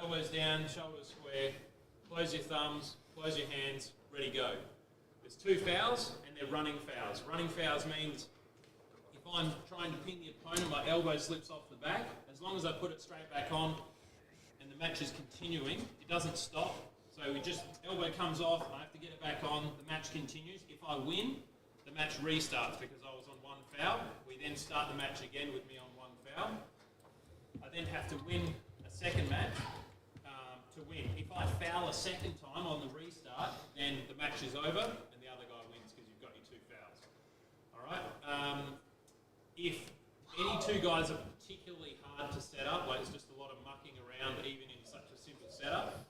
elbows down, shoulders square, close your thumbs, close your hands, ready, go. There's 2 fouls, and they're running fouls. Running fouls means if I'm trying to pin the opponent, my elbow slips off the back. As long as I put it straight back on and the match is continuing, it doesn't stop. So elbow comes off, I have to get it back on, the match continues. If I win, the match restarts because I was on 1 foul. We then start the match again with me on 1 foul. I then have to win a second match to win. If I foul a second time on the restart, then the match is over and the other guy wins because you've got your 2 fouls. All right. If any 2 guys are particularly hard to set up, like it's just a lot of mucking around even in such a simple setup,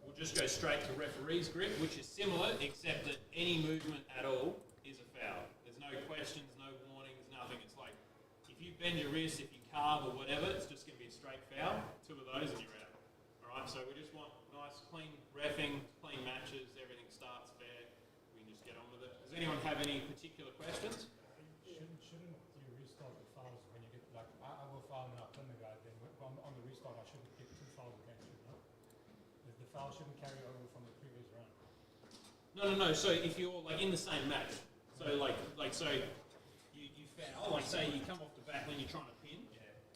we'll just go straight to referee's grip, which is similar except that any movement at all is a foul. There's no questions, no warnings, nothing. It's like if you bend your wrist, if you carve or whatever, it's just going to be a straight foul. 2 of those and you're out. All right, so we just want nice, clean reffing, clean matches, everything starts fair. We can just get on with it. Does anyone have any particular questions? Shouldn't you restart the fouls when you get, like, I will foul and I'll pin the guy, then on the restart I shouldn't get 2 fouls again, shouldn't I? The foul shouldn't carry over from the previous round. No. So if you're like in the same match, so so you foul, like say you come off the back when you're trying to pin,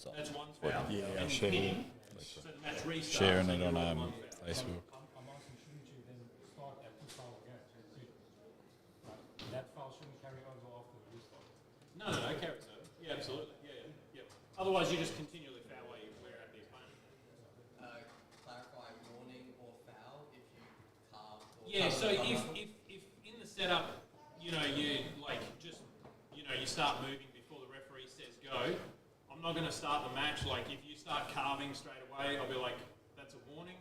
that's 1 foul. Yeah, and you pin him, so the match restarts. Sharing it so on you're 1 foul. Facebook. I'm asking, shouldn't you then start at 2 fouls again? That foul shouldn't carry over after the restart. No, carries over. Yeah, absolutely. Yeah. Otherwise, you just continually foul while you wear out the opponent. Clarify warning or foul if you carve. Yeah, so if in the setup, you start moving before the referee says go, I'm not going to start the match. Like if you start carving straight away, I'll be like, that's a warning.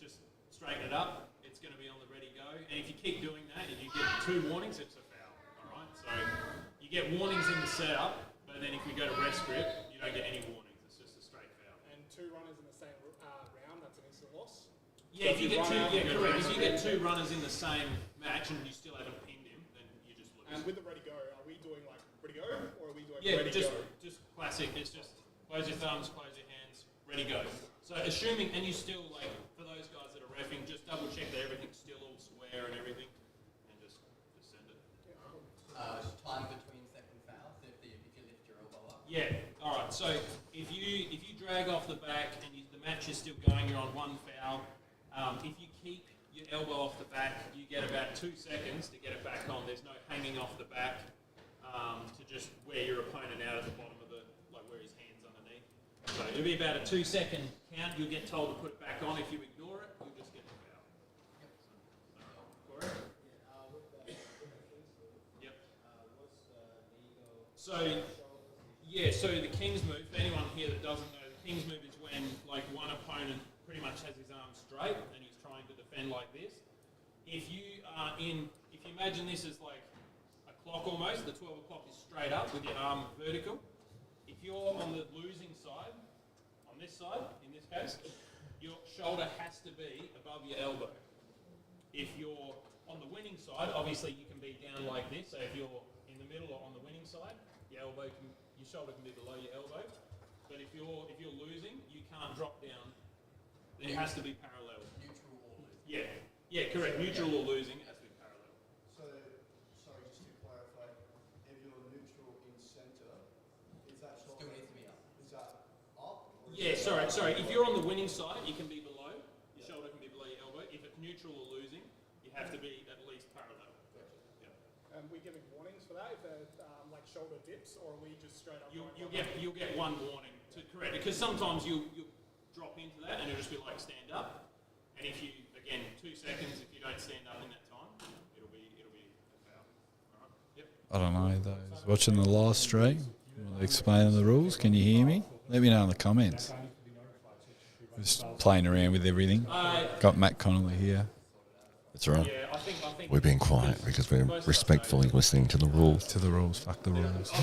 Just straighten it up. It's going to be on the ready go. And if you keep doing that, if you get 2 warnings, it's a foul. All right. So you get warnings in the setup, but then if you go to rest grip, you don't get any warnings. It's just a straight foul. And 2 runners in the same round, that's an instant loss. Yeah, if you get 2, correct. If you get 2 runners in the same match and you still haven't pinned him, then you just lose. And with the ready go, are we doing like ready go, or are we doing Yeah, ready just go? just classic. It's just close your thumbs, close your hands, ready go. So assuming, and you still like for those guys that are reffing, just double check that everything's still all square and everything, and just send it. Time between second fouls if you lift your elbow up. Yeah. All right. So if you drag off the back and the match is still going, you're on 1 foul. If you keep your elbow off the back, you get about 2 seconds to get it back on. There's no hanging off the back to just wear your opponent out at the bottom of where his hand's underneath. So it'll be about a 2-second count. You'll get told to put it back on. If you ignore it, you'll just get the foul. Corey? Yep. So the King's move, for anyone here that doesn't know, the King's move is when one opponent pretty much has his arms straight and he's trying to defend like this. If you imagine this as like a clock almost, the 12 o'clock is straight up with your arm vertical. If you're on the losing side, on this side, in this case, your shoulder has to be above your elbow. If you're on the winning side, obviously you can be down like this. So if you're in the middle or on the winning side, your shoulder can be below your elbow. But if you're losing, you can't drop down. It has to be parallel. Neutral or losing. Yeah, correct. Neutral or losing, it has to be parallel. So, sorry, just to clarify, if you're neutral in centre, is that Still needs to be up. Is that up? Or Yeah, sorry. If you're on the winning side, you can be below. Your shoulder can be below your elbow. If it's neutral or losing, you have to be at least parallel. Yeah. We giving warnings for that if they're like shoulder dips, or are we just straight up? You'll get 1 warning to correct it, because sometimes you'll drop into that and it'll just be like stand up. And if you, again, 2 seconds, if you don't stand up in that time, it'll be a foul. All right. Yep. I don't know, those watching the live stream, explaining the rules. Can you hear me? Let me know in the comments. Just playing around with everything. Got Matt Connolly here. That's right. Yeah, I think We're being quiet because we're respectfully listening to the rules. To the rules. Fuck the rules.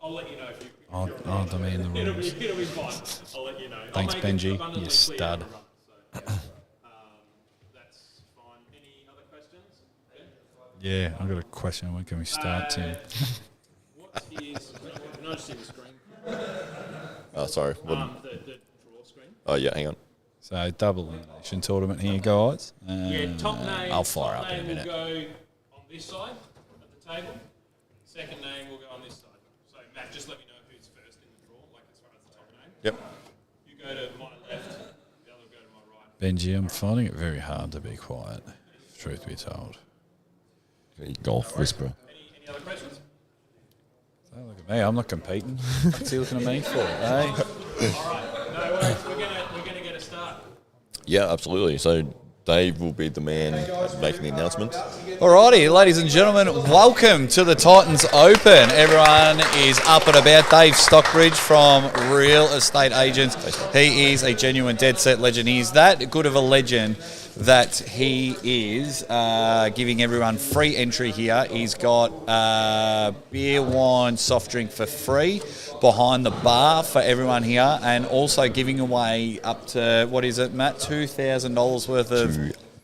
I'll let you know if you. I'll demand the rules. It'll be fine. I'll let you know. Thanks, I'll make it Benji. abundantly You clear stud. on the run, so, that's fine. Any other questions? Yeah, I've got a question. When can we start, Tim? What is? Can I just see the screen? Oh, sorry. The draw screen. Oh, yeah, hang on. So double elimination tournament here, guys. Top name. I'll fire top up in a name minute. will go on this side of the table. Second name will go on this side. So Matt, just let me know who's first in the draw, like as far as the top name. Yep. You go to my left, the other will go to my right. Benji, I'm finding it very hard to be quiet, truth be told. Golf whisperer. Any other questions? Don't look at me, I'm not competing. What's he looking at me for, eh? All right, no worries. We're gonna get a start. Yeah, absolutely. So Dave will be the man making the announcement. Alrighty, ladies and gentlemen, welcome to the Titans Open. Everyone is up and about. Dave Stockbridge from Real Estate Agents. He is a genuine dead set legend. He's that good of a legend that he is giving everyone free entry here. He's got beer, wine, soft drink for free behind the bar for everyone here, and also giving away up to, what is it, Matt, $2,000 worth of...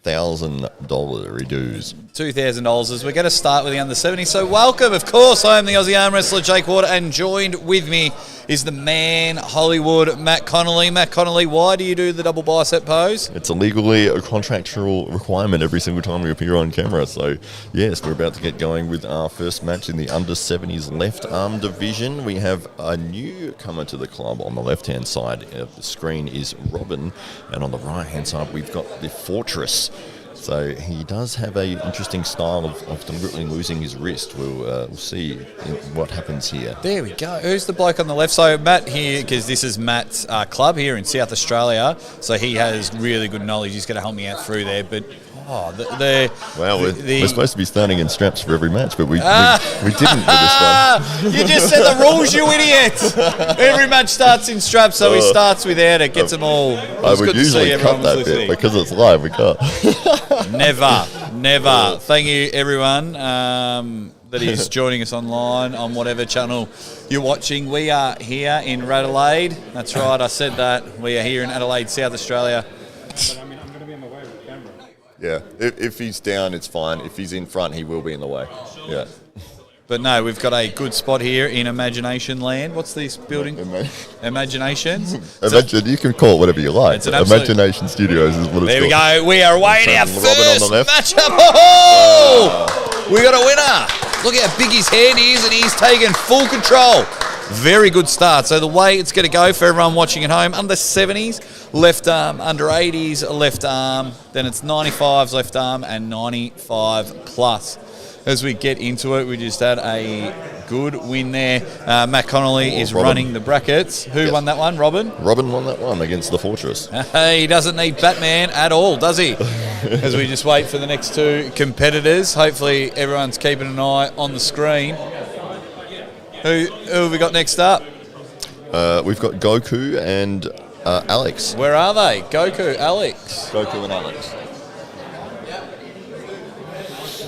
$2,000 dues. $2,000 as we're going to start with the under 70. So welcome, of course. I am the Aussie arm wrestler Jake Water, and joined with me is the man Hollywood Matt Connolly. Matt Connolly, why do you do the double bicep pose? It's a legally a contractual requirement every single time we appear on camera. So yes, we're about to get going with our first match in the under 70s left arm division. We have a newcomer to the club on the left hand side of the screen is Robin, and on the right hand side we've got the Fortress. So he does have a interesting style of deliberately losing his wrist. We'll see what happens here. There we go. Who's the bloke on the left? So Matt here, because this is Matt's club here in South Australia, so he has really good knowledge. He's going to help me out through there. But we're supposed to be starting in straps for every match, but we didn't for this one. You just said the rules, you idiot! Every match starts in straps, so he starts without it. Gets them all. I would usually cut that bit because it's live. We can't. Never. Thank you, everyone, that is joining us online on whatever channel you're watching. We are here in Adelaide. That's right, I said that. We are here in Adelaide, South Australia. But I mean, I'm going to be in the way with the camera. Yeah, if he's down, it's fine. If he's in front, he will be in the way. Yeah. But no, we've got a good spot here in Imagination Land. What's this building? Imaginations? Imagine, you can call it whatever you like. It's an absolute... Imagination Studios is what it's there we called. go. We are away our Robin first on the left. matchup. Oh! We got a winner. Look how big his hand is, and he's taken full control. Very good start. So the way it's going to go for everyone watching at home, under 70s, left arm, under 80s, left arm, then it's 95s left arm, and 95 plus. As we get into it, we just had a good win there. Matt Connolly is Robin. running the brackets. Who won that one, Robin? Robin won that one against the Fortress. He doesn't need Batman at all, does he? As we just wait for the next two competitors. Hopefully everyone's keeping an eye on the screen. Who have we got next up? We've got Goku and Alex. Where are they? Goku, Alex. Goku and Alex.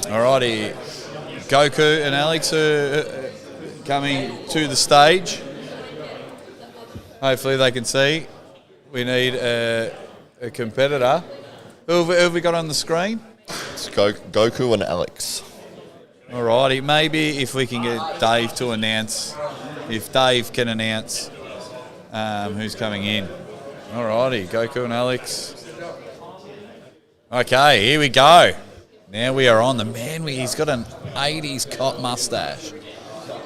Alrighty. Goku and Alex are coming to the stage. Hopefully they can see. We need a competitor. Who have we got on the screen? It's Goku and Alex. Alrighty. Maybe if we can get Dave to announce, if Dave can announce who's coming in. Alrighty. Goku and Alex. Okay, here we go. Now we are on. The man, he's got an 80s cop mustache.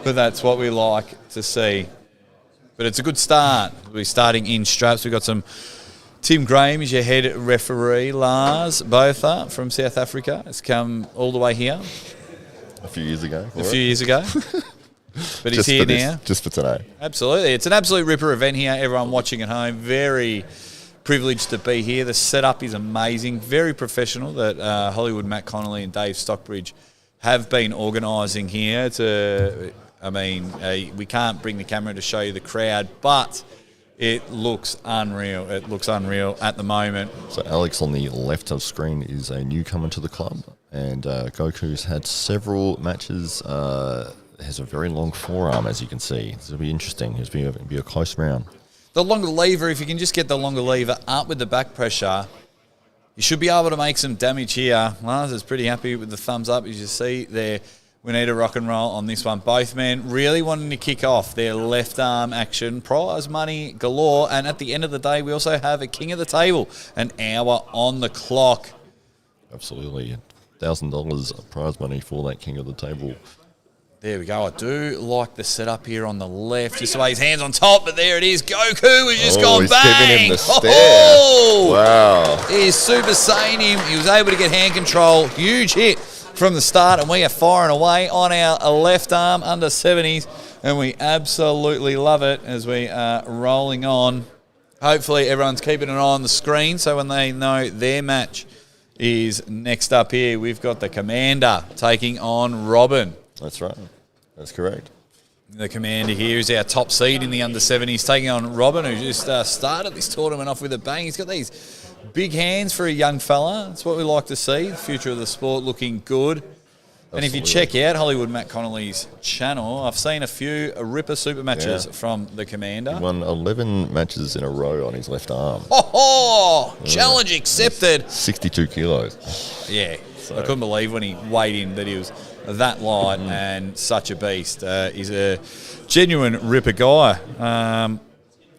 But that's what we like to see. But it's a good start. We're starting in straps. We've got some... Tim Graham is your head referee. Lars Botha from South Africa has come all the way here. A few years ago. But he's here now. Just for today. Absolutely. It's an absolute ripper event here. Everyone watching at home, very... privileged to be here. The setup is amazing, very professional that Hollywood Matt Connolly and Dave Stockbridge have been organising here. We can't bring the camera to show you the crowd, but it looks unreal. It looks unreal at the moment. So Alex on the left of screen is a newcomer to the club, and Goku's had several matches. Has a very long forearm, as you can see. This will be interesting. It's going to be a close round. The longer lever, if you can just get the longer lever up with the back pressure, you should be able to make some damage here. Lars is pretty happy with the thumbs up, as you see there. We need to rock and roll on this one. Both men really wanting to kick off their left arm action. Prize money galore. And at the end of the day, we also have a king of the table. An hour on the clock. Absolutely. $1,000 prize money for that king of the table. There we go. I do like the setup here on the left. Just the way his hands on top, but there it is. Goku has just gone he's bang. giving him the stare. Oh! Wow. He is Super Saiyan him. He was able to get hand control. Huge hit from the start, and we are firing away on our left arm under 70s, and we absolutely love it as we are rolling on. Hopefully everyone's keeping an eye on the screen so when they know their match is next up here, we've got the Commander taking on Robin. That's right. That's correct. The Commander here is our top seed in the under 70s, taking on Robin, who just started this tournament off with a bang. He's got these big hands for a young fella. That's what we like to see. The future of the sport looking good. And if you check out Hollywood Matt Connolly's channel, I've seen a few Ripper Super matches from the Commander. He won 11 matches in a row on his left arm. Oh, challenge accepted. 62 kilos. Yeah, I couldn't believe when he weighed in that he was that light and such a beast. He's a genuine Ripper guy.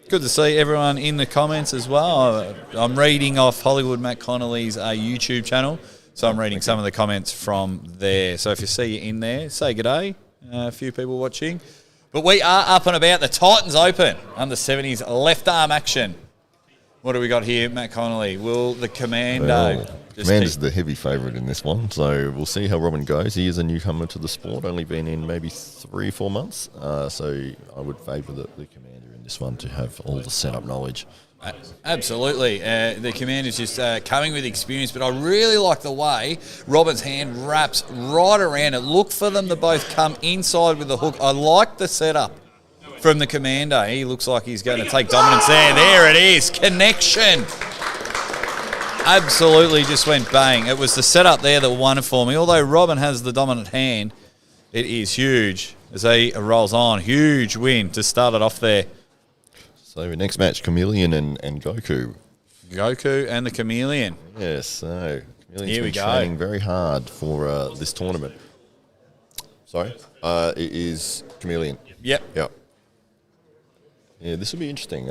Good to see everyone in the comments as well. I'm reading off Hollywood Matt Connolly's YouTube channel, so I'm reading some of the comments from there. So if you see you in there, say g'day. A few people watching. But we are up and about. The Titans Open, under 70s left arm action. What do we got here, Matt Connolly? Will the Commando... Commander's the heavy favourite in this one, so we'll see how Robin goes. He is a newcomer to the sport, only been in maybe 3 or 4 months, so I would favour the Commander in this one to have all the setup knowledge. Absolutely. The Commander's just coming with experience, but I really like the way Robin's hand wraps right around it. Look for them to both come inside with the hook. I like the setup from the Commander. He looks like he's going to take dominance there. There it is. Connection. Absolutely just went bang. It was the setup there that won it for me. Although Robin has the dominant hand, it is huge as he rolls on. Huge win to start it off there. So next match, Chameleon and Goku. Goku and the Chameleon. Yes, so Chameleon's Here we been go. training very hard for this tournament. Sorry? It is Chameleon. Yep. Yep. Yeah, this will be interesting.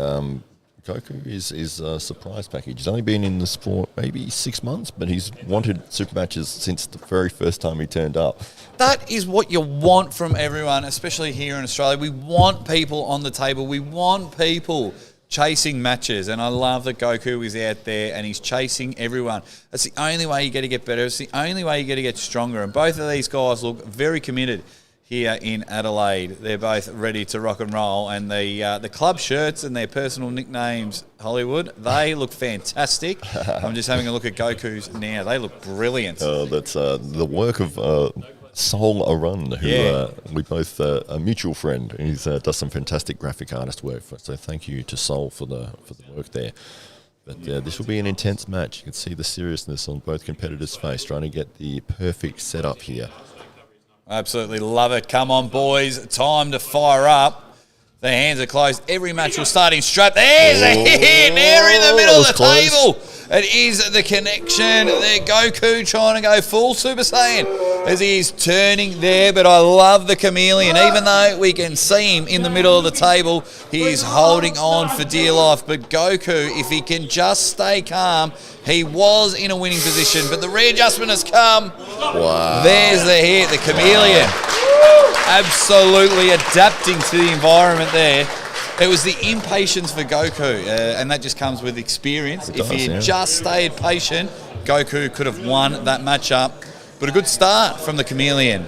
Goku is a surprise package. He's only been in the sport maybe 6 months, but he's wanted super matches since the very first time he turned up. That is what you want from everyone, especially here in Australia. We want people on the table. We want people chasing matches, and I love that Goku is out there and he's chasing everyone. That's the only way you get to get better. It's the only way you get to get stronger, and both of these guys look very committed here in Adelaide. They're both ready to rock and roll, and the club shirts and their personal nicknames, Hollywood, they look fantastic. I'm just having a look at Goku's now. They look brilliant. That's the work of Soul Arun, who we both a mutual friend. He's does some fantastic graphic artist work. So thank you to Soul for the work there. But this will be an intense match. You can see the seriousness on both competitors' face, trying to get the perfect setup here. Absolutely love it. Come on, boys. Time to fire up. Their hands are closed. Every match will start in straight. There's a hit. They're in the middle of the table. It is the connection. There, Goku trying to go full Super Saiyan as he is turning there. But I love the Chameleon. Even though we can see him in the middle of the table, he is holding on for dear life. But Goku, if he can just stay calm, he was in a winning position. But the readjustment has come. Wow. There's the hit, the Chameleon. Absolutely adapting to the environment there. It was the impatience for Goku, and that just comes with experience. If he had just stayed patient, Goku could have won that matchup. But a good start from the Chameleon,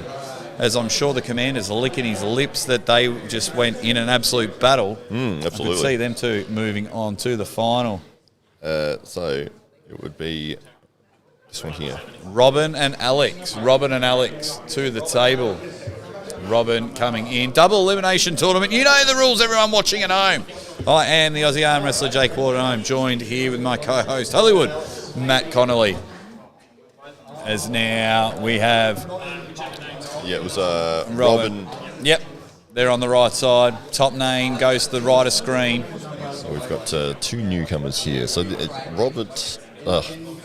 as I'm sure the Commander's licking his lips that they just went in an absolute battle. Absolutely. I could see them two moving on to the final. So it would be this one here. Robin and Alex to the table. Robin coming in. Double elimination tournament. You know the rules, everyone watching at home. I am the Aussie arm wrestler, Jake Ward, and I'm joined here with my co-host, Hollywood, Matt Connolly. As now we have... Yeah, it was Robin. Yep, they're on the right side. Top name goes to the right of screen. So we've got 2 newcomers here. So Robert...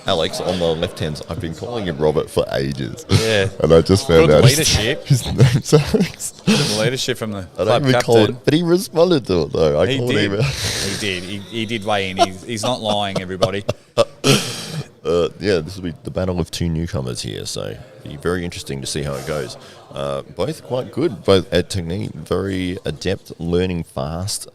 Alex, on the left hand, I've been calling him Robert for ages. Yeah. And I just found Good out leadership. his name's Alex. The leadership from the I club don't even call captain. it, but he responded to it though. I He called did. him. He did. He did weigh in. He's not lying, everybody. Yeah, this will be the battle of two newcomers here, so it'll be very interesting to see how it goes. Both quite good, both at technique, very adept, learning fast.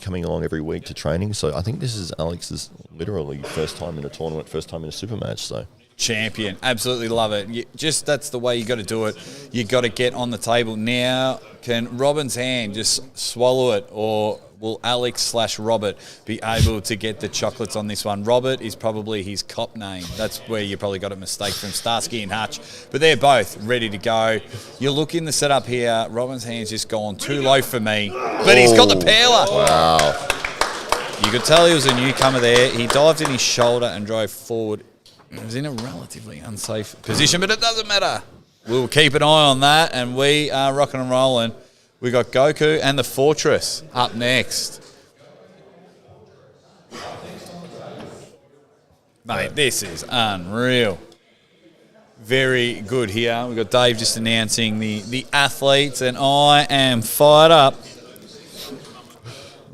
Coming along every week to training. So I think this is Alex's literally first time in a tournament, first time in a super match. So Champion. Absolutely love it. That's the way you got to do it. You got to get on the table. Now, can Robin's hand just swallow it, or will Alex/Robert be able to get the chocolates on this one? Robert is probably his cop name. That's where you probably got a mistake from Starsky and Hutch. But they're both ready to go. You look in the setup here. Robin's hand's just gone too low for me. But he's got the power. wow, You could tell he was a newcomer there. He dived in his shoulder and drove forward. He was in a relatively unsafe position, but it doesn't matter. We'll keep an eye on that, and we are rocking and rolling. We got Goku and the Fortress up next. Mate, this is unreal. Very good here. We've got Dave just announcing the athletes, and I am fired up.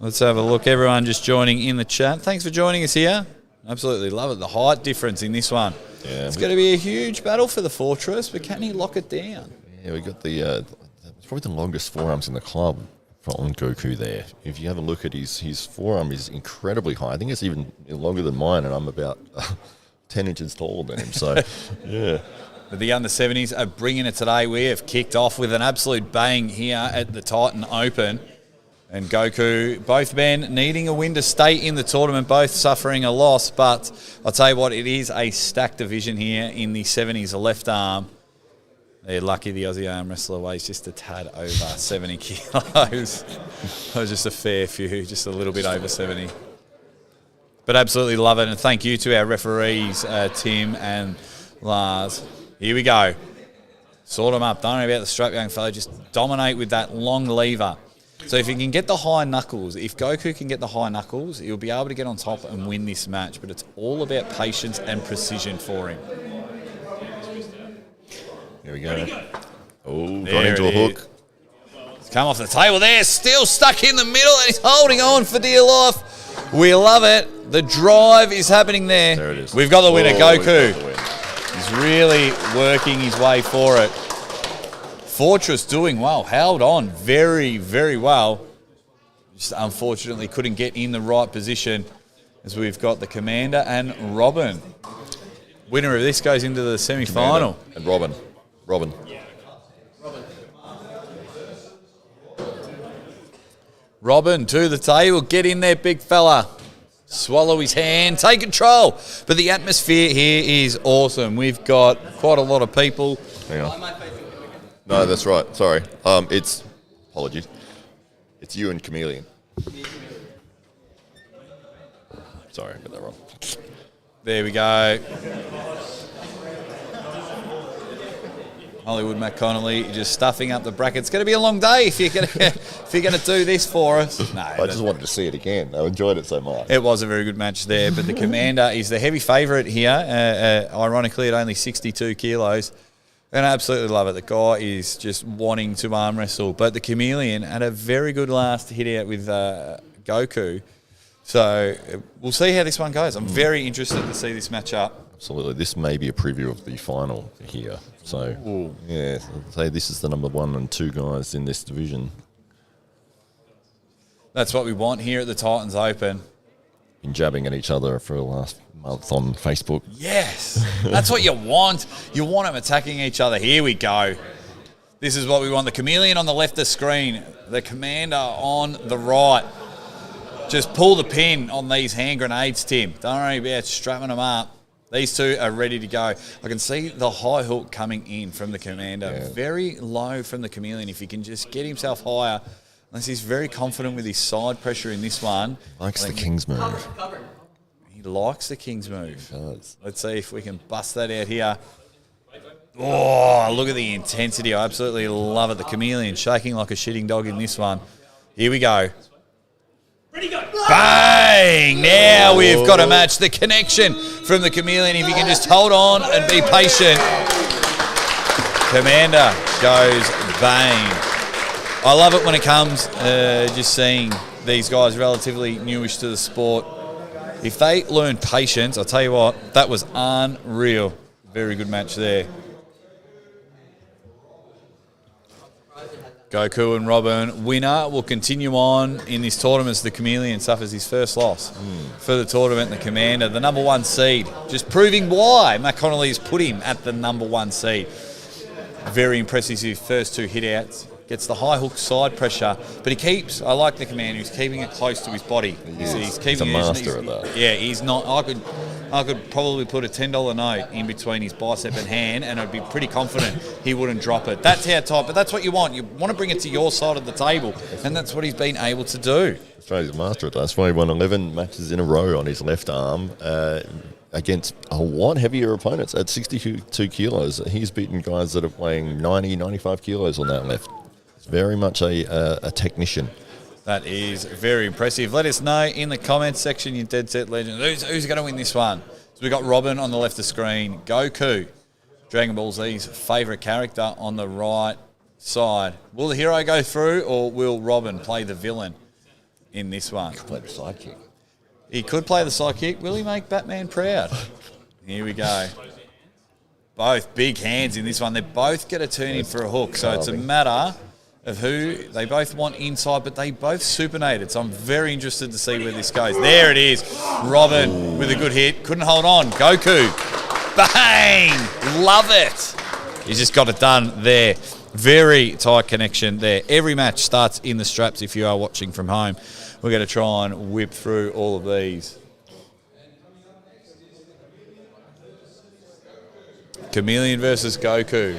Let's have a look. Everyone just joining in the chat. Thanks for joining us here. Absolutely love it. The height difference in this one. Yeah, It's going to be a huge battle for the Fortress, but can he lock it down? yeah, we got it's probably the longest forearms in the club on Goku there. If you have a look at his forearm is incredibly high. I think it's even longer than mine, and I'm about 10 inches taller than him. So, yeah. But the under-70s are bringing it today. We have kicked off with an absolute bang here at the Titan Open. And Goku, both men needing a win to stay in the tournament, both suffering a loss. But I'll tell you what, it is a stacked division here in the 70s, the left arm. They're lucky the Aussie arm wrestler weighs just a tad over 70 kilos. That was just a fair few, just a little bit over 70. But absolutely love it, and thank you to our referees, Tim and Lars. Here we go. Sort them up. Don't worry about the strap, young fella. Just dominate with that long lever. So if he can get the high knuckles, if Goku can get the high knuckles, he'll be able to get on top and win this match. But it's all about patience and precision for him. Here we go. Oh, got There into a it hook. It's come off the table there, still stuck in the middle, and he's holding on for dear life. We love it. The drive is happening there. There it is. We've got the winner, Oh, we've Goku. got the win. He's really working his way for it. Fortress doing well, held on very, very well. Just unfortunately couldn't get in the right position, as we've got the Commander and Robin. Winner of this goes into the semi-final. And Robin. Robin to the table, get in there, big fella. Swallow his hand, take control. But the atmosphere here is awesome. We've got quite a lot of people. Hang on. No, that's right. Sorry. Apologies. It's you and Chameleon. Sorry, I got that wrong. There we go. Hollywood Matt Connolly just stuffing up the bracket. It's going to be a long day if you're going to do this for us. No, I just wanted to see it again. I enjoyed it so much. it was a very good match there, but the Commander is the heavy favourite here. Ironically, at only 62 kilos. And I absolutely love it. The guy is just wanting to arm wrestle. But the Chameleon had a very good last hit out with Goku. So we'll see how this one goes. I'm very interested to see this match up. Absolutely. This may be a preview of the final here. So, yeah, I'd say this is the number 1 and 2 guys in this division. That's what we want here at the Titans Open. Been jabbing at each other for the last month on Facebook. Yes, that's what you want. You want them attacking each other. Here we go. This is what we want. The Chameleon on the left of the screen. The Commander on the right. Just pull the pin on these hand grenades, Tim. Don't worry about strapping them up. These two are ready to go. I can see the high hook coming in from the Commander. Yeah. Very low from the Chameleon. If he can just get himself higher, unless he's very confident with his side pressure in this one. Likes the King's move. Covered. He likes the King's move. Does. Let's see if we can bust that out here. Oh, look at the intensity. I absolutely love it. The Chameleon shaking like a shitting dog in this one. Here we go. Ready, go! Bang! Now we've got a match. The connection from the Chameleon. If you can just hold on and be patient. Commander goes bang. I love it when it comes just seeing these guys relatively newish to the sport. If they learn patience, I'll tell you what, that was unreal. Very good match there. Goku and Robin, winner, will continue on in this tournament as the Chameleon suffers his first loss for the tournament. The Commander, the number 1 seed, just proving why Matt Connolly has put him at the number 1 seed. Very impressive his first 2 hit-outs. Gets the high hook side pressure, but he keeps, I like the Commander, he's keeping it close to his body. He's a master of that. Yeah, he's not, I could probably put a $10 note in between his bicep and hand, and I'd be pretty confident he wouldn't drop it. That's how tight, but that's what you want. You want to bring it to your side of the table, and that's what he's been able to do. Australia's master at that. That's why he won 11 matches in a row on his left arm against a lot heavier opponents at 62 kilos. He's beaten guys that are weighing 90, 95 kilos on that left. It's very much a technician. That is very impressive. Let us know in the comments section, you Dead Set Legend, who's going to win this one. So we've got Robin on the left of the screen, Goku, Dragon Ball Z's favourite character, on the right side. Will the hero go through, or will Robin play the villain in this one? Play the sidekick. He could play the sidekick. Will he make Batman proud? Here we go. Both big hands in this one. They both get a turn in for a hook, so it's a matter of who they both want inside, but they both supinated, so I'm very interested to see where this goes. There it is. Robin with a good hit. Couldn't hold on. Goku. Bang! Love it. He's just got it done there. Very tight connection there. Every match starts in the straps if you are watching from home. We're going to try and whip through all of these. Chameleon versus Goku.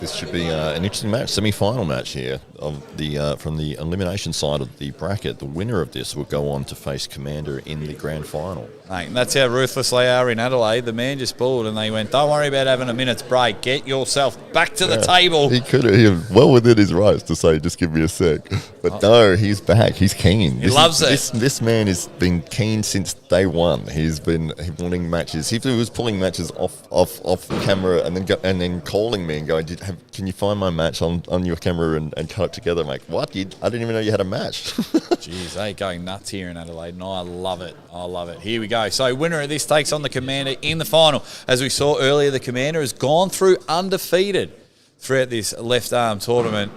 This should be an interesting match, semi-final match here of the from the elimination side of the bracket. The winner of this will go on to face Commander in the grand final. Mate, and that's how ruthless they are in Adelaide. The man just pulled and they went, don't worry about having a minute's break. Get yourself back to the table. He could have well within his rights to say, just give me a sec. But no, he's back. He's keen. He loves it. This man has been keen since day one. He's been wanting matches. He was pulling matches off camera and then calling me and going, can you find my match on your camera and cut it together? I'm like, what? I didn't even know you had a match. Jeez, they're going nuts here in Adelaide, and I love it. I love it. Here we go. So winner of this takes on the Commander in the final. As we saw earlier, the Commander has gone through undefeated throughout this left arm tournament.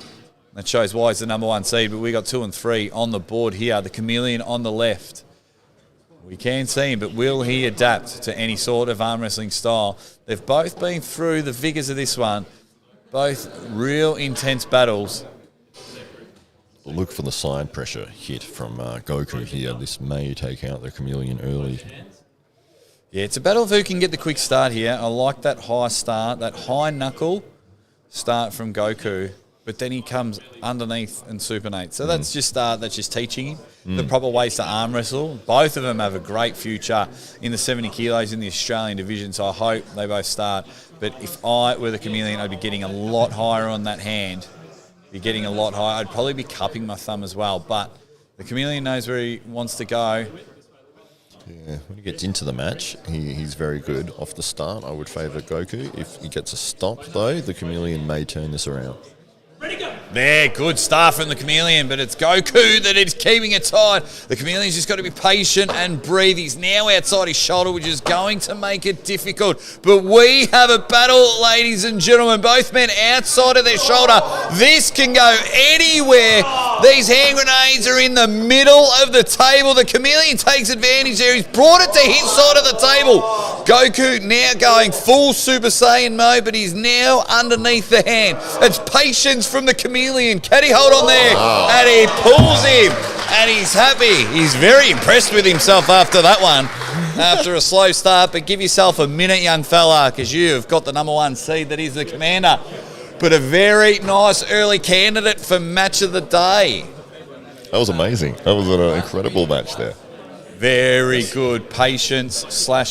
That shows why he's the number 1 seed, but we got 2 and 3 on the board here. The Chameleon on the left. We can see him, but will he adapt to any sort of arm wrestling style? They've both been through the figures of this one. Both real intense battles. Look for the side pressure hit from Goku here. This may take out the Chameleon early. Yeah, it's a battle of who can get the quick start here. I like that high start, that high knuckle start from Goku, but then he comes underneath and supinates. So that's just teaching him the proper ways to arm wrestle. Both of them have a great future in the 70 kilos in the Australian division, so I hope they both start. But if I were the Chameleon, I'd be getting a lot higher on that hand. Be getting a lot higher. I'd probably be cupping my thumb as well, but the Chameleon knows where he wants to go. Yeah, when he gets into the match, he's very good off the start. I would favour Goku. If he gets a stop, though, the Chameleon may turn this around. Ready, go. There, good start from the Chameleon, but it's Goku that is keeping it tight. The Chameleon's just got to be patient and breathe. He's now outside his shoulder, which is going to make it difficult. But we have a battle, ladies and gentlemen. Both men outside of their shoulder. This can go anywhere. These hand grenades are in the middle of the table. The Chameleon takes advantage there. He's brought it to his side of the table. Goku now going full Super Saiyan mode, but he's now underneath the hand. It's patience from the Chameleon. Can he hold on there? And he pulls him. And he's happy. He's very impressed with himself after that one. After a slow start. But give yourself a minute, young fella, because you've got the number 1 seed that is the Commander. But a very nice early candidate for match of the day. That was amazing. That was an incredible match there. Very good patience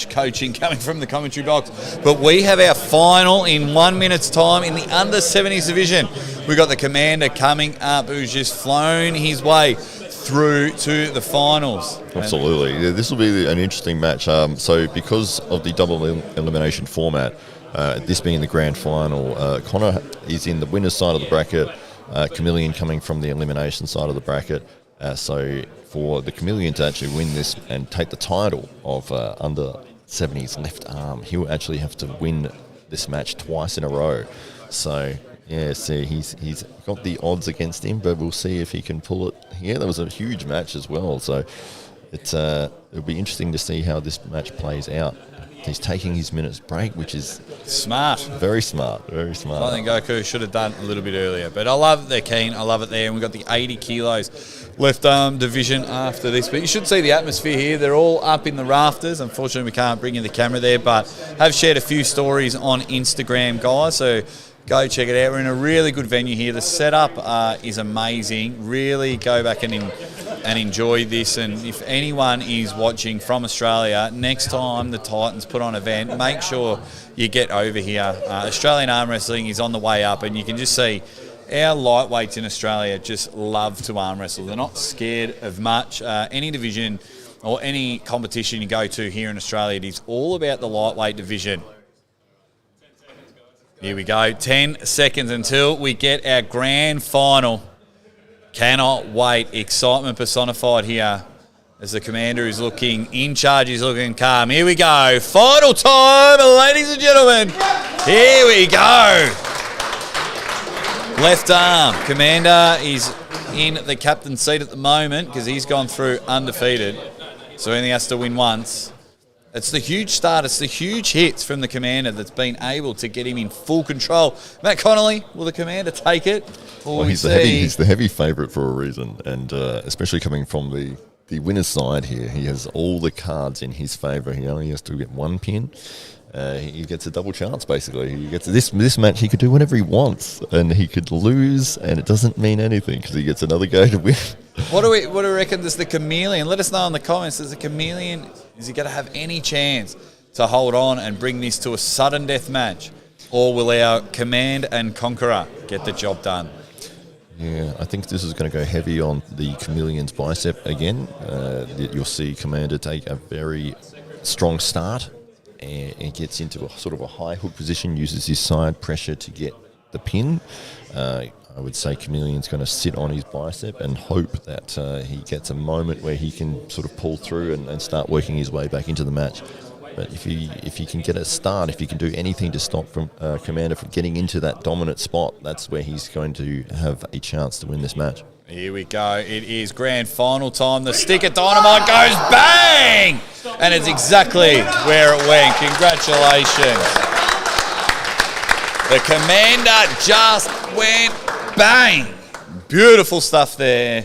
/ coaching coming from the commentary box. But we have our final in 1 minute's time in the under 70s division. We've got the Commander coming up, who's just flown his way through to the finals. Absolutely. Yeah, this will be an interesting match. So because of the double elimination format, this being the grand final, Connor is in the winner's side of the bracket, Chameleon coming from the elimination side of the bracket. So for the Chameleon to actually win this and take the title of under 70s left arm, he'll actually have to win this match twice in a row. So yeah, see, he's got the odds against him, but we'll see if he can pull it here. That was a huge match as well, so it'll be interesting to see how this match plays out. He's taking his minutes break, which is Smart. very smart, very smart. I think Goku should have done a little bit earlier. But I love that they're keen. I love it there. And we've got the 80 kilos left arm division after this. But you should see the atmosphere here. They're all up in the rafters. Unfortunately, we can't bring you the camera there. But have shared a few stories on Instagram, guys. So go check it out. We're in a really good venue here. The setup is amazing. Really go back and enjoy this. And if anyone is watching from Australia, next time the Titans put on an event, make sure you get over here. Australian arm wrestling is on the way up, and you can just see our lightweights in Australia just love to arm wrestle. They're not scared of much. Any division or any competition you go to here in Australia, it is all about the lightweight division. Here we go, 10 seconds until we get our grand final. Cannot wait. Excitement personified here as the commander is looking in charge. He's looking calm. Here we go. Final time, ladies and gentlemen. Here we go. Left arm. Commander is in the captain's seat at the moment because he's gone through undefeated. So he only has to win once. It's the huge start. It's the huge hits from the commander that's been able to get him in full control. Matt Connolly, will the commander take it? Well, he's the heavy favourite for a reason, and especially coming from the winner's side here, he has all the cards in his favour. He only has to get one pin. He gets a double chance, basically. He gets this match. He could do whatever he wants, and he could lose, and it doesn't mean anything because he gets another go to win. What do we reckon? Does the Chameleon? Let us know in the comments. Does the Chameleon? Is he going to have any chance to hold on and bring this to a sudden death match, or will our Command and Conqueror get the job done? Yeah, I think this is going to go heavy on the Chameleon's bicep again. You'll see Commander take a very strong start and gets into a sort of a high hook position, uses his side pressure to get the pin. I would say Chameleon's going to sit on his bicep and hope that he gets a moment where he can sort of pull through and start working his way back into the match. But if he can get a start, if he can do anything to stop from Commander from getting into that dominant spot, that's where he's going to have a chance to win this match. Here we go. It is grand final time. The stick of dynamite goes bang! And it's exactly where it went. Congratulations. The Commander just went bang. Beautiful stuff there.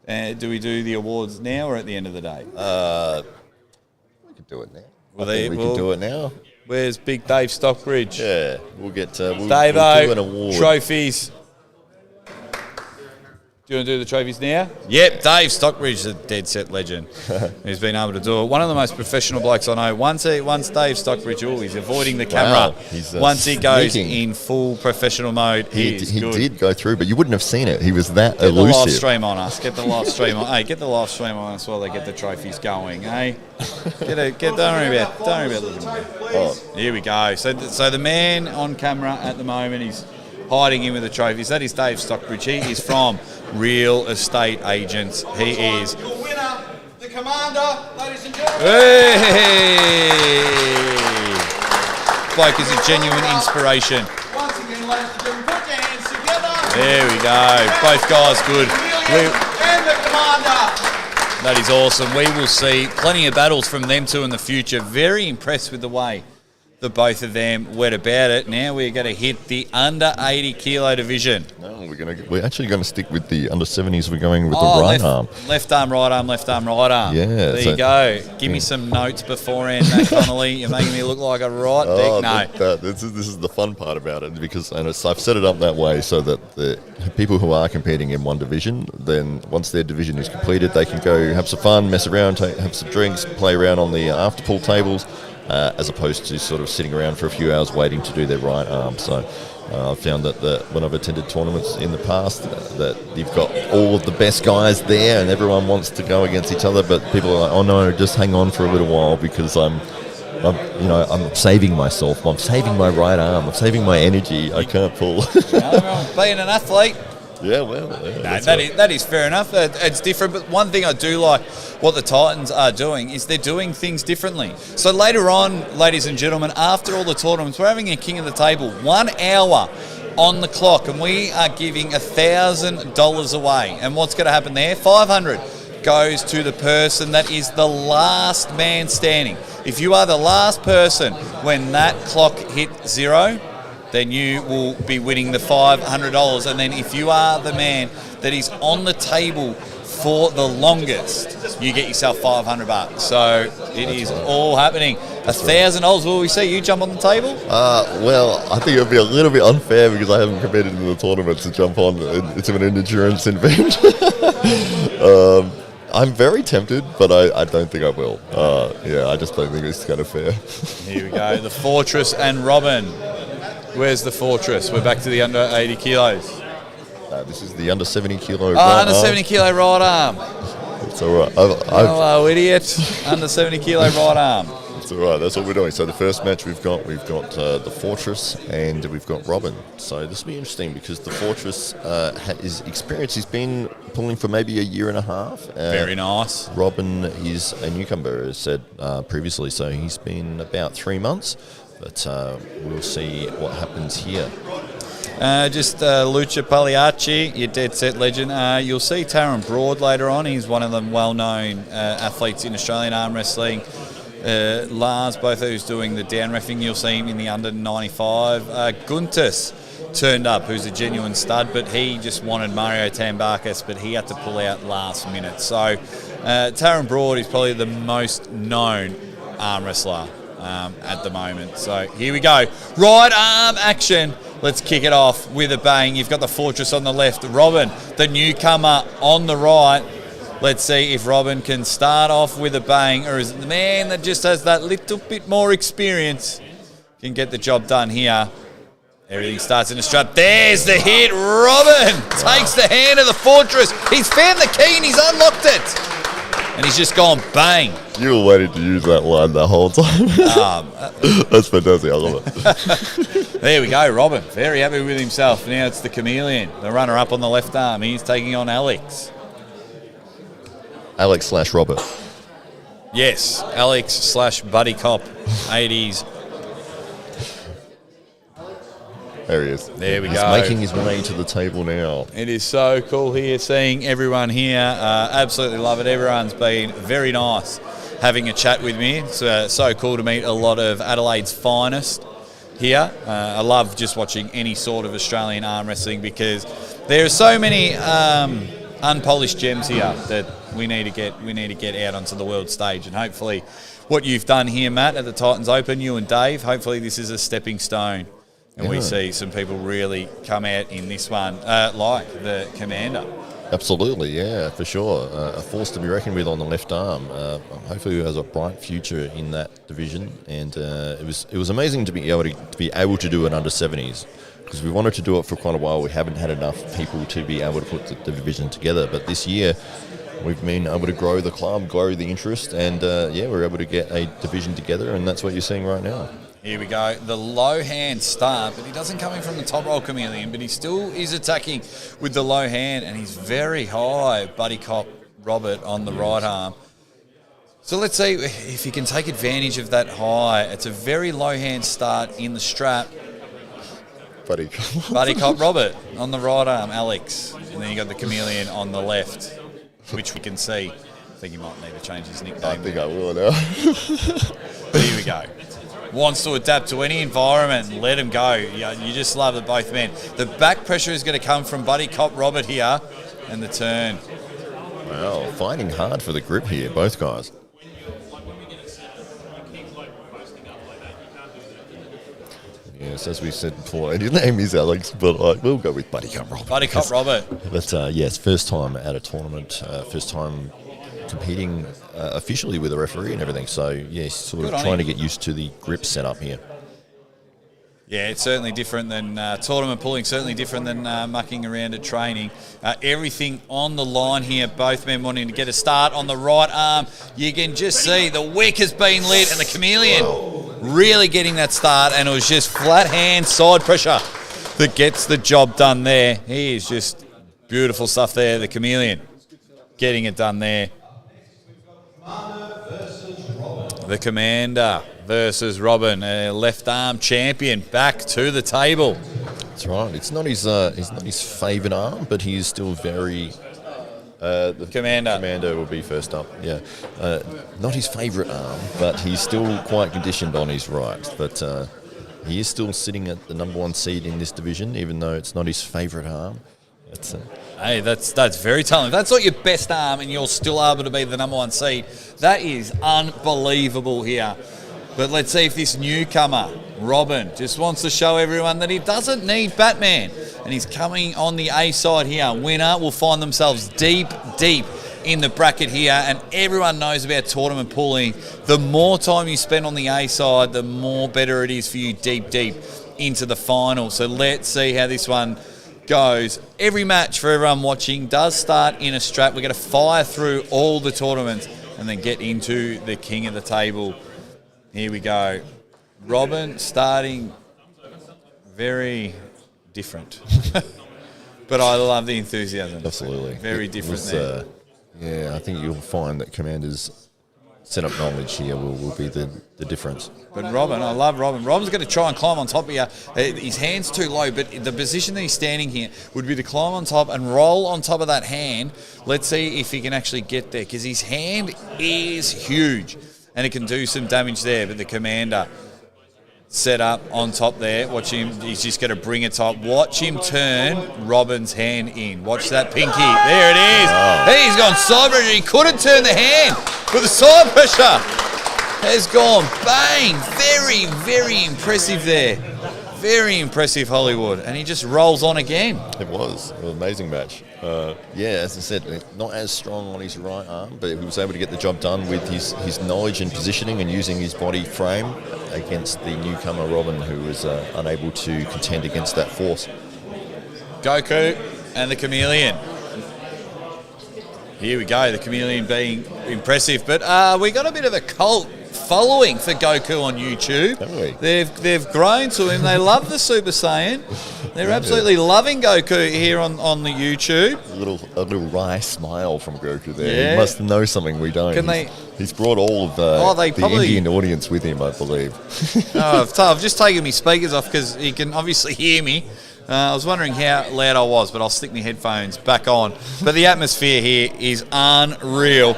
Do we do the awards now or at the end of the day? We can do it now. Well, we can do it now. Where's Big Dave Stockbridge? Yeah, we'll get we'll Davo, do an award. trophies. Do you want to do the trophies now? Yep, Dave Stockbridge, the dead set legend, who's been able to do it. One of the most professional blokes I know. Once Dave Stockbridge, he's avoiding the camera. He's, once he goes sneaking. in full professional mode, he good. Did go through, but you wouldn't have seen it. He was that Get the elusive. live stream on us. Get the live stream on. Hey, get the live stream on us while they get the trophies going. Hey, don't worry about looking at me. Oh. Here we go. So the man on camera at the moment is hiding in with the trophies. That is Dave Stockbridge. He is from Real Estate Agents. He is. The winner, the Commander, ladies and gentlemen. Hey! Bloke is a genuine inspiration. Once again, ladies and gentlemen, put your hands together. There we go. Both guys good. And the Commander. That is awesome. We will see plenty of battles from them two in the future. Very impressed with the way the both of them went about it. Now we're going to hit the under 80 kilo division. No, we're actually going to stick with the under 70s. We're going with the right arm. Left arm, right arm, left arm, right arm. Yeah, There you go. Give me some notes beforehand, Matt Connolly. You're making me look like a right dick. No. This is the fun part about it, because I've set it up that way so that the people who are competing in one division, then once their division is completed, they can go have some fun, mess around, have some drinks, play around on the after pool tables, as opposed to sort of sitting around for a few hours waiting to do their right arm. So I've found that when I've attended tournaments in the past, that you've got all of the best guys there, and everyone wants to go against each other. But people are like, "Oh no, just hang on for a little while because I'm saving myself. I'm saving my right arm. I'm saving my energy. I can't pull." Being an athlete. Yeah, well, No, that is fair enough. It's different, but one thing I do like what the Titans are doing is they're doing things differently. So later on, ladies and gentlemen, after all the tournaments, we're having a King of the Table, 1 hour on the clock, and we are giving $1,000 away. And what's going to happen there? $500 goes to the person that is the last man standing. If you are the last person when that clock hit 0, then you will be winning the $500. And then if you are the man that is on the table for the longest, you get yourself $500. So it is all happening. $1,000. Will we see you jump on the table? Well, I think it would be a little bit unfair because I haven't competed in the tournament to jump on into an endurance event. I'm very tempted, but I don't think I will. I just don't think it's kind of fair. Here we go. The Fortress and Robin. Where's the Fortress? We're back to the under 80 kilos. This is the under 70 kilo. Under 70 kilo right arm. It's all right. Hello, idiot. Under 70 kilo right arm. It's all right. That's what we're doing. So the first match we've got the Fortress and we've got Robin. So this will be interesting because the Fortress is experienced. He's been pulling for maybe a year and a half. Very nice. Robin is a newcomer, as said previously. So he's been about 3 months. But we'll see what happens here. Lucha Pagliacci, your dead set legend. You'll see Taron Broad later on. He's one of the well-known athletes in Australian arm wrestling. Lars, both who's doing the down reffing. You'll see him in the under 95. Guntis turned up, who's a genuine stud, but he just wanted Mario Tambakis, but he had to pull out last minute. So Taron Broad is probably the most known arm wrestler at the moment. So here we go. Right arm action. Let's kick it off with a bang. You've got the Fortress on the left. Robin, the newcomer, on the right. Let's see if Robin can start off with a bang, or is it the man that just has that little bit more experience can get the job done here. Everything starts in a strap. There's the hit. Robin takes the hand of the Fortress. He's found the key and he's unlocked it. And he's just gone bang. You were waiting to use that line the whole time. That's fantastic. I love it. There we go, Robin. Very happy with himself. Now it's the Chameleon, the runner-up on the left arm. He's taking on Alex. Alex/Robert. Yes, Alex/Buddy Cop, 80s. There he is. There we He's go. making his way to the table now. It is so cool here, seeing everyone here. Absolutely love it. Everyone's been very nice having a chat with me. It's so cool to meet a lot of Adelaide's finest here. I love just watching any sort of Australian arm wrestling because there are so many unpolished gems here that we need to get out onto the world stage. And hopefully what you've done here, Matt, at the Titans Open, you and Dave, hopefully this is a stepping stone. And we see some people really come out in this one, like the Commander. Absolutely, yeah, for sure. A force to be reckoned with on the left arm. Hopefully, he has a bright future in that division. And it was amazing to be able to do it under 70s because we wanted to do it for quite a while. We haven't had enough people to be able to put the division together. But this year, we've been able to grow the club, grow the interest, and we're able to get a division together, and that's what you're seeing right now. Here we go. The low hand start, but he doesn't come in from the top roll, Chameleon, but he still is attacking with the low hand, and he's very high. Buddy Cop Robert on the right arm. So let's see if he can take advantage of that high. It's a very low hand start in the strap. Buddy Cop Robert on the right arm, Alex. And then you got the Chameleon on the left, which we can see. I think he might need to change his nickname. I think I will now. But here we go. Wants to adapt to any environment and let him go. You just love that both men. The back pressure is going to come from Buddy Cop Robert here, and the turn. Wow, fighting hard for the grip here, both guys. Yes, as we said before, his name is Alex, but we'll go with Buddy Cop Robert. Buddy Cop Robert. But yes, first time at a tournament, first time competing officially with a referee and everything. So, yes, sort of trying to get used to the grip setup here. Yeah, it's certainly different than tournament pulling, certainly different than mucking around at training. Everything on the line here, both men wanting to get a start on the right arm. You can just see the wick has been lit and the Chameleon really getting that start, and it was just flat hand side pressure that gets the job done there. He is just beautiful stuff there, the Chameleon getting it done there. The Commander versus Robin, a left arm champion, back to the table. That's right. It's not his favoured arm, but he is still very. The Commander will be first up. Yeah, not his favourite arm, but he's still quite conditioned on his right. But he is still sitting at the number 1 seed in this division, even though it's not his favourite arm. Hey, that's very talented. That's not your best arm, and you're still able to be the number 1 seed. That is unbelievable here. But let's see if this newcomer, Robin, just wants to show everyone that he doesn't need Batman. And he's coming on the A side here. Winner will find themselves deep in the bracket here. And everyone knows about tournament pooling. The more time you spend on the A side, the more better it is for you deep into the final. So let's see how this one goes. Every match for everyone watching does start in a strap. We're going to fire through all the tournaments and then get into the king of the table. Here we go. Robin starting very different. But I love the enthusiasm. Absolutely. Very different there. Yeah, I think you'll find that Commander's setup knowledge here will be the difference. But Robin, I love Robin. Robin's going to try and climb on top here. His hand's too low, but the position that he's standing here would be to climb on top and roll on top of that hand. Let's see if he can actually get there, because his hand is huge and it can do some damage there. But the Commander set up on top there. Watch him. He's just going to bring it top. Watch him turn Robin's hand in. Watch that pinky. There it is. Oh. He's gone side pressure. He couldn't turn the hand, but the side pressure has gone bang. Very, very impressive there. Very impressive, Hollywood. And he just rolls on again. It was an amazing match. Yeah, as I said, not as strong on his right arm, but he was able to get the job done with his knowledge and positioning and using his body frame against the newcomer Robin, who was unable to contend against that force. Goku and the Chameleon. Here we go, the Chameleon being impressive. But we got a bit of a cult following for Goku on YouTube. Haven't we? They've grown to him. They love the Super Saiyan. They're absolutely loving Goku here on the YouTube. A little wry smile from Goku there. Yeah. He must know something we don't. He's brought all of the Indian audience with him, I believe. I've just taken my speakers off because he can obviously hear me. I was wondering how loud I was, but I'll stick my headphones back on. But the atmosphere here is unreal.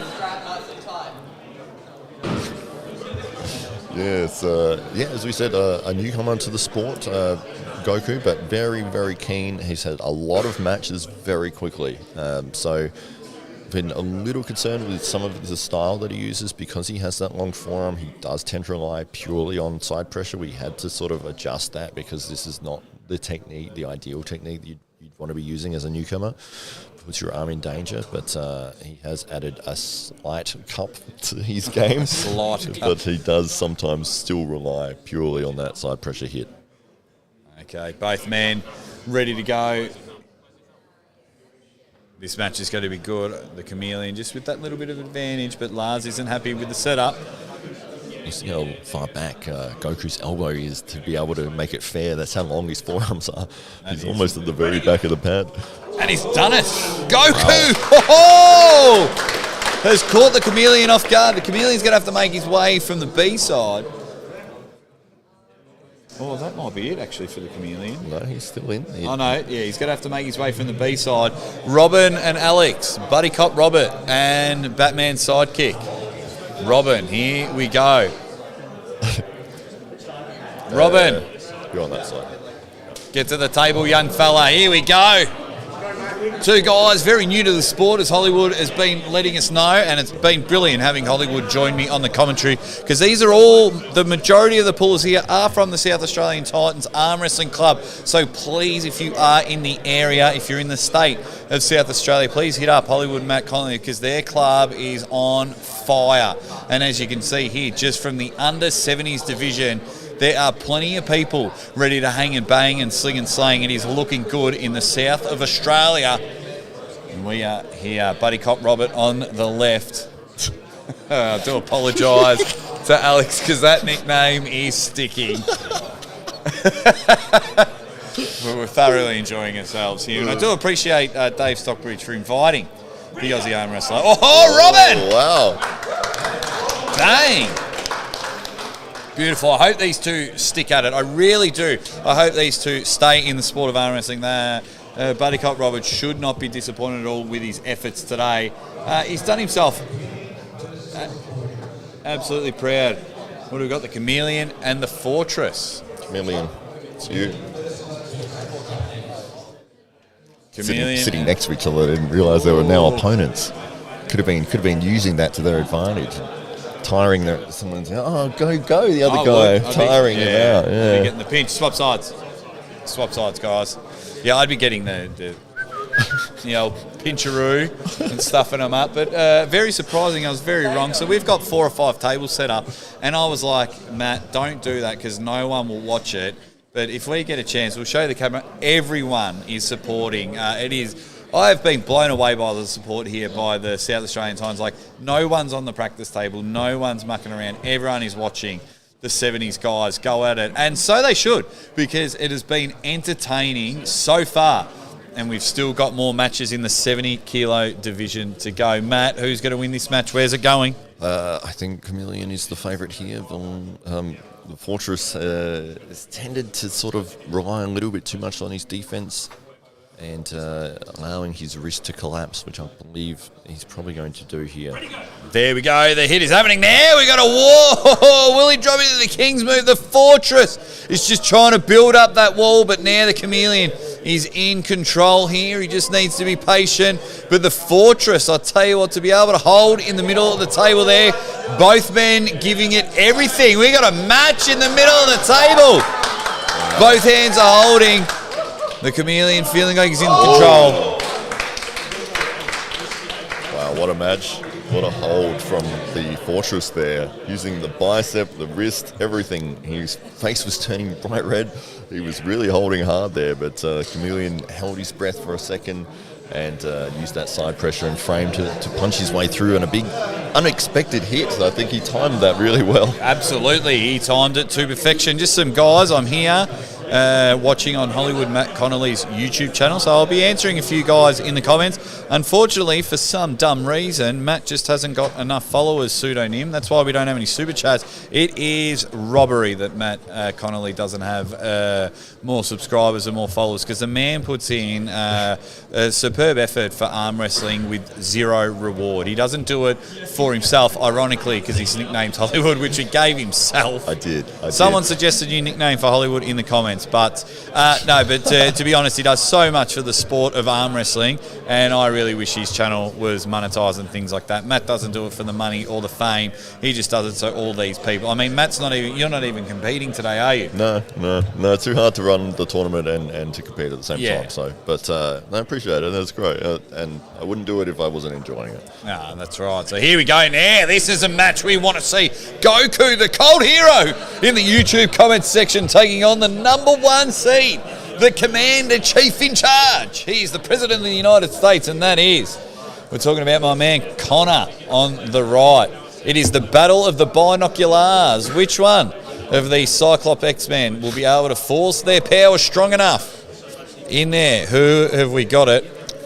Yes, as we said, a newcomer to the sport, Goku, but very, very keen. He's had a lot of matches very quickly. So been a little concerned with some of the style that he uses because he has that long forearm. He does tend to rely purely on side pressure. We had to sort of adjust that because this is not the technique, the ideal technique that you'd want to be using as a newcomer. Puts your arm in danger, but he has added a slight cup to his game. But he does sometimes still rely purely on that side pressure hit. Okay, both men ready to go. This match is going to be good. The Chameleon just with that little bit of advantage, but Lars isn't happy with the setup. You see how far back Goku's elbow is to be able to make it fair. That's how long his forearms are. He's almost at the very back of the pad. And he's done it. Goku has caught the Chameleon off guard. The Chameleon's going to have to make his way from the B side. Oh, that might be it, actually, for the Chameleon. No, he's still in. Oh, no, yeah, he's going to have to make his way from the B side. Robin and Alex, Buddy Cop Robert, and Batman's sidekick. Robin, here we go. Robin. You're on that side. Get to the table, young fella. Here we go. Two guys very new to the sport, as Hollywood has been letting us know, and it's been brilliant having Hollywood join me on the commentary, because these are all, the majority of the pullers here are from the South Australian Titans Arm Wrestling Club. So please, if you are in the area, if you're in the state, of South Australia, please hit up Hollywood Matt Connolly because their club is on fire. And as you can see here, just from the under 70s division, there are plenty of people ready to hang and bang and sling and slang. It is looking good in the south of Australia. And we are here, Buddy Cop Robert on the left. I do apologise to Alex because that nickname is sticking. We're thoroughly enjoying ourselves here. And I do appreciate Dave Stockbridge for inviting the Aussie arm wrestler. Oh, Robin! Wow. Dang! Beautiful. I hope these two stick at it. I really do. I hope these two stay in the sport of arm wrestling. Buddy Cop Roberts should not be disappointed at all with his efforts today. He's done himself absolutely proud. What have we got? The Chameleon and the Fortress. Chameleon. It's you. Chameleon. Sitting next to each other, I didn't realise they were now opponents. Could have been using that to their advantage. Tiring someone's the other guy, tiring him out. Yeah. Getting the pinch, swap sides, guys. Yeah, I'd be getting the pincheroo and stuffing them up. But very surprising, I was very wrong. So we've got 4 or 5 tables set up, and I was like, Matt, don't do that because no one will watch it. But if we get a chance, we'll show the camera. Everyone is supporting. I've been blown away by the support here by the South Australian Times. Like, no one's on the practice table. No one's mucking around. Everyone is watching the 70s guys go at it. And so they should, because it has been entertaining so far. And we've still got more matches in the 70-kilo division to go. Matt, who's going to win this match? Where's it going? I think Chameleon is the favourite here. The Fortress has tended to sort of rely a little bit too much on his defence and allowing his wrist to collapse, which I believe he's probably going to do here. There we go. The hit is happening now. We got a wall. Will he drop into the King's move? The Fortress is just trying to build up that wall, but now the Chameleon is in control here. He just needs to be patient. But the Fortress, I'll tell you what, to be able to hold in the middle of the table there, both men giving it everything. We got a match in the middle of the table. Both hands are holding. The Chameleon feeling like he's in control. Wow, what a match. What a hold from the Fortress there. Using the bicep, the wrist, everything. His face was turning bright red. He was really holding hard there, but Chameleon held his breath for a second and used that side pressure and frame to punch his way through on a big unexpected hit. So I think he timed that really well. Absolutely, he timed it to perfection. Just some guys, I'm here watching on Hollywood Matt Connolly's YouTube channel, so I'll be answering a few guys in the comments. Unfortunately, for some dumb reason, Matt just hasn't got enough followers, pseudonym. That's why we don't have any super chats. It is robbery that Matt Connolly doesn't have more subscribers and more followers, because the man puts in a superb effort for arm wrestling with zero reward. He doesn't do it for himself, ironically, because his nickname's Hollywood, which he gave himself. I did. Someone suggested a new nickname for Hollywood in the comments, but to be honest, he does so much for the sport of arm wrestling, and I really wish his channel was monetized and things like that. Matt doesn't do it for the money or the fame. He just does it so all these people. I mean, you're not even competing today, are you? No. It's too hard to run the tournament and to compete at the same time. So, but I appreciate it. That's great, and I wouldn't do it if I wasn't enjoying it. Ah, that's right. So here we go now. This is a match we want to see. Goku, the Cold Hero, in the YouTube comments section, taking on the number 1 seed, the Commander Chief in Charge. He's the President of the United States, and that is, we're talking about my man Connor on the right. It is the battle of the binoculars. Which one of these Cyclop X-Men will be able to force their power strong enough in there? Who have we got it?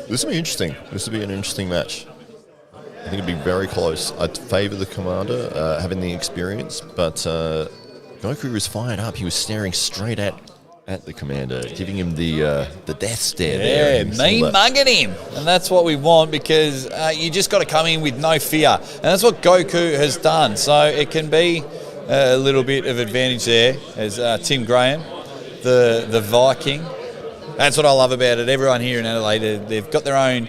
This will be interesting. This will be an interesting match. I think it'd be very close. I'd favour the Commander, having the experience, but Goku was fired up. He was staring straight at the Commander, giving him the death stare there. Yeah, mean mugging him. And that's what we want, because you just got to come in with no fear. And that's what Goku has done. So it can be a little bit of advantage there, as Tim Graham, the Viking. That's what I love about it. Everyone here in Adelaide, they've got their own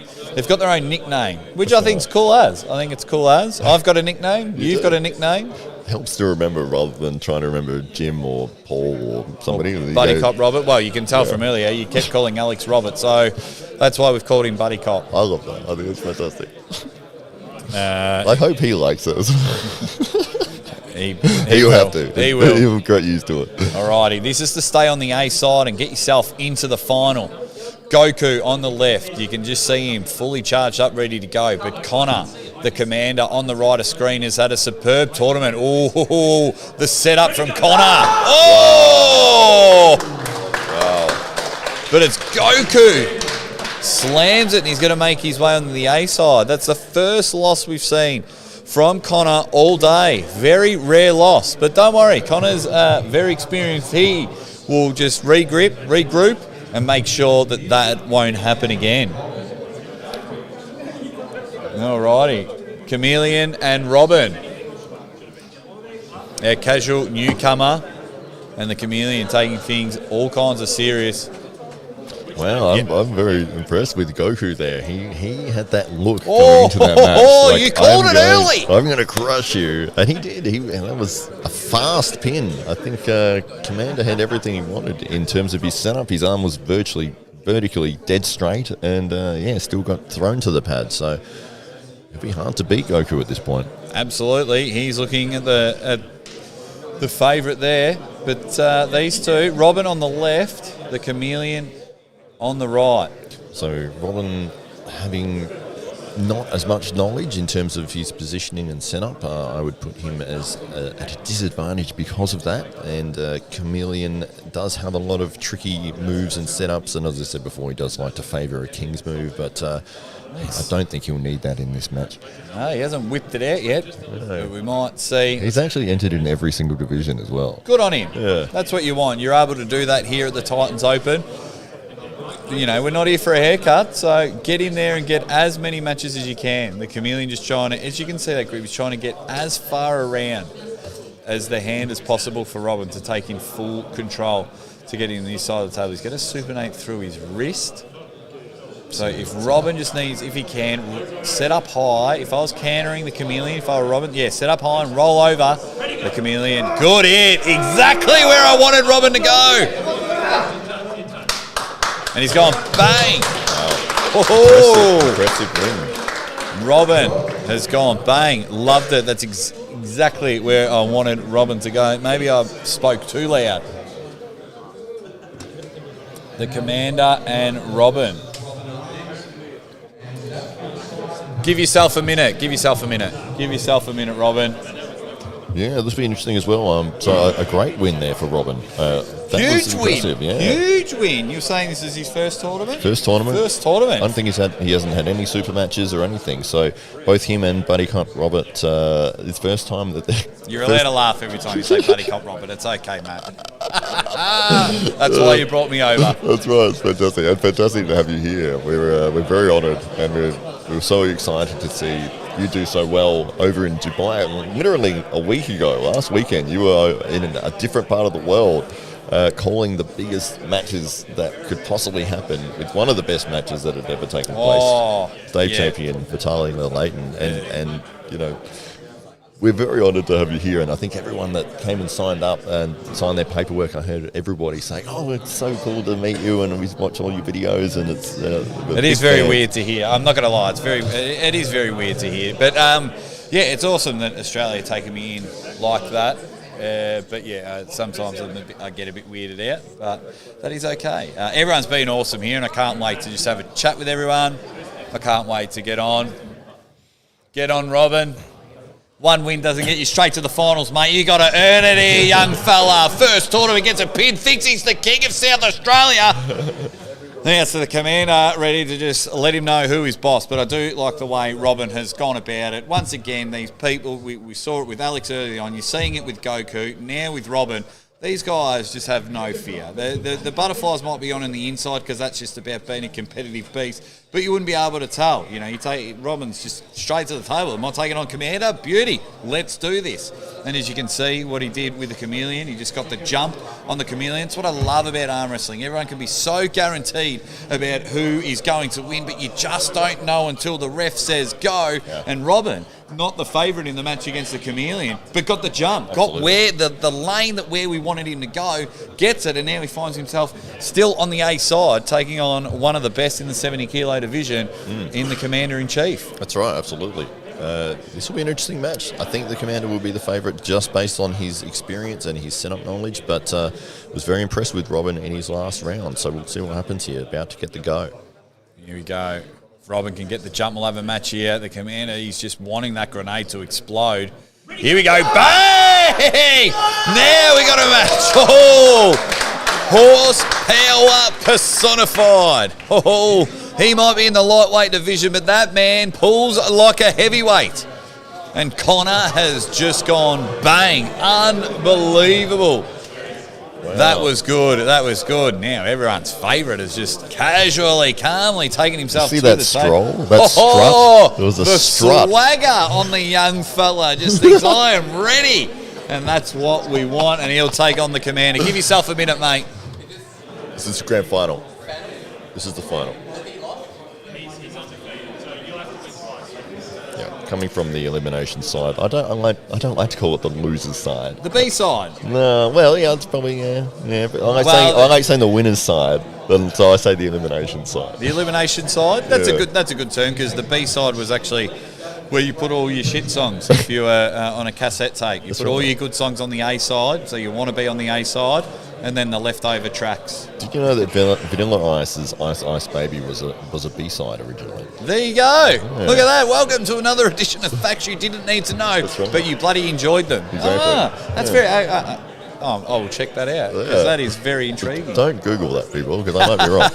nickname, which I think is cool as. I think it's cool as. I've got a nickname. You've got a nickname. helps to remember rather than trying to remember Jim or Paul or somebody. Buddy Cop Robert. Well, you can tell from earlier, you kept calling Alex Robert, so that's why we've called him Buddy Cop. I love that. I think it's fantastic. I hope he likes it. He'll have to. He will. He'll get used to it. Alrighty, this is to stay on the A side and get yourself into the final. Goku on the left, you can just see him fully charged up, ready to go. But Connor, the commander on the right of screen, has had a superb tournament. Oh, the setup from Connor. Oh! Wow. But it's Goku. Slams it and he's going to make his way on the A side. That's the first loss we've seen from Connor all day. Very rare loss. But don't worry, Connor's very experienced. He will just regroup, and make sure that that won't happen again. Alrighty. Chameleon and Robin. Our casual newcomer. And the Chameleon taking things all kinds of serious. Wow, I'm very impressed with Goku there. He had that look going into that match. Oh, you called it early. I'm going to crush you. And he did. That was a fast pin. I think Commander had everything he wanted in terms of his setup. His arm was vertically dead straight and, still got thrown to the pad. So it'd be hard to beat Goku at this point. Absolutely. He's looking at the favourite there. But these two, Robin on the left, the Chameleon on the right. So Robin having not as much knowledge in terms of his positioning and setup, I would put him as at a disadvantage because of that. And Chameleon does have a lot of tricky moves and setups, and as I said before, he does like to favour a king's move, but I don't think he'll need that in this match. No, he hasn't whipped it out yet, but we might see. He's actually entered in every single division as well. Good on him. Yeah. That's what you want. You're able to do that here at the Titans Open. You know, we're not here for a haircut, so get in there and get as many matches as you can. The Chameleon just trying to, as you can see that group, he's trying to get as far around as the hand as possible for Robin to take in full control to get in this side of the table. He's going to supinate through his wrist. So if Robin just needs, if he can, set up high. If I was countering the Chameleon, if I were Robin, set up high and roll over the Chameleon. Good hit. Exactly where I wanted Robin to go. And he's gone bang. Oh, Impressive win. Robin has gone bang. Loved it. That's exactly where I wanted Robin to go. Maybe I spoke too loud. The Commander and Robin. Give yourself a minute. Give yourself a minute, Robin. Yeah, this will be interesting as well. So a great win there for Robin. Huge win. Yeah. Huge win. You're saying this is his first tournament? First tournament. I don't think he hasn't had any super matches or anything. So both him and Buddy Cop Robert, it's first time that they're... You're allowed to laugh every time you say Buddy Cop Robert. It's okay, Matt. That's why you brought me over. That's right. It's fantastic. And fantastic to have you here. We're very honoured, and we're so excited to see you do so well over in Dubai. Literally a week ago, last weekend, you were in a different part of the world, calling the biggest matches that could possibly happen with one of the best matches that had ever taken place. State champion Vitaly Leighton, and you know, we're very honoured to have you here, and I think everyone that came and signed up and signed their paperwork, I heard everybody saying, "Oh, it's so cool to meet you," and we watch all your videos, and it's. It is very weird to hear. I'm not going to lie, it is very weird to hear, but it's awesome that Australia are taking me in like that. But sometimes I get a bit weirded out, but that is okay. Everyone's been awesome here, and I can't wait to just have a chat with everyone. I can't wait to get on. Get on, Robin. One win doesn't get you straight to the finals, mate. You got to earn it here, young fella. First tournament gets a pin, thinks he's the king of South Australia. Now to the Commander, ready to just let him know who is boss. But I do like the way Robin has gone about it. Once again, these people, we saw it with Alex early on. You're seeing it with Goku. Now with Robin. These guys just have no fear. The butterflies might be on the inside because that's just about being a competitive beast, but you wouldn't be able to tell. You know, you take Robin's just straight to the table. Am I taking on Commander? Beauty. Let's do this. And as you can see, what he did with the Chameleon, he just got the jump on the Chameleon. It's what I love about arm wrestling. Everyone can be so guaranteed about who is going to win, but you just don't know until the ref says go. Yeah. And Robin not the favourite in the match against the Chameleon, but got the jump, Absolutely. got where the lane that where we wanted him to go, gets it, and now he finds himself still on the A side, taking on one of the best in the 70 kilo division in the Commander-in-Chief. That's right, absolutely. This will be an interesting match. I think the Commander will be the favourite just based on his experience and his setup knowledge, but was very impressed with Robin in his last round, so we'll see what happens here. About to get the go. Here we go. If Robin can get the jump, we'll have a match here. The Commander, he's just wanting that grenade to explode. Here we go. Bang! Now we got a match. Oh! Horsepower personified. Oh, he might be in the lightweight division, but that man pulls like a heavyweight. And Connor has just gone bang. Unbelievable. Wow. That was good. That was good. Now everyone's favourite is just casually, calmly taking himself See to that the stroll? table. That strut? There was a the strut. swagger on the young fella. Just thinks, I am ready. And that's what we want. And he'll take on the Commander. Give yourself a minute, mate. This is the grand final. This is the final. Yeah, coming from the elimination side, I don't like to call it the loser's side. The B side. No, well, yeah, it's probably yeah. But I Well, like saying the winner's side, and so I say the elimination side. The elimination side. That's Yeah. a good term, because the B side was actually where you put all your shit songs. If you were on a cassette tape, you That's put all right. your good songs on the A side, so you want to be on the A side, and then the leftover tracks. Did you know that Vanilla Ice's Ice Ice Baby was a B side originally? There you go. Look at that. Welcome to another edition of Facts You Didn't Need to Know, That's right. but you bloody enjoyed them. Exactly. That's Yeah. very... I will check that out, because Yeah. that is very intriguing. Don't Google that, people, because I might be wrong.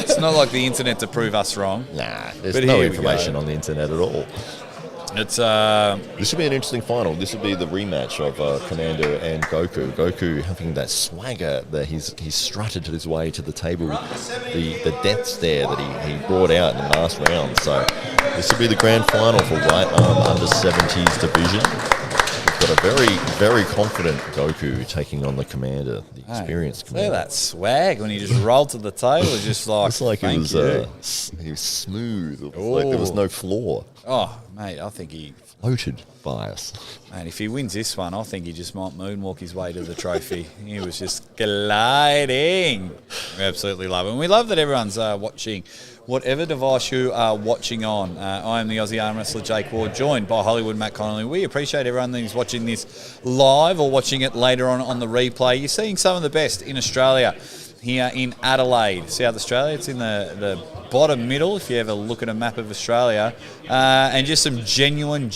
It's not like the internet to prove us wrong. Nah, there's But no here we information go. on the internet at all. It's This should be an interesting final. This will be the rematch of Commander and Goku. Goku having that swagger that he's strutted his way to the table, the death stare that he brought out in the last round. So this will be the grand final for right arm under 70s division. We've got a very, very confident Goku taking on the Commander, the experienced Look at Commander. that swag when he just rolled to the table. It's just like, It's like thank it was, you. he was smooth. It was like there was no flaw. Oh, mate, I think he... Floated by us. Man, if he wins this one, I think he just might moonwalk his way to the trophy. He was just gliding. We absolutely love it. And we love that everyone's watching whatever device you are watching on. I am the Aussie arm wrestler Jake Ward, joined by Hollywood Matt Connolly. We appreciate everyone that is watching this live or watching it later on the replay. You're seeing some of the best in Australia here in Adelaide, South Australia. It's in the bottom middle if you ever look at a map of Australia, and just some genuine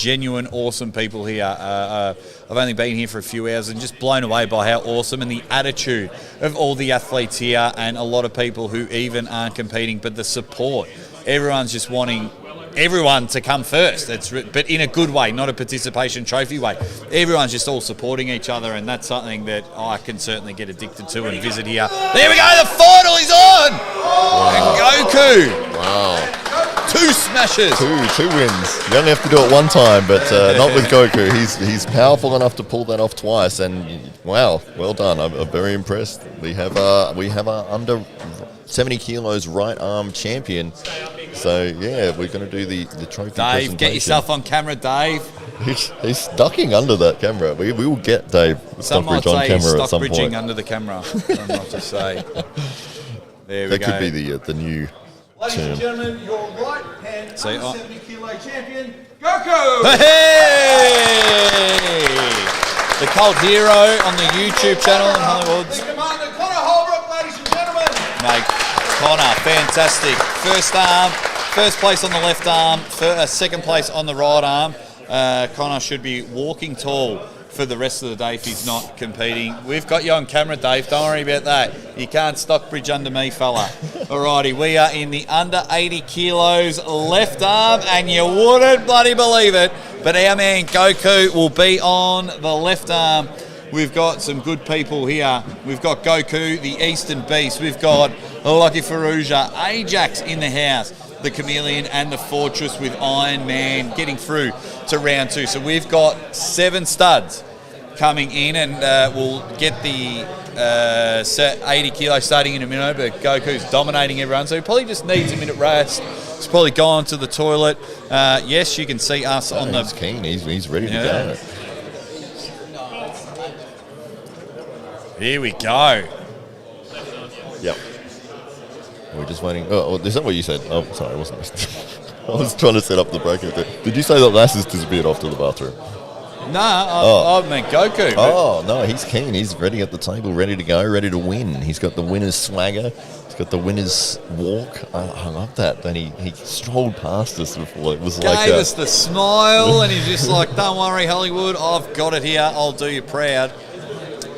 awesome people here. I've only been here for a few hours and just blown away by how awesome and the attitude of all the athletes here, and a lot of people who even aren't competing, but the support. Everyone's just wanting everyone to come first. But in a good way, not a participation trophy way. Everyone's just all supporting each other, and that's something that I can certainly get addicted to and visit here. There we go, the final is on! Wow. And Goku! Wow. 2 smashes! Two wins. You only have to do it one time, but not with Goku. He's powerful enough to pull that off twice, and wow, well done. I'm very impressed. We have our under 70 kilos right arm champion. So yeah, we're going to do the trophy Dave, presentation. get yourself on camera, Dave. He's ducking under that camera. We will get Dave Some might Stockbridge on say he's camera at some Stockbridging point. under the camera. I don't know what to say. There we That go. could be the new Ladies term. and gentlemen, your right hand See, under oh. 70 kilo champion, Goku! Hey! The cult hero on the YouTube channel in Hollywood. The Commander Connor Holbrook, ladies and gentlemen. Mate, Connor, fantastic. First arm, first place on the left arm, second place on the right arm. Connor should be walking tall for the rest of the day if he's not competing. We've got you on camera, Dave. Don't worry about that. You can't Stockbridge under me, fella. Alrighty, we are in the under 80 kilos left arm, and you wouldn't bloody believe it, but our man Goku will be on the left arm. We've got some good people here. We've got Goku, the Eastern Beast. We've got Lucky Faruja, Ajax in the house, the Chameleon, and the Fortress with Iron Man getting through to round 2. So we've got 7 studs coming in, and we'll get the 80 kilos starting in a minute, but Goku's dominating everyone, so he probably just needs a minute rest He's probably gone to the toilet. Yes, you can see us on He's the... keen. He's ready to Yeah. go. Here we go. Yep. We're just waiting. Oh, is that what you said? Oh, sorry, I wasn't listening. I was trying to set up the break. Did you say that Lass has disappeared off to the bathroom? Nah, I meant Goku. but- Oh, no, he's keen. He's ready at the table, ready to go, ready to win. He's got the winner's swagger. He's got the winner's walk. I love that. Then he strolled past us before. It was like Gave us the smile, and he's just like, "Don't worry, Hollywood, I've got it here. I'll do you proud."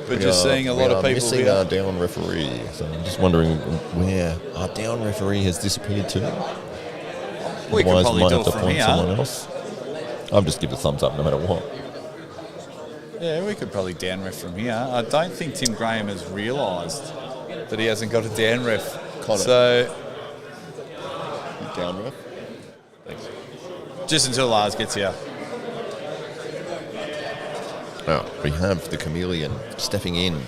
But just seeing a lot of people missing here. our down referee. So I'm just wondering where our down referee has disappeared to. We can Otherwise, probably might do have it to from point here. someone else. I'll just give a thumbs up no matter what. Yeah, we could probably down ref from here. I don't think Tim Graham has realised that he hasn't got a down ref. Connor. So Down ref. Thanks. just until Lars gets here. Now, we have the chameleon stepping in.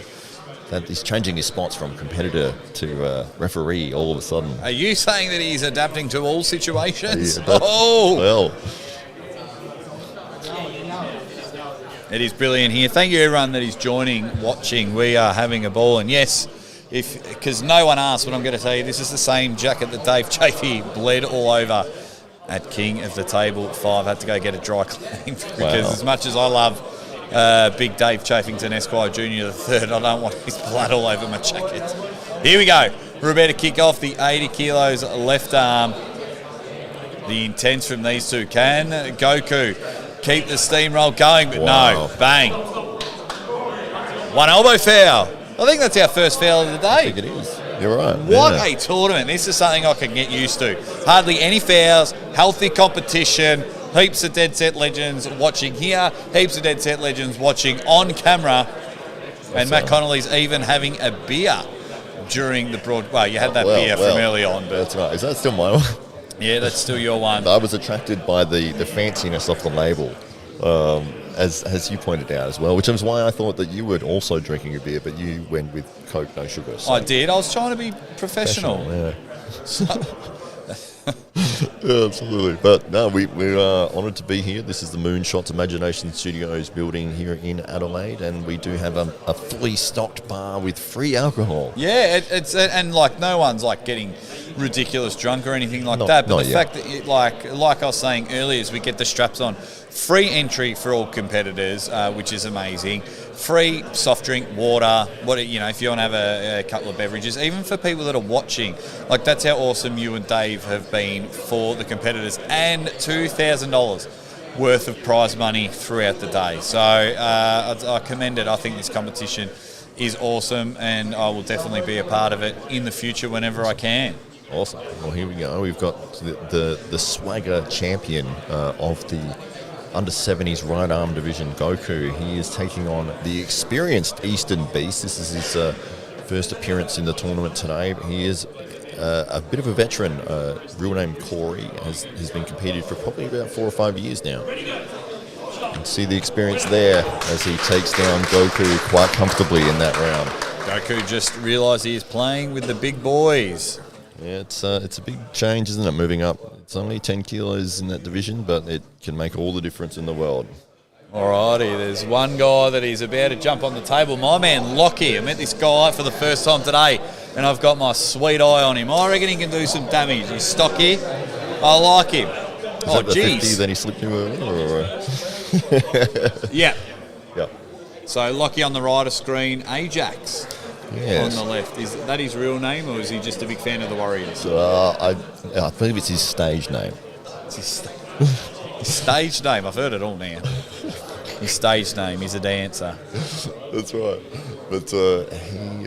That he's changing his spots from competitor to referee all of a sudden. Are you saying that he's adapting to all situations? Yeah, that's- Oh, Well, it is brilliant here. Thank you everyone that is joining, watching. We are having a ball, and yes, because no one asked, but I'm going to tell you, this is the same jacket that Dave Chafee bled all over at King of the Table 5. Had to go get a dry clean because Wow. as much as I love Big Dave Chafington Esquire Jr. III, I don't want his blood all over my jacket. Here we go. We're about to kick off the 80 kilos left arm. The intense from these two. Can Goku keep the steamroll going? But Wow. no. Bang. One elbow foul. I think that's our first foul of the I think day. it is. You're right. What yeah. a tournament. This is something I can get used to. Hardly any fouls, healthy competition, heaps of Dead Set Legends watching here, heaps of Dead Set Legends watching on camera, and Matt Connolly's even having a beer during the broad... Well, you had that beer from early on, but That's right. Is that still my one? yeah, that's still your one. I was attracted by the fanciness of the label, as you pointed out as well, which is why I thought that you were also drinking a beer, but you went with Coke, no sugar. So I did. I was trying to be professional. Yeah. Yeah, absolutely. But no, we are honoured to be here. This is the Moonshots Imagination Studios building here in Adelaide, and we do have a fully stocked bar with free alcohol. Yeah, it's and like no one's like getting ridiculous drunk or anything like Not- that. But not the yet. fact that like I was saying earlier, is we get the straps on, free entry for all competitors, which is amazing. Free soft drink, water, if you want to have a couple of beverages, even for people that are watching. Like that's how awesome you and Dave have been for the competitors, and $2,000 worth of prize money throughout the day. So I commend it. I think this competition is awesome, and I will definitely be a part of it in the future whenever I can. Awesome. Well, here we go. We've got the swagger champion of the under 70s right arm division, Goku. He is taking on the experienced Eastern Beast. This is his first appearance in the tournament today. He is a bit of a veteran. Real name Corey has been competed for probably about 4 or 5 years now. You can see the experience there as he takes down Goku quite comfortably in that round. Goku just realised he is playing with the big boys. Yeah, it's a big change, isn't it? Moving up. It's only 10 kilos in that division, but it can make all the difference in the world. Alrighty, there's one guy that is about to jump on the table. My man Lockie. I met this guy for the first time today, and I've got my sweet eye on him. I reckon he can do some damage. He's stocky. I like him. Is Oh, that the 50 jeez. that he slipped to earlier? Yeah. Yeah. So Lockie on the right of screen, Ajax Yes. on the left. Is that his real name, or is he just a big fan of the Warriors? I believe it's his stage name. It's his stage name. I've heard it all now. His stage name. He's a dancer. That's right. But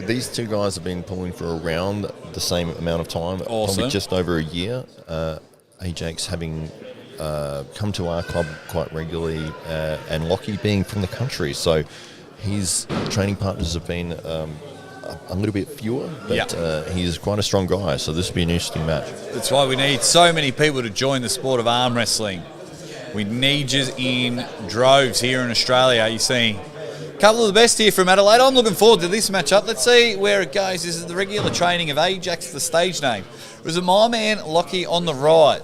these two guys have been pulling for around the same amount of time. Awesome. Probably just over a year. Ajax having come to our club quite regularly, and Lockie being from the country. So his training partners have been a little bit fewer, but he's quite a strong guy. So this will be an interesting match. That's why we need so many people to join the sport of arm wrestling. We need you in droves here in Australia. You see, Couple of the best here from Adelaide. I'm looking forward to this matchup. Let's see where it goes. This is the regular training of Ajax, the stage name. It was my man Lockie on the right.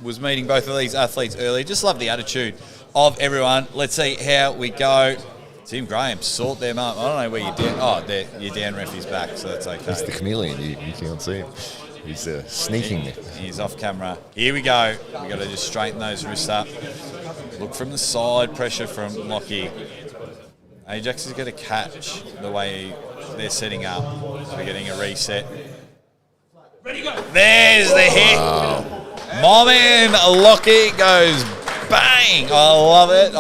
Was meeting both of these athletes earlier. Just love the attitude of everyone. Let's see how we go. Tim Graham, sort them up. I don't know where you're down. Oh, your down ref is back, so that's okay. He's the chameleon. You can't see him. He's sneaking. He's off camera. Here we go. We got to just straighten those wrists up. Look from the side, pressure from Lockie. Ajax is going to catch the way they're setting up. We're getting a reset. Ready, go. There's the hit. My man Lockie goes bang. I love it.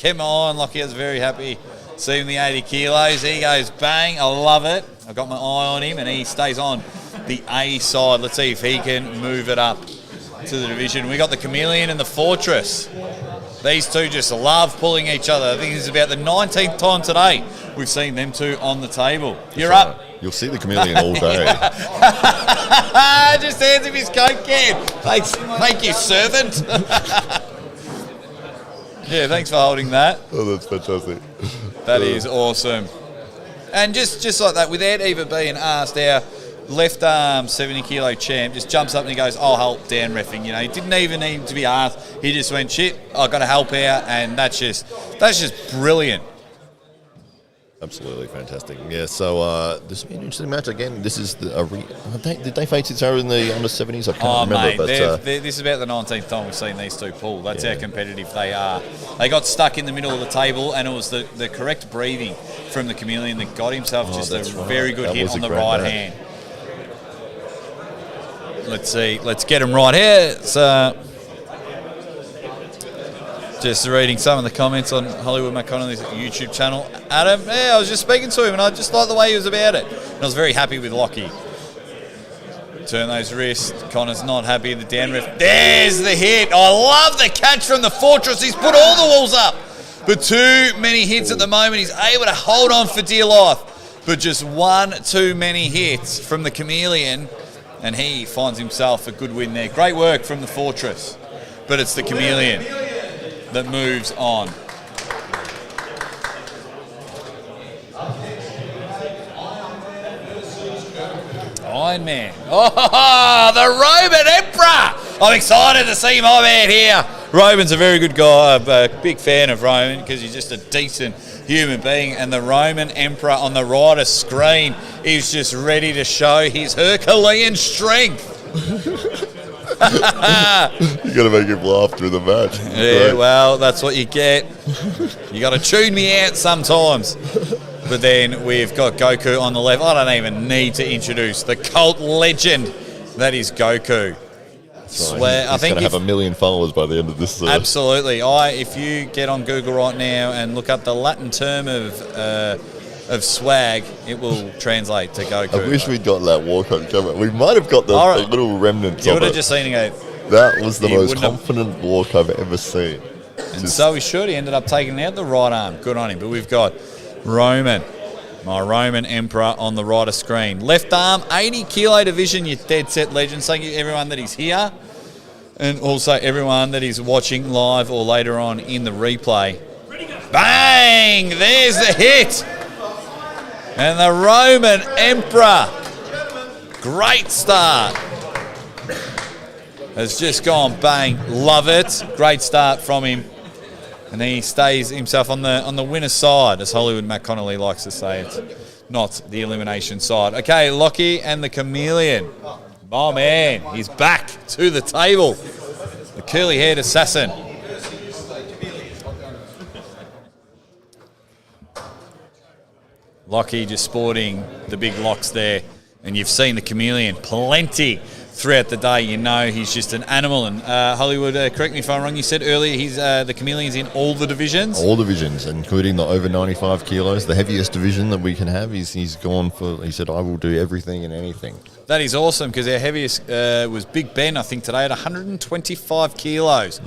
Come on, Lockie. I was very happy seeing the 80 kilos. He goes bang. I love it. I've got my eye on him, and he stays on the A side. Let's see if he can move it up to the division. We got the Chameleon and the Fortress. These two just love pulling each other. I think this is about the 19th time today we've seen them two on the table. You're up. You'll see the chameleon all day. Just hands him his Coke can. Thanks. Thank you, servant. Yeah, thanks for holding that. Oh, that's fantastic. That is awesome. And just like that, without even being asked, our left arm 70 kilo champ just jumps up and he goes, I'll help down reffing. You know, he didn't even need to be asked. He just went, shit, I've got to help out, and that's just brilliant. Absolutely fantastic. Yeah, so this will be an interesting match. Again, this is did they face each other in the under-70s? I can't remember. Mate, but this is about the 19th time we've seen these two pull. That's how competitive they are. They got stuck in the middle of the table, and it was the correct breathing from the Chameleon that got himself just a very good hit on the right hand. Let's see. Let's get him right here. It's, just reading some of the comments on Hollywood McConnelly's YouTube channel. Adam, yeah, I was just speaking to him, and I just liked the way he was about it. And I was very happy with Lockie. Turn those wrists. Connor's not happy. The down riff. There's the hit. I love the catch from the Fortress. He's put all the walls up. But too many hits at the moment. He's able to hold on for dear life. But just one too many hits from the Chameleon. And he finds himself a good win there. Great work from the Fortress. But it's the Chameleon that moves on. Iron Man. Oh, the Roman Emperor! I'm excited to see my man here. Roman's a very good guy. I'm a big fan of Roman because he's just a decent human being. And the Roman Emperor on the right of screen is just ready to show his Herculean strength. you got to make him laugh through the match. Yeah, well, that's what you get. You got to tune me out sometimes. But then we've got Goku on the left. I don't even need to introduce the cult legend that is Goku. Swear, he's going to have 1 million followers by the end of this. Absolutely. If you get on Google right now and look up the Latin term of swag, it will translate to Goku. I wish we'd got that walk on camera. We might have got the little remnants of it. You would have just seen it. That was the most confident walk I've ever seen. And so he should. He ended up taking out the right arm. Good on him. But we've got Roman, my Roman Emperor on the right of screen. Left arm, 80 kilo division, you dead set legend. Thank you everyone that is here. And also everyone that is watching live or later on in the replay. Bang! There's the hit. And the Roman Emperor, great start, has just gone bang. Love it. Great start from him. And he stays himself on the winner's side, as Hollywood Matt Connolly likes to say. It's not the elimination side. Okay, Lockie and the Chameleon. Oh, man, he's back to the table. The curly-haired assassin. Lockie just sporting the big locks there. And you've seen the Chameleon plenty throughout the day. You know he's just an animal. And Hollywood, correct me if I'm wrong, you said earlier he's the Chameleon's in all the divisions? All divisions, including the over 95 kilos, the heaviest division that we can have. He's gone for, he said, I will do everything and anything. That is awesome, because our heaviest was Big Ben, I think, today at 125 kilos.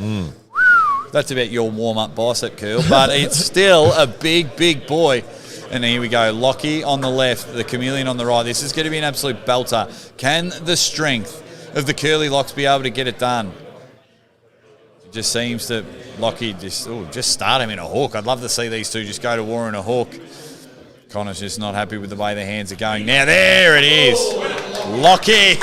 That's about your warm-up bicep curl, but it's still a big, big boy. And here we go, Lockie on the left, the Chameleon on the right. This is going to be an absolute belter. Can the strength of the curly locks be able to get it done? Just seems to Lockie just start him in a hook. I'd love to see these two just go to war in a hook. Connor's just not happy with the way their hands are going. Now there it is. Lockie.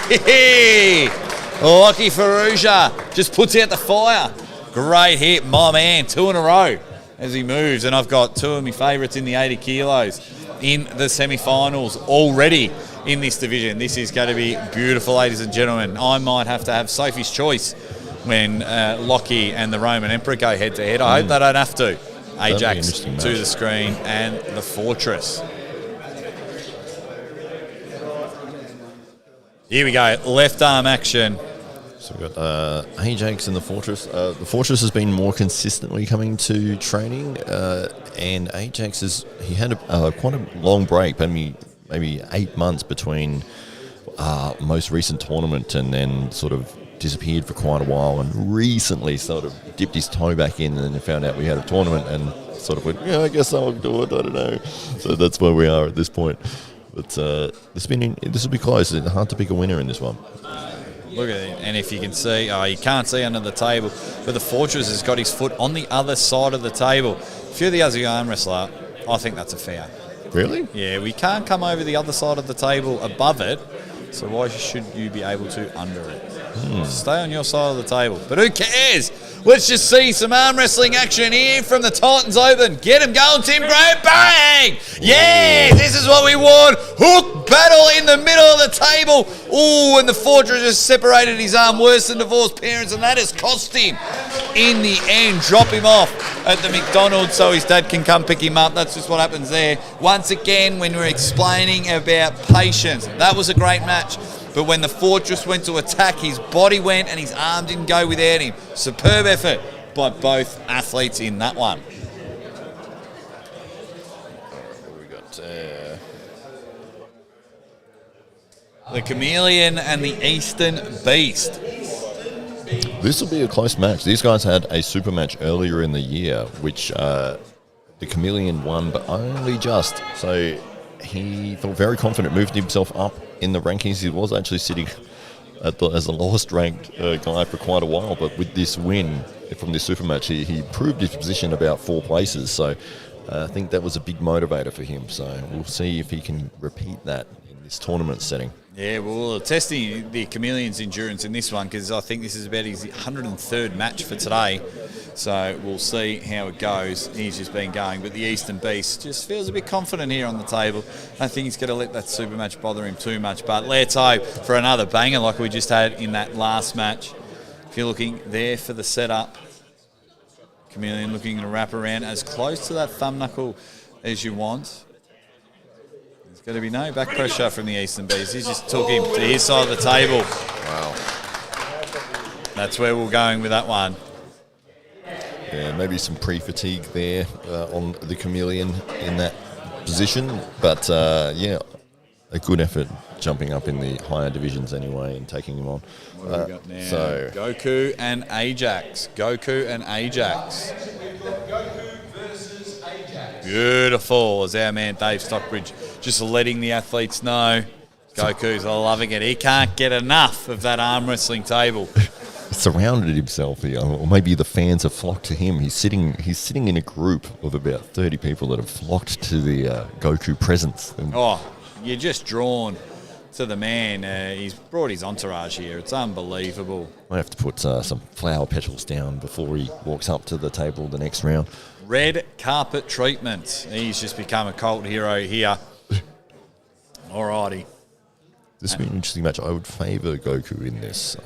Lockie Ferrugia just puts out the fire. Great hit, my man. 2 in a row as he moves. And I've got 2 of my favourites in the 80 kilos in the semi-finals already in this division. This is going to be beautiful, ladies and gentlemen. I might have to have Sophie's choice when Lockie and the Roman Emperor go head-to-head. I hope they don't have to. Ajax to the screen and the Fortress. Here we go, left arm action. So we've got Ajax and the Fortress. The Fortress has been more consistently coming to training, and Ajax he had quite a long break, maybe 8 months between most recent tournament, and then sort of disappeared for quite a while, and recently sort of dipped his toe back in, and then found out we had a tournament and sort of went, yeah, I guess I'll do it, I don't know. So that's where we are at this point. But this will be close. It's hard to pick a winner in this one. Look at it, and if you can see, you can't see under the table, but the Fortress has got his foot on the other side of the table. If you're the Aussie arm wrestler, I think that's a foul. Really? Yeah, we can't come over the other side of the table above it, so why should you be able to under it? Stay on your side of the table. But who cares? Let's just see some arm wrestling action here from the Titans Open. Get him going, Tim Gray. Bang! Yeah, this is what we want. Hook battle in the middle of the table. Ooh, and the Fortress has separated his arm worse than divorced parents, and that has cost him in the end. Drop him off at the McDonald's so his dad can come pick him up. That's just what happens there. Once again, when we're explaining about patience, that was a great match. But when the Fortress went to attack, his body went and his arm didn't go without him. Superb effort by both athletes in that one. We got The Chameleon and the Eastern Beast. this will be a close match. These guys had a super match earlier in the year, which the Chameleon won, but only just. So he felt very confident, moved himself up in the rankings. He was actually sitting as the lowest ranked guy for quite a while, but with this win from this super match, he improved his position about 4 places. So I think that was a big motivator for him. So we'll see if he can repeat that in this tournament setting. Yeah, well, we're testing the Chameleon's endurance in this one because I think this is about his 103rd match for today. So we'll see how it goes. He's just been going. But the Eastern Beast just feels a bit confident here on the table. I don't think he's going to let that super match bother him too much. But let's hope for another banger like we just had in that last match. If you're looking there for the setup, Chameleon looking to wrap around as close to that thumb knuckle as you want. Going to be no back pressure from the Eastern Beast. He just took him to his side of the table. Wow. That's where we're going with that one. Yeah, maybe some pre-fatigue there on the Chameleon in that position. But, yeah, a good effort jumping up in the higher divisions anyway and taking him on. What have we got now? So Goku and Ajax. Goku and Ajax. Beautiful, as our man Dave Stockbridge just letting the athletes know. Goku's loving it. He can't get enough of that arm wrestling table. surrounded himself, or maybe the fans have flocked to him. He's sitting in a group of about 30 people that have flocked to the Goku presence. And you're just drawn to the man. He's brought his entourage here. It's unbelievable. I have to put some flower petals down before he walks up to the table the next round. Red carpet treatment. He's just become a cult hero here. Alrighty. This would be an interesting match. I would favour Goku in this,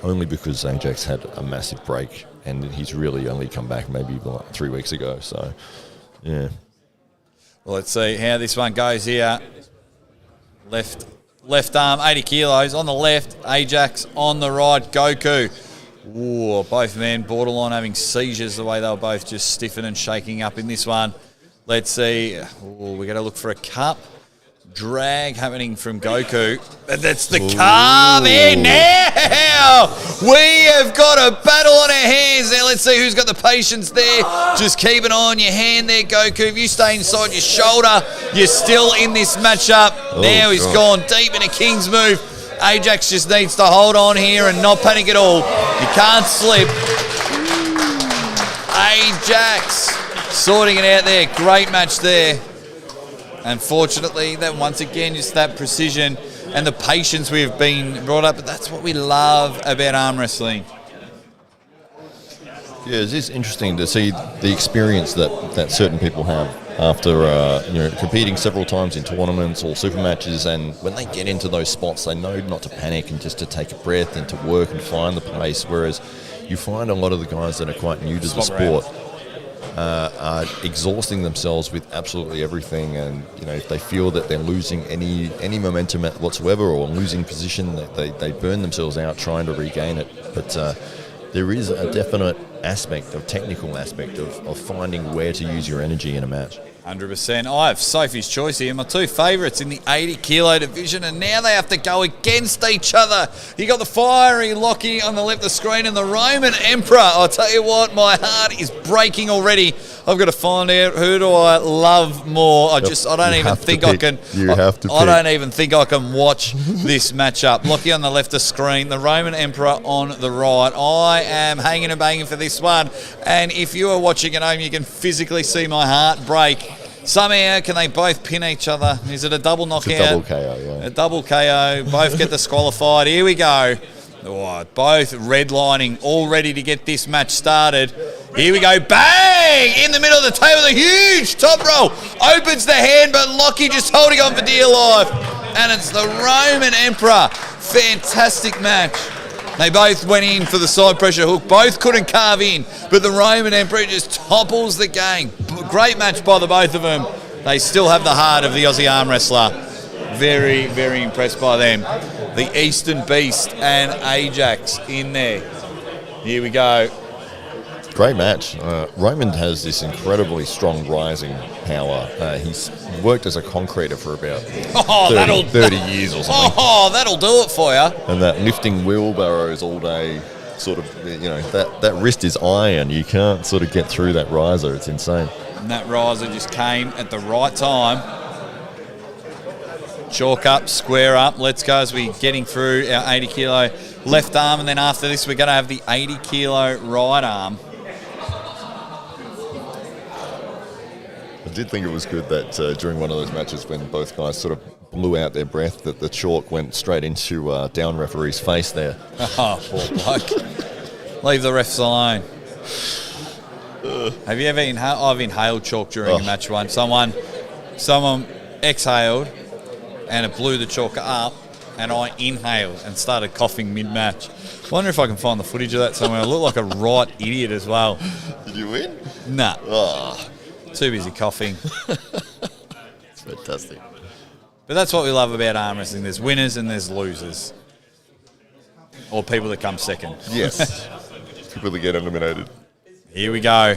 only because Ajax had a massive break and he's really only come back maybe like 3 weeks ago. So, yeah. Well, let's see how this one goes here. Left arm, 80 kilos. On the left, Ajax. On the right, Goku. Ooh, both men borderline having seizures the way they were both just stiffing and shaking up in this one. Let's see. We're going to look for a cup. Drag happening from Goku. But that's the carve in now. We have got a battle on our hands. Now let's see who's got the patience there. Just keep an eye on your hand there, Goku. If you stay inside your shoulder, you're still in this matchup. Now he's gone deep in a King's move. Ajax just needs to hold on here and not panic at all. You can't slip. Ajax sorting it out there. Great match there. Unfortunately, that once again, just that precision and the patience we've been brought up. But that's what we love about arm wrestling. Yeah, it is interesting to see the experience that certain people have after competing several times in tournaments or super matches, and when they get into those spots, they know not to panic and just to take a breath and to work and find the pace. Whereas you find a lot of the guys that are quite new to the sport are exhausting themselves with absolutely everything, and if they feel that they're losing any momentum whatsoever or losing position, they burn themselves out trying to regain it. But there is a definite technical aspect of finding where to use your energy in a match. 100%. I have Sophie's Choice here. My two favourites in the 80 kilo division, and now they have to go against each other. You got the fiery Lockie on the left of the screen and the Roman Emperor. I'll tell you what, my heart is breaking already. I've got to find out who do I love more. I don't even think I can watch this matchup. Lockie on the left of the screen, the Roman Emperor on the right. I am hanging and banging for this one, and if you are watching at home, you can physically see my heart break. Somehow, can they both pin each other? Is it a double knockout? It's a double KO, yeah. A double KO. Both get disqualified. Here we go. Oh, both redlining, all ready to get this match started. Here we go. Bang! In the middle of the table, the huge top roll. Opens the hand, but Lockie just holding on for dear life. And it's the Roman Emperor. Fantastic match. They both went in for the side pressure hook. Both couldn't carve in, but the Roman Emperor just topples the gang. Great match by the both of them. They still have the heart of the Aussie arm wrestler. Very, very impressed by them. The Eastern Beast and Ajax in there. Here we go. Great match. Roman has this incredibly strong rising power. He's worked as a concreter for about 30 years or something. Oh, that'll do it for you. And that lifting wheelbarrows all day, sort of, that wrist is iron. You can't sort of get through that riser. It's insane. And that riser just came at the right time. Chalk up, square up. Let's go as we're getting through our 80 kilo left arm, and then after this we're going to have the 80 kilo right arm. I did think it was good that during one of those matches when both guys sort of blew out their breath, that the chalk went straight into down referee's face there. Oh, poor bloke. Leave the refs alone. Have you ever inhaled? I've inhaled chalk during a match once. Someone exhaled and it blew the chalk up, and I inhaled and started coughing mid-match. Wonder if I can find the footage of that somewhere. I look like a right idiot as well. Did you win? Nah. Oh. Too busy coughing. It's fantastic. But that's what we love about arm wrestling. There's winners and there's losers. Or people that come second. Yes. People that get eliminated. Here we go.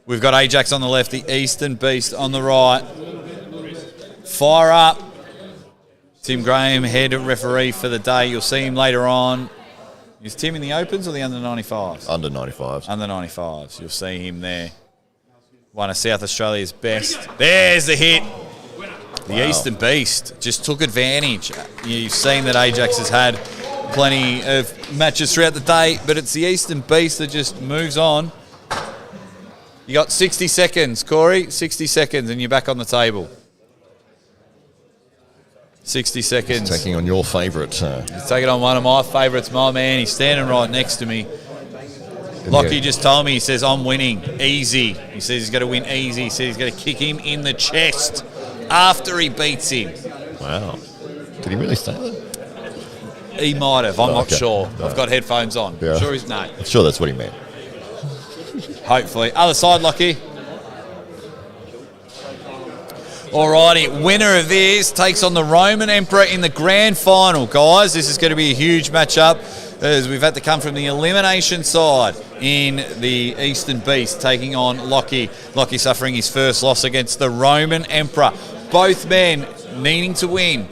We've got Ajax on the left, the Eastern Beast on the right. Fire up. Tim Graham, head referee for the day. You'll see him later on. Is Tim in the Opens or the under 95s? Under 95s. Under 95s. You'll see him there. One of South Australia's best. There's the hit. The Eastern Beast just took advantage. You've seen that Ajax has had plenty of matches throughout the day, but it's the Eastern Beast that just moves on. You got 60 seconds, Corey. 60 seconds and you're back on the table. 60 seconds. He's taking on your favourite. He's taking on one of my favourites, my man. He's standing right next to me. Lockie just told me, he says, I'm winning. Easy. He says he's going to win easy. He says he's going to kick him in the chest after he beats him. Wow. Did he really say that? He might have. I'm not okay. sure. I've got headphones on. Yeah. Sure he's no. I'm sure that's what he meant. Hopefully. Other side, Lockie. Alrighty, winner of this takes on the Roman Emperor in the grand final, guys. This is going to be a huge matchup as we've had to come from the elimination side in the Eastern Beast, taking on Lockie. Lockie suffering his first loss against the Roman Emperor. Both men needing to win,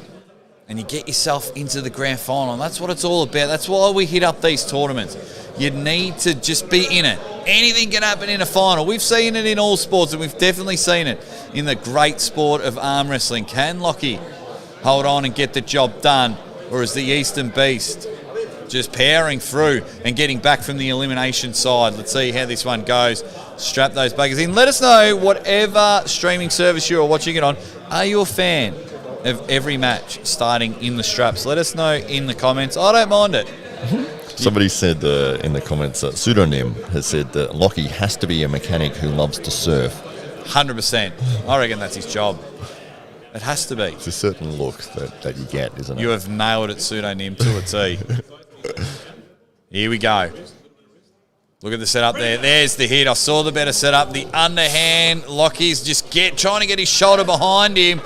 and you get yourself into the grand final. And that's what it's all about. That's why we hit up these tournaments. You need to just be in it. Anything can happen in a final. We've seen it in all sports, and we've definitely seen it in the great sport of arm wrestling. Can Lockie hold on and get the job done, or is the Eastern Beast just powering through and getting back from the elimination side. Let's see how this one goes. Strap those buggers in. Let us know, whatever streaming service you're watching it on, are you a fan of every match starting in the straps? Let us know in the comments. I don't mind it. Somebody said in the comments that Pseudonym has said that Lockie has to be a mechanic who loves to surf. 100%. I reckon that's his job. It has to be. It's a certain look that you get, isn't it? You have nailed it, Pseudonym, to a T. Here we go. Look at the setup there. There's the hit. I saw the better setup. The underhand. Lockie's just trying to get his shoulder behind him.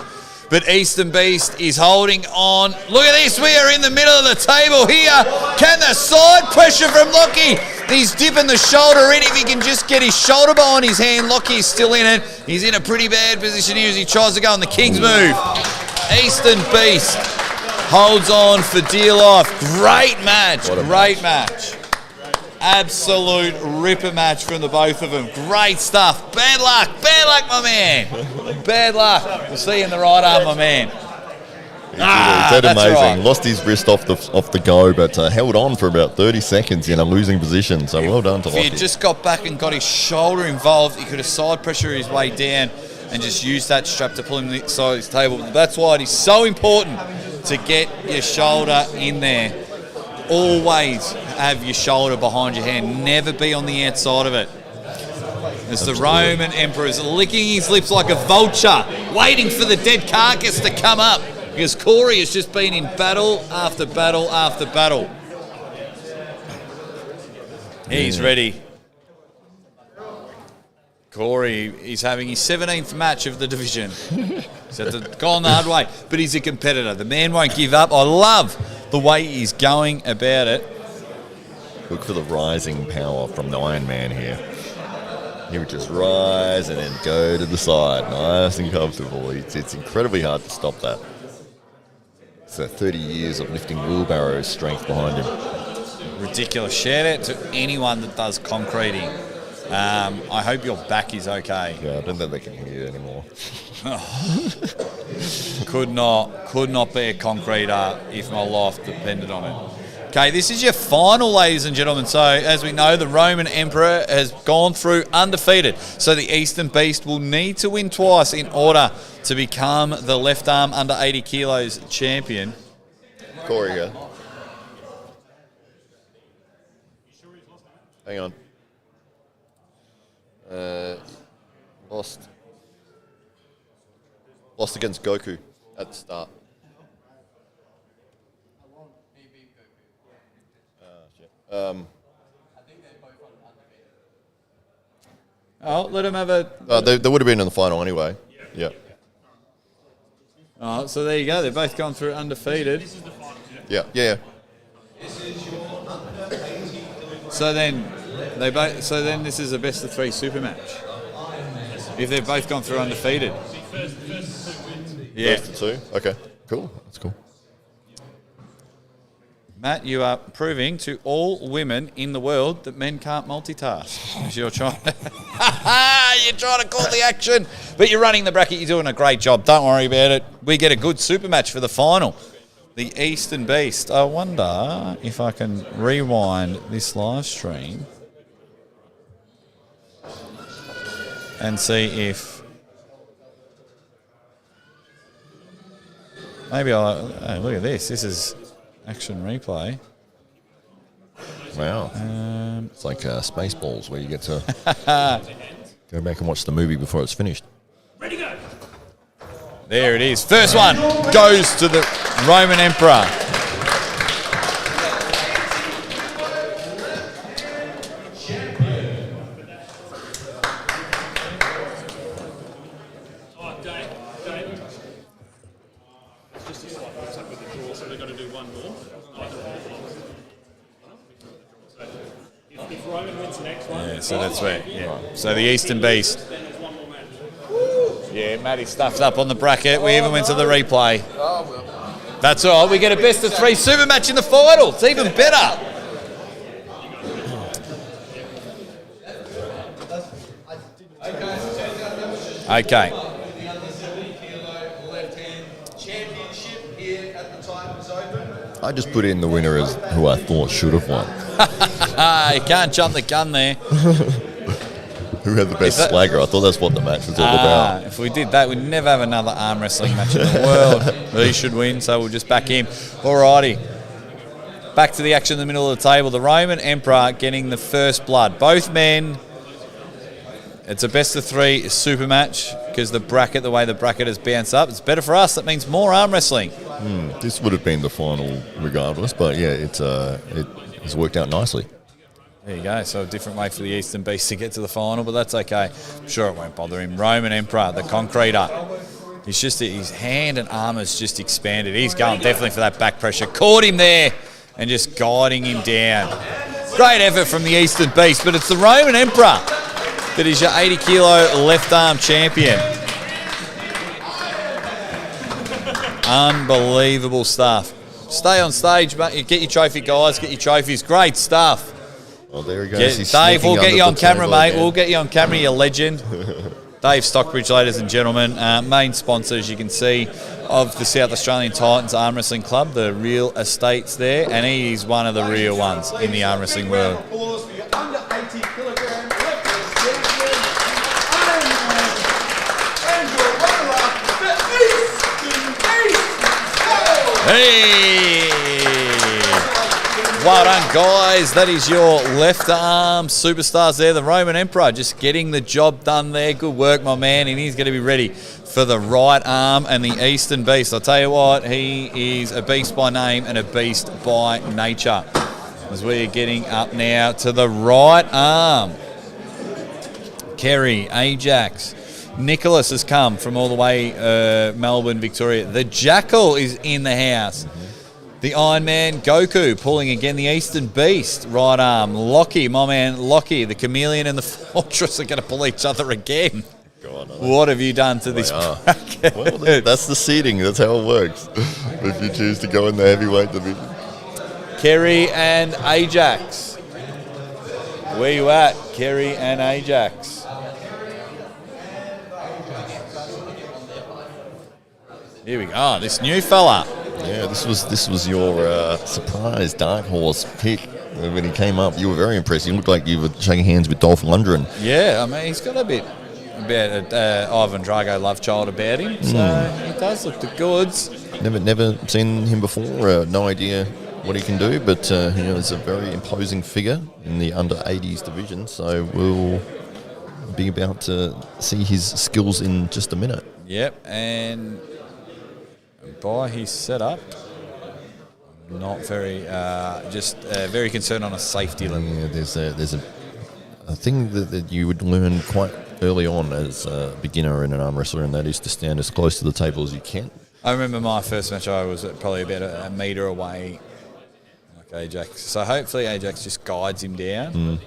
But Eastern Beast is holding on. Look at this. We are in the middle of the table here. Can the side pressure from Lockie? He's dipping the shoulder in. If he can just get his shoulder behind his hand, Lockie is still in it. He's in a pretty bad position here as he tries to go on the King's move. Eastern Beast holds on for dear life. Great match. Great match. Absolute ripper match from the both of them. Great stuff. Bad luck, my man. Bad luck. We'll see you in the right arm, my man. He did that's amazing. right. Lost his wrist off the go, but held on for about 30 seconds in a losing position. So well done to If he Lockie. had just got back and got his shoulder involved, he could have side pressure his way down and just used that strap to pull him to the side of his table. That's why it is so important to get your shoulder in there. Always have your shoulder behind your hand. Never be on the outside of it. As the Roman Emperor is licking his lips like a vulture, waiting for the dead carcass to come up, because Corey has just been in battle after battle after battle. He's ready. Corey is having his 17th match of the division. He's had to go on the hard way, but he's a competitor. The man won't give up. I love the way he's going about it. Look for the rising power from the Iron Man here. He would just rise and then go to the side, nice and comfortable. It's incredibly hard to stop that. So 30 years of lifting wheelbarrows strength behind him. Ridiculous. Shout out to anyone that does concreting. I hope your back is okay. Yeah, I don't think they can hear you anymore. Could not be a concreter if my life depended on it. Okay, this is your final, ladies and gentlemen. So, as we know, the Roman Emperor has gone through undefeated. So, the Eastern Beast will need to win twice in order to become the left arm under 80 kilos champion. Corey here. Hang on. Lost against Goku at the start. He beat Goku. Shit. I think they're both undefeated. Oh, let him have a... They would have been in the final anyway. Yeah. Oh, so there you go. They're both gone through undefeated. Yeah. So then this is a best of three super match. If they've both gone through undefeated. Yeah. First to two. Okay. Cool. That's cool. Matt, you are proving to all women in the world that men can't multitask. As you're trying to call the action, but you're running the bracket. You're doing a great job. Don't worry about it. We get a good super match for the final. The Eastern Beast. I wonder if I can rewind this live stream and see if maybe I'll... Oh, look at this. This is action replay. Wow. It's like Spaceballs, where you get to go back and watch the movie before it's finished. Ready, go. There it is. First one goes to the Roman Emperor. Oh, Dave. It's just a slight mix-up with the draw, so they've got to do one more. So if Roman wins the next one, Yeah, so that's where. Yeah. So the Eastern Beast. then there's one more match. Yeah, Matty stuffed up on the bracket. We even went to the replay. That's all right. We get a best of three super match in the final. It's even better. Okay. The under 70 kilo left hand championship here at the Titans Open? I just put in the winner as who I thought should have won. You can't jump the gun there. Who had the best swagger? I thought that's what the match was all about. If we did that, we'd never have another arm wrestling match in the world. He should win, so we'll just back him. Alrighty. Back to the action in the middle of the table. The Roman Emperor getting the first blood. Both men. It's a best of 3 super match because the way the bracket has bounced up, it's better for us. That means more arm wrestling. This would have been the final regardless, but yeah, it has worked out nicely. There you go. So a different way for the Eastern Beast to get to the final, but that's okay. I'm sure it won't bother him. Roman Emperor, the concreter. His hand and arm has just expanded. He's going definitely for that back pressure. Caught him there and just guiding him down. Great effort from the Eastern Beast, but it's the Roman Emperor that is your 80-kilo left arm champion. Unbelievable stuff. Stay on stage, mate. Get your trophy, guys. Get your trophies. Great stuff. Well, there he goes. He's Dave, we'll sneaking get you under on the camera, table mate. again. We'll get you on camera, you legend. Dave Stockbridge, ladies and gentlemen, main sponsor, as you can see, of the South Australian Titans Arm Wrestling Club, the Real Estates there, and he is one of the real ones in the arm wrestling world. Applause for your under 80 kilogram left champion, Iron Man, and your runner-up, the Eastern Beast. Hey! Well done, guys. That is your left arm superstars there. The Roman Emperor just getting the job done there. Good work, my man. And he's going to be ready for the right arm and the Eastern Beast. I'll tell you what, he is a beast by name and a beast by nature. As we're getting up now to the right arm. Kerry, Ajax. Nicholas has come from all the way Melbourne, Victoria. The Jackal is in the house. The Iron Man, Goku, pulling again the Eastern Beast. Right arm, Lockie, my man Lockie. The Chameleon and the Fortress are going to pull each other again. God, What have you done to this bracket? Well, that's the seeding. That's how it works. If you choose to go in the heavyweight division. Kerry and Ajax. Where you at, Kerry and Ajax? Here we go. Oh, this new fella. Yeah, this was your surprise dark horse pick when he came up. You were very impressed. You looked like you were shaking hands with Dolph Lundgren. Yeah, I mean, he's got a bit about Ivan Drago love child about him, so he does look the goods. Never seen him before. No idea what he can do, but he's a very imposing figure in the under 80s division. So we'll be about to see his skills in just a minute. Yep, and by his setup, not very, very concerned on a safety level. Yeah, there's a thing that you would learn quite early on as a beginner and an arm wrestler, and that is to stand as close to the table as you can. I remember my first match, I was probably about a metre away, like Ajax. So hopefully Ajax just guides him down.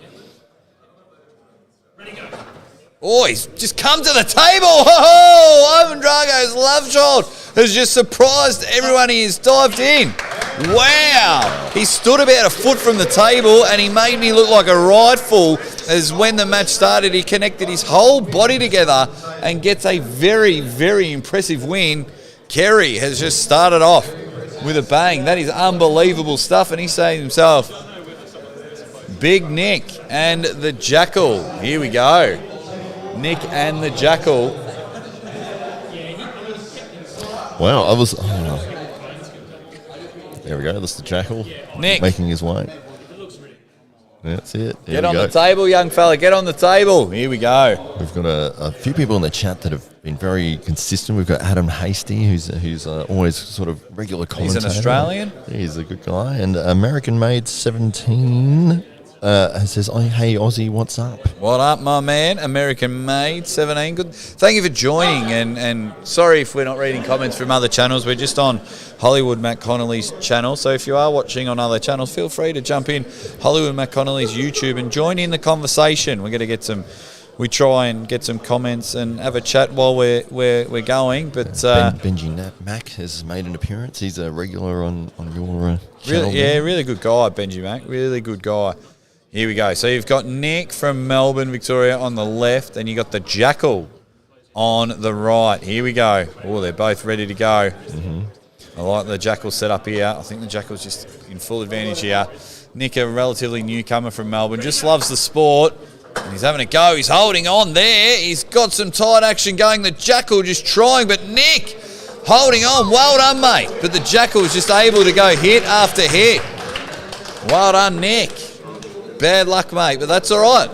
Oh, he's just come to the table. Ho-ho! Ivan Drago's love child has just surprised everyone. He has dived in. Wow. He stood about a foot from the table and he made me look like a rifle. As when the match started, he connected his whole body together and gets a very, very impressive win. Kerry has just started off with a bang. That is unbelievable stuff. And he's saying to himself, Big Nick and the Jackal. Here we go. Nick and the Jackal. Wow, there we go. That's the Jackal. Nick. Making his way. That's it. Here Get we on go. the table, young fella. Get on the table. Here we go. We've got a few people in the chat that have been very consistent. We've got Adam Hasty, who's always sort of regular commentator. He's an Australian. He's a good guy. And American Made 17 says, "Oh, hey Aussie, what's up?" What up, my man? American Made 17. Good. Thank you for joining. And sorry if we're not reading comments from other channels. We're just on Hollywood Matt Connolly's channel. So if you are watching on other channels, feel free to jump in Hollywood Matt Connolly's YouTube and join in the conversation. We're going to get some. We try and get some comments and have a chat while we're going. But Benji Mac has made an appearance. He's a regular on your channel. really good guy, Benji Mac. Really good guy. Here we go. So you've got Nick from Melbourne, Victoria on the left, and you got the Jackal on the right. Here we go. Oh, they're both ready to go. I like the Jackal setup here. I think the Jackal's just in full advantage here. Nick, a relatively newcomer from Melbourne, just loves the sport. And he's having a go. He's holding on there. He's got some tight action going. The Jackal just trying, but Nick holding on. Well done, mate. But the Jackal is just able to go hit after hit. Well done, Nick. Bad luck, mate, but that's all right.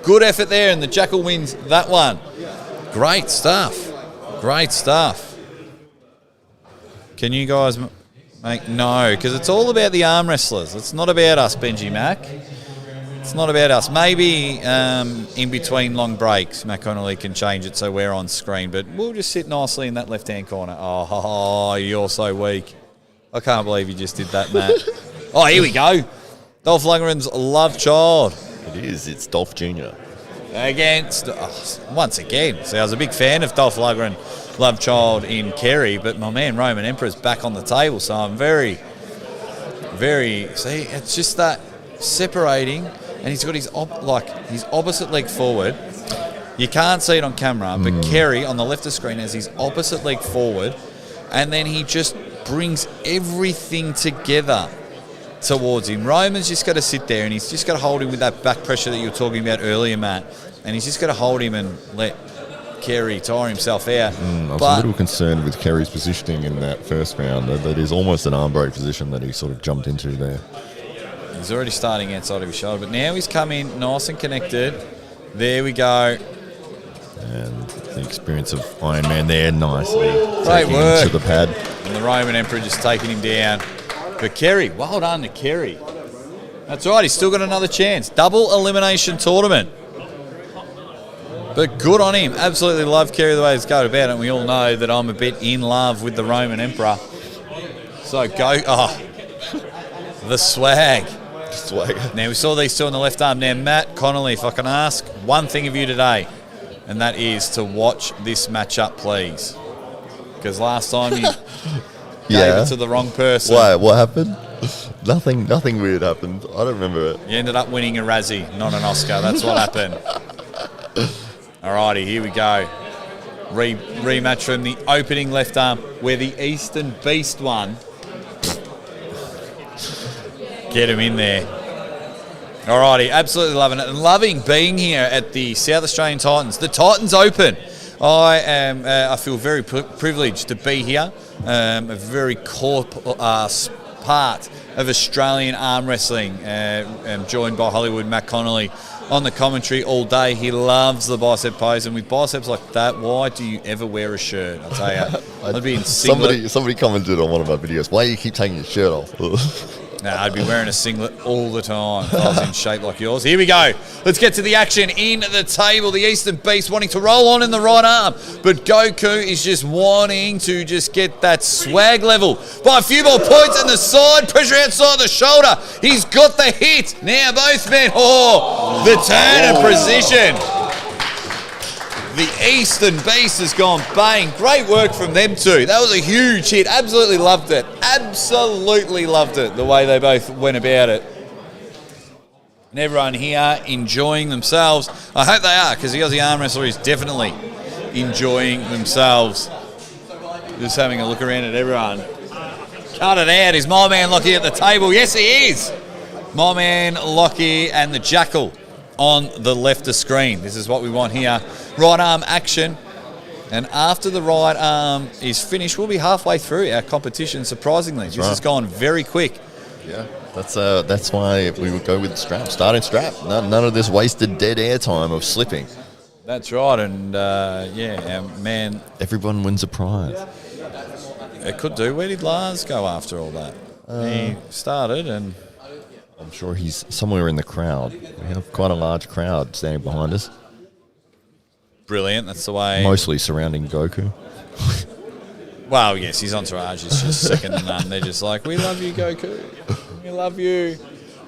Good effort there, and the Jackal wins that one. Great stuff. Great stuff. Can you guys make no? Because it's all about the arm wrestlers. It's not about us, Benji Mac. It's not about us. Maybe in between long breaks, Matt Connolly can change it so we're on screen, but we'll just sit nicely in that left-hand corner. Oh, you're so weak. I can't believe you just did that, Matt. Oh, here we go. Dolph Lundgren's love child. It is. It's Dolph Jr. Once again. See, I was a big fan of Dolph Lundgren, love child in Kerry, but my man Roman Emperor's back on the table, so I'm very, very. See, it's just that separating, and he's got his opposite leg forward. You can't see it on camera, but Kerry on the left of the screen has his opposite leg forward, and then he just brings everything together towards him. Roman's just got to sit there, and he's just got to hold him with that back pressure that you were talking about earlier, Matt. And he's just got to hold him and let Kerry tire himself out. I was a little concerned with Kerry's positioning in that first round. That is almost an arm break position that he sort of jumped into there. He's already starting outside of his shoulder, but now he's come in nice and connected. There we go. And the experience of Iron Man there, nicely Great taking work. him to the pad. And the Roman Emperor just taking him down. But Kerry, well done to Kerry. That's right, he's still got another chance. Double elimination tournament. But good on him. Absolutely love Kerry the way he's going about it. And we all know that I'm a bit in love with the Roman Emperor. So go. Oh, the swag. Swagger. Now we saw these two on the left arm. Now Matt Connolly, if I can ask one thing of you today, and that is to watch this matchup, please. Because last time you gave it to the wrong person. Why? What happened? Nothing weird happened. I don't remember it. You ended up winning a Razzie, not an Oscar. That's what happened. Alrighty, here we go. Rematch from the opening left arm, where the Eastern Beast won. Get him in there. Alrighty, absolutely loving it. And loving being here at the South Australian Titans. The Titans Open. I feel very privileged to be here. A very core part of Australian arm wrestling. I'm joined by Hollywood Matt Connolly on the commentary all day. He loves the bicep pose, and with biceps like that, why do you ever wear a shirt? I'll tell you, I'd be in singlet. Somebody commented on one of my videos, why do you keep taking your shirt off? Nah, I'd be wearing a singlet all the time if I was in shape like yours. Here we go. Let's get to the action in the table. The Eastern Beast wanting to roll on in the right arm, but Goku is just wanting to just get that swag level by a few more points in the side. Pressure outside the shoulder. He's got the hit. Now both men. Oh, the turn of precision. The Eastern Beast has gone bang. Great work from them two. That was a huge hit. Absolutely loved it. Absolutely loved it, the way they both went about it. And everyone here enjoying themselves. I hope they are, because the Aussie arm wrestler is definitely enjoying themselves. Just having a look around at everyone. Cut it out. Is my man Lockie at the table? Yes, he is. My man Lockie and the Jackal on the left of screen. This is what we want here. Right arm action. And after the right arm is finished, we'll be halfway through our competition, surprisingly. This has gone very quick. Yeah, that's why we would go with strap, starting strap. None of this wasted dead air time of slipping. That's right, and man, everyone wins a prize. It could do. Where did Lars go after all that? He started, and I'm sure he's somewhere in the crowd. We have quite a large crowd standing behind us. Brilliant, that's the way. Mostly surrounding Goku. Well, yes, his entourage is just second to none. They're just like, we love you, Goku. We love you.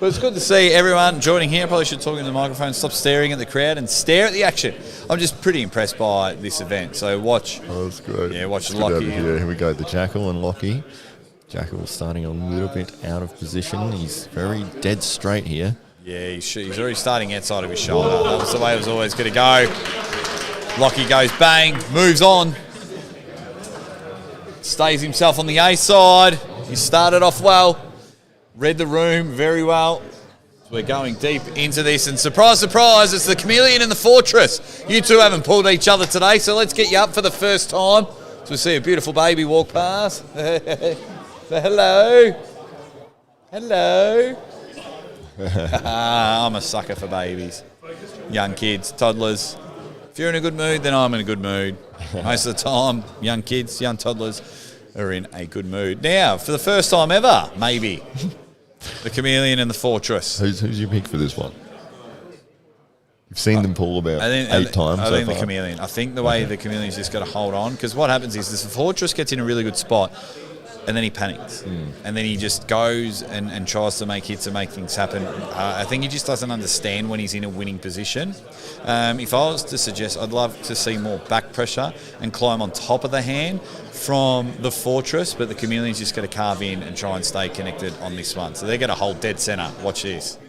But it's good to see everyone joining here. I probably should talk into the microphone, stop staring at the crowd and stare at the action. I'm just pretty impressed by this event. So watch. Oh, that's great. Yeah, watch Let's Lockie. get over here we go, the Jackal and Lockie. Jackal starting a little bit out of position. He's very dead straight here. Yeah, he's already starting outside of his shoulder. That was the way it was always going to go. Lockie goes bang, moves on. Stays himself on the A side. He started off well. Read the room very well. We're going deep into this, and surprise, surprise, it's the Chameleon and the Fortress. You two haven't pulled each other today, so let's get you up for the first time. So we see a beautiful baby walk past. Say hello. Hello. I'm a sucker for babies. Young kids, toddlers. If you're in a good mood, then I'm in a good mood. Most of the time, young kids, young toddlers are in a good mood. Now, for the first time ever, maybe, the Chameleon and the Fortress. Who's your pick for this one? You've seen them pull about 8 times. I think so the far. Chameleon. I think the way the Chameleon's just got to hold on, because what happens is the Fortress gets in a really good spot, and then he panics, and then he just goes and tries to make hits and make things happen. I think he just doesn't understand when he's in a winning position. If I was to suggest, I'd love to see more back pressure and climb on top of the hand from the Fortress, but the Chameleon's just got to carve in and try and stay connected on this one. So they're going to hold dead centre. Watch this.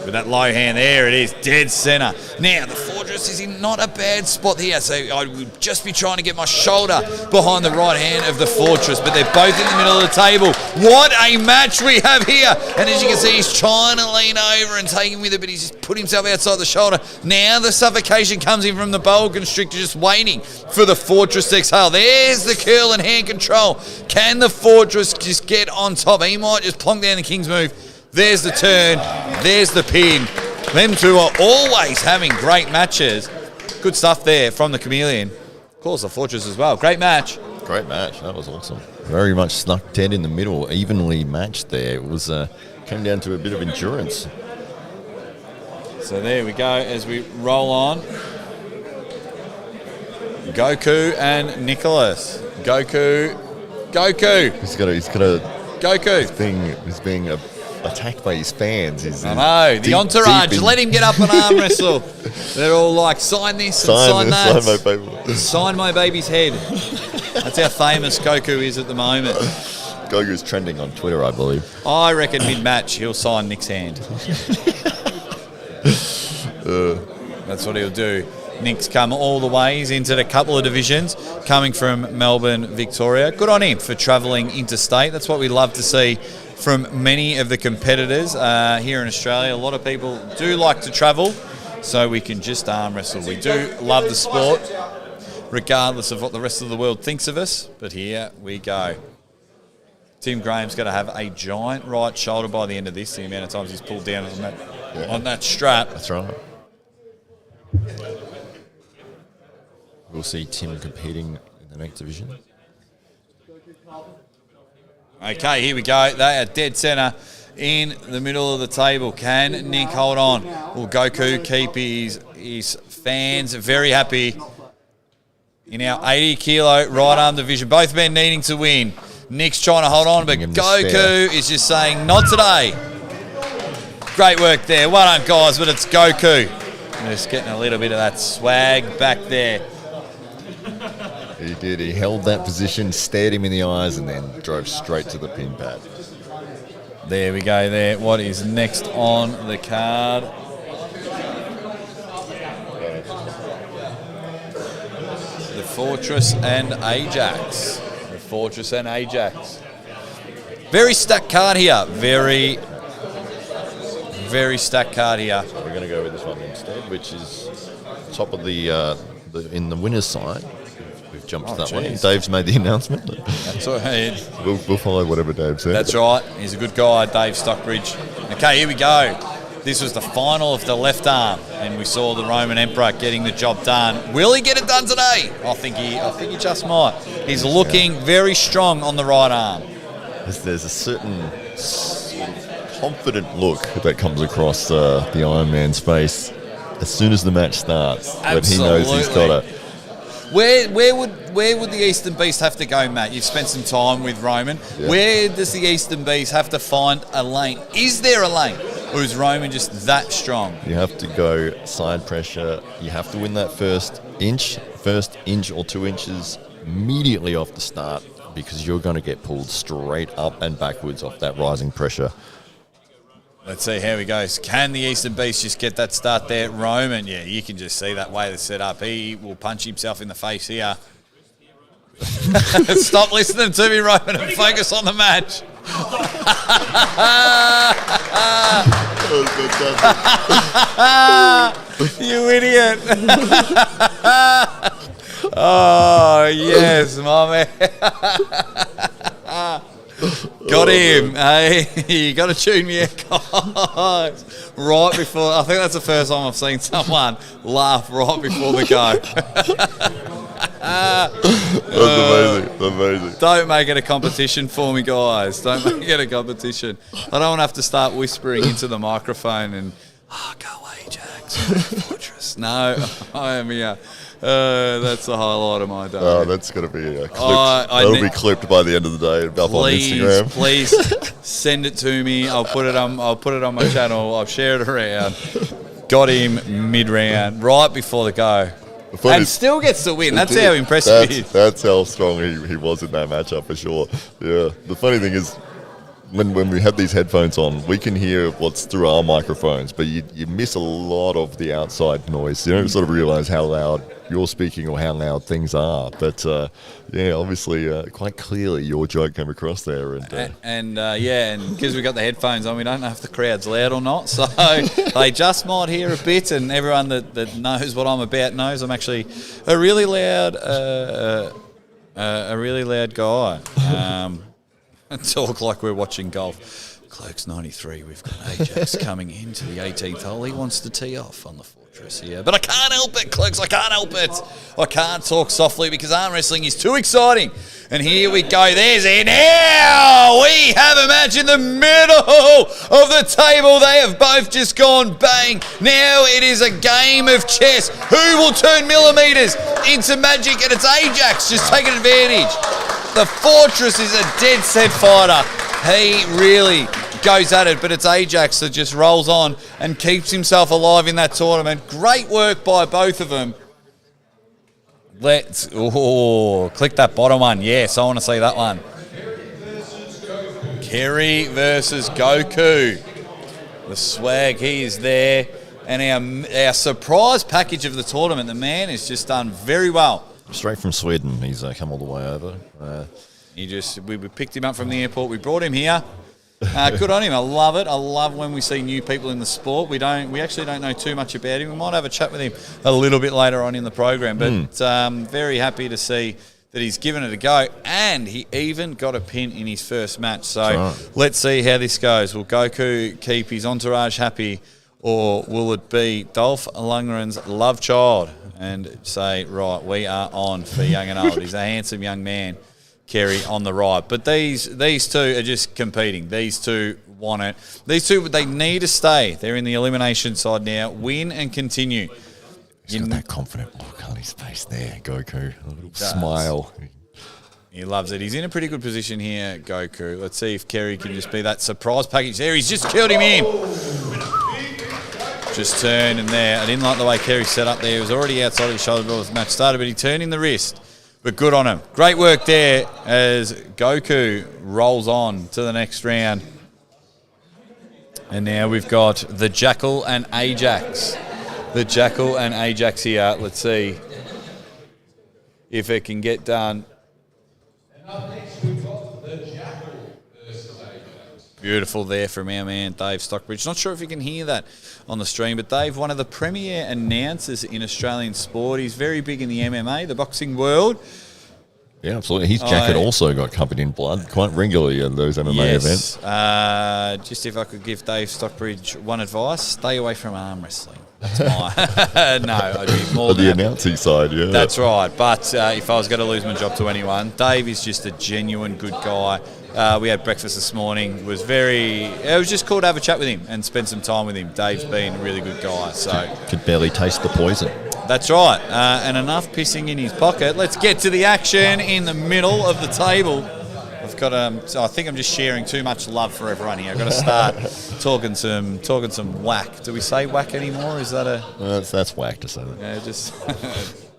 With that low hand, there it is, dead centre. Now, the Fortress is in not a bad spot here, so I would just be trying to get my shoulder behind the right hand of the Fortress, but they're both in the middle of the table. What a match we have here. And as you can see, he's trying to lean over and take him with it, but he's just put himself outside the shoulder. Now the suffocation comes in from the boa constrictor, just waiting for the Fortress to exhale. There's the curl and hand control. Can the Fortress just get on top? He might just plonk down the King's move. There's the turn. There's the pin. Them two are always having great matches. Good stuff there from the Chameleon. Of course, the Fortress as well. Great match. Great match. That was awesome. Very much snuck dead in the middle, evenly matched there. It was came down to a bit of endurance. So there we go as we roll on. Goku and Nicholas. Goku. He's got a Goku. He's being attacked by his fans. I know, the entourage. Let him get up and arm wrestle. They're all like, sign this and sign that. Sign my baby. Sign my baby's head. That's how famous Goku is at the moment. Goku's trending on Twitter, I believe. I reckon mid-match he'll sign Nick's hand. That's what he'll do. Nick's come all the ways into a couple of divisions, coming from Melbourne, Victoria. Good on him for travelling interstate. That's what we love to see from many of the competitors here in Australia. A lot of people do like to travel, so we can just arm wrestle. We do love the sport, regardless of what the rest of the world thinks of us. But here we go. Tim Graham's going to have a giant right shoulder by the end of this, the amount of times he's pulled down on that strap. That's right. We'll see Tim competing in the next division. Okay, here we go. They are dead centre in the middle of the table. Can Nick hold on? Will Goku keep his fans very happy in our 80 kilo right arm division? Both men needing to win. Nick's trying to hold on, but Goku is just saying, not today. Great work there. Well done, guys, but it's Goku. Just getting a little bit of that swag back there. He did. He held that position, stared him in the eyes, and then drove straight to the pin pad. There we go there. What is next on the card? The Fortress and Ajax. The Fortress and Ajax. Very stacked card here. Very stacked card here. So we're going to go with this one instead, which is top of the in the winner's side. We've jumped to that one. Dave's made the announcement. That's all right. We'll follow whatever Dave said. That's right. He's a good guy, Dave Stockbridge. Okay, here we go. This was the final of the left arm, and we saw the Roman Emperor getting the job done. Will he get it done today? I think he just might. He's looking very strong on the right arm. There's a certain confident look that comes across the Iron Man's face as soon as the match starts. That he knows he's got it. Where would the Eastern Beast have to go, Matt? You've spent some time with Roman. Yeah. Where does the Eastern Beast have to find a lane? Is there a lane? Or is Roman just that strong? You have to go side pressure. You have to win that first inch or 2 inches immediately off the start, because you're going to get pulled straight up and backwards off that rising pressure. Let's see how he goes. Can the Eastern Beast just get that start there? Roman, yeah, you can just see that way they're set up. He will punch himself in the face here Stop listening to me, Roman, and focus on the match. You idiot. Oh, yes, my man. Got him. Hey, you got to tune me out, guys. Right before, I think that's the first time I've seen someone laugh right before the go. That's amazing. Don't make it a competition for me, guys. Don't make it a competition. I don't want to have to start whispering into the microphone and, go Ajax, Fortress. No, I am here. That's the highlight of my day. Oh, that's going to be clipped. I That'll be clipped by the end of the day up on Instagram. Please send it to me. I'll put it on my channel. I'll share it around. Got him mid-round, right before the go. And still gets the win. That's how impressive he is. That's how strong he was in that matchup for sure. Yeah. The funny thing is, when we have these headphones on, we can hear what's through our microphones, but you miss a lot of the outside noise. You don't sort of realise how loud you're speaking or how loud things are. But obviously, quite clearly, your joke came across there. And because we got the headphones on, we don't know if the crowd's loud or not. So they just might hear a bit, and everyone that knows what I'm about knows I'm actually a really loud guy. Talk like we're watching golf. Clerks 93, we've got Ajax coming into the 18th hole. He wants to tee off on the Fortress here. But I can't help it, Clerks, I can't help it. I can't talk softly because arm wrestling is too exciting. And here we go, there's it. Now we have a match in the middle of the table. They have both just gone bang. Now it is a game of chess. Who will turn millimetres into magic? And it's Ajax just taking advantage. The Fortress is a dead set fighter. He really goes at it, but it's Ajax that just rolls on and keeps himself alive in that tournament. Great work by both of them. Click that bottom one. Yes, I want to see that one. Kerry versus Goku. The swag, he is there. And our surprise package of the tournament, the man has just done very well. Straight from Sweden, he's come all the way over. We picked him up from the airport. We brought him here. Good on him. I love it. I love when we see new people in the sport. We actually don't know too much about him. We might have a chat with him a little bit later on in the program. But very happy to see that he's given it a go, and he even got a pin in his first match. So let's see how this goes. Will Goku keep his entourage happy, or will it be Dolph Lundgren's love child and say, right, we are on for young and old? He's a handsome young man, Kerry, on the right. But these two are just competing. These two want it. These two, they need to stay. They're in the elimination side now. Win and continue. He's got that confident look on his face there, Goku. A little smile. He loves it. He's in a pretty good position here, Goku. Let's see if Kerry can just be that surprise package there. He's just killed him in. Just turned in there. I didn't like the way Kerry set up there. He was already outside his shoulder before the match started, but he turned in the wrist. But good on him. Great work there as Goku rolls on to the next round. And now we've got the Jackal and Ajax. The Jackal and Ajax here. Let's see if it can get done. Beautiful there from our man Dave Stockbridge. Not sure if you can hear that on the stream, but Dave, one of the premier announcers in Australian sport. He's very big in the MMA, the boxing world. Yeah, absolutely. His jacket also got covered in blood quite regularly in those MMA events. Just if I could give Dave Stockbridge one advice, stay away from arm wrestling. That's my... No, I'd be more than the announcing side, yeah. That's right. But if I was going to lose my job to anyone, Dave is just a genuine good guy. We had breakfast this morning. It was just cool to have a chat with him and spend some time with him. Dave's been a really good guy. So could barely taste the poison. That's right. And enough pissing in his pocket. Let's get to the action in the middle of the table. I've got so I think I'm just sharing too much love for everyone here. I've got to start talking some whack. Do we say whack anymore? Is that a... That's whack to say that. Yeah, just...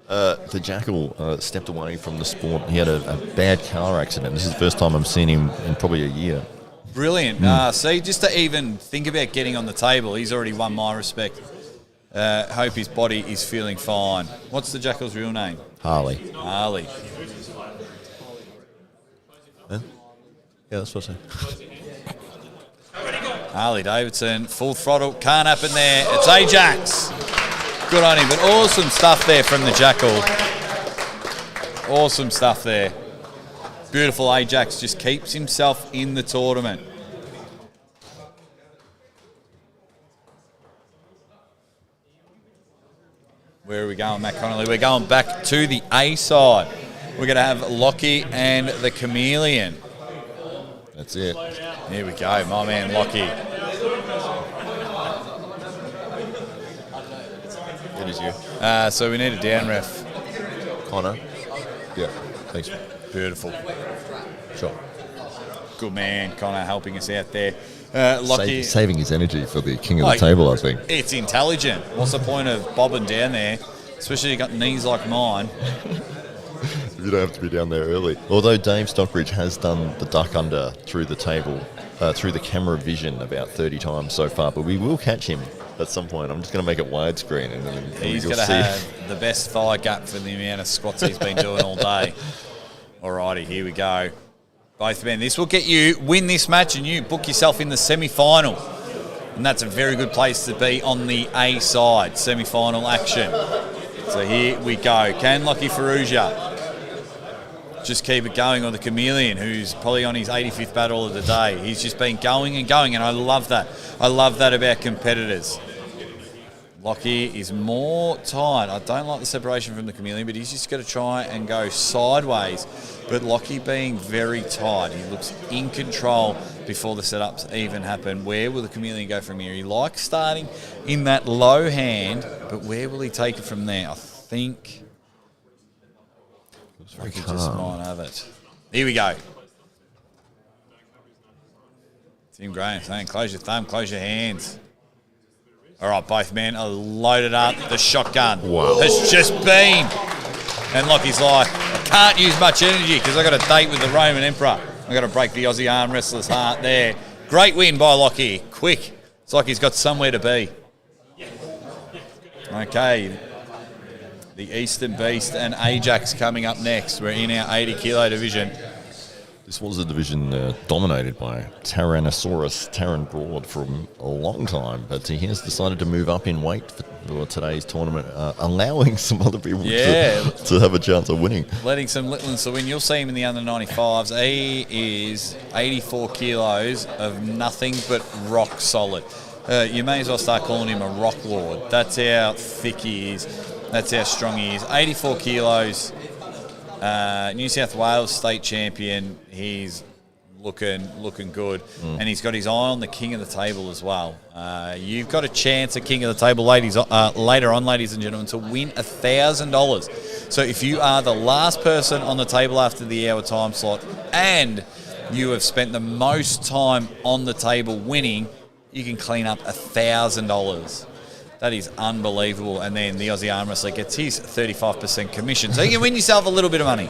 The Jackal stepped away from the sport. He had a bad car accident. This is the first time I'm seeing him in probably a year. Brilliant. See, just to even think about getting on the table, he's already won my respect. Hope his body is feeling fine. What's the Jackal's real name? Harley. Huh? Yeah, that's what I said. Harley Davidson, full throttle, can't happen there. It's Ajax. Good on him, but awesome stuff there from the Jackal. Awesome stuff there. Beautiful Ajax, just keeps himself in the tournament. Where are we going, Matt Connolly? We're going back to the A side. We're going to have Lockie and the Chameleon. That's it. Here we go, my man Lockie. It is you. So we need a down ref. Connor. Yeah, thanks. Beautiful. Sure. Good man, Connor, helping us out there. Lockie, Saving his energy for the king of the table, I think. it's intelligent. What's the point of bobbing down there, especially you got knees like mine? You don't have to be down there early. Although Dave Stockbridge has done the duck under through the table, through the camera vision about 30 times so far, but we will catch him at some point. I'm just going to make it widescreen, and then He's you'll going to see. have the best thigh gap for the amount of squats he's been doing all day. Alrighty, here we go. Both men. This will get you, win this match, and you book yourself in the semi-final. And that's a very good place to be on the A side, semi-final action. So here we go. Can Lockie Ferrugia just keep it going, or the Chameleon, who's probably on his 85th battle of the day? He's just been going and going, and I love that. I love that about competitors. Lockie is more tight. I don't like the separation from the Chameleon, but he's just got to try and go sideways. But Lockie being very tight. He looks in control before the setups even happen. Where will the Chameleon go from here? He likes starting in that low hand, but where will he take it from there? I think he just might have it. Here we go. Tim Graham saying, close your thumb, close your hands. All right, both men are loaded up. The shotgun has just been. And Lockie's like, I can't use much energy because I got a date with the Roman Emperor. I got to break the Aussie arm wrestler's heart there. Great win by Lockie. Quick. It's like he's got somewhere to be. Okay. The Eastern Beast and Ajax coming up next. We're in our 80 kilo division. This was a division dominated by Tyrannosaurus Taran Broad for a long time, but he has decided to move up in weight for today's tournament, allowing some other people to have a chance of winning. Letting some little ones to win. You'll see him in the under 95s. He is 84 kilos of nothing but rock solid. You may as well start calling him a rock lord. That's how thick he is. That's how strong he is. 84 kilos. New South Wales state champion. He's looking good, and he's got his eye on the king of the table as well. You've got a chance at king of the table, ladies, later on, ladies and gentlemen, to win $1,000. So if you are the last person on the table after the hour time slot, and you have spent the most time on the table winning, you can clean up $1,000. That is unbelievable. And then the Aussie arm wrestler gets his 35% commission. So you can win yourself a little bit of money.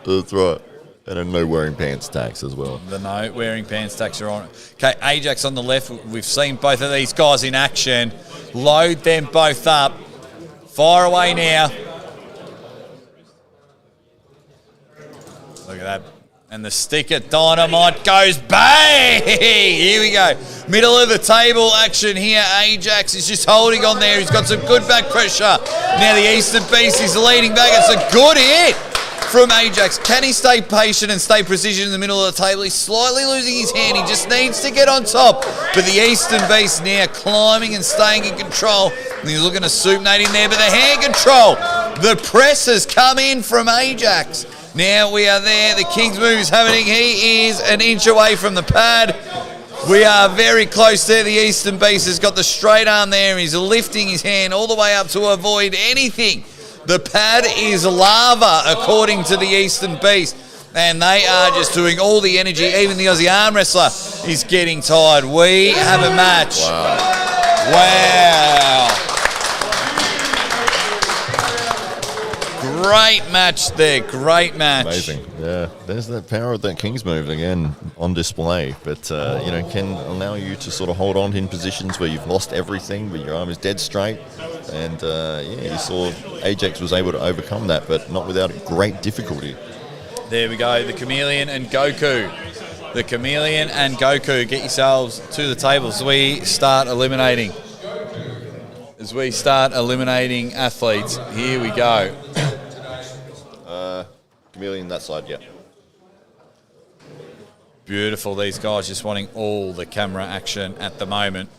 That's right. And a no wearing pants tax as well. The no wearing pants tax are on. Okay, Ajax on the left. We've seen both of these guys in action. Load them both up. Fire away now. Look at that. And the stick at Dynamite goes bang! Here we go. Middle of the table action here. Ajax is just holding on there. He's got some good back pressure. Now the Eastern Beast is leading back. It's a good hit from Ajax. Can he stay patient and stay precision in the middle of the table? He's slightly losing his hand. He just needs to get on top. But the Eastern Beast now climbing and staying in control. And he's looking to supinate in there. But the hand control. The press has come in from Ajax. Now we are there. The King's move is happening. He is an inch away from the pad. We are very close there. The Eastern Beast has got the straight arm there. He's lifting his hand all the way up to avoid anything. The pad is lava, according to the Eastern Beast. And they are just doing all the energy. Even the Aussie arm wrestler is getting tired. We have a match. Wow. Great match there. Great match. Amazing. Yeah, there's that power of that King's move again on display. But, can allow you to sort of hold on in positions where you've lost everything, but your arm is dead straight. And, you saw Ajax was able to overcome that, but not without great difficulty. There we go, the Chameleon and Goku. The Chameleon and Goku, get yourselves to the table as we start eliminating. As we start eliminating athletes, here we go. Chameleon that side, yeah. Beautiful, these guys just wanting all the camera action at the moment.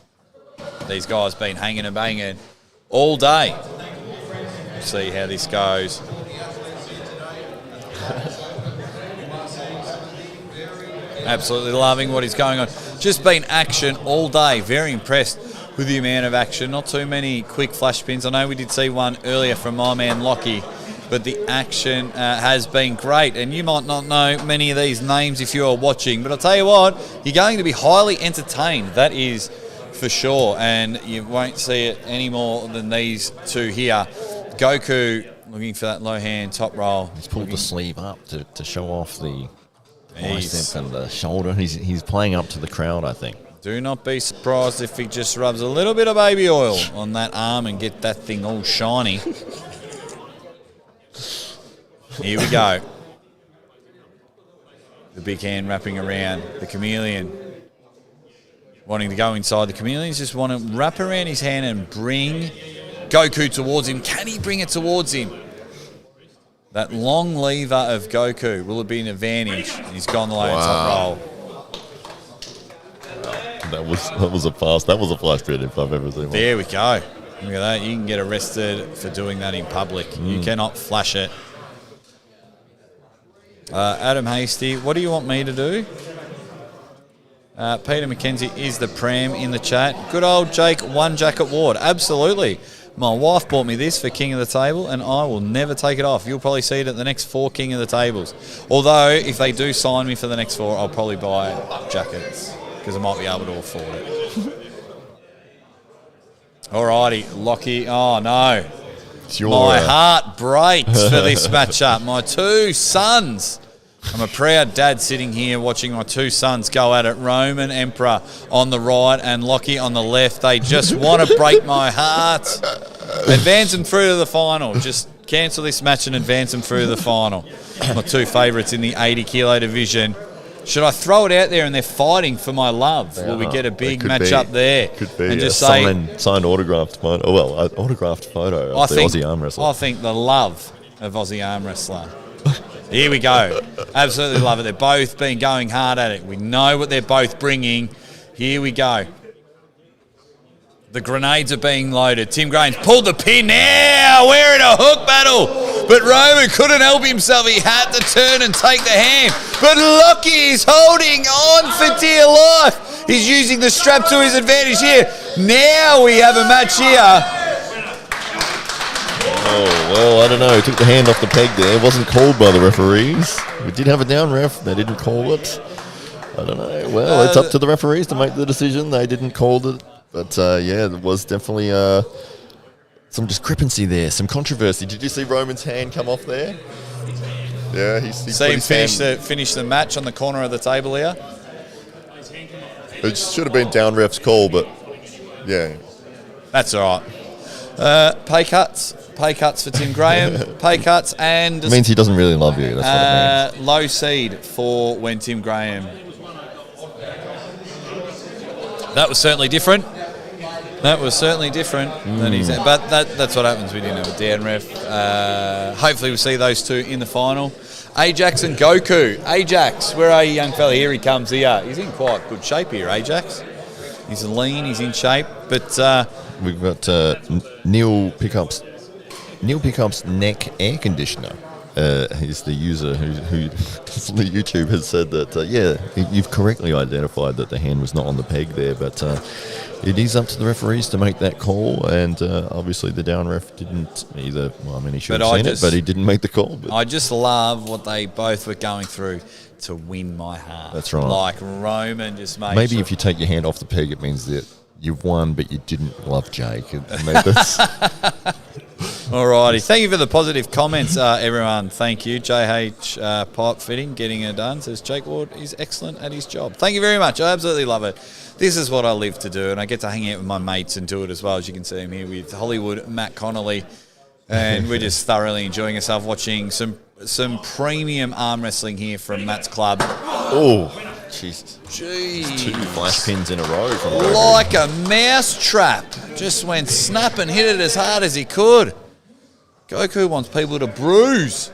These guys been hanging and banging all day. See how this goes. Absolutely loving what is going on. Just been action all day. Very impressed with the amount of action. Not too many quick flash spins. I know we did see one earlier from my man Lockie, but the action has been great. And you might not know many of these names if you are watching, but I'll tell you what, you're going to be highly entertained. That is for sure. And you won't see it any more than these two here. Goku looking for that low hand top roll. He's pulled the sleeve up to show off the He's- bicep and the shoulder. He's playing up to the crowd, I think. Do not be surprised if he just rubs a little bit of baby oil on that arm and get that thing all shiny. Here we go. The big hand wrapping around the Chameleon. Wanting to go inside. The Chameleons just want to wrap around his hand and bring Goku towards him. Can he bring it towards him? That long lever of Goku, will it be an advantage? He's gone the low top roll. That was a flash bit if I've ever seen one. There we go. Look at that. You can get arrested for doing that in public. You cannot flash it. Adam Hasty, what do you want me to do? Peter McKenzie is the pram in the chat. Good old Jake One Jacket Ward. Absolutely. My wife bought me this for King of the Table, and I will never take it off. You'll probably see it at the next 4 King of the Tables. Although, if they do sign me for the next 4, I'll probably buy jackets, because I might be able to afford it. Alrighty, Lockie. Oh, no. My heart breaks for this matchup. My 2 sons. I'm a proud dad sitting here watching my 2 sons go at it. Roman Emperor on the right and Lockie on the left. They just want to break my heart. Advance them through to the final. Just cancel this match and advance them through to the final. My 2 favourites in the 80 kilo division. Should I throw it out there and they're fighting for my love? Will we get a big match up there? Could be and a just say, signed autographed photo. Oh, well, an autographed photo of the Aussie arm wrestler. I think the love of Aussie arm wrestler. Here we go. Absolutely love it. They've both been going hard at it. We know what they're both bringing. Here we go. The grenades are being loaded. Tim Graham's pulled the pin now. We're in a hook battle. But Roman couldn't help himself. He had to turn and take the hand. But Lockie is holding on for dear life. He's using the strap to his advantage here. Now we have a match here. Oh, well, I don't know. He took the hand off the peg there. It wasn't called by the referees. We did have a down ref. They didn't call it. I don't know. Well, it's up to the referees to make the decision. They didn't call it. But, yeah, there was definitely some discrepancy there, some controversy. Did you see Roman's hand come off there? Yeah, he's See him finish the match on the corner of the table here. It should have been down ref's call, but, yeah. That's all right. Pay cuts for Tim Graham. Pay cuts and It means he doesn't really love you. That's what it means. low seed for when Tim Graham. That was certainly different. Than he's, but that's what happens. We didn't have a down ref. Hopefully we'll see those 2 in the final. Ajax and Goku. Ajax, where are you, young fella? Here he comes here. He's in quite good shape here, Ajax. He's lean, he's in shape, but We've got Neil Pickup's neck air conditioner. He's the user who the YouTube has said that, you've correctly identified that the hand was not on the peg there, but it is up to the referees to make that call, and obviously the down ref didn't either. Well, I mean, he should have seen it, but he didn't make the call. But I just love what they both were going through to win my heart. That's right. Like Roman just made maybe sure. if you take your hand off the peg, it means that you've won, but you didn't love Jake. That's Alrighty, thank you for the positive comments, everyone. Thank you. JH Pipe Fitting, getting it done, says Jake Ward is excellent at his job. Thank you very much. I absolutely love it. This is what I live to do, and I get to hang out with my mates and do it as well. As you can see, I'm here with Hollywood Matt Connolly, and we're just thoroughly enjoying ourselves watching some some premium arm wrestling here from Matt's club. Oh, Jesus. Jeez. 2 flash pins in a row from Goku. Like a mouse trap. Just went snap and hit it as hard as he could. Goku wants people to bruise.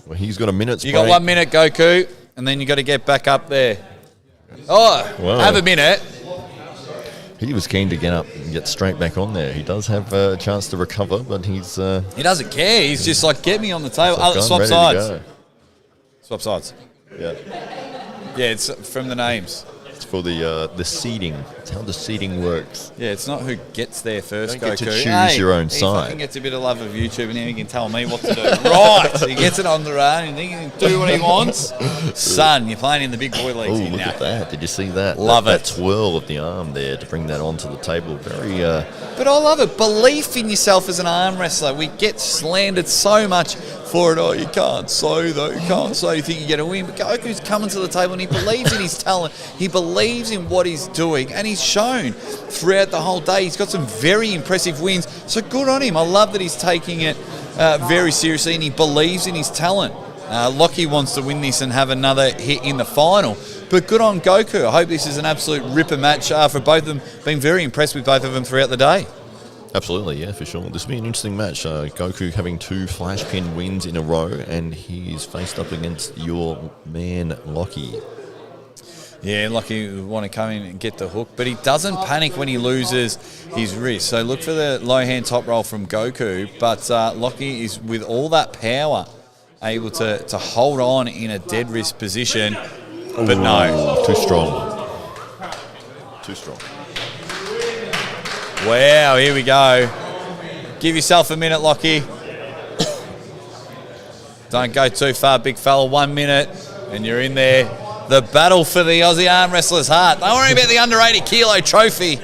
Well, he's got a minute's You break. got 1 minute, Goku, and then you got to get back up there. Oh, Wow. have a minute. He was keen to get up and get straight back on there. He does have a chance to recover, but he's He doesn't care. He's just like, get me on the table. gone, Swap ready to sides. go. Swap sides. Yeah. Yeah, it's from the names. It's for the seeding. It's how the seeding works. Yeah, it's not who gets there first, Don't Goku. get to choose your own he side. fucking gets a bit of love of YouTube, and now he can tell me what to do. Right, he gets it on the run, and he can do what he wants. Son, you're playing in the big boy Oh, leagues here look now. at that. Did you see that? Love that, it. That twirl of the arm there to bring that onto the table. Very, But I love it. Belief in yourself as an arm wrestler. We get slandered so much for it. Oh, you can't sew, though. You can't sew. You think you're going to win. But Goku's coming to the table, and he believes in his talent. He believes in what he's doing, and he's shown throughout the whole day. He's got some very impressive wins. So good on him. I love that he's taking it very seriously, and he believes in his talent. Lockie wants to win this and have another hit in the final. But good on Goku. I hope this is an absolute ripper match for both of them. Been very impressed with both of them throughout the day. absolutely, yeah, for sure. This will be an interesting match. Goku having 2 flash pin wins in a row, and he's faced up against your man, Lockie. Yeah, Lockie would want to come in and get the hook, but he doesn't panic when he loses his wrist. So look for the low hand top roll from Goku, but Lockie is, with all that power, able to hold on in a dead wrist position, but no. Too strong. Too strong. Wow, here we go. Give yourself a minute, Lockie. Don't go too far, big fella. 1 minute, and you're in there. The battle for the Aussie Arm Wrestler's heart. Don't worry about the under 80 kilo trophy.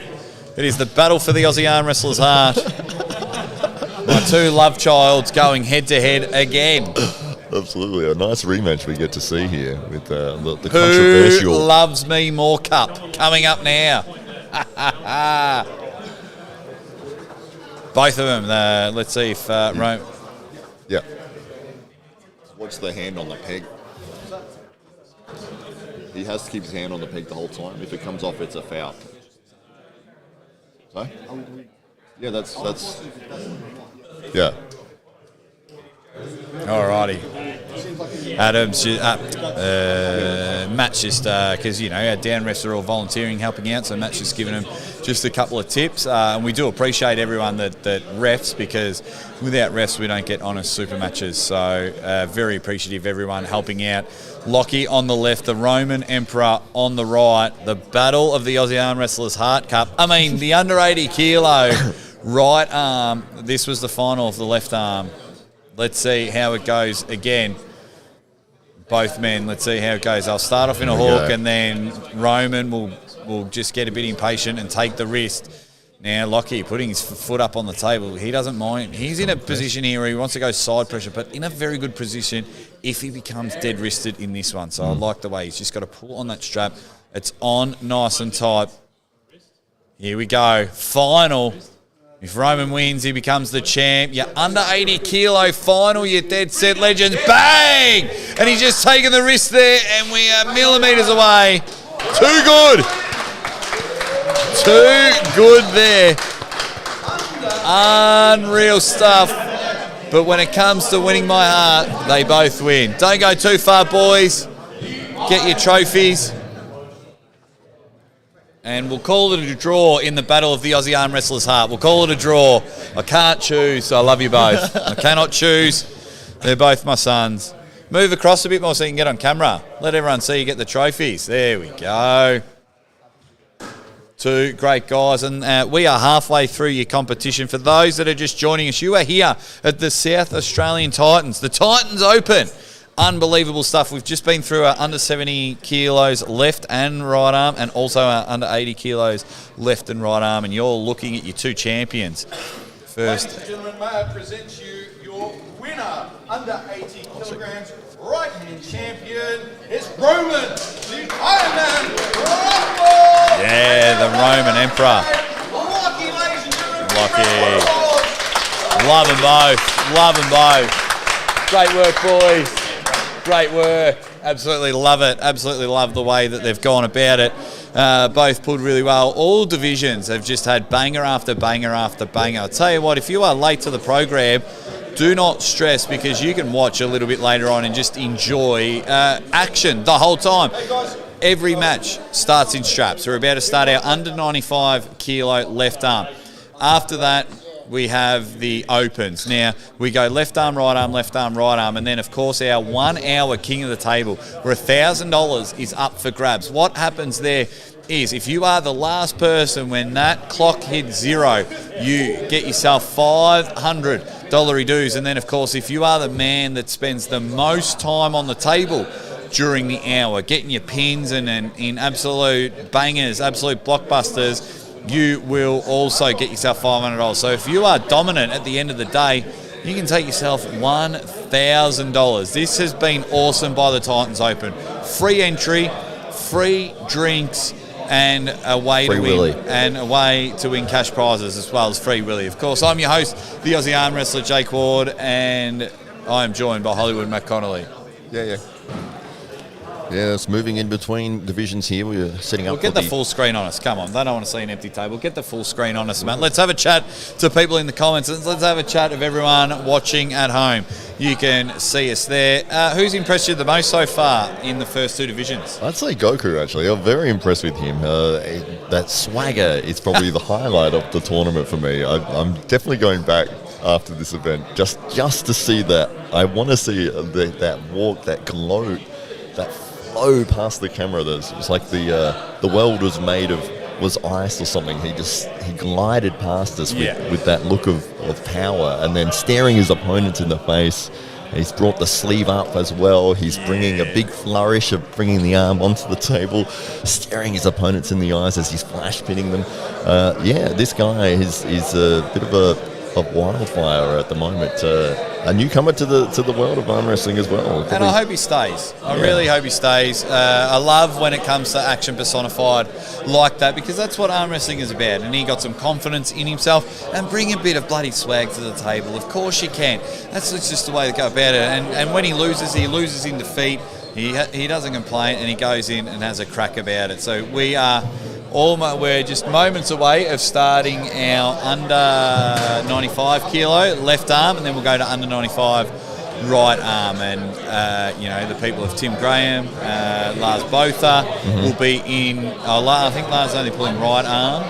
It is the battle for the Aussie Arm Wrestler's heart. My 2 love childs going head to head again. Absolutely. A nice rematch we get to see here with the Who controversial. loves me more cup coming up now. Both of them. Let's see if Rome. Yeah. Watch the hand on the peg. He has to keep his hand on the peg the whole time. If it comes off, it's a foul. So? Yeah, that's yeah. Alrighty. Adams, Matt's just, because, our down refs are all volunteering, helping out, so Matt's just giving them just a couple of tips. And we do appreciate everyone that refs, because without refs we don't get honest super matches. So very appreciative of everyone helping out. Lockie on the left, the Roman Emperor on the right. The battle of the Aussie Arm Wrestlers Heart Cup. I mean, the under 80 kilo right arm. This was the final of the left arm. Let's see how it goes again. Both men, let's see how it goes. I'll start off in a hook, and then Roman will just get a bit impatient and take the wrist. Now, Lockie putting his foot up on the table. He doesn't mind. He's in a position here where he wants to go side pressure, but in a very good position if he becomes dead-wristed in this one. So I like the way he's just got to pull on that strap. It's on nice and tight. Here we go. Final. If Roman wins, he becomes the champ. Your under 80 kilo final, you dead set legends. Bang! And he's just taken the wrist there, and we are millimetres away. Too good. Too good there. Unreal stuff. But when it comes to winning my heart, they both win. Don't go too far, boys. Get your trophies. And we'll call it a draw in the battle of the Aussie Arm Wrestler's Heart. We'll call it a draw. I can't choose, so I love you both. I cannot choose. They're both my sons. Move across a bit more so you can get on camera. Let everyone see you get the trophies. There we go. 2 great guys, and we are halfway through your competition. For those that are just joining us, you are here at the South Australian Titans, the Titans Open. Unbelievable stuff. We've just been through our under 70 kilos left and right arm, and also our under 80 kilos left and right arm, and you're looking at your 2 champions. First, Ladies and gentlemen, may I present you your winner, under 80 kilograms, right-hand champion, is Roman, the Iron Man Rumble! yeah, the Roman Emperor. Lockie, ladies and gentlemen. Lockie. Love them both. Love them both. Great work, boys. Great work. Absolutely love it. Absolutely love the way that they've gone about it. Both pulled really well. All divisions have just had banger after banger after banger. I'll tell you what, if you are late to the program, do not stress, because you can watch a little bit later on and just enjoy action the whole time. Every match starts in straps. We're about to start our under 95 kilo left arm. After that, we have the opens. Now, we go left arm, right arm, and then, of course, our 1 hour king of the table, where $1,000 is up for grabs. What happens there is, if you are the last person when that clock hits 0, you get yourself $500 dues. And then, of course, if you are the man that spends the most time on the table during the hour, getting your pins and in absolute bangers, absolute blockbusters, you will also get yourself $500. So if you are dominant at the end of the day, you can take yourself $1,000. This has been awesome by the Titans Open. Free entry, free drinks, and a way Free to Willy. win, and a way to win cash prizes as well as Free Willy. Of course, I'm your host, the Aussie arm wrestler Jake Ward, and I am joined by Hollywood Matt Connolly. Yeah, it's moving in between divisions here. We're setting up. Well, get the full screen on us. Come on, they don't want to see an empty table. Get the full screen on us, Matt. Let's have a chat to people in the comments. Let's have a chat of everyone watching at home. You can see us there. Who's impressed you the most so far in the first two divisions? I'd say Goku, actually. I'm very impressed with him. That swagger is probably the highlight of the tournament for me. I'm definitely going back after this event just to see that. I want to see that walk, that glow, that flow past the camera. It's like the world was ice or something. He glided past us with that look of power, and then staring his opponents in the face. He's brought the sleeve up as well. He's bringing a big flourish of bringing the arm onto the table, staring his opponents in the eyes as he's flash pinning them. This guy is a bit of a wildfire at the moment. A newcomer to the world of arm wrestling as well. And I hope he stays. I really hope he stays. I love when it comes to action personified like that, because that's what arm wrestling is about. And he got some confidence in himself and bring a bit of bloody swag to the table. Of course you can. That's just the way to go about it. And when he loses in defeat. He doesn't complain, and he goes in and has a crack about it. So we're just moments away of starting our under 95 kilo left arm, and then we'll go to under 95 right arm. And the people of Tim Graham, Lars Botha will be in. I think Lars only pulling right arm,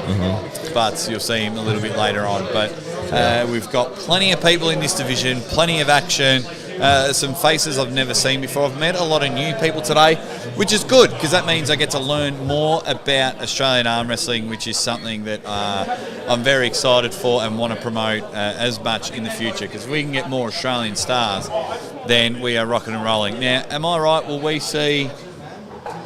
but you'll see him a little bit later on. But we've got plenty of people in this division, plenty of action. Some faces I've never seen before. I've met a lot of new people today, which is good, because that means I get to learn more about Australian arm wrestling, which is something that I'm very excited for and want to promote as much in the future, because if we can get more Australian stars, then we are rocking and rolling. Now, am I right? Will we see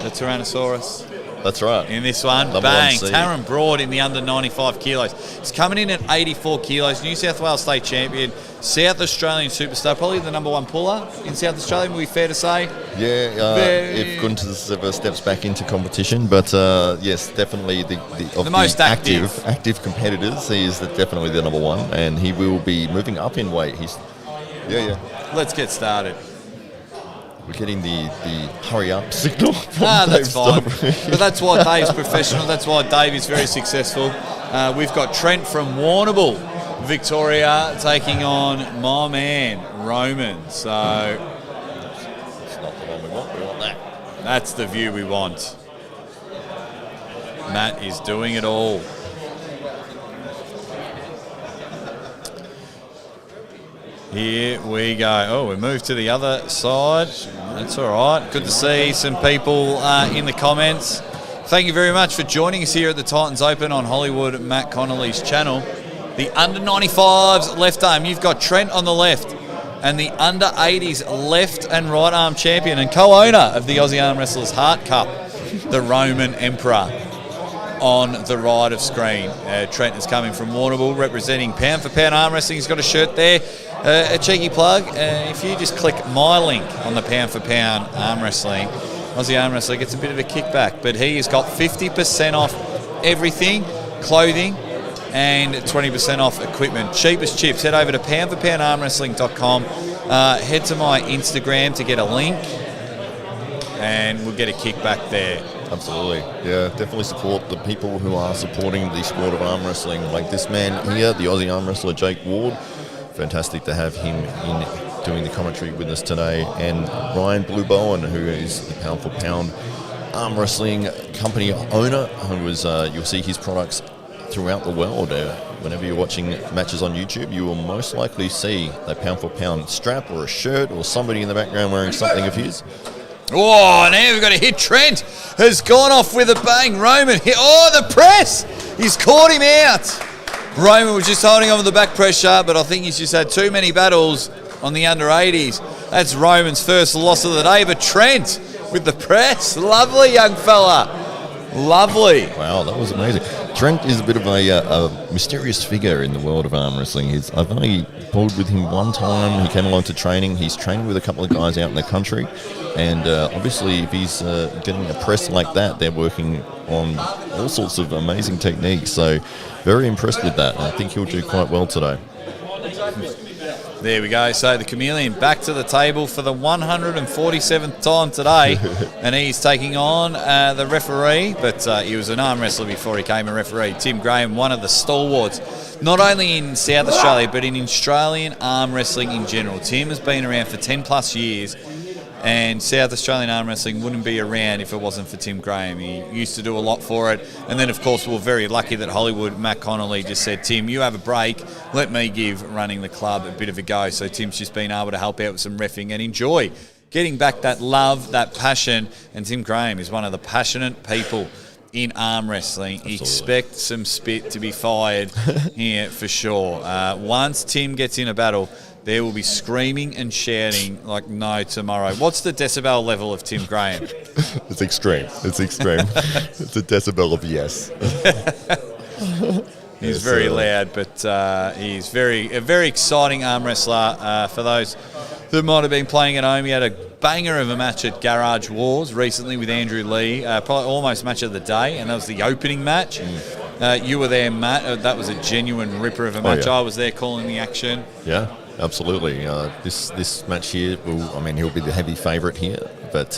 the Tyrannosaurus? That's right. In this one, Number bang, 1 seed. Taron Broad in the under 95 kilos. He's coming in at 84 kilos, New South Wales state champion, South Australian superstar, probably the number 1 puller in South Australia, would be fair to say. If Gunther's ever steps back into competition, but yes, definitely the most active competitors, he is definitely the number 1, and he will be moving up in weight. Let's get started. We're getting the hurry up signal from That's Dave fine. Stubbery. But that's why Dave's professional. That's why Dave is very successful. We've got Trent from Warrnambool, Victoria, taking on my man, Roman. So It's not the one we want. We want that. that's the view we want. Matt is doing it all. Here we go. Oh, we moved to the other side. That's all right. Good to see some people in the comments. Thank you very much for joining us here at the Titans Open on Hollywood Matt Connolly's channel. The under 95s left arm. You've got Trent on the left, and the under 80s left and right arm champion and co-owner of the Aussie Arm Wrestlers Heart Cup, the Roman Emperor, on the right of screen. Trent is coming from Warrnambool, representing Pound for Pound Arm Wrestling. He's got a shirt there. A cheeky plug, if you just click my link on the Pound for Pound Arm Wrestling, Aussie Arm Wrestler gets a bit of a kickback, but he has got 50% off everything, clothing, and 20% off equipment. Cheapest chips. Head over to poundforpoundarmwrestling.com head to my Instagram to get a link, and we'll get a kickback there. Absolutely. Yeah, definitely support the people who are supporting the sport of arm wrestling. Like this man here, the Aussie arm wrestler Jake Ward. Fantastic to have him in doing the commentary with us today. And Ryan Blue Bowen, who is the Pound for Pound arm wrestling company owner, who is, you'll see his products throughout the world. Whenever you're watching matches on YouTube, you will most likely see a Pound for Pound strap or a shirt or somebody in the background wearing something of his. Oh, now we've got a hit. Trent has gone off with a bang. Roman hit. Oh, the press! He's caught him out. Roman was just holding on to the back pressure, but I think he's just had too many battles on the under 80s. That's Roman's first loss of the day, but Trent with the press. Lovely young fella. Lovely. Wow, that was amazing. Trent is a bit of a mysterious figure in the world of arm wrestling. I've only pulled with him one time. He came along to training. He's training with a couple of guys out in the country. And obviously, if he's getting a press like that, they're working on all sorts of amazing techniques. So very impressed with that. I think he'll do quite well today. There we go. So the Chameleon back to the table for the 147th time today. And he's taking on the referee. But he was an arm wrestler before he became a referee. Tim Graham, one of the stalwarts, not only in South Australia, but in Australian arm wrestling in general. Tim has been around for 10 plus years. And South Australian arm wrestling wouldn't be around if it wasn't for Tim Graham. He used to do a lot for it. And then, of course, we were very lucky that Hollywood, Matt Connolly, just said, Tim, you have a break. Let me give running the club a bit of a go. So Tim's just been able to help out with some reffing and enjoy getting back that love, that passion. And Tim Graham is one of the passionate people in arm wrestling. Absolutely. Expect some spit to be fired here for sure. Once Tim gets in a battle, there will be screaming and shouting like no tomorrow. What's the decibel level of Tim Graham? It's extreme. It's extreme. It's a decibel of yes. He's very loud, but he's a very exciting arm wrestler. For those that might have been playing at home, he had a banger of a match at Garage Wars recently with Andrew Lee, probably almost match of the day, and that was the opening match. You were there, Matt. That was a genuine ripper of a match. Yeah. I was there calling the action. Yeah. Absolutely. This match here, he'll be the heavy favourite here. But,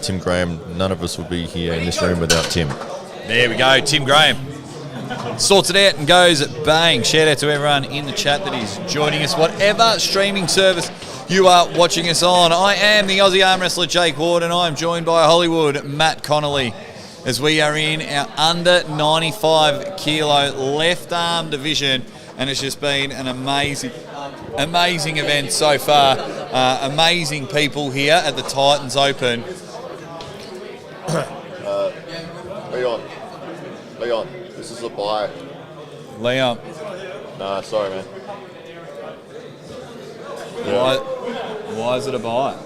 Tim Graham, none of us would be here in this room without Tim. There we go. Tim Graham sorts it out and goes bang. Shout out to everyone in the chat that is joining us, whatever streaming service you are watching us on. I am the Aussie arm wrestler Jake Ward, and I am joined by Hollywood Matt Connolly as we are in our under 95 kilo left arm division. And it's just been an amazing event so far. Amazing people here at the Titans Open. Leon, this is a buy. Leon, Nah, sorry, man. why is it a buy?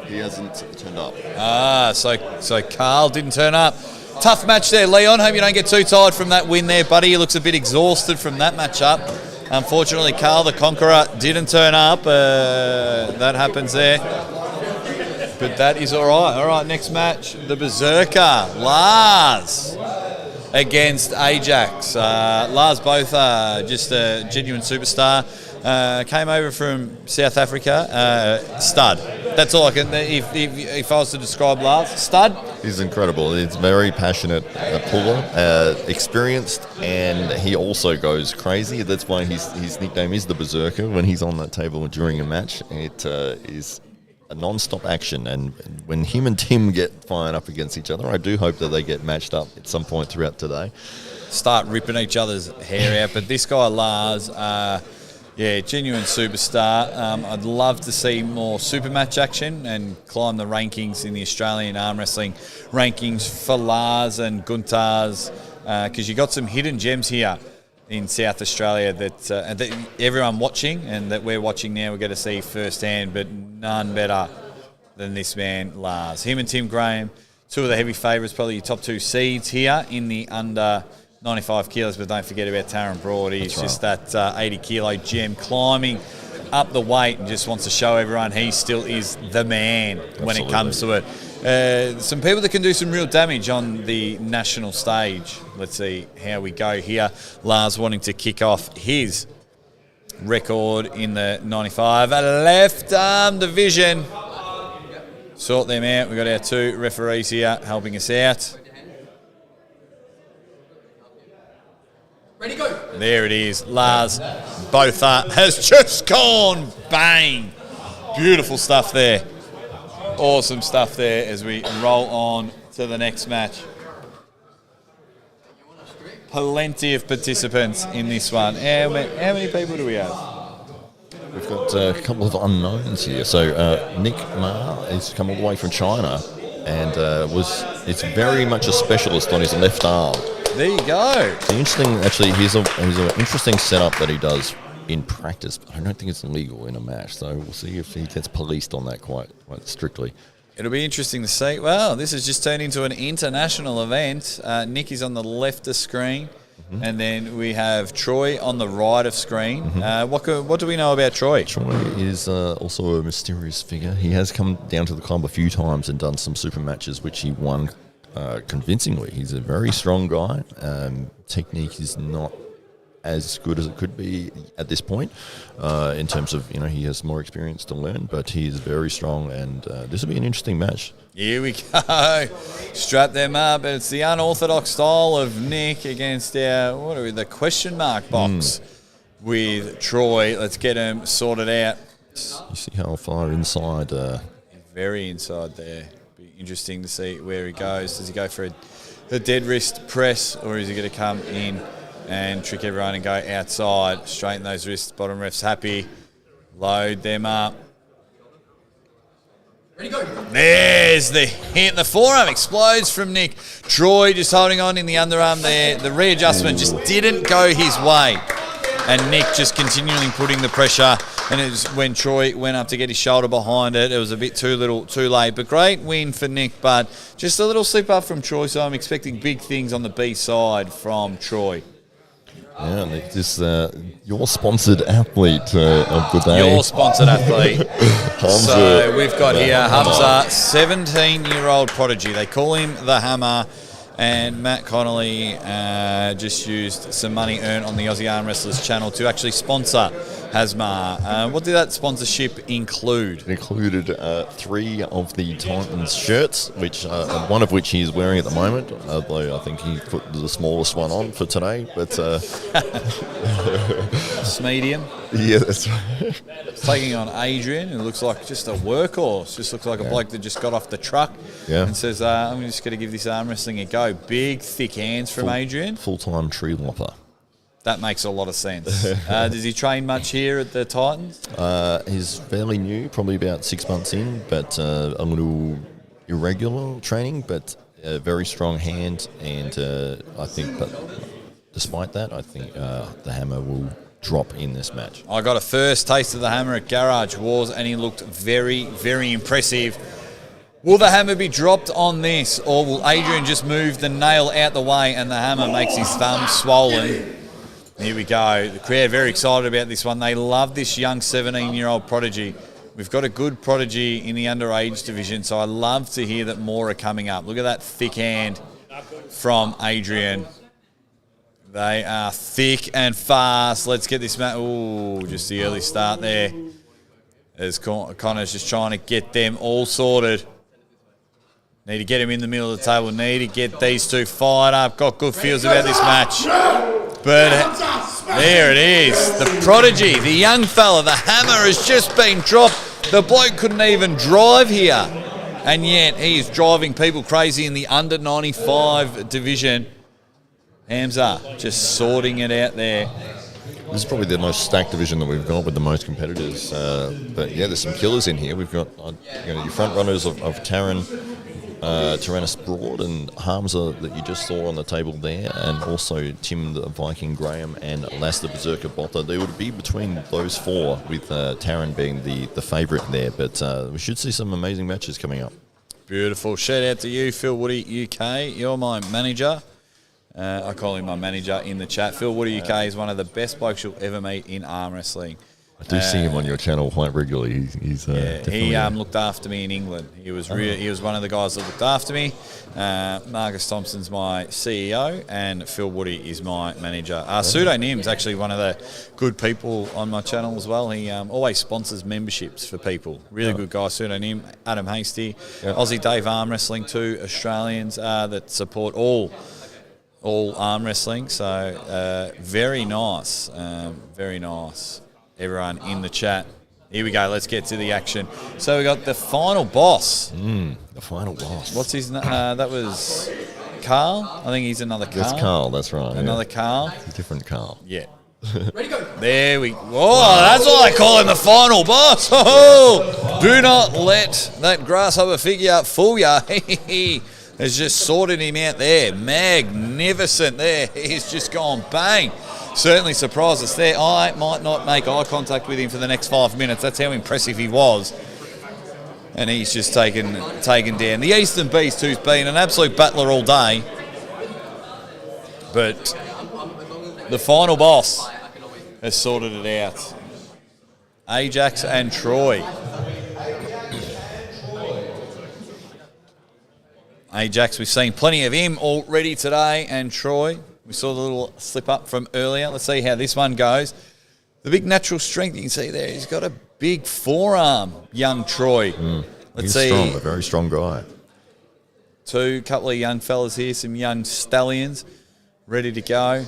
He hasn't turned up. So Carl didn't turn up. Tough match there, Leon. Hope you don't get too tired from that win there, buddy. He looks a bit exhausted from that matchup. Unfortunately, Carl the Conqueror didn't turn up. That happens there. But that is all right. All right, next match. The Berserker, Lars against Ajax. Lars both just a genuine superstar. Came over from South Africa. Stud. That's all I can. If I was to describe Lars, stud. He's incredible. He's very passionate puller, experienced, and he also goes crazy. That's why his nickname is the Berserker. When he's on that table during a match, it is a non-stop action. And when him and Tim get fired up against each other, I do hope that they get matched up at some point throughout today. Start ripping each other's hair out. But this guy Lars, genuine superstar. I'd love to see more super match action and climb the rankings in the Australian arm wrestling rankings for Lars and Guntar's, because you got some hidden gems here in South Australia that everyone watching and that we're watching now we're going to see firsthand, but none better than this man, Lars. Him and Tim Graham, two of the heavy favourites, probably your top two seeds here in the under 95 kilos, but don't forget about Taron Broad. He's just that 80 kilo gem climbing up the weight and just wants to show everyone he still is the man when it comes to it. Some people that can do some real damage on the national stage. Let's see how we go here. Lars wanting to kick off his record in the 95. A left arm division. Sort them out. We've got our 2 referees here helping us out. Ready, go. There it is. Lars Botha has just gone bang. Beautiful stuff there. Awesome stuff there as we roll on to the next match. Plenty of participants in this one. How many people do we have? We've got a couple of unknowns here. So Nick Ma has come all the way from China and is very much a specialist on his left arm. There you go. The interesting, actually, he's an interesting setup that he does in practice, but I don't think it's illegal in a match. So we'll see if he gets policed on that quite strictly. It'll be interesting to see. Well, this has just turned into an international event. Nick is on the left of screen, and then we have Troy on the right of screen. What do we know about Troy? Troy is also a mysterious figure. He has come down to the club a few times and done some super matches, which he won convincingly. He's a very strong guy. Technique is not as good as it could be at this point in terms of, he has more experience to learn, but he is very strong, and this will be an interesting match. Here we go. Strap them up. It's the unorthodox style of Nick against our, the question mark box with Troy. Let's get him sorted out. You see how far inside? Very inside there. Be interesting to see where he goes. Does he go for a dead wrist press, or is he going to come in and trick everyone and go outside, straighten those wrists? Bottom ref's happy. Load them up. Ready, go. There's the hit. The forearm explodes from Nick. Troy just holding on in the underarm there. The readjustment just didn't go his way. And Nick just continually putting the pressure. And it was when Troy went up to get his shoulder behind it, it was a bit too late. But great win for Nick, but just a little slip up from Troy. So I'm expecting big things on the B side from Troy. Yeah, Nick, this your sponsored athlete of the day. Your sponsored athlete. Hamza. So we've got here Hamza, 17-year-old prodigy. They call him the Hammer. And Matt Connolly just used some money earned on the Aussie Arm Wrestlers channel to actually sponsor Hasmar. What did that sponsorship include? It included 3 of the Titans shirts, which one of which he's wearing at the moment, although I think he put the smallest one on for today. But Medium. Yeah, that's right. Taking on Adrian, who looks like just a workhorse. Just looks like a bloke that just got off the truck and says, I'm just going to give this arm wrestling a go. Big, thick hands from Adrian. Full-time tree lopper. That makes a lot of sense. Does he train much here at the Titans? He's fairly new, probably about 6 months in, but a little irregular training, but a very strong hand. And I think, but despite that, I think the Hammer will drop in this match. I got a first taste of the Hammer at Garage Wars, and he looked very, very impressive. Will the Hammer be dropped on this, or will Adrian just move the nail out the way and the Hammer makes his thumb swollen? Here we go. The crowd very excited about this one. They love this young 17-year-old prodigy. We've got a good prodigy in the underage division, so I love to hear that more are coming up. Look at that thick hand from Adrian. They are thick and fast. Let's get this match. Ooh, just the early start there. As Connor's just trying to get them all sorted. Need to get him in the middle of the table. Need to get these two fired up. Got good feels about this match. But there it is. The prodigy, the young fella, the Hammer has just been dropped. The bloke couldn't even drive here. And yet he is driving people crazy in the under 95 division. Hamza just sorting it out there. This is probably the most stacked division that we've got with the most competitors. But yeah, there's some killers in here. We've got your front runners of Taran, Tyrannus Broad and Hamza that you just saw on the table there, and also Tim the Viking Graham and Lass the Berserker Botha. They would be between those 4, with Taran being the favourite there. But we should see some amazing matches coming up. Beautiful. Shout out to you, Phil Woody UK. You're my manager. I call him my manager in the chat. Phil Woody UK is one of the best blokes you'll ever meet in arm wrestling. I do see him on your channel quite regularly. He's He definitely looked after me in England. He was he was one of the guys that looked after me. Marcus Thompson's my CEO, and Phil Woody is my manager. Pseudonym's actually one of the good people on my channel as well. He always sponsors memberships for people. Really good guy. Pseudonym Adam Hasty, Aussie Dave Arm Wrestling, 2 Australians that support all arm wrestling. So very nice, very nice. Everyone in the chat. Here we go. Let's get to the action. So we got the final boss. the final boss. What's his name? That was Carl. I think he's another Carl. That's Carl. That's right. Another Carl. It's a different Carl. Yeah. Ready, go. There we. Oh, that's what I call him, the final boss. Oh, do not let that grasshopper figure fool you. Has just sorted him out there. Magnificent there. He's just gone bang. Certainly surprised us there. I might not make eye contact with him for the next 5 minutes. That's how impressive he was. And he's just taken down. The Eastern Beast, who's been an absolute battler all day. But the final boss has sorted it out. Ajax and Troy. Ajax, we've seen plenty of him already today, and Troy, we saw the little slip up from earlier. Let's see how this one goes. The big natural strength you can see there, he's got a big forearm, young Troy. Let's He's see. strong, a very strong guy. Couple of young fellas here, some young stallions ready to go.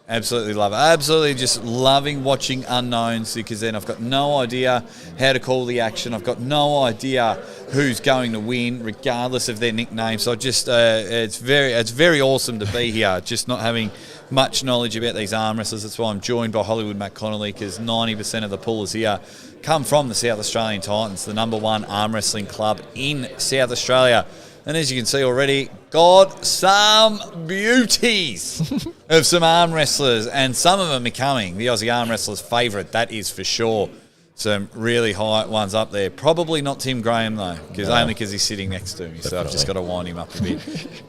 Absolutely love it. Absolutely just loving watching unknowns, because then I've got no idea how to call the action. I've got no idea who's going to win, regardless of their nickname. So it's very awesome to be here, just not having much knowledge about these arm wrestlers. That's why I'm joined by Hollywood Matt Connolly, because 90% of the pullers here come from the South Australian Titans, the #1 arm wrestling club in South Australia. And as you can see already, got some beauties of some arm wrestlers, and some of them are becoming the Aussie arm wrestlers' favourite, that is for sure. Some really high ones up there. Probably not Tim Graham, though, only because he's sitting next to me. So I've just got to wind him up a bit,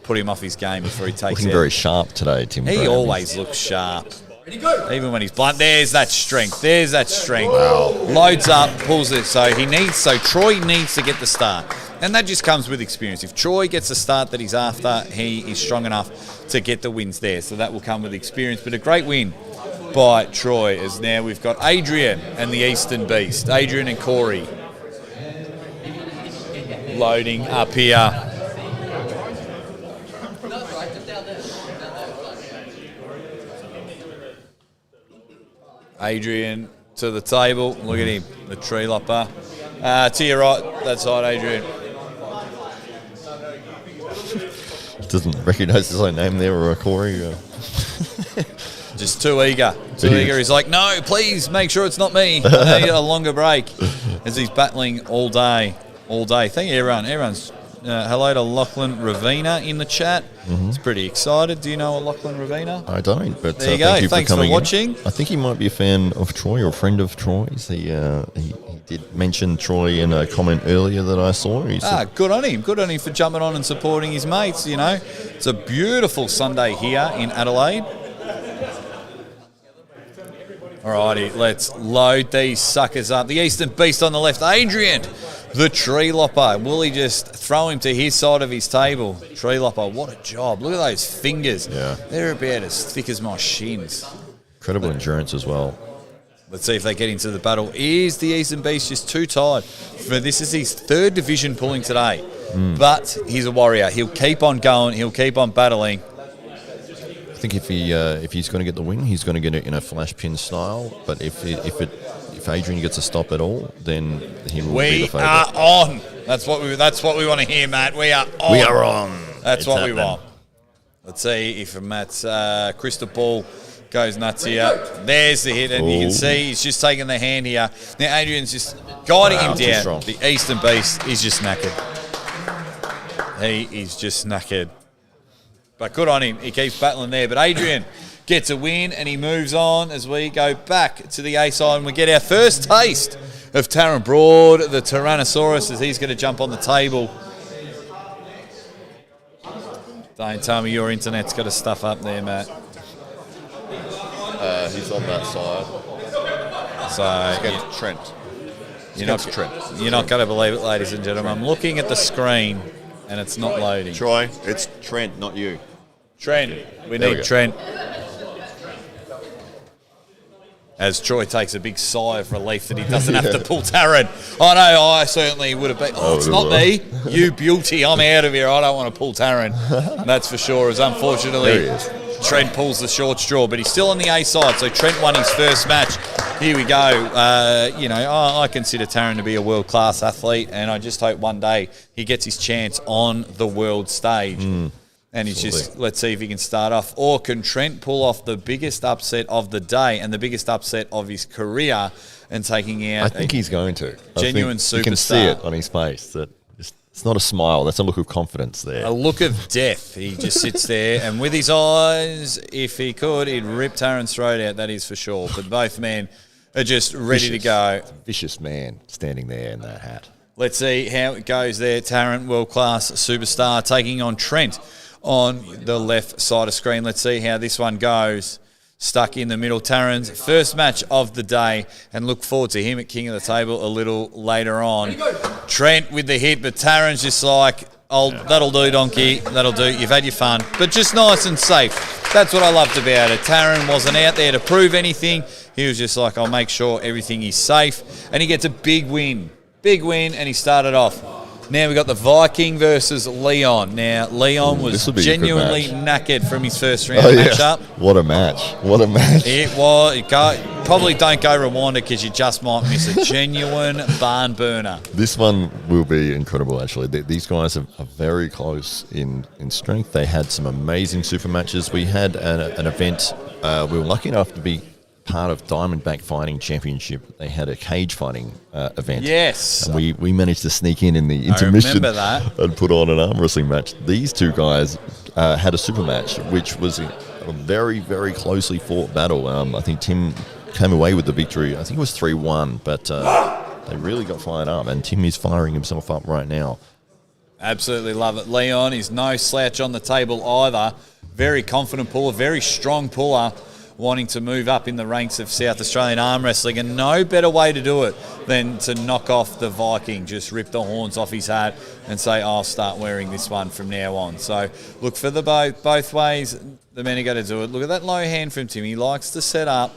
put him off his game before he takes Looking out. very sharp today, Tim. He Graham. always looks sharp. Ready, go. Even when he's blunt, there's that strength. There's that strength. Loads up, pulls it. So Troy needs to get the start. And that just comes with experience. If Troy gets the start that he's after, he is strong enough to get the wins there. So that will come with experience. But a great win by Troy, as now we've got Adrian and the Eastern Beast. Adrian and Corey loading up here. No, it's right. Just down there. Adrian to the table. Look at him, the tree lopper. To your right, that side, Adrian. Doesn't recognise his own name there, or a Corey. Just too eager. He's like, no, please make sure it's not me. I need a longer break, as he's battling all day. Thank you, everyone. Everyone's hello to Lachlan Ravina in the chat. It's pretty excited. Do you know a Lachlan Ravina? I don't, but There you go. thank you Thanks for for coming watching. in. I think he might be a fan of Troy or a friend of Troy's. He did mention Troy in a comment earlier that I saw. He said, Good on him. Good on him for jumping on and supporting his mates, you know. It's a beautiful Sunday here in Adelaide. Alrighty, let's load these suckers up. The Eastern Beast on the left, Adrian, the tree lopper. Will he just throw him to his side of his table? Tree lopper, what a job. Look at those fingers. Yeah. They're about as thick as my shins. incredible endurance as well. Let's see if they get into the battle. Is the Eastern Beast just too tired? This is his 3rd division pulling today. But he's a warrior. He'll keep on going. He'll keep on battling. I think if he's going to get the win, he's going to get it in a flash pin style. But if Adrian gets a stop at all, then he will be the We favourite. are on. That's what we want to hear, Matt. We are on. We are on. That's It's what happening. we want. Let's see if Matt's crystal ball goes nuts here. There's the hit, and you can see he's just taking the hand here. Now Adrian's just guiding him too down. strong. The Eastern Beast is just knackered. He is just knackered. But good on him. He keeps battling there. But Adrian gets a win, and he moves on as we go back to the A side, and we get our first taste of Taron Broad, the Tyrannosaurus, as he's going to jump on the table. Don't tell me your internet's got to stuff up there, Matt. He's on that side. So Against Trent. you're not going to believe it, ladies and gentlemen. I'm looking at the screen and it's not loading. Troy, it's Trent, not you. Trent. We There we need go. Trent. As Troy takes a big sigh of relief that he doesn't have to pull Taryn. I know, I certainly would have been. Oh, it's not me. You beauty. I'm out of here. I don't want to pull Taryn. That's for sure. As unfortunately, There he is. Trent pulls the short straw, but he's still on the A side. So Trent won his first match. Here we go. I consider Taryn to be a world-class athlete, and I just hope one day he gets his chance on the world stage. And he's just, let's see if he can start off. Or can Trent pull off the biggest upset of the day and the biggest upset of his career and taking out I think he's going to. genuine You can see superstar. it on his face. That it's not a smile. That's a look of confidence there. a look of death. He just sits there, and with his eyes, if he could, he'd rip Taryn's throat out, that is for sure. But both men are just ready to go. Vicious man standing there in that hat. Let's see how it goes there. Taryn, world-class superstar, taking on Trent on the left side of screen. Let's see how this one goes. Stuck in the middle. Taryn's first match of the day, and look forward to him at King of the Table a little later on. Trent with the hit, but Taryn's just like, oh, that'll do, donkey. That'll do. You've had your fun. But just nice and safe. That's what I loved about it. Taryn wasn't out there to prove anything. He was just like, I'll make sure everything is safe. And he gets a big win. Big win, and he started off. Now we've got the Viking versus Leon. Now, Leon was This will be a good genuinely match. knackered from his first round matchup. What a match. What a match. It was. Probably don't go rewind it because you just might miss a genuine barn burner. This one will be incredible, actually. These guys are very close in strength. They had some amazing super matches. We had an event. We were lucky enough to be part of Diamondback Fighting Championship. They had a cage fighting event. Yes. And we managed to sneak in the intermission remember that. and put on an arm wrestling match. These two guys had a super match, which was a very, very closely fought battle. I think Tim came away with the victory. I think it was 3-1, but they really got fired up, and Tim is firing himself up right now. Absolutely love it. Leon is no slouch on the table either. Very confident puller, very strong puller, wanting to move up in the ranks of South Australian arm wrestling, and no better way to do it than to knock off the Viking, just rip the horns off his hat and say, I'll start wearing this one from now on. So look for the both ways, the men are going to do it. Look at that low hand from Tim. He likes to set up.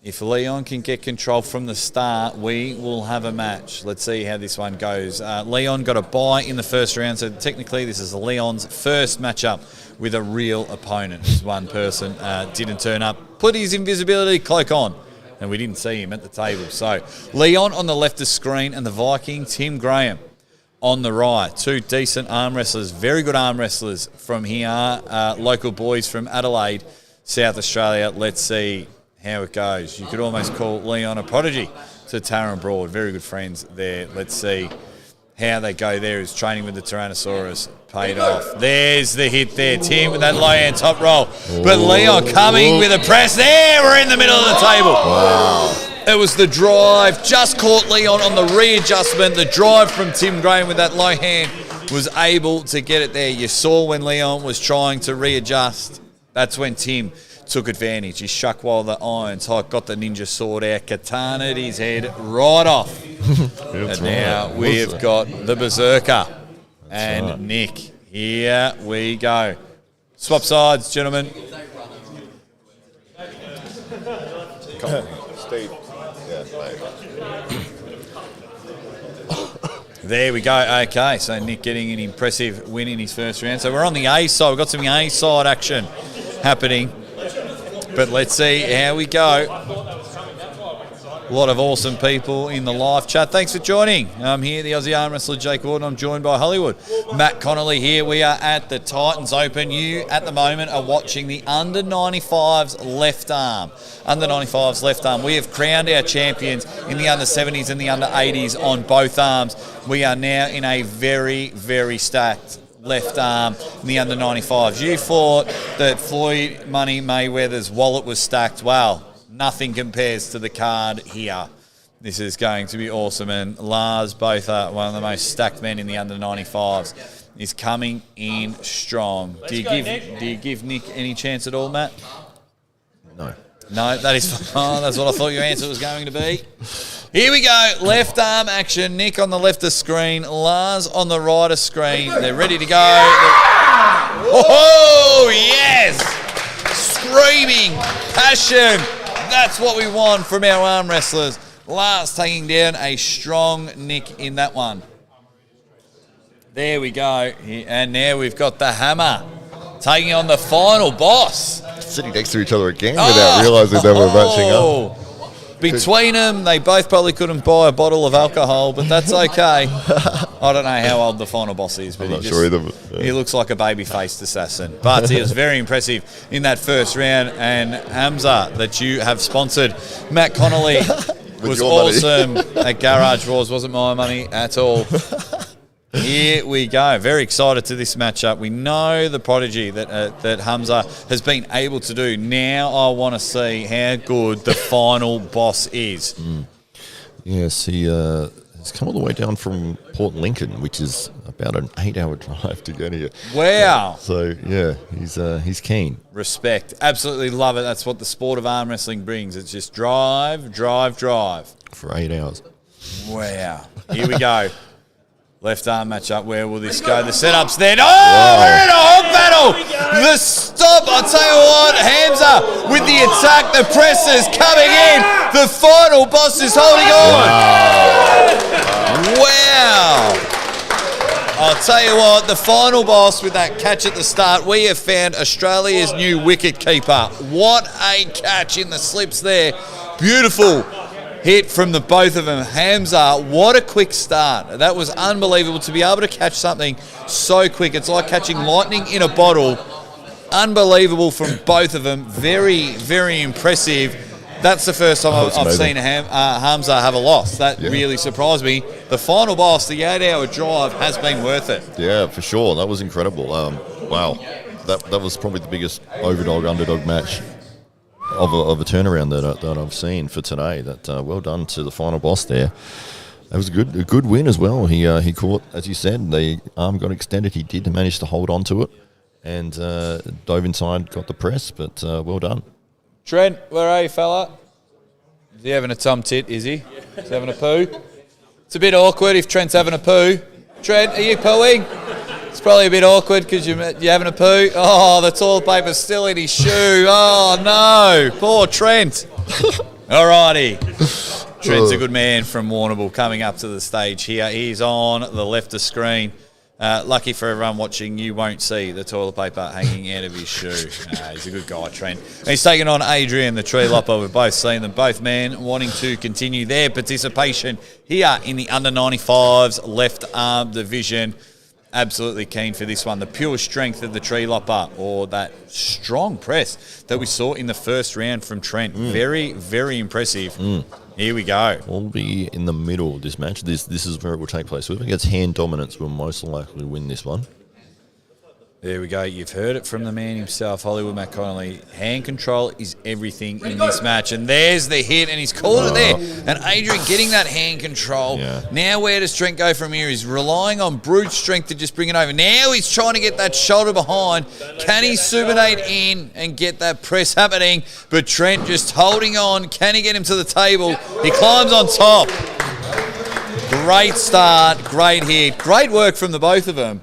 If Leon can get control from the start, we will have a match. Let's see how this one goes. Leon got a bye in the first round, so technically this is Leon's first matchup with a real opponent. One person didn't turn up, put his invisibility cloak on, and we didn't see him at the table. So Leon on the left of screen, and the Viking, Tim Graham, on the right. Two decent arm wrestlers, very good arm wrestlers from here, local boys from Adelaide, South Australia. Let's see how it goes. You could almost call Leon a prodigy to Taryn Broad. Very good friends there. Let's see how they go there. His training with the Tyrannosaurus paid off. There's the hit there. Tim with that low hand top roll. But Leon coming with a press there. We're in the middle of the table. Wow. It was the drive. Just caught Leon on the readjustment. The drive from Tim Graham with that low hand was able to get it there. You saw when Leon was trying to readjust. That's when Tim took advantage. He shuck while the iron's hot, got the ninja sword out, katanaed his head right off. And now we've got the Berserker and Nick. Here we go. Swap sides, gentlemen. Steve. There we go. Okay, so Nick getting an impressive win in his first round. So we're on the A side. We've got some A side action happening. But let's see how we go. A lot of awesome people in the live chat. Thanks for joining. I'm here, the Aussie arm wrestler Jake Gordon. I'm joined by Hollywood. Matt Connolly here. We are at the Titans Open. You, at the moment, are watching the Under 95s left arm. Under 95s left arm. We have crowned our champions in the Under 70s and the Under 80s on both arms. We are now in a very, very stacked left arm in the Under 95s. You thought that Floyd Money Mayweather's wallet was stacked. Well, nothing compares to the card here. This is going to be awesome. And Lars Botha, one of the most stacked men in the Under 95s, is coming in strong. Do you give Nick any chance at all, Matt? No. No, that is. Oh, that's what I thought your answer was going to be. Here we go. Left arm action. Nick on the left of screen. Lars on the right of screen. They're ready to go. Oh, yes! Screaming passion. That's what we want from our arm wrestlers. Lars taking down a strong Nick in that one. There we go. And now we've got the Hammer taking on the final boss. Sitting next to each other again without realising they were matching up. Between them, they both probably couldn't buy a bottle of alcohol, but that's okay. I don't know how old the final boss is, but I'm not sure either. But, he looks like a baby-faced assassin. But he was very impressive in that first round. And Hamza, that you have sponsored, Matt Connolly was awesome at Garage Wars. Wasn't my money at all. Here we go. Very excited to this matchup. We know the prodigy that Hamza has been able to do. Now I want to see how good the final boss is. Yes, he has come all the way down from Port Lincoln, which is about an 8-hour drive to get here. Wow. So, yeah, he's keen. Respect. Absolutely love it. That's what the sport of arm wrestling brings. It's just drive, drive, drive. For 8 hours. Wow. Here we go. Left arm matchup. Where will this go? The setup's there. Oh, we're in a hot battle. The stop. I'll tell you what. Hamza with the attack. The pressers coming in. The final boss is holding on. Wow. I'll tell you what. The final boss with that catch at the start. We have found Australia's new wicket keeper. What a catch in the slips there. Beautiful hit from the both of them. Hamza, what a quick start. That was unbelievable to be able to catch something so quick. It's like catching lightning in a bottle. Unbelievable from both of them. Very, very impressive. That's the first time I've seen Hamza have a loss. That really surprised me. The final boss, the 8-hour drive, has been worth it. Yeah, for sure. That was incredible. Wow. That was probably the biggest underdog match of a turnaround that I've seen for today. That well done to the final boss there. That was a good win as well. He caught, as you said, the arm got extended. He did manage to hold on to it and dove inside, got the press, but well done. Trent, where are you, fella? Is he having a tum tit, is he? He's having a poo? It's a bit awkward if Trent's having a poo. Trent, are you pooing? It's probably a bit awkward because you're having a poo. Oh, the toilet paper's still in his shoe. Oh, no. Poor Trent. Alrighty. Trent's a good man from Warrnambool coming up to the stage here. He's on the left of screen. Lucky for everyone watching, you won't see the toilet paper hanging out of his shoe. He's a good guy, Trent. And he's taking on Adrian, the tree lopper. We've both seen them. Both men wanting to continue their participation here in the under-95s left arm division. Absolutely keen for this one. The pure strength of the tree lopper, or that strong press that we saw in the first round from Trent. Very, very impressive. Here we go. We'll be in the middle of this match. This is where it will take place. Whoever gets hand dominance will most likely win this one. There we go. You've heard it from the man himself, Hollywood Matt Connolly. Hand control is everything in this match. And there's the hit, and he's called it there. And Adrian getting that hand control. Yeah. Now where does Trent go from here? He's relying on brute strength to just bring it over. Now he's trying to get that shoulder behind. Can he subinate in and get that press happening? But Trent just holding on. Can he get him to the table? He climbs on top. Great start. Great hit. Great work from the both of them.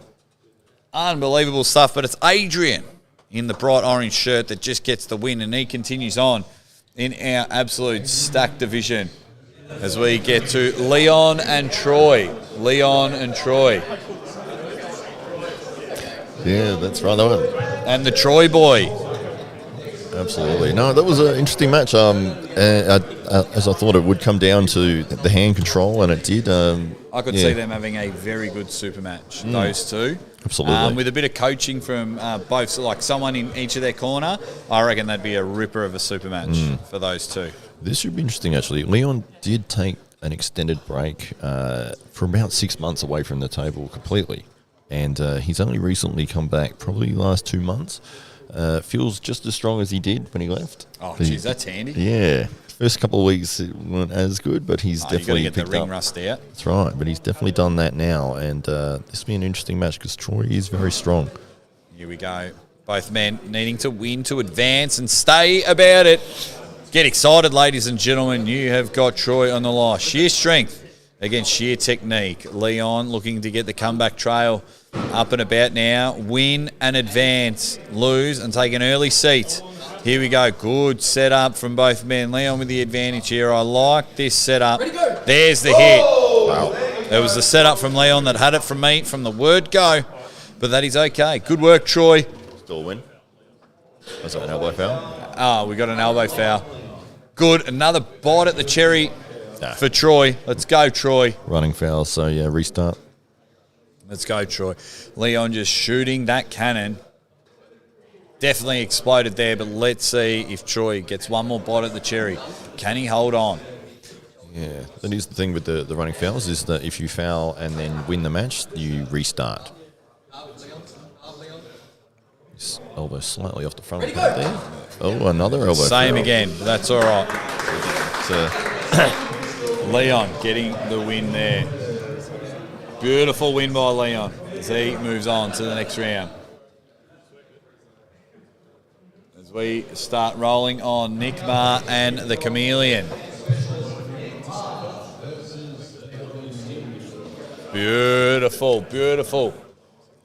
Unbelievable stuff, but it's Adrian in the bright orange shirt that just gets the win, and he continues on in our absolute stacked division as we get to Leon and Troy. Leon and Troy. Yeah, that's right. And the Troy boy. Absolutely. No, that was an interesting match. As I thought it would come down to the hand control, and it did. I could see them having a very good super match, those two. Absolutely. With a bit of coaching from both, so like someone in each of their corner, I reckon that'd be a ripper of a super match for those two. This should be interesting, actually. Leon did take an extended break for about 6 months away from the table completely. And he's only recently come back, probably the last 2 months. Feels just as strong as he did when he left. Oh, geez, that's handy. Yeah. First couple of weeks it weren't as good, but he's definitely get the picked ring up. rust out. That's right, but he's definitely done that now, and this will be an interesting match because Troy is very strong. Here we go. Both men needing to win to advance and stay about it. Get excited, ladies and gentlemen. You have got Troy on the line. Sheer strength against sheer technique. Leon looking to get the comeback trail up and about now. Win and advance. Lose and take an early seat. Here we go. Good setup from both men. Leon with the advantage here. I like this setup. There's the hit. Wow. There was the setup from Leon that had it from me from the word go. But that is okay. Good work, Troy. Still a win. Was that an elbow foul? Oh, we got an elbow foul. Good. Another bite at the cherry for Troy. Let's go, Troy. Running foul, so yeah, restart. Let's go, Troy. Leon just shooting that cannon. Definitely exploded there, but let's see if Troy gets one more bite at the cherry. Can he hold on? Yeah. That is the thing with the running fouls is that if you foul and then win the match, you restart. His elbow slightly off the front of the plate there. Oh, another elbow Same foul. again. That's all right. It's, Leon getting the win there. Beautiful win by Leon as he moves on to the next round. As we start rolling on Nick Marr and the Chameleon. Beautiful, beautiful.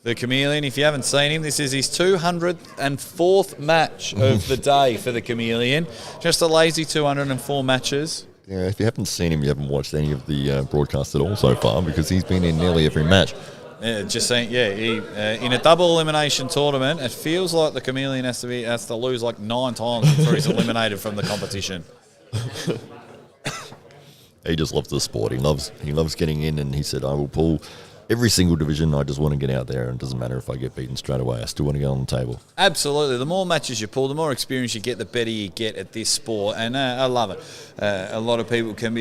The Chameleon, if you haven't seen him, this is his 204th match of the day for the Chameleon. Just a lazy 204 matches. yeah, if you haven't seen him, you haven't watched any of the broadcasts at all so far because he's been in nearly every match. Yeah, just saying, yeah. He, in a double elimination tournament, it feels like the Chameleon has to lose like 9 times before he's eliminated from the competition. He just loves the sport. He loves getting in, and he said, I will pull every single division. I just want to get out there, and it doesn't matter if I get beaten straight away. I still want to go on the table. Absolutely. The more matches you pull, the more experience you get, the better you get at this sport. And I love it. A lot of people can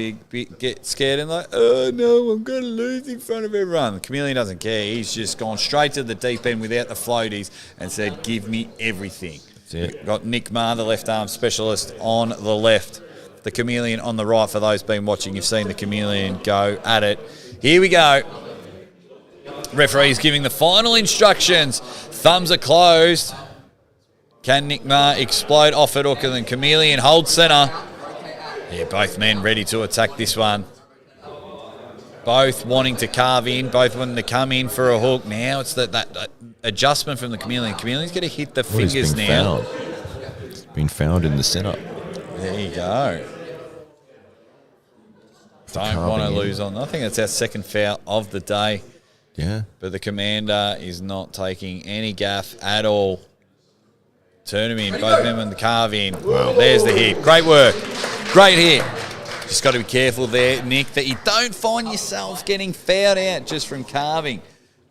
get scared and like, oh, no, I'm going to lose in front of everyone. The Chameleon doesn't care. He's just gone straight to the deep end without the floaties and said, give me everything. That's it. Got Nick Marr, the left arm specialist, on the left. The Chameleon on the right. For those been watching, you've seen the Chameleon go at it. Here we go. Referee's giving the final instructions. Thumbs are closed. Can Nick Marr explode off it, or can the Chameleon hold centre? Yeah, both men ready to attack this one. Both wanting to carve in, both wanting to come in for a hook. Now it's that adjustment from the Chameleon. Chameleon's going to hit the fingers now. He's been fouled in the setup. There you go. Don't want to lose on. I think that's our second foul of the day. Yeah. But the commander is not taking any gaff at all. Turn him in. Both men on the carve in. Wow. There's the hit. Great work. Great hit. Just got to be careful there, Nick, that you don't find yourself getting fouled out just from carving.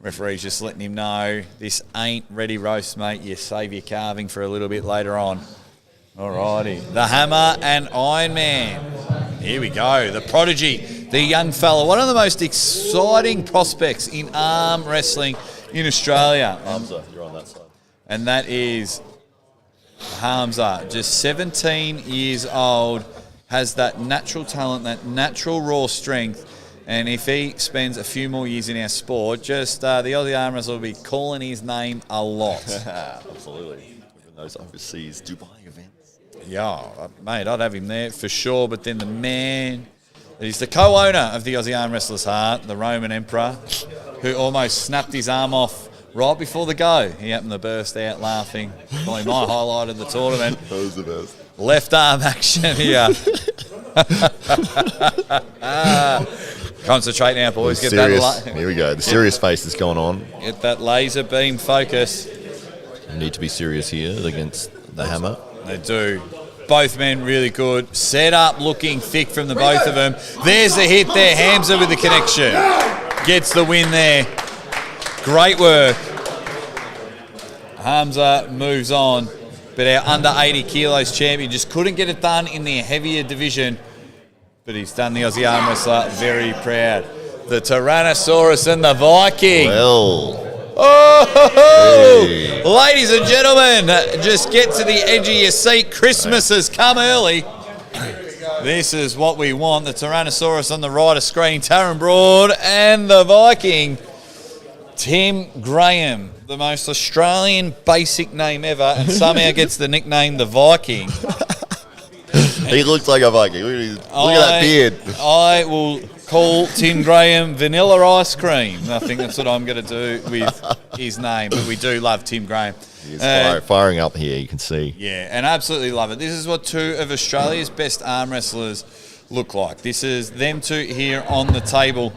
Referee's just letting him know this ain't ready roast, mate. You save your carving for a little bit later on. Alrighty. The Hammer and Iron Man. Here we go. The prodigy, the young fella. One of the most exciting prospects in arm wrestling in Australia. Hamza, you're on that side. And that is Hamza, just 17 years old, has that natural talent, that natural raw strength. And if he spends a few more years in our sport, just the Aussie arm wrestler will be calling his name a lot. Absolutely. Even those overseas Dubai events. Yeah, mate, I'd have him there for sure. But then the man, he's the co-owner of the Aussie Arm Wrestlers Heart, the Roman Emperor, who almost snapped his arm off right before the go. He happened to burst out laughing. Probably my highlight of the tournament. That was the best. Left arm action here. Concentrate now, boys. Get Here we go. The serious face is going on. Get that laser beam focus. You need to be serious here against the Hammer. They do. Both men really good. Set up looking thick from the both of them. There's the hit there. Hamza with the connection. Gets the win there. Great work. Hamza moves on. But our under 80 kilos champion just couldn't get it done in the heavier division. But he's done the Aussie Arm Wrestler very proud. The Tyrannosaurus and the Viking. Well. Oh, Hey. Ladies and gentlemen, just get to the edge of your seat. Christmas has come early. This is what we want. The Tyrannosaurus on the right of screen, Taron Broad, and the Viking, Tim Graham, the most Australian basic name ever, and somehow gets the nickname the Viking. He looks like a Viking. Look at that beard. I will call Tim Graham vanilla ice cream. I think that's what I'm going to do with his name. But we do love Tim Graham. He's firing up here, you can see. Yeah, and absolutely love it. This is what two of Australia's best arm wrestlers look like. This is them two here on the table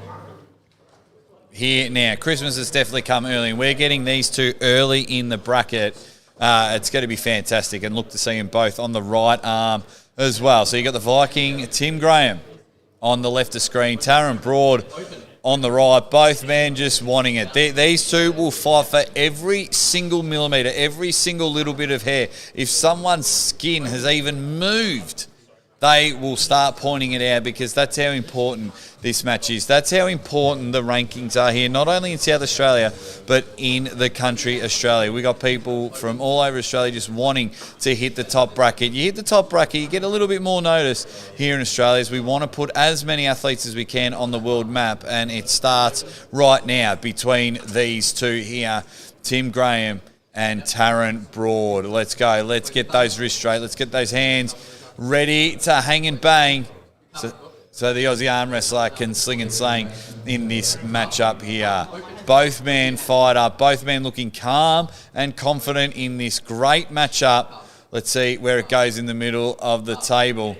here now. Christmas has definitely come early, and we're getting these two early in the bracket. It's going to be fantastic, and look to see them both on the right arm as well. So you got the Viking, Tim Graham, on the left of screen, Taron Broad on the right. Both men just wanting it. These two will fight for every single millimetre, every single little bit of hair. If someone's skin has even moved, they will start pointing it out, because that's how important this match is. That's how important the rankings are here, not only in South Australia, but in the country Australia. We got people from all over Australia just wanting to hit the top bracket. You hit the top bracket, you get a little bit more notice here in Australia, as we want to put as many athletes as we can on the world map, and it starts right now between these two here, Tim Graham and Taron Broad. Let's go. Let's get those wrists straight. Let's get those hands ready to hang and bang, so the Aussie arm wrestler can sling and slang in this matchup here. Both men fired up, both men looking calm and confident in this great matchup. Let's see where it goes in the middle of the table.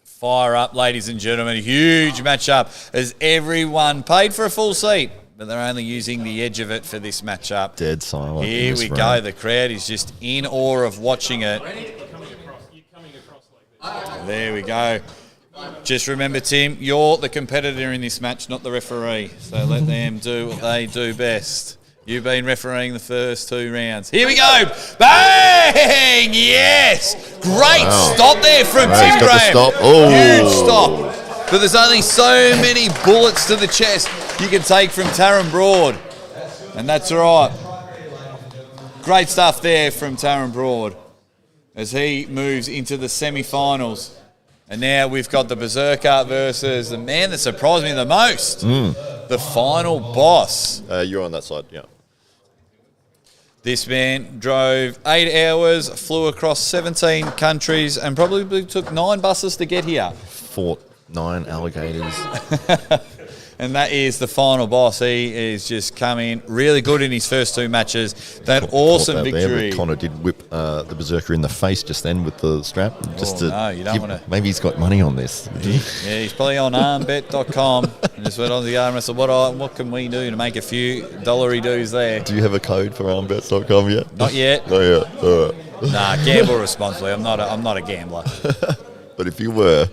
Fire up, ladies and gentlemen. Huge matchup as everyone paid for a full seat, but they're only using the edge of it for this matchup. Dead silent. Here we go. The crowd is just in awe of watching it. There we go. Just remember, Tim, you're the competitor in this match, not the referee. So let them do what they do best. You've been refereeing the first 2 rounds. Here we go. Bang! Yes! Great stop there from Tim Graham. Stop. Oh. Huge stop. But there's only so many bullets to the chest you can take from Taron Broad. And that's all right. Great stuff there from Taron Broad as he moves into the semi-finals. And now we've got the Berserker versus the man that surprised me the most, the final boss. You're on that side, yeah. This man drove 8 hours, flew across 17 countries, and probably took 9 buses to get here. Fought 9 alligators. And that is the final boss. He is just come in really good in his first 2 matches. That awesome victory. Connor did whip the Berserker in the face just then with the strap. You don't want to. Maybe he's got money on this. Yeah, he's probably on armbet.com and just went on the arm wrestle. What can we do to make a few dollary doos there? Do you have a code for armbet.com yet? Not yet. Not yet. All right. Nah, gamble responsibly. I'm not a gambler. But if you were...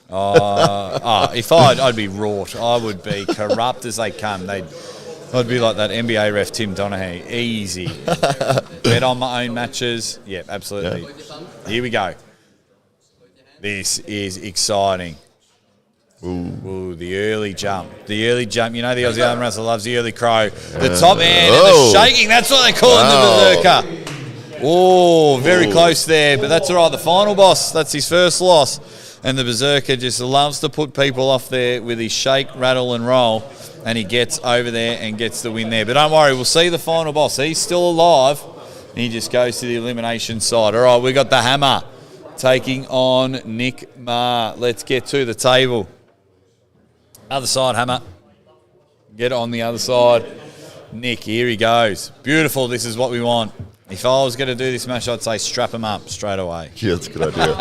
if I'd be wrought. I would be corrupt as they come. I'd be like that NBA ref Tim Donaghy. Easy. Bet on my own matches. Yeah, absolutely. Yeah. Here we go. This is exciting. Ooh, the early jump. The early jump. You know the Aussie arm wrestler loves the early crow. The top hand and the shaking. That's what they call it, the Berserker. Oh, very close there, but that's all right. The final boss, that's his first loss. And the Berserker just loves to put people off there with his shake, rattle, and roll. And he gets over there and gets the win there. But don't worry, we'll see the final boss. He's still alive. And he just goes to the elimination side. All right, we got the Hammer taking on Nick Marr. Let's get to the table. Other side, Hammer. Get on the other side. Nick, here he goes. Beautiful. This is what we want. If I was going to do this match, I'd say strap him up straight away. Yeah, that's a good idea.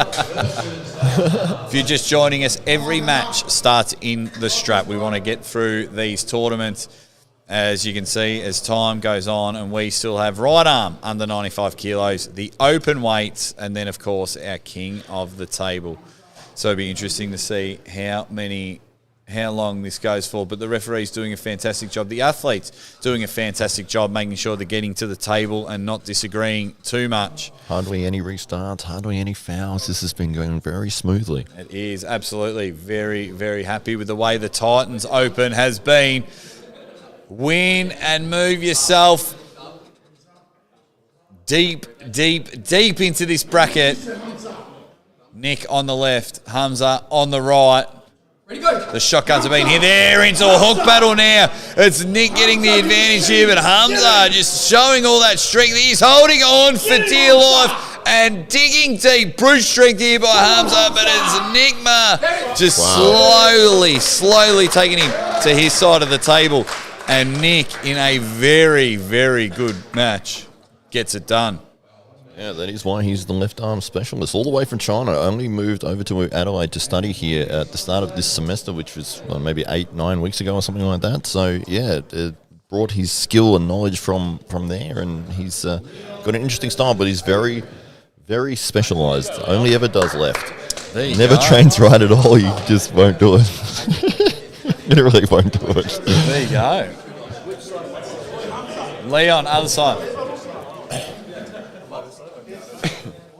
If you're just joining us, every match starts in the strap. We want to get through these tournaments, as you can see, as time goes on, and we still have right arm under 95 kilos, the open weights, and then, of course, our king of the table. So it'll be interesting to see how long this goes for, but the referee's doing a fantastic job. The athletes doing a fantastic job making sure they're getting to the table and not disagreeing too much. Hardly any restarts, hardly any fouls. This has been going very smoothly. It is, absolutely. Very, very happy with the way the Titans Open has been. Win and move yourself deep into this bracket. Nick on the left, Hamza on the right. Ready, go. The shotguns have been here. They're into a hook battle now. It's Nick getting the advantage here, but Hamza just showing all that strength. He's holding on for dear life and digging deep. Brute strength here by Hamza, but it's Nickma just slowly taking him to his side of the table. And Nick, in a very, very good match, gets it done. Yeah, that is why he's the left arm specialist. All the way from China, only moved over to Adelaide to study here at the start of this semester, which was maybe 8-9 weeks ago or something like that. So, yeah, it brought his skill and knowledge from there, and he's got an interesting style, but he's very, very specialised. Only ever does left. Never trains right at all. He just won't do it. Literally won't do it. There you go. Leon, other side.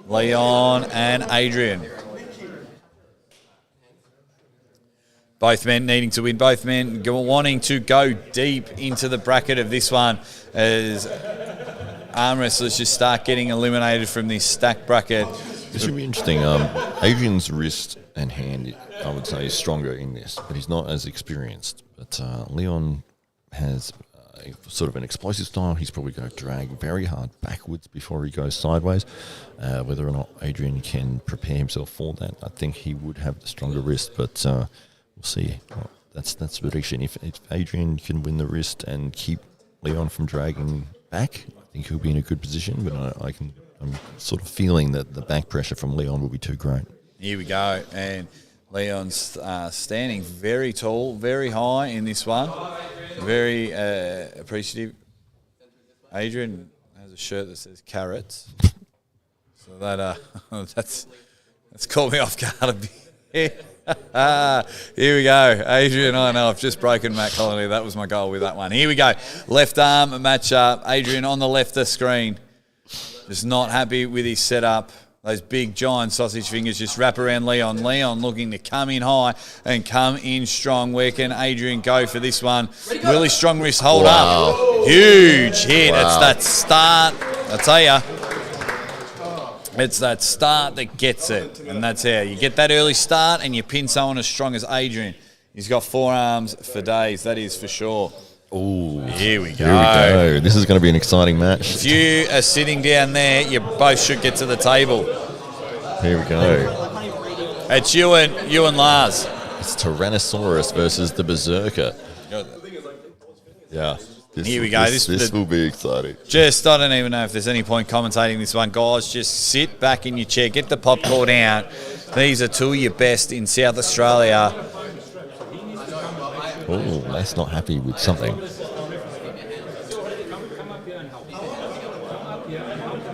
Leon and Adrian. Both men needing to win. Both men wanting to go deep into the bracket of this one as arm wrestlers just start getting eliminated from this stacked bracket. This should be interesting. Adrian's wrist and hand, I would say, is stronger in this, but he's not as experienced. But Leon has sort of an explosive style. He's probably going to drag very hard backwards before he goes sideways. Whether or not Adrian can prepare himself for that, I think he would have the stronger wrist, but we'll see. That's the prediction. If Adrian can win the wrist and keep Leon from dragging back, I think he'll be in a good position, but I'm sort of feeling that the back pressure from Leon will be too great. Here we go, and Leon's standing very tall, very high in this one. Very appreciative. Adrian has a shirt that says carrots, so that that's caught me off guard a bit. Here we go, Adrian. I know I've just broken Matt Colony. That was my goal with that one. Here we go, left arm match up. Adrian on the left of the screen, just not happy with his setup. Those big, giant sausage fingers just wrap around Leon. Leon looking to come in high and come in strong. Where can Adrian go for this one? Really strong wrist hold up. Huge hit. Wow. It's that start. I tell you, it's that start that gets it. And that's how you get that early start and you pin someone as strong as Adrian. He's got forearms for days, that is for sure. Oh, here we go. Here we go. This is going to be an exciting match. If you are sitting down there, you both should get to the table. Here we go. It's you and Lars. It's Tyrannosaurus versus the Berserker. Yeah. Here we go. This will be exciting. I don't even know if there's any point commentating this one. Guys, just sit back in your chair. Get the popcorn out. These are two of your best in South Australia. Oh, that's not happy with something.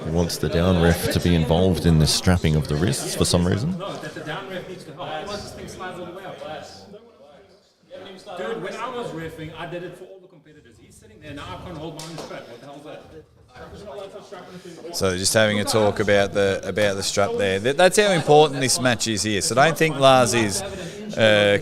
He wants the down ref to be involved in the strapping of the wrists for some reason. No, that the down ref needs to help. Otherwise, this thing slides all the way up. Dude, when I was reffing, I did it for all the competitors. He's sitting there, now I can't hold my own strap. What the hell's that? So they're just having a talk about the strap there. That's how important this match is here. So don't think Lars is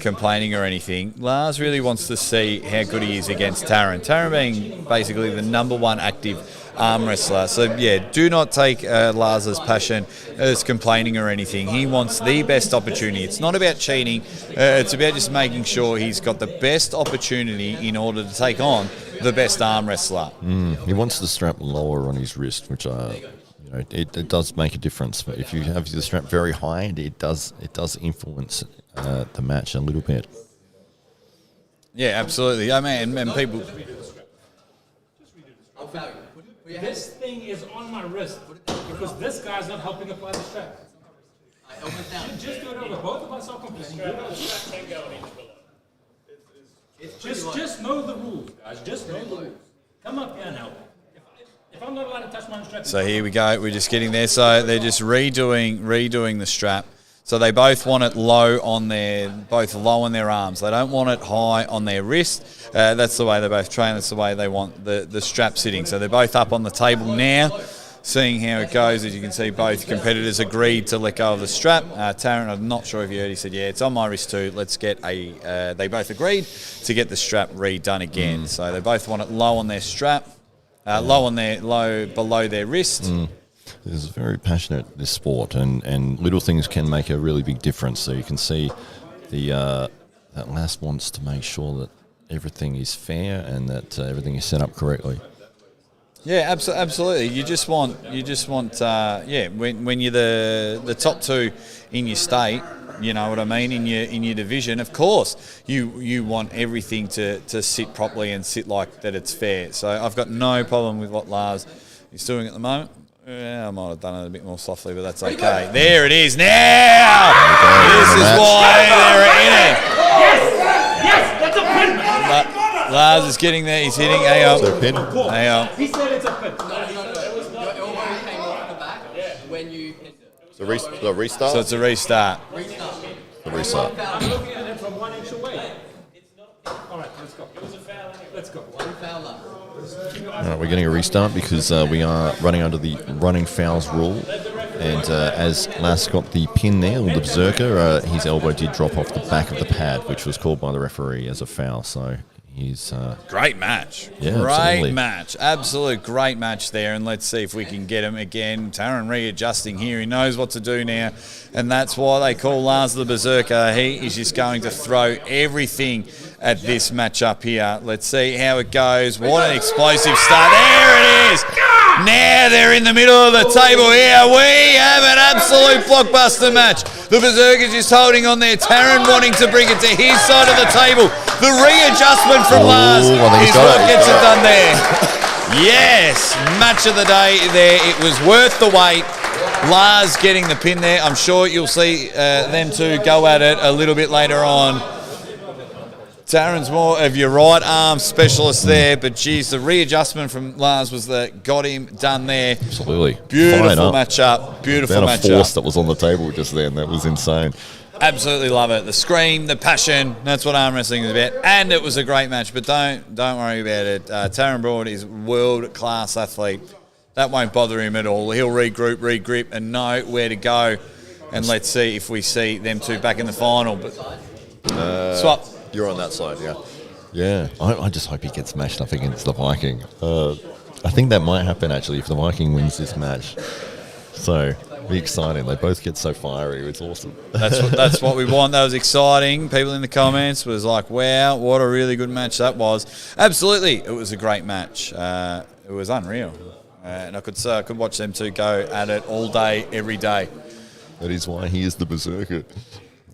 complaining or anything. Lars really wants to see how good he is against Taran. Taran being basically the number one active arm wrestler. So yeah, do not take Lars's passion as complaining or anything. He wants the best opportunity. It's not about cheating. It's about just making sure he's got the best opportunity in order to take on the best arm wrestler. He wants the strap lower on his wrist, which it does make a difference. But if you have the strap very high, it does influence the match a little bit. Yeah, absolutely. I mean, and people. This thing is on my wrist because this guy's not helping apply the strap. Just do it over. Both of us are complaining. Just know the rules, guys. Just know the rules. Come up here and help. If I'm not allowed to touch my own strap. So here we go. We're just getting there. So they're just redoing the strap. So they both want it low on their arms. They don't want it high on their wrist. That's the way they both train. That's the way they want the strap sitting. So they're both up on the table now, seeing how it goes. As you can see, both competitors agreed to let go of the strap. Taran, I'm not sure if you heard, he said, yeah, it's on my wrist too. Let's get they both agreed to get the strap redone again. So they both want it low on their strap, low below their wrist. This is very passionate, this sport, and little things can make a really big difference. So you can see that Lars wants to make sure that everything is fair and that everything is set up correctly. Yeah, absolutely. You just want, when you're the top two in your state, you know what I mean, in your division, of course, you want everything to sit properly and sit like that it's fair. So I've got no problem with what Lars is doing at the moment. Yeah, I might have done it a bit more softly, but that's okay. There it is now. This is why they're in it. Yes, that's a pin. Lars is getting there. He's hitting. Hang on. So pin. Hang on. He said it's a pin. Your elbow came off the back when you hit it. The restart. So it's a restart. The restart. I'm looking at it from 1 inch away. All right, let's go. Let's go. One foul left. All right, we're getting a restart because we are running under the running fouls rule. And as Lass got the pin there, or the berserker, his elbow did drop off the back of the pad, which was called by the referee as a foul. So he's... Great match. Yeah, great absolutely. match. Absolute great match there. And let's see if we can get him again. Taron readjusting here. He knows what to do now. And that's why they call Lars the Berserker. He is just going to throw everything at this matchup here. Let's see how it goes. What an explosive start. There it is. Now they're in the middle of the table here. We have an absolute blockbuster match. The Berserker's just holding on there. Taron wanting to bring it to his side of the table. The readjustment from Lars I think he's is got what it. gets it done there. Yes, match of the day there. It was worth the wait. Lars getting the pin there. I'm sure you'll see them two go at it a little bit later on. Taron's more of your right arm specialist there, but geez, the readjustment from Lars was that got him done there. Absolutely. Beautiful matchup. Beautiful The amount of force matchup. that was on the table just then, that was insane. Absolutely love it. The scream, the passion, that's what arm wrestling is about. And it was a great match, but don't worry about it. Taron Broad is world-class athlete. That won't bother him at all. He'll regroup, and know where to go. And let's see if we see them two back in the final. But swap. You're on that side, yeah. Yeah, I just hope he gets matched up against the Viking. I think that might happen, actually, if the Viking wins this match. So, be exciting. They both get so fiery. It's awesome. That's what we want. That was exciting. People in the comments was like, wow, what a really good match that was. Absolutely, it was a great match. It was unreal. And I could watch them two go at it all day, every day. That is why he is the Berserker.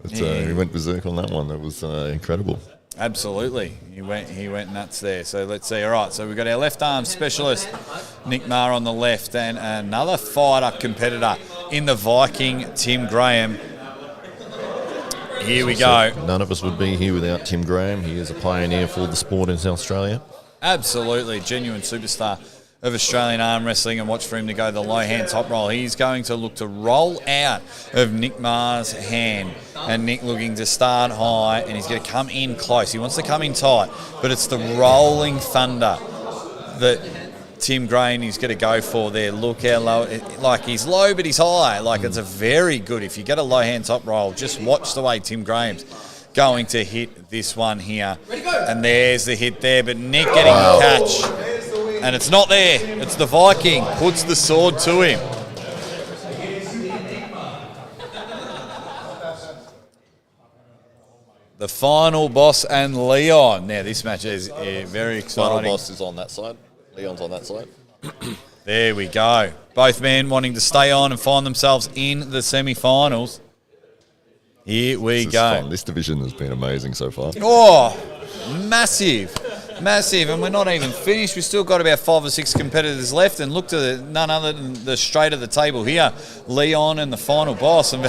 He went berserk on that one. That was incredible. Absolutely. He went nuts there. So let's see. All right, so we've got our left arm specialist, Nick Maher, on the left, and another fired-up competitor in the Viking, Tim Graham. Here we go. None of us would be here without Tim Graham. He is a pioneer for the sport in South Australia. Absolutely. Genuine superstar of Australian arm wrestling, and watch for him to go the low hand top roll. He's going to look to roll out of Nick Maher's hand, and Nick looking to start high, and he's going to come in close. He wants to come in tight, but it's the rolling thunder that Tim Graham is going to go for there. Look how low, like he's low but he's high. Like it's a very good, if you get a low hand top roll, just watch the way Tim Graham's going to hit this one here. And there's the hit there, but Nick getting the catch. And it's not there. It's the Viking. Puts the sword to him. The final boss and Leon. Now, this match is very exciting. Final boss is on that side. Leon's on that side. There we go. Both men wanting to stay on and find themselves in the semi-finals. Here we This is go. fun. This division has been amazing so far. Oh, massive. And we're not even finished. We've still got about 5 or 6 competitors left. And look to none other than the straight of the table here, Leon and the final boss. I'm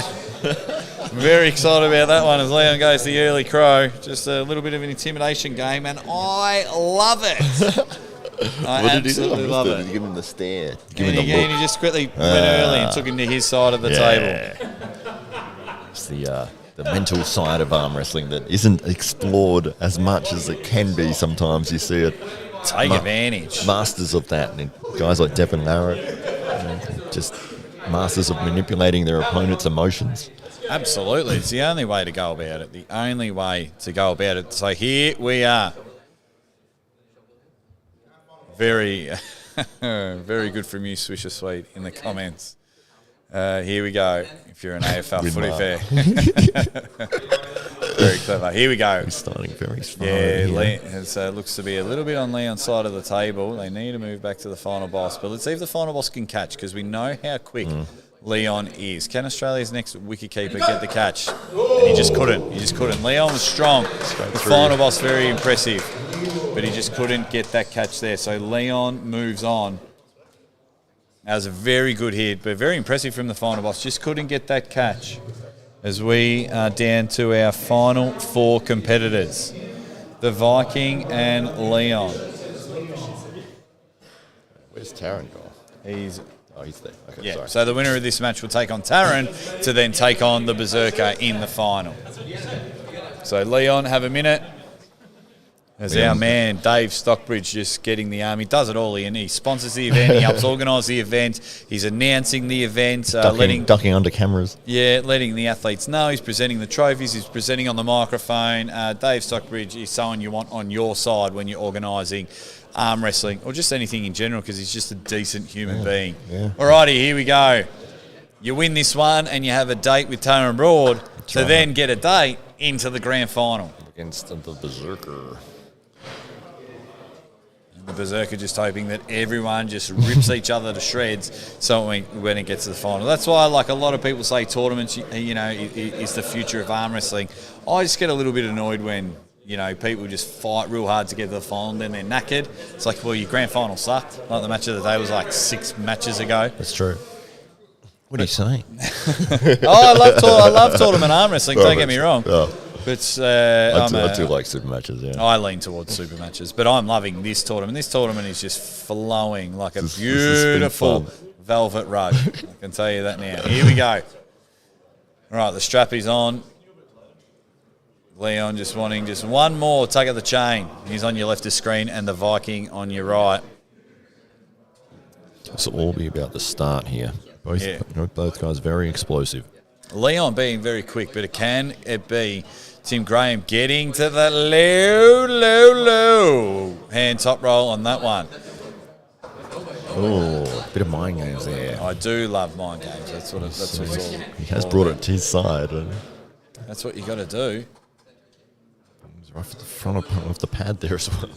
very excited about that one as Leon goes the early crow. Just a little bit of an intimidation game, and I love it. I What did he do? absolutely love Did it. he give him the stare? Give And him the he look. just quickly went early and took him to his side of the table. It's the mental side of arm wrestling that isn't explored as much as it can be sometimes. You see it. Take advantage. Masters of that. And guys like Devin Larratt, just masters of manipulating their opponent's emotions. Absolutely. It's the only way to go about it. The only way to go about it. So here we are. Very, very good from you, Swisher Sweet, in the comments. Here we go. If you're an AFL Win footy mark. fair. Very clever. Here we go. He's starting very slow. Yeah, here. it looks to be a little bit on Leon's side of the table. They need to move back to the final boss. But let's see if the final boss can catch, because we know how quick Leon is. Can Australia's next wicketkeeper get the catch? And he just couldn't. Leon was strong. The final boss, very impressive. But he just couldn't get that catch there. So Leon moves on. That was a very good hit, but very impressive from the final boss. Just couldn't get that catch. As we are down to our final 4 competitors, the Viking and Leon. Where's Taran gone? He's there. Okay, yeah. sorry. So the winner of this match will take on Taran to then take on the Berserker in the final. So Leon, have a minute. As our man Dave Stockbridge just getting the arm. He does it all. He sponsors the event. He helps organise the event. He's announcing the event, Ducking under cameras. Yeah, letting the athletes know. He's presenting the trophies. He's presenting on the microphone. Dave Stockbridge is someone you want on your side when you're organising arm wrestling or just anything in general, because he's just a decent human being. Yeah. Alrighty, here we go. You win this one and you have a date with Taran Broad to then get a date into the grand final. Against the Berserker. The Berserker just hoping that everyone just rips each other to shreds so when it gets to the final. That's why, like, a lot of people say tournaments, is the future of arm wrestling. I just get a little bit annoyed when, people just fight real hard to get to the final and then they're knackered. It's like, well, your grand final sucked. Like, the match of the day was like 6 matches ago. That's true. What are you saying? I love tournament arm wrestling, don't get me wrong. Oh. But I do like super matches, yeah. I lean towards super matches, but I'm loving this tournament. This tournament is just flowing like a This has been beautiful fun. velvet rug. I can tell you that now. Here we go. All right, the strap is on. Leon just wanting just one more tug at the chain. He's on your left of screen and the Viking on your right. This will all be about the start here. Both guys very explosive. Leon being very quick, but can it be Tim Graham getting to the low hand top roll on that one? Oh, a bit of mind games there. I do love mind games. That's what it's all. He has brought it to his side. And That's what you got to do. he's right at the front of the pad there as well.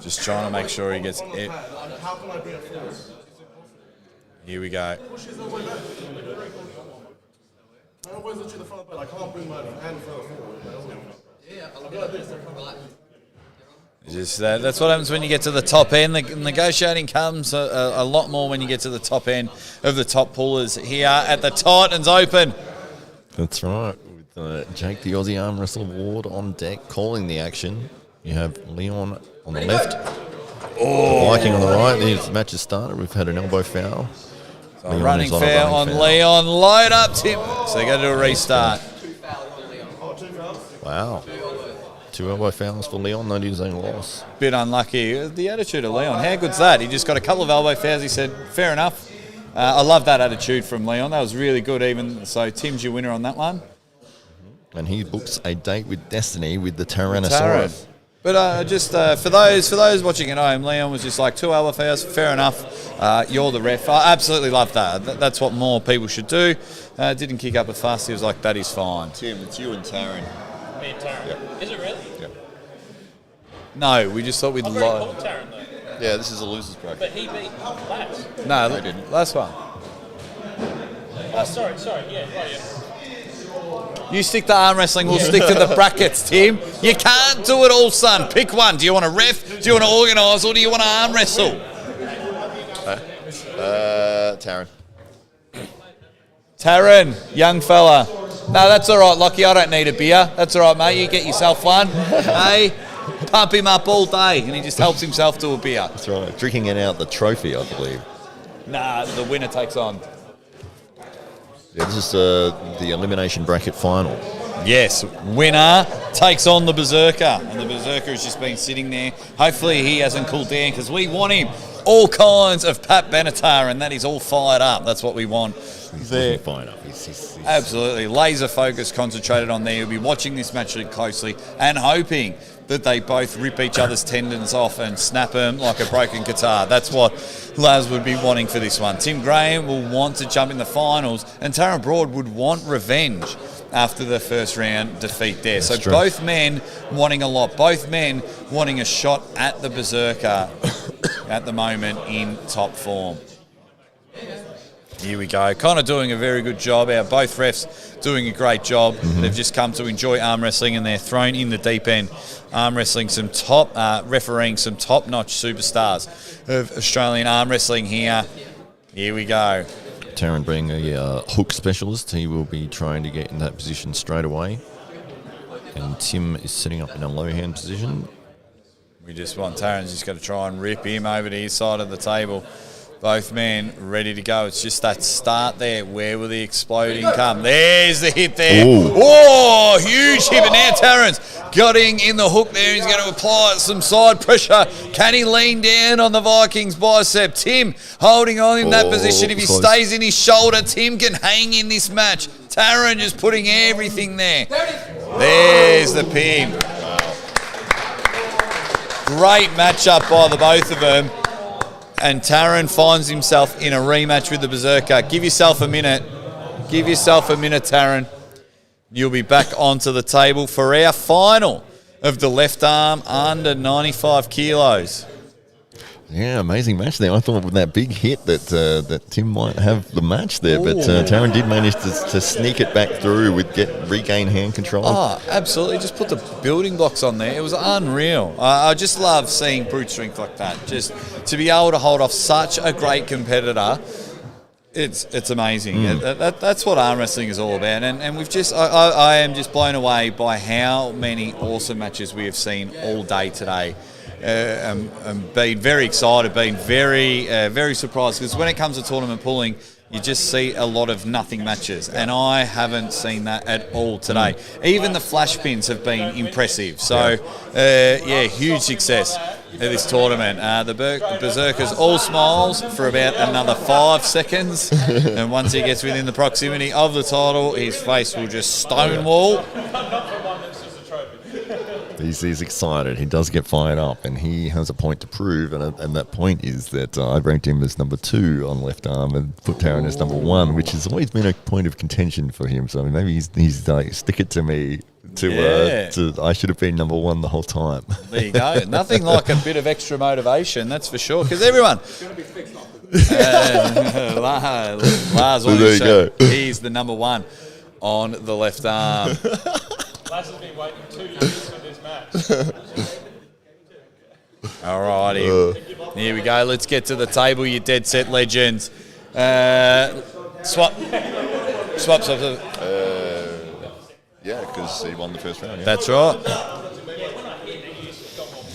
Just trying to make sure he gets it. How can I bring it forward? Here we go. I always look to the front, but I can't bring my hand further forward. That's what happens when you get to the top end. The negotiating comes a lot more when you get to the top end of the top pullers here at the Titans Open. That's right. With Jake the Aussie Arm Wrestle Award on deck, calling the action. You have Leon on the left, the Viking on the right. The match has started. We've had an elbow foul. Leon Running is on a foul running on foul. Leon. Load up, Tim. So they got to do a restart. Wow. 2 elbow fouls for Leon, not his own loss. Bit unlucky. The attitude of Leon, how good's that? He just got a couple of elbow fouls. He said, fair enough. I love that attitude from Leon. That was really good even. So Tim's your winner on that one. And he books a date with Destiny with the Tyrannosaurus. But for those watching at home, Leon was just like 2 elbow fouls. Fair enough. You're the ref. I absolutely love that. That's what more people should do. Didn't kick up as fast. He was like, that is fine. Tim, it's you and Taran. Me and Taran. Yep. Is it really? No, we just thought we'd I've already lie. called Taran though. Yeah, this is a loser's bracket. But he beat Lats. No, I didn't. last one. Oh, sorry, yeah, right, yeah. You stick to arm wrestling, we'll stick to the brackets, Tim. You can't do it all, son. Pick one. Do you want to ref, do you want to organise, or do you want to arm wrestle? Taran. Taran, young fella. No, that's all right, Lockie. I don't need a beer. That's all right, mate. You get yourself one. Hey, pump him up all day, and he just helps himself to a beer. That's right. Drinking it out the trophy, I believe. Nah, the winner takes on. Yeah, this is the elimination bracket final. Yes, winner takes on the Berserker. And the Berserker has just been sitting there. Hopefully he hasn't cooled down because we want him. All kinds of Pat Benatar, and that is all fired up. That's what we want. He's There. looking fine up. He's Absolutely. Laser focus concentrated on there. He'll be watching this match really closely and hoping that they both rip each other's tendons off and snap them like a broken guitar. That's what Laz would be wanting for this one. Tim Graham will want to jump in the finals, and Taron Broad would want revenge after the first round defeat there. So true. both men wanting a lot. Both men wanting a shot at the Berserker at the moment in top form. Here we go. Connor doing a very good job. Both refs doing a great job. They've just come to enjoy arm wrestling, and they're thrown in the deep end. Arm wrestling, refereeing some top-notch superstars of Australian arm wrestling here. Here we go. Taron being a hook specialist, he will be trying to get in that position straight away. And Tim is setting up in a low hand position. We just want Taron's just got to try and rip him over to his side of the table. Both men ready to go. It's just that start there. Where will the exploding come? There's the hit there. Ooh. Oh, huge hit. But now Taron's getting in the hook there. He's going to apply some side pressure. Can he lean down on the Vikings bicep? Tim holding on in that position. If he close. stays in his shoulder, Tim can hang in this match. Taron just putting everything there. There's the pin. Great matchup by the both of them. And Taron finds himself in a rematch with the Berserker. Give yourself a minute. Give yourself a minute, Taron. You'll be back onto the table for our final of the left arm under 95 kilos. Yeah, amazing match there. I thought with that big hit that Tim might have the match there, but Taron did manage to sneak it back through with regain hand control. Oh, absolutely. Just put the building blocks on there. It was unreal. I just love seeing brute strength like that. Just to be able to hold off such a great competitor, it's amazing. That's what arm wrestling is all about. And we've just, I am just blown away by how many awesome matches we have seen all day today. I'm being very excited, being very surprised, because when it comes to tournament pulling, you just see a lot of nothing matches, and I haven't seen that at all today. Even the flash pins have been impressive. So, huge success of this tournament. The Berserkers all smiles for about another 5 seconds, and once he gets within the proximity of the title, his face will just stonewall. He's excited. He does get fired up, and he has a point to prove. And that point is that I ranked him as number 2 on left arm and put Taron as number 1, which has always been a point of contention for him. So maybe he's like, stick it to me. I should have been number 1 the whole time. There you go. Nothing like a bit of extra motivation, that's for sure. Because everyone. Lars, So there you go. He's the number 1 on the left arm. Laz has been waiting 2 years for this match. Alrighty. Here we go. Let's get to the table, you dead set legends. Swap. Yeah, because he won the first round. Yeah. That's right.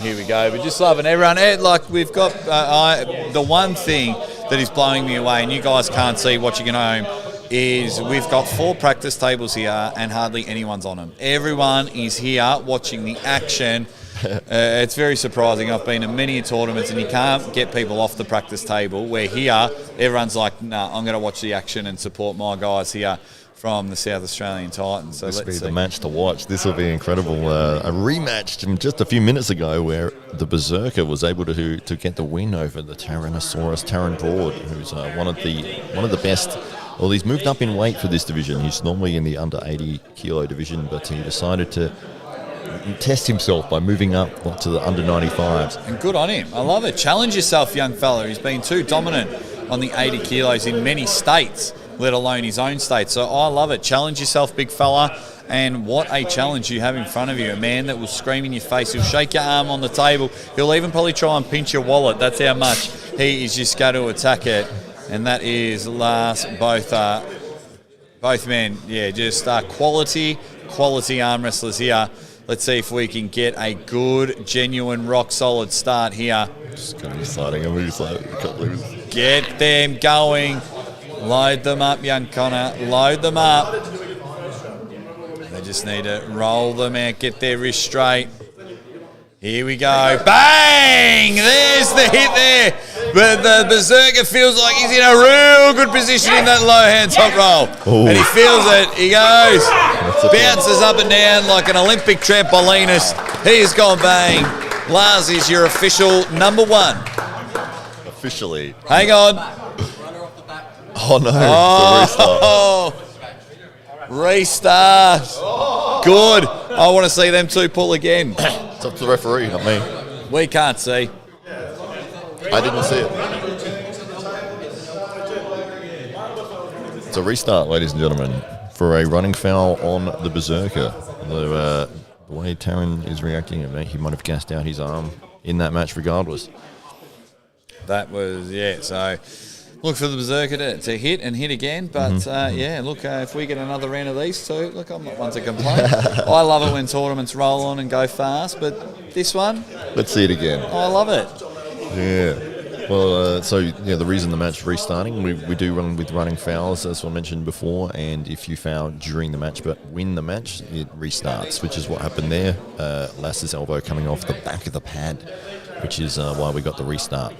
Here we go. We're just loving everyone. Like we've got the one thing that is blowing me away, and you guys can't see watching at home, is we've got 4 practice tables here and hardly anyone's on them. Everyone is here watching the action. It's very surprising. I've been in many tournaments and you can't get people off the practice table, where here everyone's like, nah, I'm going to watch the action and support my guys here from the South Australian Titans. So This will be let's the see. match to watch. This will be incredible. A rematch from just a few minutes ago, where the Berserker was able to get the win over the Tyrannosaurus Taron Broad, who's one of the best. Well, he's moved up in weight for this division. He's normally in the under 80 kilo division, but he decided to test himself by moving up to the under 95s. And good on him. I love it. Challenge yourself, young fella. He's been too dominant on the 80 kilos in many states, let alone his own state. So I love it. Challenge yourself, big fella. And what a challenge you have in front of you. A man that will scream in your face. He'll shake your arm on the table. He'll even probably try and pinch your wallet. That's how much he is just going to attack it. And that is both men. Yeah, just quality arm wrestlers here. Let's see if we can get a good, genuine, rock-solid start here. Just kind of exciting. I'm just like, I can't believe it. Get them going. Load them up, young Connor. Load them up. They just need to roll them out, get their wrist straight. Here we go. Bang! There's the hit there. But the Berserker feels like he's in a real good position in that low hand top roll. Ooh. And he feels it. He goes. Bounces up and down like an Olympic trampolinist. He has gone bang. Lars is your official number one. Officially. Hang on. Runner off the back. Oh no. It's a restart. Restart. Good. I want to see them two pull again. It's up to the referee, not me. We can't see. I didn't see it. It's a restart, ladies and gentlemen, for a running foul on the Berserker. The way Taryn is reacting, he might have gassed out his arm in that match regardless. That was, yeah, so look for the Berserker to hit and hit again. But, yeah, look, if we get another round of these two, look, I'm not one to complain. I love it when tournaments roll on and go fast, but this one, Let's see it again. I love it. Yeah. Well, the reason the match restarting, we do run with running fouls, as I mentioned before, and if you foul during the match but win the match, it restarts, which is what happened there. Lass's elbow coming off the back of the pad, which is why we got the restart.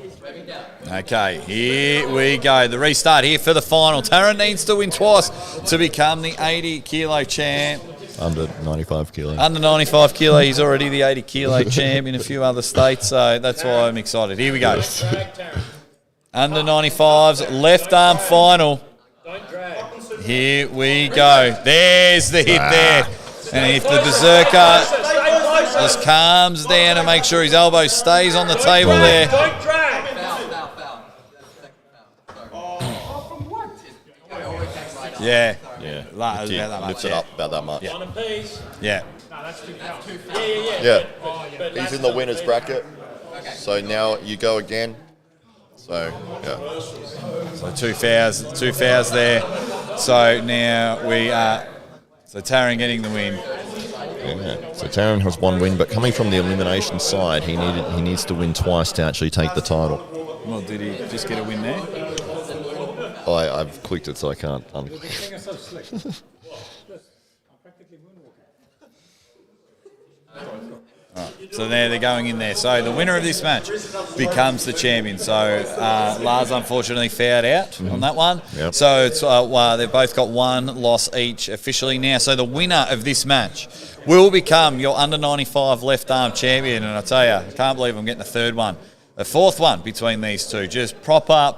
Okay, here we go. The restart here for the final. Taryn needs to win twice to become the 80-kilo champ. Under 95 kilos. Under 95 kilo, he's already the 80-kilo champ in a few other states, so that's why I'm excited. Here we go. Under 95s, left arm final. Here we go. There's the hit there. And if the Berserker just calms down and makes sure his elbow stays on the table there. Foul. Second foul. Yeah. Yeah. About It did. that much, Lifts it yeah. up about that much. One apiece. Yeah. No, that's too fast. Yeah. He's in the winner's bracket. So now you go again. So, yeah. So two fouls there. So now we are. So Taryn getting the win. Yeah. So Taryn has one win, but coming from the elimination side, he needs to win twice to actually take the title. Well, did he just get a win there? I've clicked it, so I can't unclick. So there they're going in there. So the winner of this match becomes the champion. So Lars unfortunately fouled out on that one. Yep. So it's, they've both got one loss each officially now. So the winner of this match will become your under 95 left arm champion. And I tell you, I can't believe I'm getting a third one. A fourth one between these two. Just proper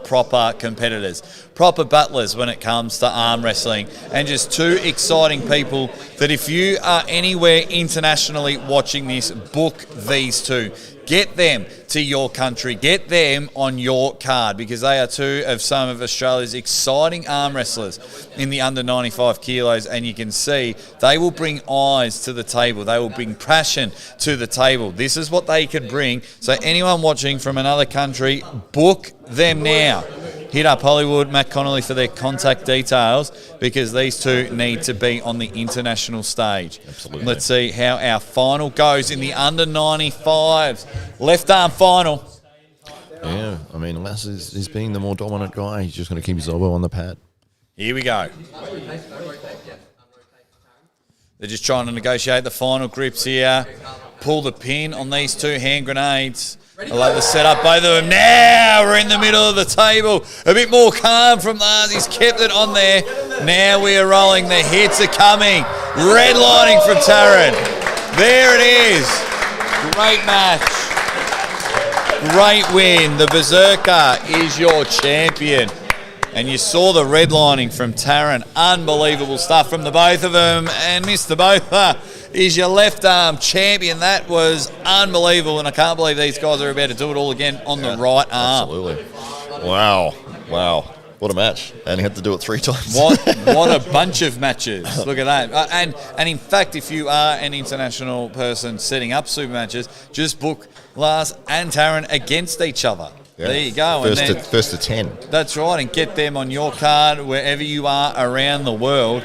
competitors. Proper butlers when it comes to arm wrestling. And just two exciting people that if you are anywhere internationally watching this, book these two. Get them to your country. Get them on your card because they are two of some of Australia's exciting arm wrestlers in the under 95 kilos. And you can see they will bring eyes to the table. They will bring passion to the table. This is what they can bring. So anyone watching from another country, book them now. Hit up Hollywood, Matt Connolly for their contact details because these two need to be on the international stage. Absolutely. Let's see how our final goes in the under 95s. Left arm final. Yeah, I mean, Lass is being the more dominant guy. He's just going to keep his elbow on the pad. Here we go. They're just trying to negotiate the final grips here. Pull the pin on these two hand grenades. I like the setup, both of them. Now we're in the middle of the table. A bit more calm from Lars. He's kept it on there. Now we are rolling. The hits are coming. Redlining from Taryn. There it is. Great match. Great win. The Berserker is your champion. And you saw the redlining from Taryn. Unbelievable stuff from the both of them. And Mr. Botha is your left arm champion. That was unbelievable. And I can't believe these guys are about to do it all again on the right arm. Absolutely. Wow. What a match. And he had to do it 3 times. What a bunch of matches. Look at that. And in fact, if you are an international person setting up super matches, just book Lars and Taryn against each other. Yeah. There you go. First to 10. That's right, and get them on your card wherever you are around the world.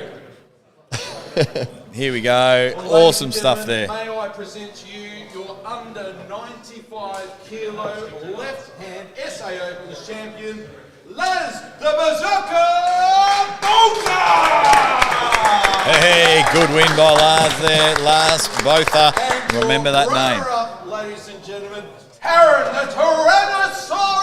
Here we go. Awesome stuff there. May I present to you your under 95 kilo left hand SA Opens champion, Lars the Berserker Botha! Hey, good win by Lars there. Lars Botha. Remember that name. Runner-up, ladies and gentlemen, Taryn the Tyrannosaurus!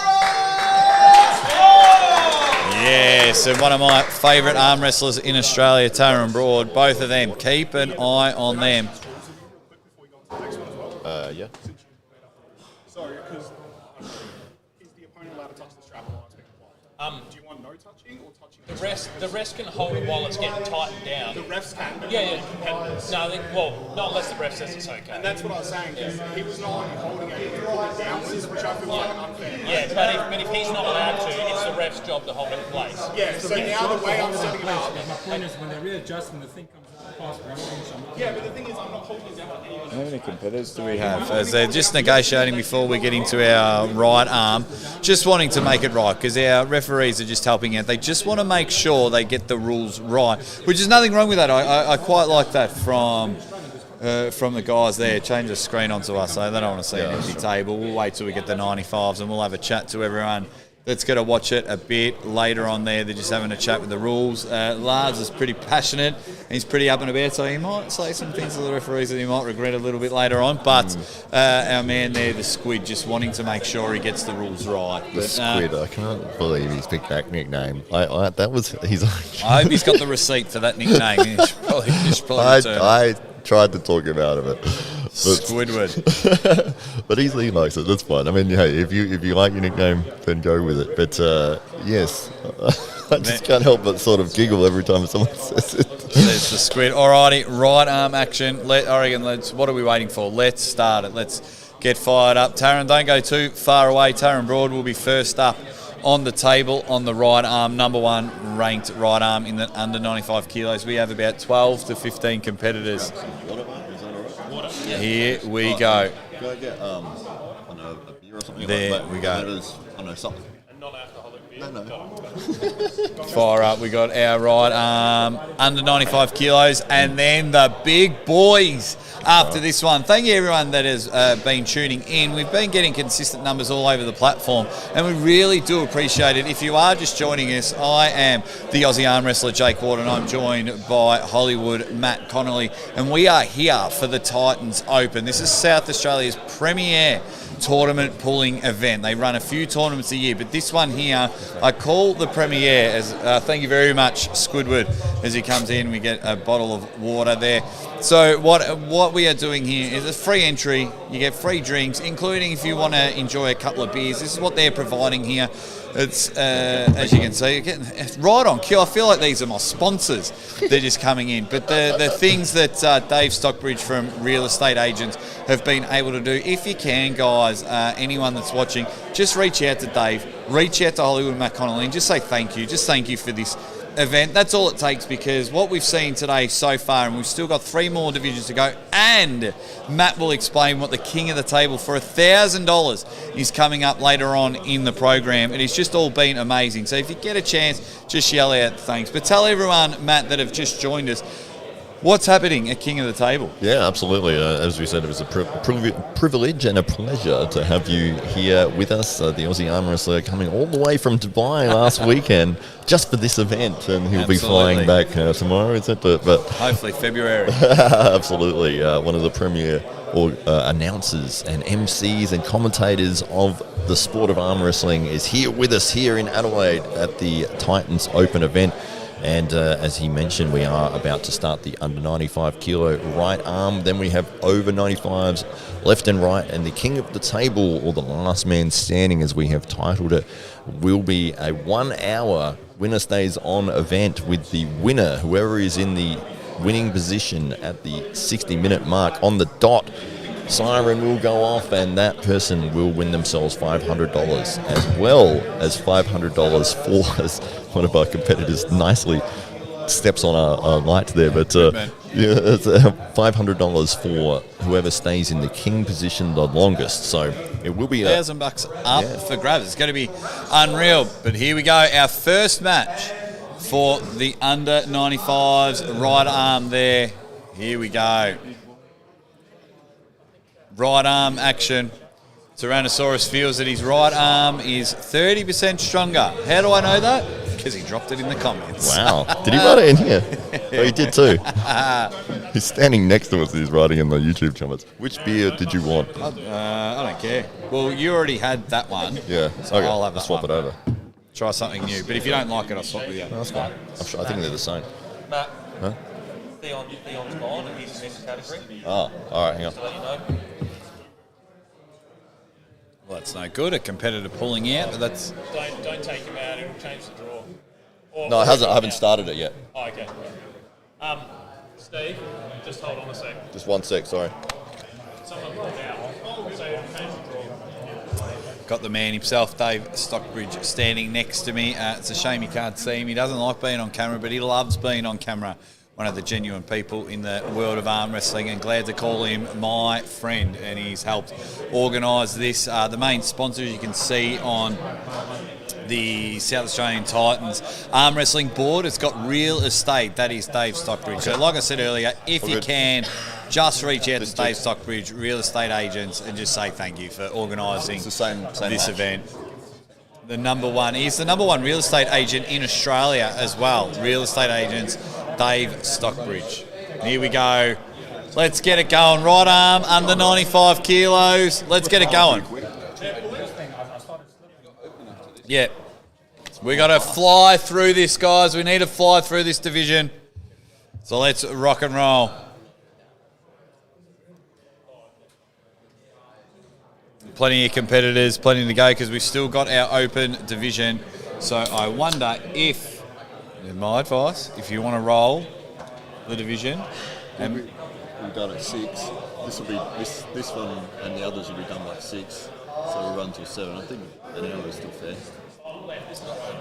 Yes, and one of my favourite arm wrestlers in Australia, Taryn Broad. Both of them. Keep an eye on them. because is the opponent allowed to touch the strap while it's being applied? Do you want no touching or touching? The rest can hold it while it's getting tightened down. The refs can, but Yeah, not the competitors. not unless the ref says it's okay. And that's what I was saying. He was not only holding it, he was pulling it downwards, which I feel like unfair. Yeah, but if he's not allowed to, it's the ref's job to hold it in place. Yeah, so now the way I'm setting it up. My point is, when they readjust and the thing comes out past 1 inch, I'm not. Yeah, but the thing is, I'm not holding it down on anyone. How many competitors do we have? As they're just negotiating before we get into our right arm, just wanting to make it right because our referees are just helping out. They just want to make sure they get the rules right, which is nothing wrong with that. I quite like that from the guys there. Change the screen onto us, so they don't want to see an empty table. We'll wait till we get the 95s and we'll have a chat to everyone that's going to watch it a bit later on there. They're just having a chat with the rules. Lars is pretty passionate. He's pretty up and about, so he might say some things to the referees that he might regret a little bit later on. But our man there, the Squid, just wanting to make sure he gets the rules right. The Squid, I can't believe he's picked that nickname. That was his. I hope he's got the receipt for that nickname. He should probably return it. I tried to talk him out of it. Squidward. But he likes it. That's fine. I mean, hey, if you like your nickname, then go with it. But yes, I just can't help but sort of giggle every time someone says it. There's the Squid. Alrighty, right arm action. What are we waiting for? Let's start it. Let's get fired up. Taron, don't go too far away. Taron Broad will be first up on the table on the right arm, number one ranked right arm in the under 95 kilos. We have about 12 to 15 competitors. Here we go. Can I get a beer or something? There we go. Something. Non-alcoholic beer. No. Fire up. We got our right arm under 95 kilos, and then the big boys after this one. Thank you everyone that has been tuning in. We've been getting consistent numbers all over the platform, and we really do appreciate it. If you are just joining us, I am the Aussie arm wrestler Jake Ward, and I'm joined by Hollywood Matt Connolly, and we are here for the Titans Open. This is South Australia's premier tournament pulling event. They run a few tournaments a year, but this one here I call the premiere. As thank you very much, Squidward. As he comes in, we get a bottle of water there. So what we are doing here is a free entry. You get free drinks, including if you want to enjoy a couple of beers. This is what they're providing here. It's as you can see, it's right on cue. I feel like these are my sponsors. They're just coming in. But the things that Dave Stockbridge from Real Estate Agents have been able to do, if you can, guys, anyone that's watching, just reach out to Dave, reach out to Hollywood Matt Connolly, and just say thank you. Just thank you for this event. That's all it takes, because what we've seen today so far, and we've still got 3 more divisions to go, and Matt will explain what the king of the table for $1,000 is coming up later on in the program. It has just all been amazing. So if you get a chance, just yell out thanks. But tell everyone, Matt, that have just joined us, what's happening at King of the Table? Yeah, absolutely. As we said, it was a privilege and a pleasure to have you here with us. The Aussie arm wrestler coming all the way from Dubai last weekend just for this event, and he'll be flying back tomorrow, is it? But hopefully February. Absolutely. One of the premier announcers and MCs and commentators of the sport of arm wrestling is here with us here in Adelaide at the Titans Open event. And as he mentioned, we are about to start the under 95 kilo right arm. Then we have over 95s left and right. And the king of the table, or the last man standing as we have titled it, will be a 1 hour winner stays on event with the winner, whoever is in the winning position at the 60-minute mark on the dot. Siren will go off, and that person will win themselves $500, as well as $500 for, as one of our competitors nicely steps on our lights there. But yeah, it's $500 for whoever stays in the king position the longest. So it will be $1,000 up for grabs. It's going to be unreal. But here we go, our first match for the under 95s right arm there. Here we go. Right arm action. Tyrannosaurus feels that his right arm is 30% stronger. How do I know that? Because he dropped it in the comments. Wow. Did he write it in here? Oh, he did too. He's standing next to us. He's writing in the YouTube comments. Which beer did you want? I don't care. Well, you already had that one. Yeah. So okay. I'll have that swap one. it over. Try something new. But if you don't like it, I'll swap with you. No, that's fine. I'm sure, I think they're the same. Matt, Huh? Theon's gone, and he's in this category. Oh, all right. Hang on. To let you know. Well, that's no good. A competitor pulling out, but that's... Don't take him out. It'll change the draw. Or, No, it hasn't. I haven't started it yet. Oh, okay. Steve, just hold on a sec. Just 1 sec, sorry. Someone pulled out. So it'll change the draw. Got the man himself, Dave Stockbridge, standing next to me. It's a shame you can't see him. He doesn't like being on camera, but he loves being on camera. One of the genuine people in the world of arm wrestling, and glad to call him my friend. And he's helped organise this. The main sponsors you can see on the South Australian Titans arm wrestling board. It's got Real Estate. That is Dave Stockbridge. So like I said earlier, if you can, just reach out to Dave Stockbridge, Real Estate Agents, and just say thank you for organising It's the same this match. event. He's the number one real estate agent in Australia as well. Real Estate Agents, Dave Stockbridge. Here we go. Let's get it going. Right arm, under 95 kilos. Let's get it going. Yeah. We got to fly through this, guys. We need to fly through this division. So let's rock and roll. Plenty of competitors, plenty to go because we've still got our open division. So I wonder if, my advice, if you want to roll the division, and We've done it 6. This will be this one and the others will be done like 6. So we'll run till 7. I think an hour is still fair.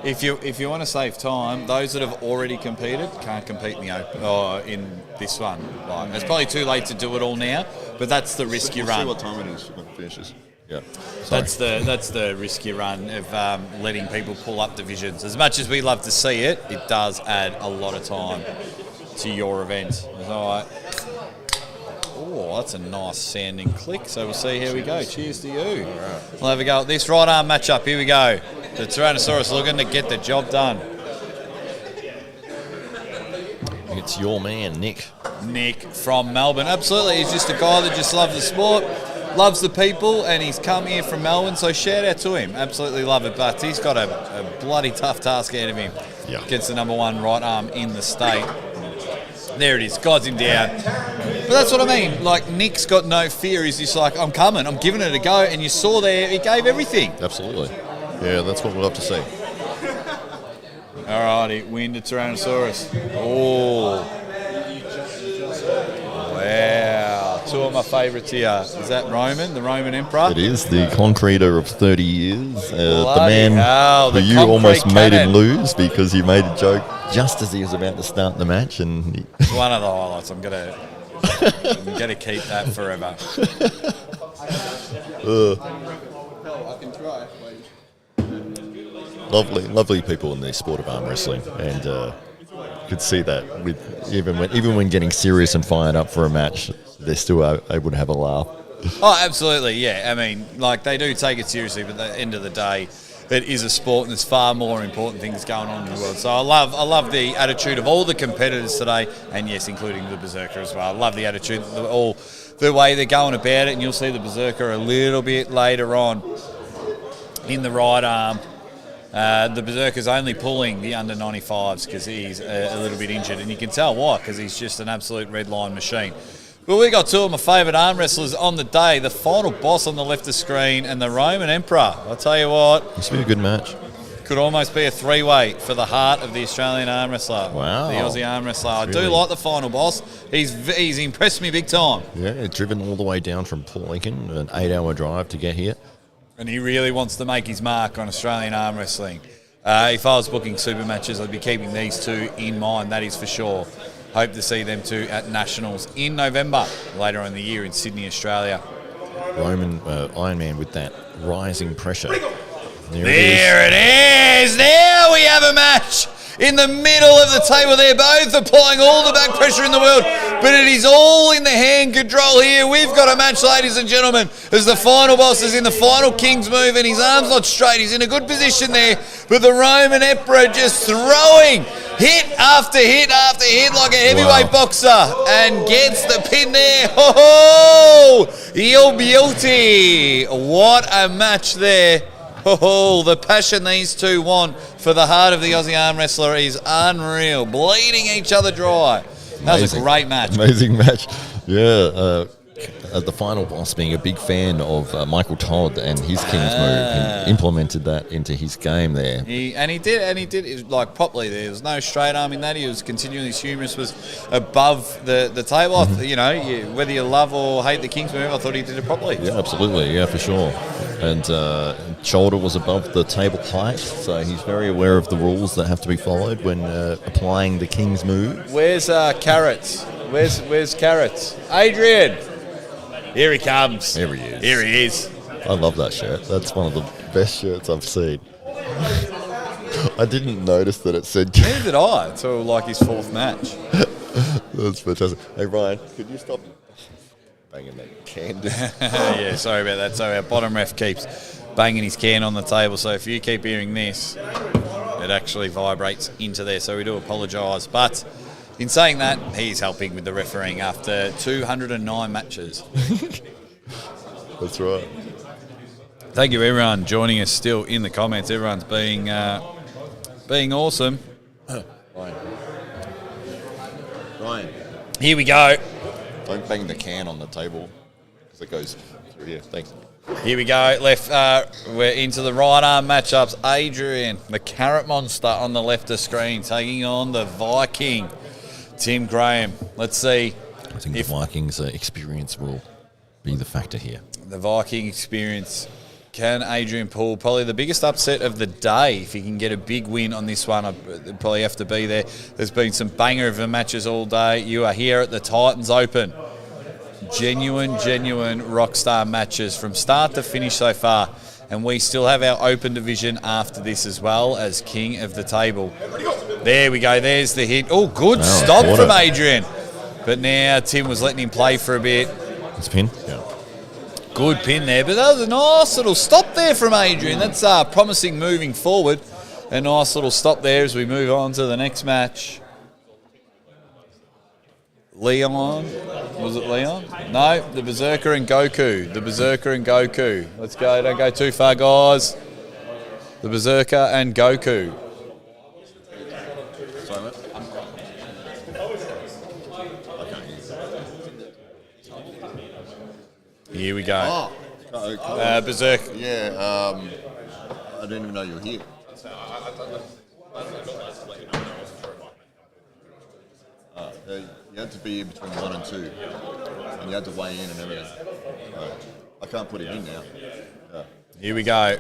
if you want to save time, those that have already competed can't compete in the open or in this one. Like, it's probably too late to do it all now, but that's the risk you We'll see run. what time it is when it finishes. Yeah. That's the risk you run of letting people pull up divisions. As much as we love to see it, it does add a lot of time to your event. All right. Oh, that's a nice sounding click. So we'll see how we go. Cheers to you. We'll have a go at this right arm matchup. Here we go. The Tyrannosaurus looking to get the job done. It's your man, Nick. Nick from Melbourne. Absolutely. He's just a guy that just loves the sport, loves the people, and he's come here from Melbourne, so shout out to him. Absolutely love it, but he's got a bloody tough task ahead of him. Yeah. Against the number one right arm in the state. There it is, guides him down. But that's what I mean. Like, Nick's got no fear. He's just like, I'm coming, I'm giving it a go. And you saw there, he gave everything. Absolutely. Yeah, that's what we'd love to see. Alrighty, win to Tyrannosaurus. Oh. Wow. Two of my favourites here. Is that Roman, the Roman Emperor? It is the concreter of 30 years. The Bloody man hell, who the you concrete almost made him cannon. lose because you made a joke just as he was about to start the match. And he, One of the highlights. I'm gonna keep that forever. I can try. lovely people in the sport of arm wrestling. And could see that with even when getting serious and fired up for a match, they're still able to have a laugh. Oh, absolutely, yeah. I mean, like, they do take it seriously, but at the end of the day, it is a sport, and there's far more important things going on in the world. So I love the attitude of all the competitors today, and yes, including the Berserker as well. I love the attitude, all the way they're going about it, and you'll see the Berserker a little bit later on in the right arm. The Berserker's only pulling the under 95s because he's a little bit injured, and you can tell why, because he's just an absolute red line machine. Well, we got two of my favourite arm wrestlers on the day, the final boss on the left of the screen and the Roman Emperor. I'll tell you what, It's been a good match. could almost be a three-way for the heart of the Australian arm wrestler. Wow. The Aussie arm wrestler. I do Really? like the final boss. He's impressed me big time. Yeah, driven all the way down from Port Lincoln, an 8-hour drive to get here. And he really wants to make his mark on Australian arm wrestling. If I was booking super matches, I'd be keeping these two in mind, that is for sure. Hope to see them two at Nationals in November, later in the year in Sydney, Australia. Roman Iron Man with that rising pressure. There There it is! There we have a match! In the middle of the table, they're both applying all the back pressure in the world, but it is all in the hand control here. We've got a match, ladies and gentlemen, as the final boss is in the final King's move, and his arm's not straight. He's in a good position there, but the Roman Emperor just throwing hit after hit after hit like a heavyweight Wow. boxer, and gets the pin there. Ho ho! Your beauty! What a match there. Oh, the passion these two want for the heart of the Aussie arm wrestler is unreal. Bleeding each other dry. That was a Amazing. great match. Amazing match. Yeah. the final boss being a big fan of Michael Todd and his King's move, and implemented that into his game there. He did it like properly. There was no straight arm in that. He was continually humorous, was above the table. Whether you love or hate the King's move, I thought he did it properly. Yeah, absolutely. Yeah, for sure. And shoulder was above the table height, so he's very aware of the rules that have to be followed when applying the King's move. Where's Carrots? Where's Carrots? Adrian! Here he comes. Here he is. Here he is. I love that shirt. That's one of the best shirts I've seen. I didn't notice that it said... Neither did I until like his fourth match. That's fantastic. Hey, Ryan, could you stop banging that can? Yeah, sorry about that. So our bottom ref keeps banging his can on the table. So if you keep hearing this, it actually vibrates into there. So we do apologise. But in saying that, he's helping with the refereeing after 209 matches. That's right. Thank you, everyone, joining us still in the comments. Everyone's being awesome. Ryan, Here we go. don't bang the can on the table because it goes through here. Thanks. Here we go. Left. We're into the right arm matchups. Adrian, the Carrot Monster, on the left of screen, taking on the Viking, Tim Graham. Let's see. I think the Vikings' experience will be the factor here. The Viking experience. Can Adrian pull probably the biggest upset of the day? If he can get a big win on this one, I'd probably have to be there. There's been some banger of the matches all day. You are here at the Titans Open. Genuine rock star matches from start to finish so far. And we still have our open division after this as well as king of the table. There we go. There's the hit. Oh, good stop from Adrian. But now Tim was letting him play for a bit. This pin? Yeah. Good pin there, but that was a nice little stop there from Adrian. That's promising moving forward. A nice little stop there as we move on to the next match. Leon, was it Leon? No, the Berserker and Goku. The Berserker and Goku. Let's go, don't go too far, guys. The Berserker and Goku. Sorry, mate. Here we go. Oh, cool. Berserker. Yeah, I didn't even know you were here. You had to be in between 1 and 2, and you had to weigh in and everything. I can't put it in now. Here we go.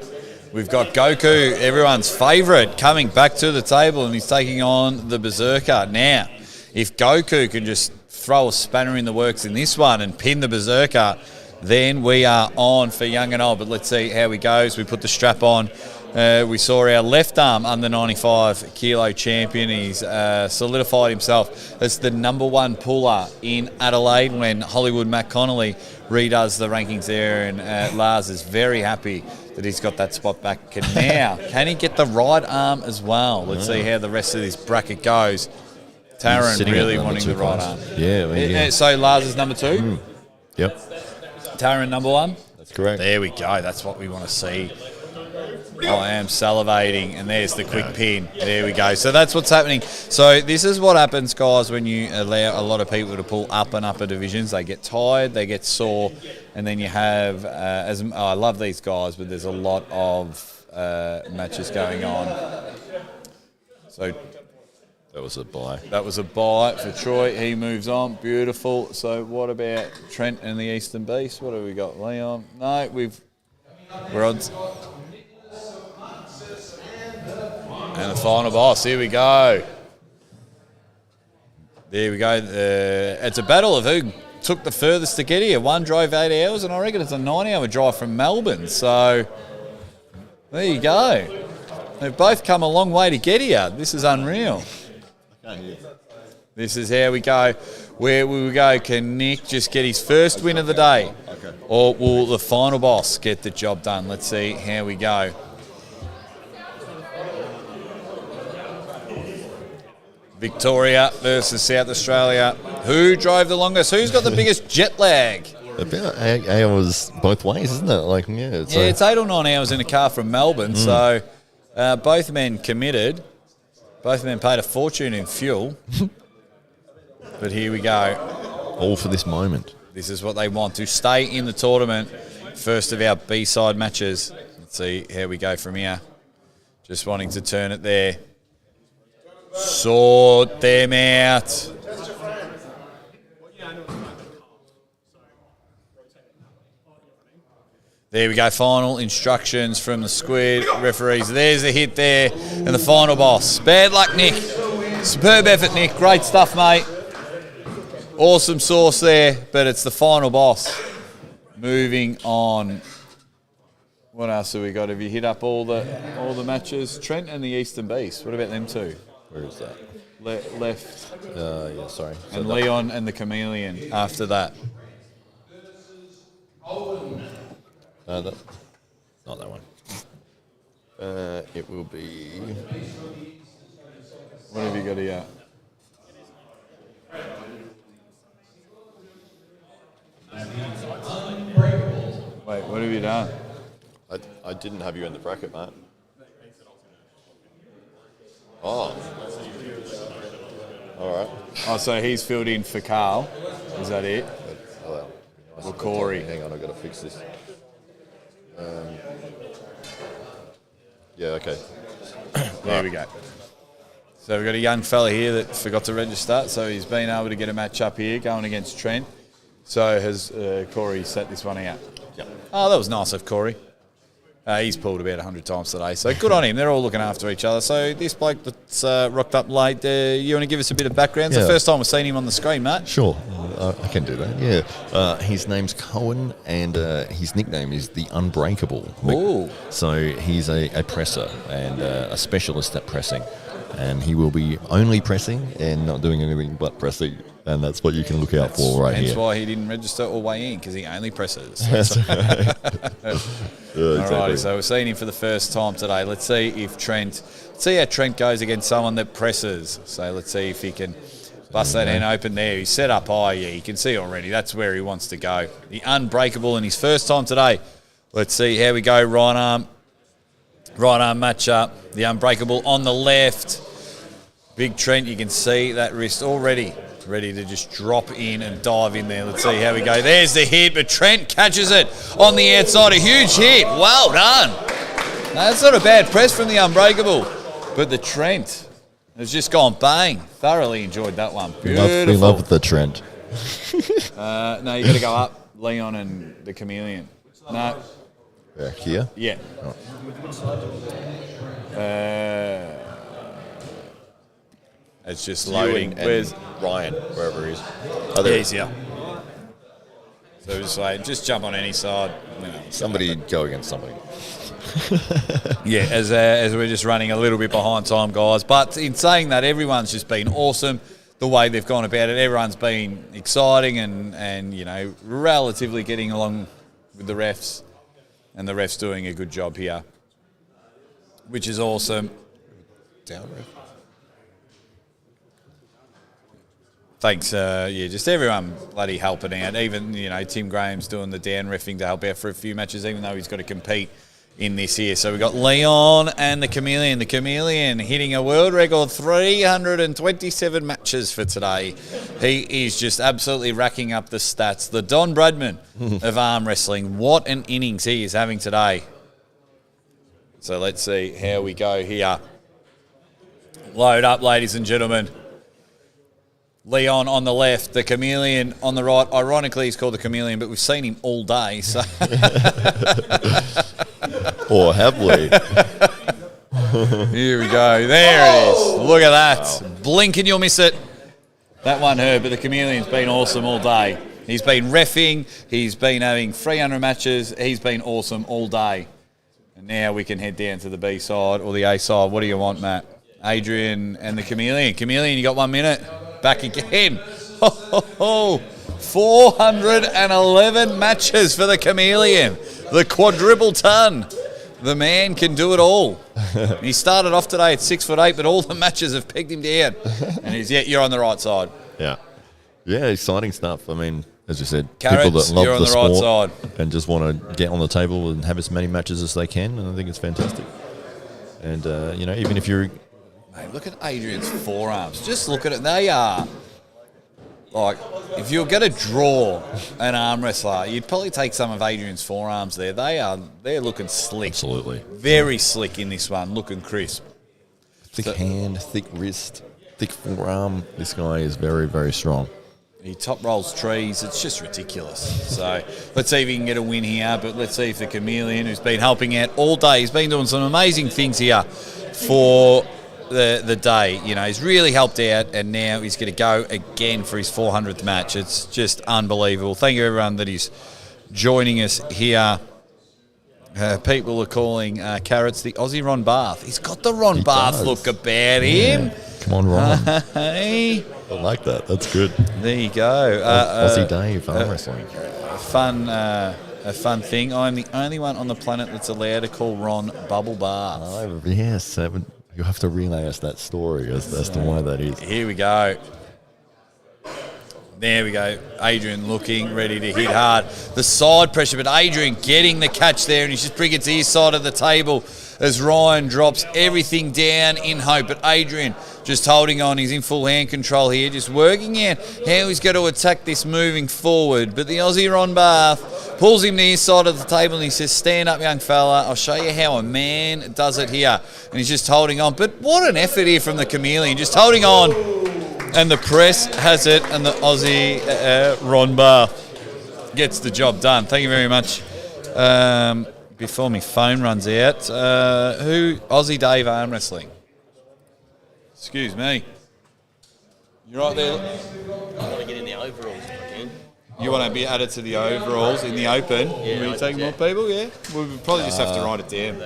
We've got Goku, everyone's favourite, coming back to the table, and he's taking on the Berserker. Now, if Goku can just throw a spanner in the works in this one and pin the Berserker, then we are on for young and old. But let's see how he goes. We put the strap on. We saw our left arm under 95 kilo champion. He's solidified himself as the #1 puller in Adelaide when Hollywood Matt Connolly redoes the rankings there. And Lars is very happy that he's got that spot back. And now, can he get the right arm as well? Let's see how the rest of this bracket goes. Taran really wanting the right arm. Yeah. So Lars is #2? Yep. Taran #1? That's correct. There we go. That's what we want to see. I am salivating, and there's the quick pin. There we go. So that's what's happening. So this is what happens, guys, when you allow a lot of people to pull up and upper divisions. They get tired, they get sore, and then you have, I love these guys, but there's a lot of matches going on. So That was a buy. that was a bye for Troy. He moves on. Beautiful. So what about Trent and the Eastern Beast? What have we got? Leon? No, we're on. And the final boss. Here we go. There we go. It's a battle of who took the furthest to get here. One drove 8 hours, and I reckon it's a 9-hour drive from Melbourne. So there you go. They've both come a long way to get here. This is unreal. This is how we go. Where will we go? Can Nick just get his first win of the day? Okay. Or will the final boss get the job done? Let's see how we go. Victoria versus South Australia. Who drove the longest? Who's got the biggest jet lag? About 8 hours both ways, isn't it? Like, It's 8 or 9 hours in a car from Melbourne. So both men committed. Both men paid a fortune in fuel. But here we go. all for this moment. This is what they want, to stay in the tournament. First of our B-side matches. Let's see how we go from here. Just wanting to turn it there. Sort them out. There we go, final instructions from the squid referees. There's the hit there, and the final boss. Bad luck, Nick. Superb effort, Nick. Great stuff, mate. Awesome sauce there, but it's the final boss. Moving on. What else have we got? Have you hit up all the matches? Trent and the Eastern Beast. What about them two? Where is that? Left. Yeah, sorry. And Leon and the Chameleon after that. Not that one. It will be. What have you got here? Wait, what have you done? I didn't have you in the bracket, mate. Oh. All right. Oh, so he's filled in for Carl. Is that it? Or Corey? Hang on, I've got to fix this. Yeah, okay. There we go. So we've got a young fella here that forgot to register, so he's been able to get a match up here going against Trent. So has Corey set this one out? Yep. Oh, that was nice of Corey. He's pulled about 100 times today, so good on him. They're all looking after each other. So this bloke that's rocked up late, you want to give us a bit of background? It's the first time we've seen him on the screen, mate. Sure, I can do that, yeah. His name's Cohen, and his nickname is the Unbreakable. Ooh. So he's a presser and a specialist at pressing. And he will be only pressing and not doing anything but pressing. And that's what you can look out for right here. That's why he didn't register or weigh in, because he only presses. Exactly. Alrighty, so we're seeing him for the first time today. Let's see if see how Trent goes against someone that presses. So let's see if he can bust that end open there. He's set up high, yeah, you can see already. That's where he wants to go. The Unbreakable in his first time today. Let's see how we go. Right arm matchup. The Unbreakable on the left. Big Trent, you can see that wrist already ready to just drop in and dive in there. Let's see how we go. There's the hit, but Trent catches it on the outside. A huge hit. Well done. No, that's not a bad press from the Unbreakable. But the Trent has just gone bang. Thoroughly enjoyed that one. Beautiful. We love the Trent. No, you got to go up. Leon and the Chameleon. No. Here? Yeah. It's just loading. Where's Ryan, wherever he is? easier? So just jump on any side. Somebody go against somebody. Yeah, as we're just running a little bit behind time, guys. But in saying that, everyone's just been awesome. The way they've gone about it, everyone's been exciting and relatively getting along with the refs, and the refs doing a good job here, which is awesome. Down ref. Thanks, just everyone bloody helping out. Even, Tim Graham's doing the down reffing to help out for a few matches, even though he's got to compete in this here. So we've got Leon and the Chameleon. The Chameleon hitting a world record 327 matches for today. He is just absolutely racking up the stats. The Don Bradman of arm wrestling. What an innings he is having today. So let's see how we go here. Load up, ladies and gentlemen. Leon on the left, the Chameleon on the right. Ironically, he's called the Chameleon, but we've seen him all day. So, or have we? Here we go. There it is. Look at that. Wow. Blink and you'll miss it. That one hurt, but the Chameleon's been awesome all day. He's been reffing. He's been having 300 matches. He's been awesome all day. And now we can head down to the B side or the A side. What do you want, Matt? Adrian and the Chameleon. Chameleon, you got 1 minute. Back again. 411 matches for the Chameleon. The quadruple ton. The man can do it all. He started off today at 6'8", but all the matches have pegged him down. And you're on the right side. Yeah. Yeah, exciting stuff. I mean, as you said, Carrots, people that love you're on the the right sport side. and just want to get on the table and have as many matches as they can, and I think it's fantastic. And, even if you're... Mate, look at Adrian's forearms. Just look at it. They are like, if you're going to draw an arm wrestler, you'd probably take some of Adrian's forearms there. They're looking slick. Absolutely. Very slick in this one, looking crisp. Thick hand, thick wrist, thick forearm. This guy is very, very strong. He top rolls trees. It's just ridiculous. So let's see if he can get a win here. But let's see if the Chameleon, who's been helping out all day, he's been doing some amazing things here for the day. You know, he's really helped out, and now he's going to go again for his 400th match. It's just unbelievable. Thank you, everyone, that is joining us here. People are calling Carrots the Aussie Ron Barth. He's got the Ron Barth does. look about him. Come on, Ron. Hey. I like that. That's good. There you go. Aussie Dave arm wrestling. A fun thing. I'm the only one on the planet that's allowed to call Ron Bubble Bath. Yes, you have to relay us that story as to why that is. Here we go. There we go. Adrian looking ready to hit hard. The side pressure, but Adrian getting the catch there, and he's just bringing it to his side of the table as Ryan drops everything down in hope. But Adrian just holding on. He's in full hand control here, just working out how he's going to attack this moving forward. But the Aussie Ron Barth pulls him to his side of the table, and he says, stand up, young fella. I'll show you how a man does it here. And he's just holding on. But what an effort here from the Chameleon, just holding on. And the press has it, and the Aussie Ron Barth gets the job done. Thank you very much. Before my phone runs out, Aussie Dave arm wrestling. Excuse me. You're right there. I want to get in the overalls if I can. You want to be added to the overalls in the open? Yeah, Will you take more people? Yeah. We'll probably just have to write it down.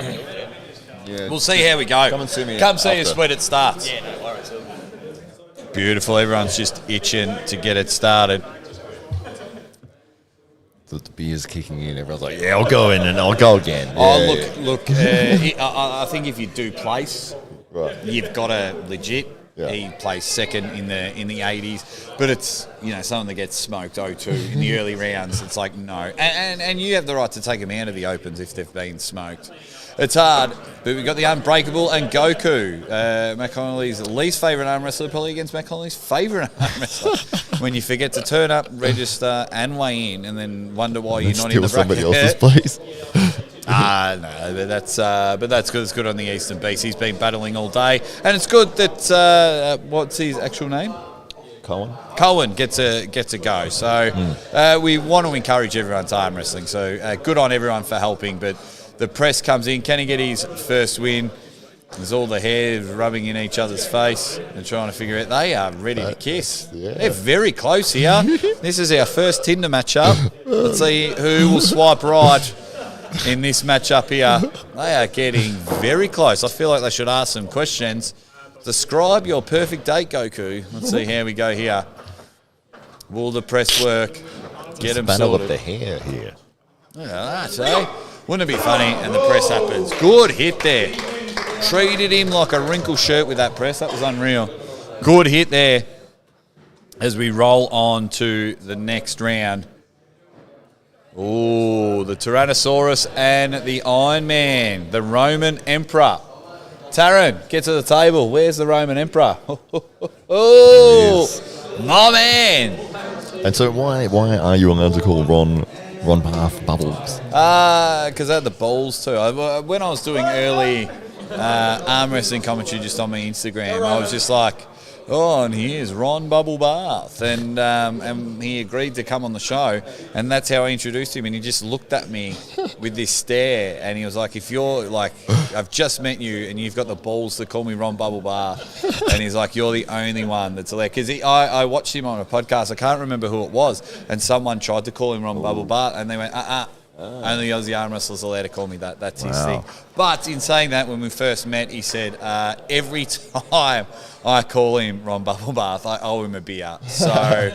Yeah. We'll see how we go. Come and see me Come see after. us when it starts. Yeah, no worries. Beautiful. Everyone's just itching to get it started. The beer's kicking in. Everyone's like, yeah, I'll go in and I'll go again. Look. I think if you do place, Right. you've got to legit. Yeah. He placed second in the 80s, but it's someone that gets smoked 0-2 in the early rounds. It's like no, and you have the right to take them out of the opens if they've been smoked. It's hard, but we've got the Unbreakable and Goku, Matt Connolly's least favourite arm wrestler, probably against Matt Connolly's favourite arm wrestler. When you forget to turn up, register, and weigh in, and then wonder why you're not in the bracket. Somebody else's place. No, but that's good. It's good on the Eastern Beast. He's been battling all day, and it's good that what's his actual name? Cohen gets a go. So we want to encourage everyone's arm wrestling. So good on everyone for helping. But the press comes in. Can he get his first win? There's all the hair rubbing in each other's face and trying to figure out. They are ready to kiss. Yeah. They're very close here. This is our first Tinder matchup. Let's see who will swipe right in this matchup here. They are getting very close. I feel like they should ask some questions. Describe your perfect date, Goku. Let's see how we go here. Will the press work? Get them Battle of sorted. the hair here. Wouldn't it be funny? And the press happens. Good hit there. Treated him like a wrinkle shirt with that press. That was unreal. Good hit there as we roll on to the next round. Oh, the Tyrannosaurus and the Iron Man, the Roman Emperor. Taran, get to the table. Where's the Roman Emperor? Oh, my man. And so why are you allowed to call Ron Barth Bubbles? Because I had the balls too. When I was doing early arm wrestling commentary just on my Instagram, I was just like, oh, and here's Ron Bubble Bath. And he agreed to come on the show. And that's how I introduced him. And he just looked at me with this stare. And he was like, if you're like, I've just met you and you've got the balls to call me Ron Bubble Bath. And he's like, you're the only one that's allowed. Because I watched him on a podcast. I can't remember who it was. And someone tried to call him Ron Bubble Bath. And they went, only Aussie arm wrestlers allowed to call me that. That's his thing. But in saying that, when we first met, he said, every time I call him Ron Bubble Bath, I owe him a beer. So I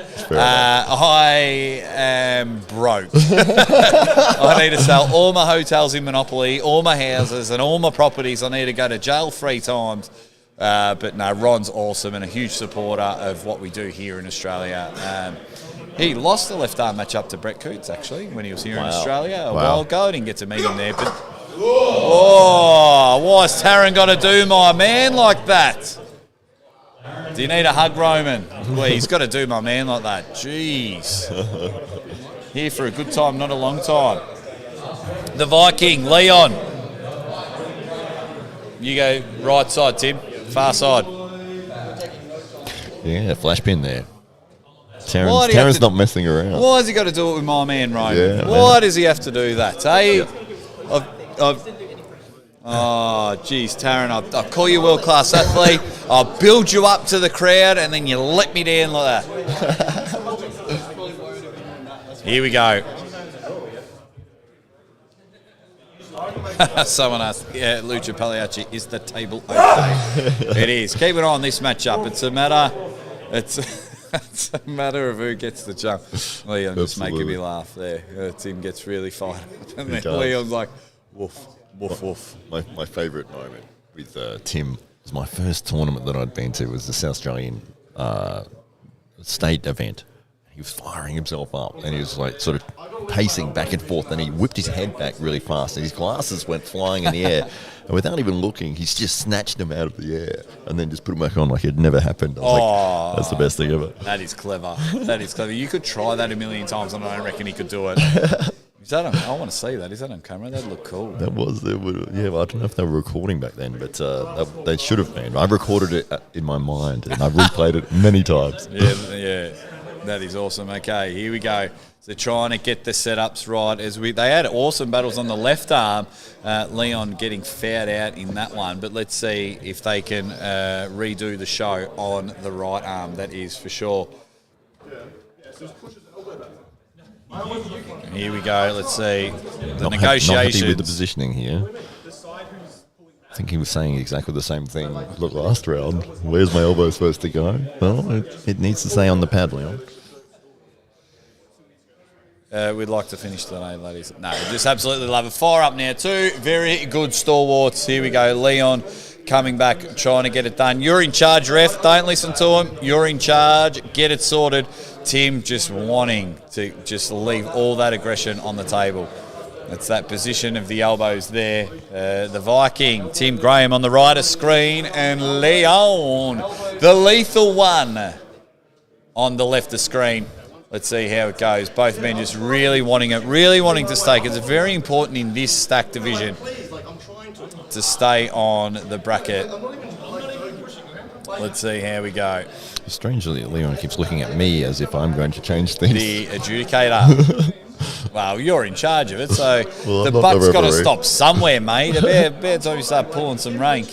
am broke. I need to sell all my hotels in Monopoly, all my houses and all my properties. I need to go to jail 3 times. But no, Ron's awesome and a huge supporter of what we do here in Australia. He lost the left arm match up to Brett Coots, actually, when he was here in Australia a while ago. I didn't get to meet him there. But why's Taran got to do my man like that? Do you need a hug, Roman? Well, he's got to do my man like that. Jeez. Here for a good time, not a long time. The Viking, Leon. You go right side, Tim. Far side. Yeah, flash pin there. Why do you have Terran's to- not messing around. Why has he got to do it with my man, Roman? Yeah, Why man. does he have to do that? Hey, oh, geez, Taryn, I'll call you world-class athlete. I'll build you up to the crowd, and then you let me down like that. Here we go. Someone asked, yeah, Lucha Pagliacci, is the table okay? It is. Keep it on this matchup. It's a matter of who gets the jump. Leon just making Absolutely. me laugh there. Tim gets really fired up. And He then does. Leon's like, woof, woof, woof. My favourite moment with Tim was my first tournament that I'd been to was the South Australian state event. He was firing himself up and he was like sort of pacing back and forth and he whipped his head back really fast and his glasses went flying in the air and without even looking he's just snatched them out of the air and then just put them back on like it never happened. I was like, that's the best thing ever. That is clever. That is clever. You could try that a million times and I don't reckon he could do it. Is that on, I want to see that. Is that on camera? That'd look cool. That was, well, I don't know if they were recording back then, but they should have been. I recorded it in my mind and I've replayed it many times. Yeah. That is awesome. Okay, here we go. So trying to get the setups right they had awesome battles on the left arm. Leon getting fouled out in that one, but let's see if they can redo the show on the right arm. That is for sure. Here we go. Let's see the Not happy with the negotiations. positioning here. I think he was saying exactly the same thing the last round. Where's my elbow supposed to go? Well, it needs to stay on the pad, Leon. We'd like to finish today, ladies. No, just absolutely love it. Fire up now. Two very good stalwarts. Here we go. Leon coming back, trying to get it done. You're in charge, ref. Don't listen to him. You're in charge. Get it sorted. Tim just wanting to just leave all that aggression on the table. It's that position of the elbows there. The Viking, Tim Graham on the right of screen, and Leon, the lethal one, on the left of screen. Let's see how it goes. Both men just really wanting it, really wanting to stay, because it's very important in this stack division to stay on the bracket. Let's see how we go. Strangely, Leon keeps looking at me as if I'm going to change things. The adjudicator. Well, you're in charge of it, so Well, the I'm not buck's the got to referee. stop somewhere, mate. About time you start pulling some rank.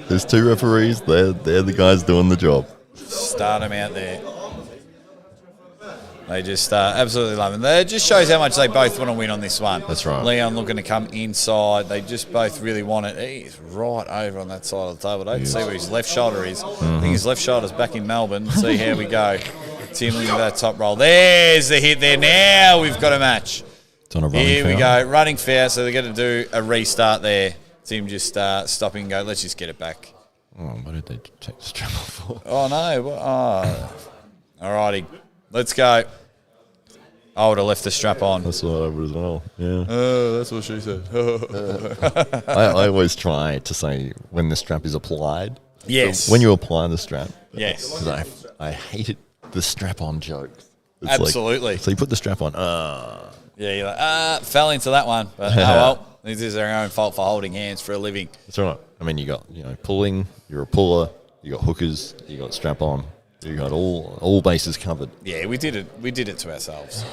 There's two referees. They're the guys doing the job. Start them out there. They just absolutely love it. It just shows how much they both want to win on this one. That's right. Leon looking to come inside. They just both really want it. He's right over on that side of the table. Don't see where his left shoulder is. I think his left shoulder's back in Melbourne. See how we go. Tim looking at that top roll. There's the hit there. Now we've got a match. It's on a running Here we foul. go. Running foul, so they're going to do a restart there. Tim just stopping and go. Let's just get it back. Oh, what did they take the strap off for? Oh, no. All righty. Let's go. I would have left the strap on. That's what I would as well. Yeah. Oh, that's what she said. I always try to say when the strap is applied. Yes. When you apply the strap. Yes. Because I hated the strap-on jokes. It's like- Absolutely. so you put the strap on. Yeah, you're like, fell into that one. But, oh, well, this is their own fault for holding hands for a living. That's all right. I mean, you got pulling. You're a puller. You got hookers. You got strap-on. You got all bases covered. Yeah, we did it. We did it to ourselves.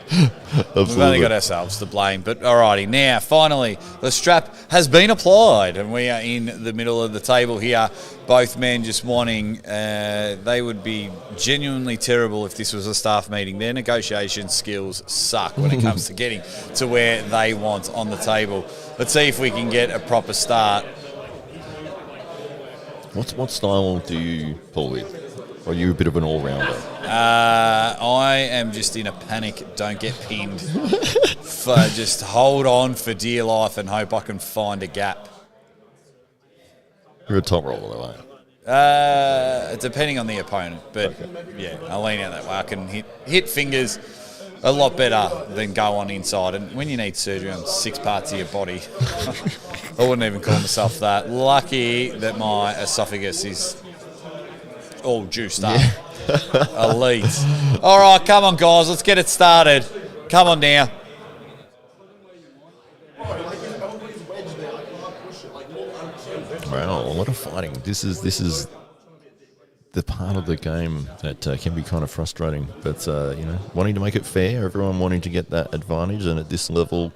Absolutely. We've only got ourselves to blame. But alrighty, now finally the strap has been applied, and we are in the middle of the table here. Both men just wanting. They would be genuinely terrible if this was a staff meeting. Their negotiation skills suck when it comes to getting to where they want on the table. Let's see if we can get a proper start. What style do you pull with? Or are you a bit of an all-rounder? I am just in a panic. Don't get pinned. Just hold on for dear life and hope I can find a gap. You're a top roller, though, aren't you? Depending on the opponent, but yeah, I lean out that way. I can hit fingers. a lot better than go on inside. And when you need surgery on 6 parts of your body, I wouldn't even call myself that. Lucky that my esophagus is all juiced up. Elite. All right, come on, guys. Let's get it started. Come on now. Wow, a lot of fighting. This is the part of the game that can be kind of frustrating. But wanting to make it fair, everyone wanting to get that advantage, and at this level,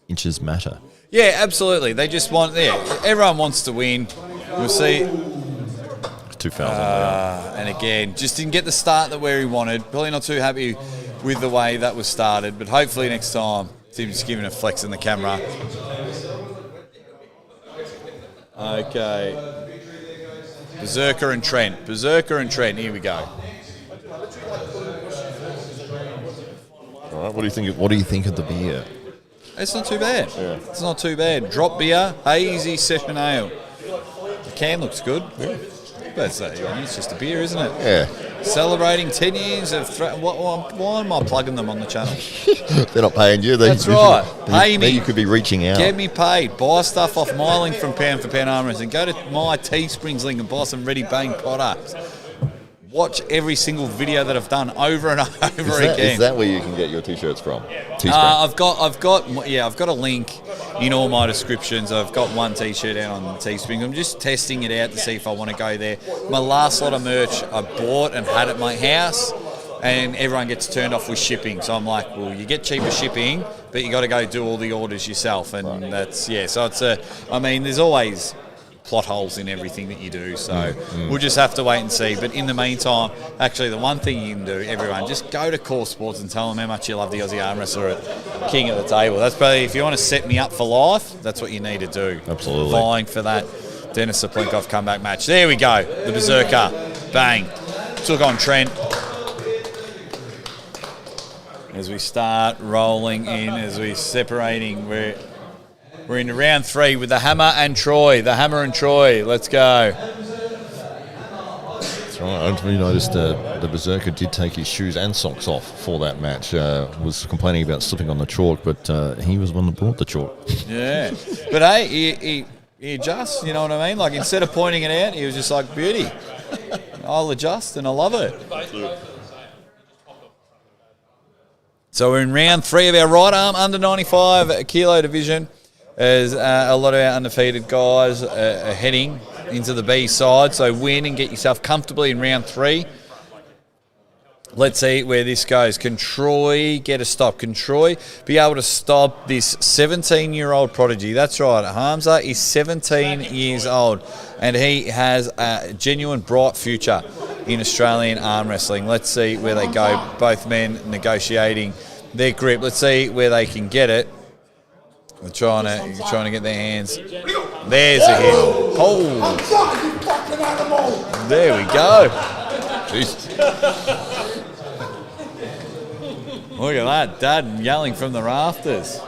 inches matter. Yeah, absolutely. They just want. Yeah, everyone wants to win. We'll see. 2 fouls on And again, just didn't get the start that where he wanted. Probably not too happy with the way that was started, but hopefully next time, Tim's giving a flex in the camera. Okay. Berserker and Trent. Here we go. All right, what do you think? What do you think of the beer? It's not too bad. It's not too bad. Drop beer, hazy session ale. The can looks good. Yeah. But it's just a beer, isn't it? Yeah. Celebrating 10 years of... why am I plugging them on the channel? They're not paying you. That's right. Pay me. You could be reaching out. Get me paid. Buy stuff off my link from Pound for Pound Arm Wrestling. Go to my Teesprings link and buy some Ready Bang products. Watch every single video that I've done over and over again. Is that where you can get your t-shirts from? I've got a link in all my descriptions. I've got one t-shirt out on Teespring. I'm just testing it out to see if I want to go there. My last lot of merch I bought and had at my house, and everyone gets turned off with shipping. So I'm like, well, you get cheaper shipping, but you got to go do all the orders yourself, and that's So it's there's always plot holes in everything that you do, so we'll just have to wait and see. But in the meantime, actually, the one thing you can do, everyone, just go to Core Sports and tell them how much you love the Aussie Arm Wrestler at King of the Table. That's probably, if you want to set me up for life, that's what you need to do. Absolutely. Vying for that Denis Saplenkov comeback match. There we go. The Berserker. Bang. Took on Trent. As we start rolling in, as we're separating, we're in round 3 with the Hammer and Troy. The Hammer and Troy. Let's go. That's right. I noticed the Berserker did take his shoes and socks off for that match. Was complaining about slipping on the chalk, but he was the one that brought the chalk. Yeah. But hey, he adjusts, you know what I mean? Like, instead of pointing it out, he was just like, beauty. I'll adjust and I love it. So we're in round 3 of our right arm under 95 kilo division. As a lot of our undefeated guys are heading into the B side. So win and get yourself comfortably in round 3. Let's see where this goes. Can Troy get a stop? Can Troy be able to stop this 17-year-old prodigy? That's right. Hamza is 17 years old, and he has a genuine bright future in Australian arm wrestling. Let's see where they go. Both men negotiating their grip. Let's see where they can get it. They're trying to get their hands. There's a hit. Oh! There we go. Jeez. Look at that, Dad yelling from the rafters.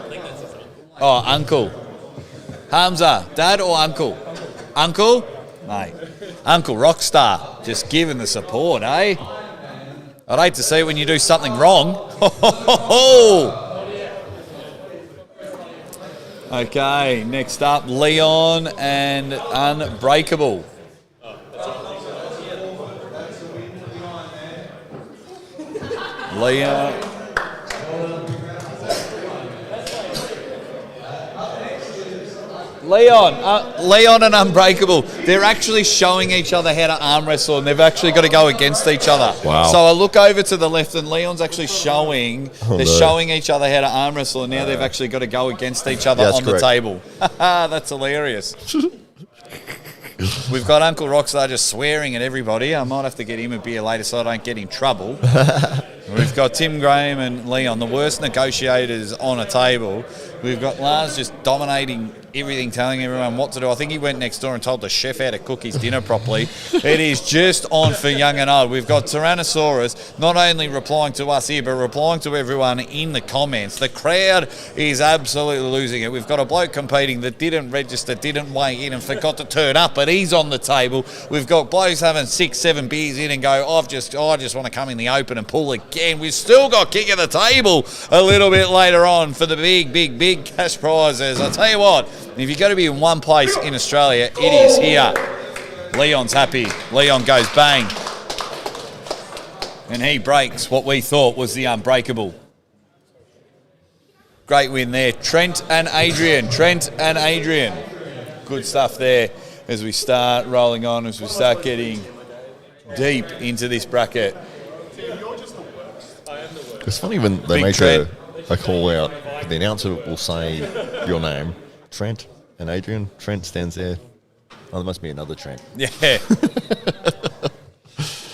Oh, Uncle. Hamza, Dad or Uncle? Uncle? Mate. Uncle Rockstar. Just giving the support, eh? I'd hate to see it when you do something wrong. Ho, ho, ho, ho. Okay, next up, Leon and Unbreakable. Leon and Unbreakable, they're actually showing each other how to arm wrestle, and they've actually got to go against each other. Wow. So I look over to the left, and Leon's actually showing each other how to arm wrestle, and now they've actually got to go against each other on the table. That's hilarious. We've got Uncle Rockstar just swearing at everybody. I might have to get him a beer later so I don't get in trouble. We've got Tim Graham and Leon, the worst negotiators on a table. We've got Lars just dominating everything, telling everyone what to do. I think he went next door and told the chef how to cook his dinner properly. It is just on for young and old. We've got Tyrannosaurus not only replying to us here, but replying to everyone in the comments. The crowd is absolutely losing it. We've got a bloke competing that didn't register, didn't weigh in and forgot to turn up, but he's on the table. We've got blokes having 6-7 beers in and go, I just want to come in the open and pull again. We've still got kick of the table a little bit later on for the big cash prizes. I tell you what, if you've got to be in one place in Australia, it is here. Leon's happy. Leon goes bang. And he breaks what we thought was the unbreakable. Great win there. Trent and Adrian. Good stuff there as we start rolling on, as we start getting deep into this bracket. It's funny when they Big make Trent. a call out, the announcer will say your name, Trent and Adrian. Trent stands there. Oh, there must be another Trent. Yeah.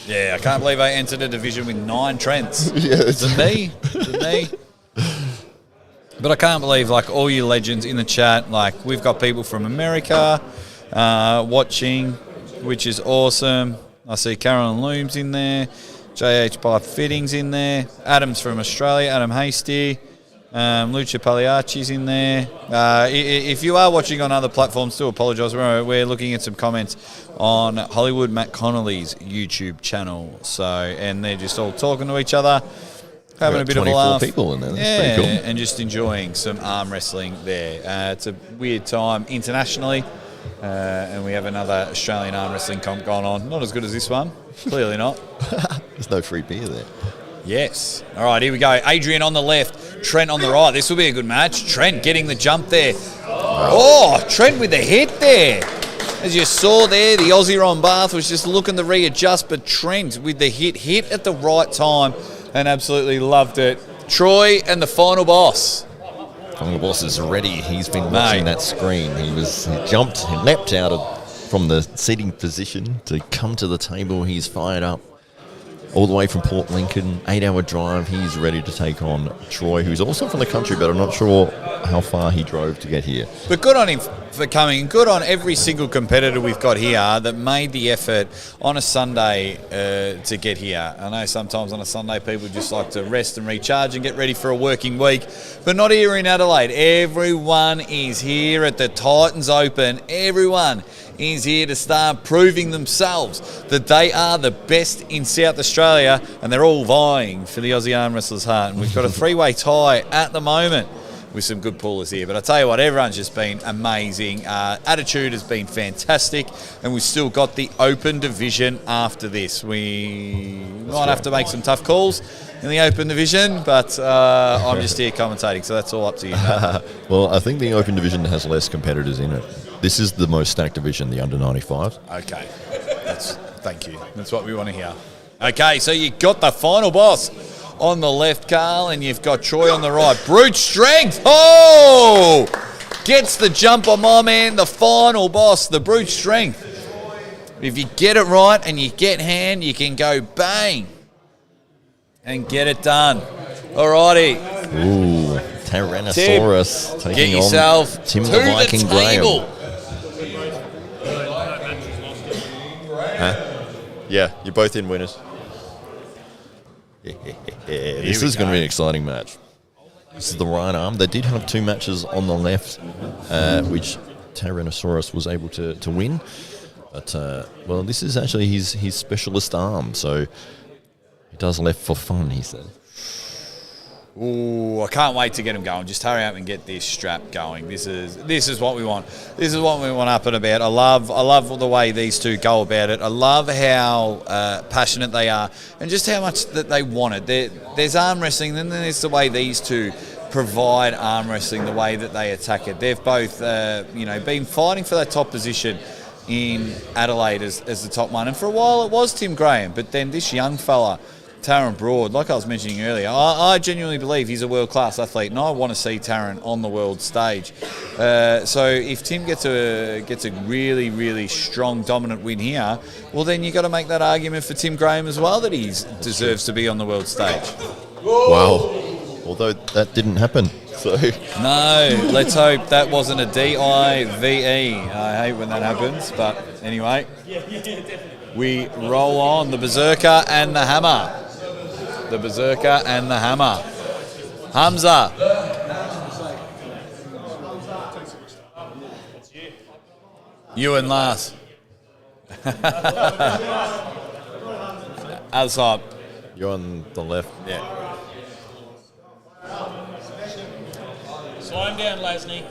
Yeah, I can't believe I entered a division with 9 Trents. Yeah, Is it me? But I can't believe, like, all you legends in the chat, like, we've got people from America watching, which is awesome. I see Carolyn Looms in there, JH Pipe Fittings in there, Adam's from Australia, Adam Hasty, Lucia Pagliacci's in there. If you are watching on other platforms, do apologise. We're looking at some comments on Hollywood Matt Connolly's YouTube channel. So, and they're just all talking to each other, having a bit of a laugh. 24 people in there. That's pretty cool. And just enjoying some arm wrestling there. It's a weird time internationally, and we have another Australian arm wrestling comp going on. Not as good as this one, clearly not. There's no free beer there. Yes. All right, here we go. Adrian on the left, Trent on the right. This will be a good match. Trent getting the jump there. Oh, Trent with the hit there. As you saw there, the Aussie Ron Bath was just looking to readjust, but Trent with the hit at the right time and absolutely loved it. Troy and the final boss. Final boss is ready. He's been watching that screen. He jumped, he leapt from the seating position to come to the table. He's fired up. All the way from Port Lincoln, 8-hour drive. He's ready to take on Troy, who's also from the country, but I'm not sure how far he drove to get here. But good on him for coming. Good on every single competitor we've got here that made the effort on a Sunday to get here. I know sometimes on a Sunday people just like to rest and recharge and get ready for a working week, but not here in Adelaide. Everyone is here at the Titans Open. Everyone is here to start proving themselves that they are the best in South Australia, and they're all vying for the Aussie Arm Wrestlers' heart. And we've got a 3-way tie at the moment with some good pullers here. But I tell you what, everyone's just been amazing. Attitude has been fantastic, and we've still got the open division after this. We might have to make some tough calls in the open division, but I'm just here commentating, so that's all up to you. Well, I think the open division has less competitors in it. This is the most stacked division, the under 95. Okay, thank you. That's what we want to hear. Okay, so you got the final boss on the left, Carl, and you've got Troy on the right. Brute strength. Oh! Gets the jump on my man, the final boss, the brute strength. If you get it right and you get hand, you can go bang and get it done. Alrighty. Ooh, Tyrannosaurus Get taking yourself on Tim to the Viking the table. Graham. Yeah, you're both in winners. This is going to be an exciting match. This is the right arm. They did have 2 matches on the left, which Tyrannosaurus was able to win. But, well, this is actually his specialist arm, so he does left for fun, he said. Ooh, I can't wait to get him going. Just hurry up and get this strap going. This is what we want. This is what we want up and about. I love the way these two go about it. I love how passionate they are and just how much that they want it. There's arm wrestling, then there's the way these two provide arm wrestling, the way that they attack it. They've both been fighting for that top position in Adelaide as the top one. And for a while it was Tim Graham, but then this young fella, Taron Broad, like I was mentioning earlier, I genuinely believe he's a world-class athlete, and I want to see Taron on the world stage. So if Tim gets a really, really strong, dominant win here, well, then you've got to make that argument for Tim Graham as well, that he deserves to be on the world stage. Wow. Although that didn't happen. So No, let's hope that wasn't a DIVE. I hate when that happens, but anyway. We roll on. The Berserker and the Hammer. The Berserker and the Hammer. Hamza. You and Lars. Other side. You're on the left. Yeah. Slow him down, Lasney.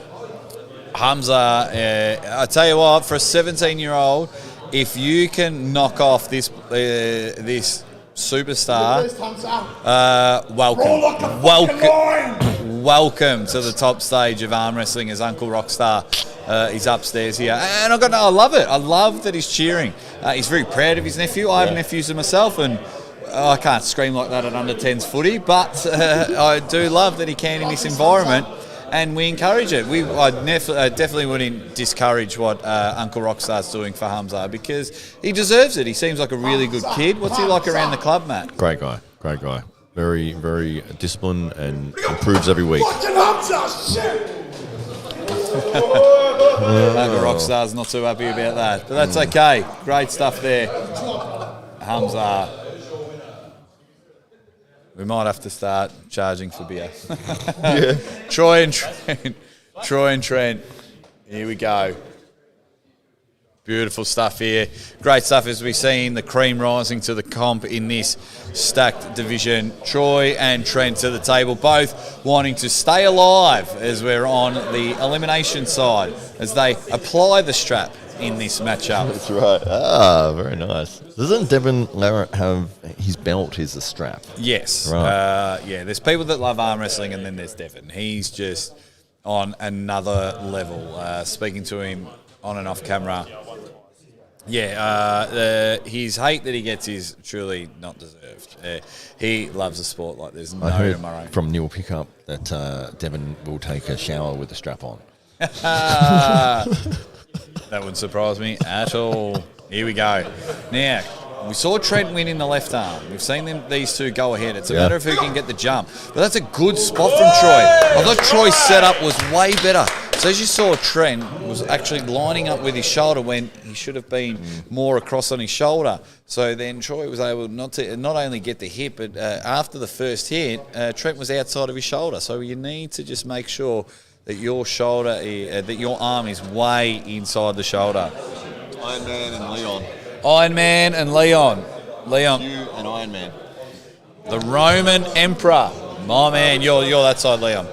Hamza, I tell you what, for a 17-year-old, if you can knock off this this superstar, welcome to the top stage of arm wrestling as Uncle Rockstar. He's upstairs here, and I love it. I love that he's cheering. He's very proud of his nephew. I have nephews myself, and I can't scream like that at under 10s footy, but I do love that he can in this environment. And we encourage it. I definitely wouldn't discourage what Uncle Rockstar's doing for Hamza because he deserves it. He seems like a really good kid. What's he like around the club, Matt? Great guy. Very, very disciplined and improves every week. Fucking Hamza, shit! Uncle Rockstar's not too happy about that, but that's okay. Great stuff there, Hamza. We might have to start charging for beer. Troy and Trent. Here we go. Beautiful stuff here. Great stuff as we've seen the cream rising to the comp in this stacked division. Troy and Trent to the table, both wanting to stay alive as we're on the elimination side as they apply the strap in this matchup. That's right. Very nice. Doesn't Devin Lara have his belt is a strap? Yes. Right. There's people that love arm wrestling and then there's Devin. He's just on another level. Speaking to him on and off camera. His hate that he gets is truly not deserved. He loves the sport like there's I no heard tomorrow. from Neil Pickup that Devin will take a shower with a strap on. That wouldn't surprise me at all. Here we go. Now, we saw Trent win in the left arm. We've seen these two go ahead. It's a matter of who can get the jump. But that's a good spot from Troy. I thought Troy's setup was way better. So as you saw, Trent was actually lining up with his shoulder when he should have been more across on his shoulder. So then Troy was able not only get the hit, but after the first hit, Trent was outside of his shoulder. So you need to just make sure that your shoulder, that your arm is way inside the shoulder. Iron Man and Leon. Iron Man and Leon. You and Iron Man. The Roman Emperor. My man, you're that side, Leon.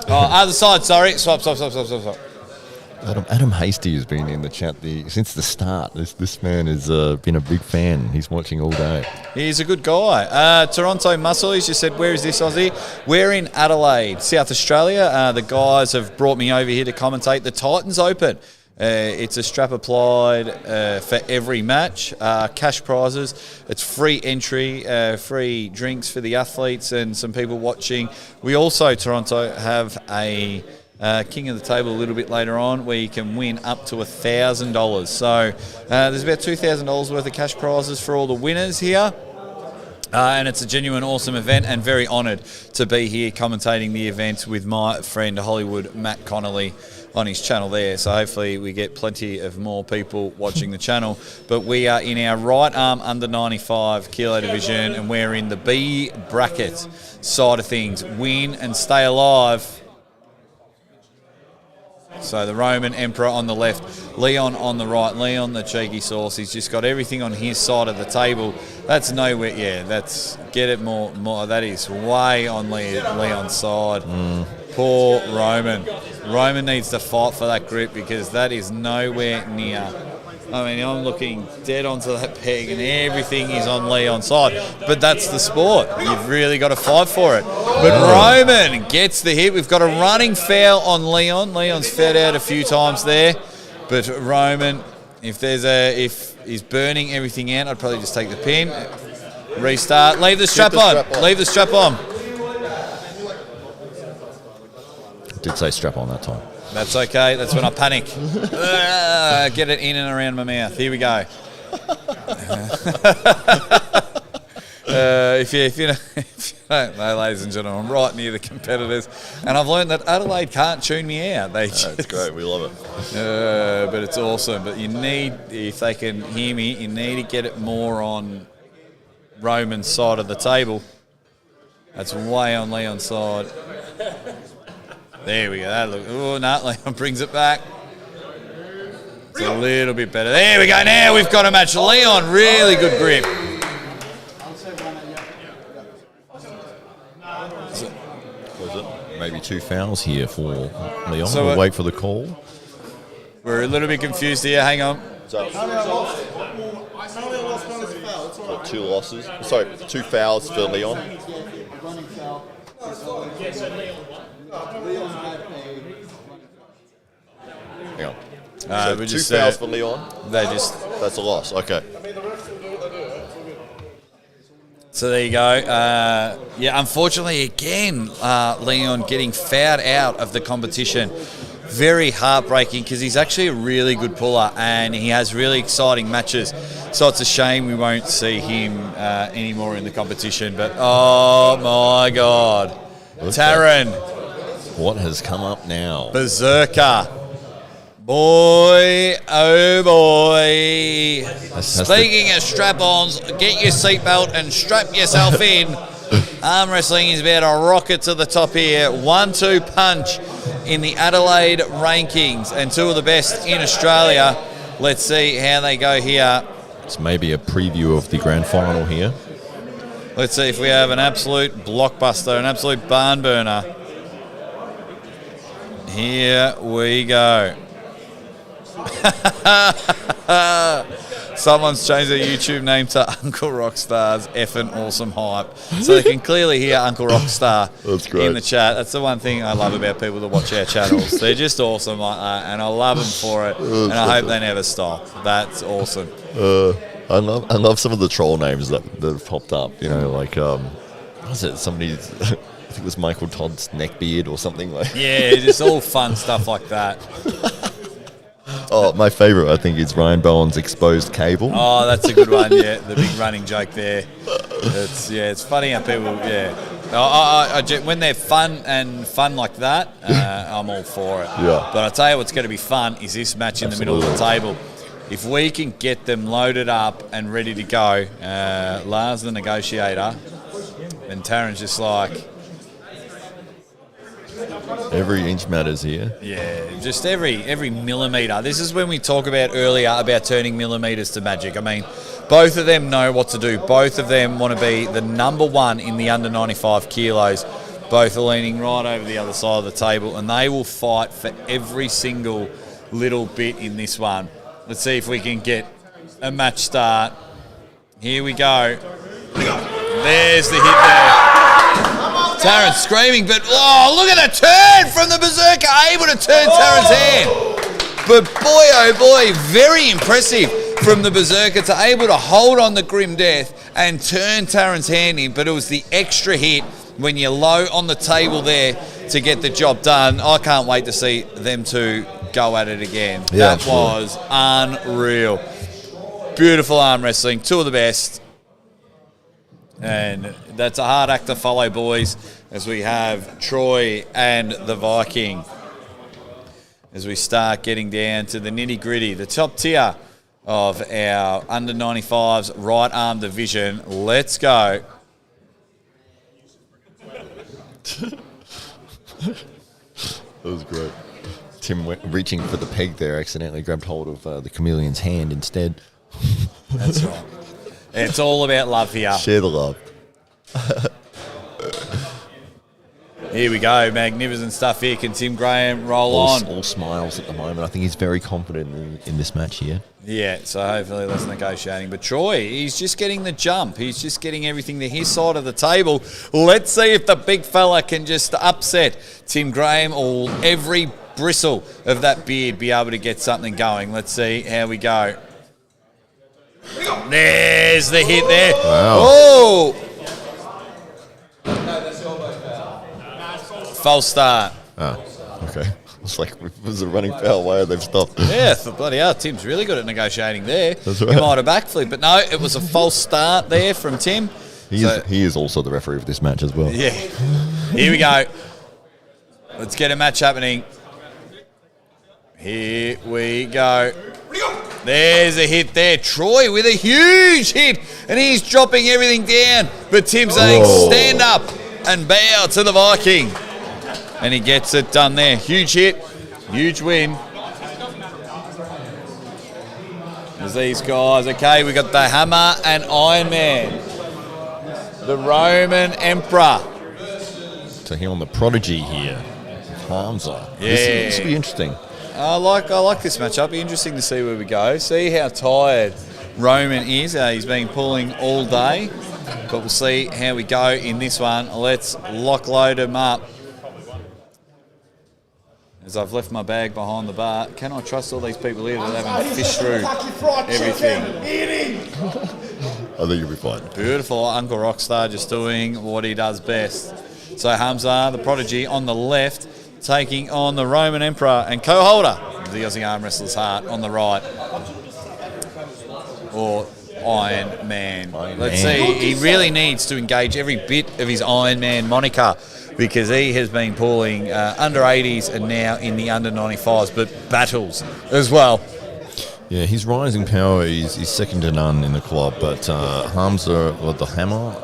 Oh, other side, sorry. Swap. Adam Hasty has been in the chat since the start. This man has been a big fan. He's watching all day. He's a good guy. Toronto Muscle, he's just said, where is this, Aussie? We're in Adelaide, South Australia. The guys have brought me over here to commentate the Titans Open. It's a strap applied for every match. Cash prizes. It's free entry, free drinks for the athletes and some people watching. We also, Toronto, have a King of the Table a little bit later on where you can win up to $1,000. So there's about $2,000 worth of cash prizes for all the winners here. And it's a genuine awesome event and very honoured to be here commentating the event with my friend Hollywood Matt Connolly on his channel there. So hopefully we get plenty of more people watching the channel. But we are in our right arm under 95 kilo division and we're in the B bracket side of things. Win and stay alive. So the Roman Emperor on the left, Leon on the right. Leon, the cheeky sauce, he's just got everything on his side of the table. That's nowhere, that's, get it more, that is way on Leon's side. Poor Roman. Roman needs to fight for that grip because that is nowhere near. I mean, I'm looking dead onto that peg and everything is on Leon's side. But that's the sport. You've really got to fight for it. But Roman gets the hit. We've got a running foul on Leon. Leon's fed out a few times there. But Roman, if he's burning everything out, I'd probably just take the pin. Restart. Leave the strap on. Leave the strap on. Did say strap on that time. That's okay. That's when I panic. Get it in and around my mouth. Here we go. If you don't know, ladies and gentlemen, I'm right near the competitors, and I've learned that Adelaide can't tune me out. That's great. We love it. But it's awesome. But you need, if they can hear me, you need to get it more on Roman's side of the table. That's way on Leon's side. There we go. Oh, no, Leon brings it back. a little bit better. There we go. Now we've got a match. Leon, really good grip. Was it maybe 2 fouls here for Leon? So We'll wait for the call. We're a little bit confused here. Hang on. So, what, 2 losses? Sorry, 2 fouls for Leon. Hang on. So we 2 just, fouls for Leon. That's a loss. Okay. So there you go. Yeah, unfortunately, again, Leon getting fouled out of the competition. Very heartbreaking because he's actually a really good puller and he has really exciting matches. So it's a shame we won't see him anymore in the competition. But oh my God, Taran, What has come up now? Berserker. Boy, oh boy. Speaking of strap-ons, get your seatbelt and strap yourself in. Arm wrestling is about to rocket to the top here. 1-2 punch in the Adelaide rankings and 2 of the best in Australia. Let's see how they go here. It's maybe a preview of the grand final here. Let's see if we have an absolute blockbuster, an absolute barn burner. Here we go. Someone's changed their YouTube name to Uncle Rockstar's effing awesome hype. So they can clearly hear Uncle Rockstar That's great. in the chat. That's the one thing I love about people that watch our channels. They're just awesome like that, and I love them for it, and I hope they never stop. That's awesome. I love some of the troll names that have popped up. You know, like what was it? Somebody, I think it was Michael Todd's neckbeard or something like. Yeah, just all fun stuff like that. Oh, my favourite, I think, is Ryan Bowen's exposed cable. Oh, that's a good one. Yeah, the big running joke there. It's funny how people. Yeah, when they're fun like that, I'm all for it. Yeah. But I tell you, what's going to be fun is this match in the middle of the table. If we can get them loaded up and ready to go, Lars the negotiator, and Taran's just like. Every inch matters here. Yeah, just every millimetre. This is when we talk about earlier about turning millimetres to magic. I mean, both of them know what to do. Both of them want to be the number 1 in the under 95 kilos. Both are leaning right over the other side of the table, and they will fight for every single little bit in this one. Let's see if we can get a match start. Here we go. There's the hit there. Taran screaming, but oh, look at the turn from the Berserker, able to turn Taran's hand. But boy, oh boy, very impressive from the Berserker to able to hold on the Grim Death and turn Taran's hand in. But it was the extra hit when you're low on the table there to get the job done. I can't wait to see them two go at it again. Yeah, that was unreal. Beautiful arm wrestling, 2 of the best. And that's a hard act to follow, boys, as we have Troy and the Viking. As we start getting down to the nitty-gritty, the top tier of our under 95s right arm division. Let's go. That was great. Tim reaching for the peg there accidentally grabbed hold of the chameleon's hand instead. That's right. It's all about love here. Share the love. Here we go. Magnificent stuff here. Can Tim Graham roll on? All smiles at the moment. I think he's very confident in this match here. Yeah, so hopefully that's negotiating. But Troy, he's just getting the jump. He's just getting everything to his side of the table. Let's see if the big fella can just upset Tim Graham or every bristle of that beard be able to get something going. Let's see how we go. There's the hit there. Wow. Oh! False start. Ah, okay. It's like it was a running foul. Why they've stopped? Yeah, bloody hell, Tim's really good at negotiating there. That's right. He might have backflipped, but no, it was a false start there from Tim. He is also the referee of this match as well. Yeah. Here we go. Let's get a match happening. Here we go. There's a hit there. Troy with a huge hit, and he's dropping everything down. But Tim's saying, stand up and bow to the Viking. And he gets it done there. Huge hit, huge win. There's these guys. Okay, we got the Hammer and Iron Man. The Roman Emperor. So here on the Prodigy here, Hamza. Yeah. This will be interesting. I like this matchup. Be interesting to see where we go. See how tired Roman is. He's been pulling all day. But we'll see how we go in this one. Let's load him up. As I've left my bag behind the bar, can I trust all these people here that haven't fished through everything? I think you'll be fine. Beautiful Uncle Rockstar just doing what he does best. So Hamza, the Prodigy, on the left, taking on the Roman Emperor and co-holder of the Aussie Arm Wrestler's Heart on the right. Or Iron Man. Let's see, he really needs to engage every bit of his Iron Man moniker because he has been pulling under 80s and now in the under 95s, but battles as well. Yeah, his rising power is second to none in the club, but Hamza, or the Hammer,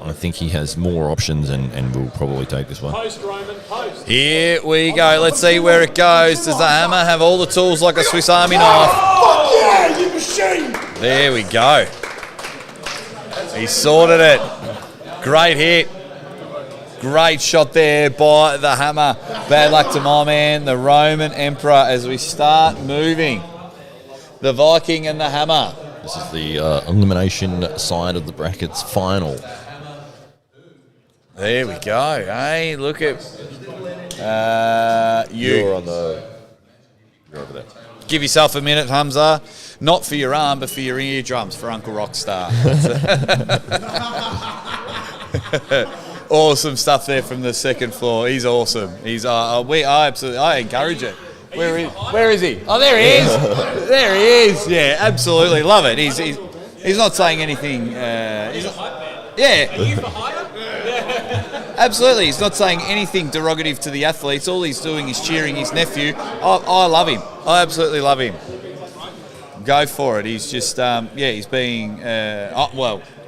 I think he has more options and will probably take this one. Post, Roman, post. Here we go. Let's see where it goes. Does the Hammer have all the tools like a Swiss Army knife? Fuck yeah, you machine! There we go. He sorted it. Great hit. Great shot there by the Hammer. Bad luck to my man, the Roman Emperor, as we start moving. The Viking and the Hammer. This is the elimination side of the brackets final. There we go. Hey, look at you. You're over there. Give yourself a minute, Hamza. Not for your arm, but for your eardrums for Uncle Rockstar. Awesome stuff there from the second floor. He's awesome. He's I encourage it. Where is he? Oh, there he is. There he is. Yeah, absolutely love it. He's not saying anything. Absolutely. He's not saying anything derogative to the athletes. All he's doing is cheering his nephew. I love him. I absolutely love him. Go for it. He's just, he's being, I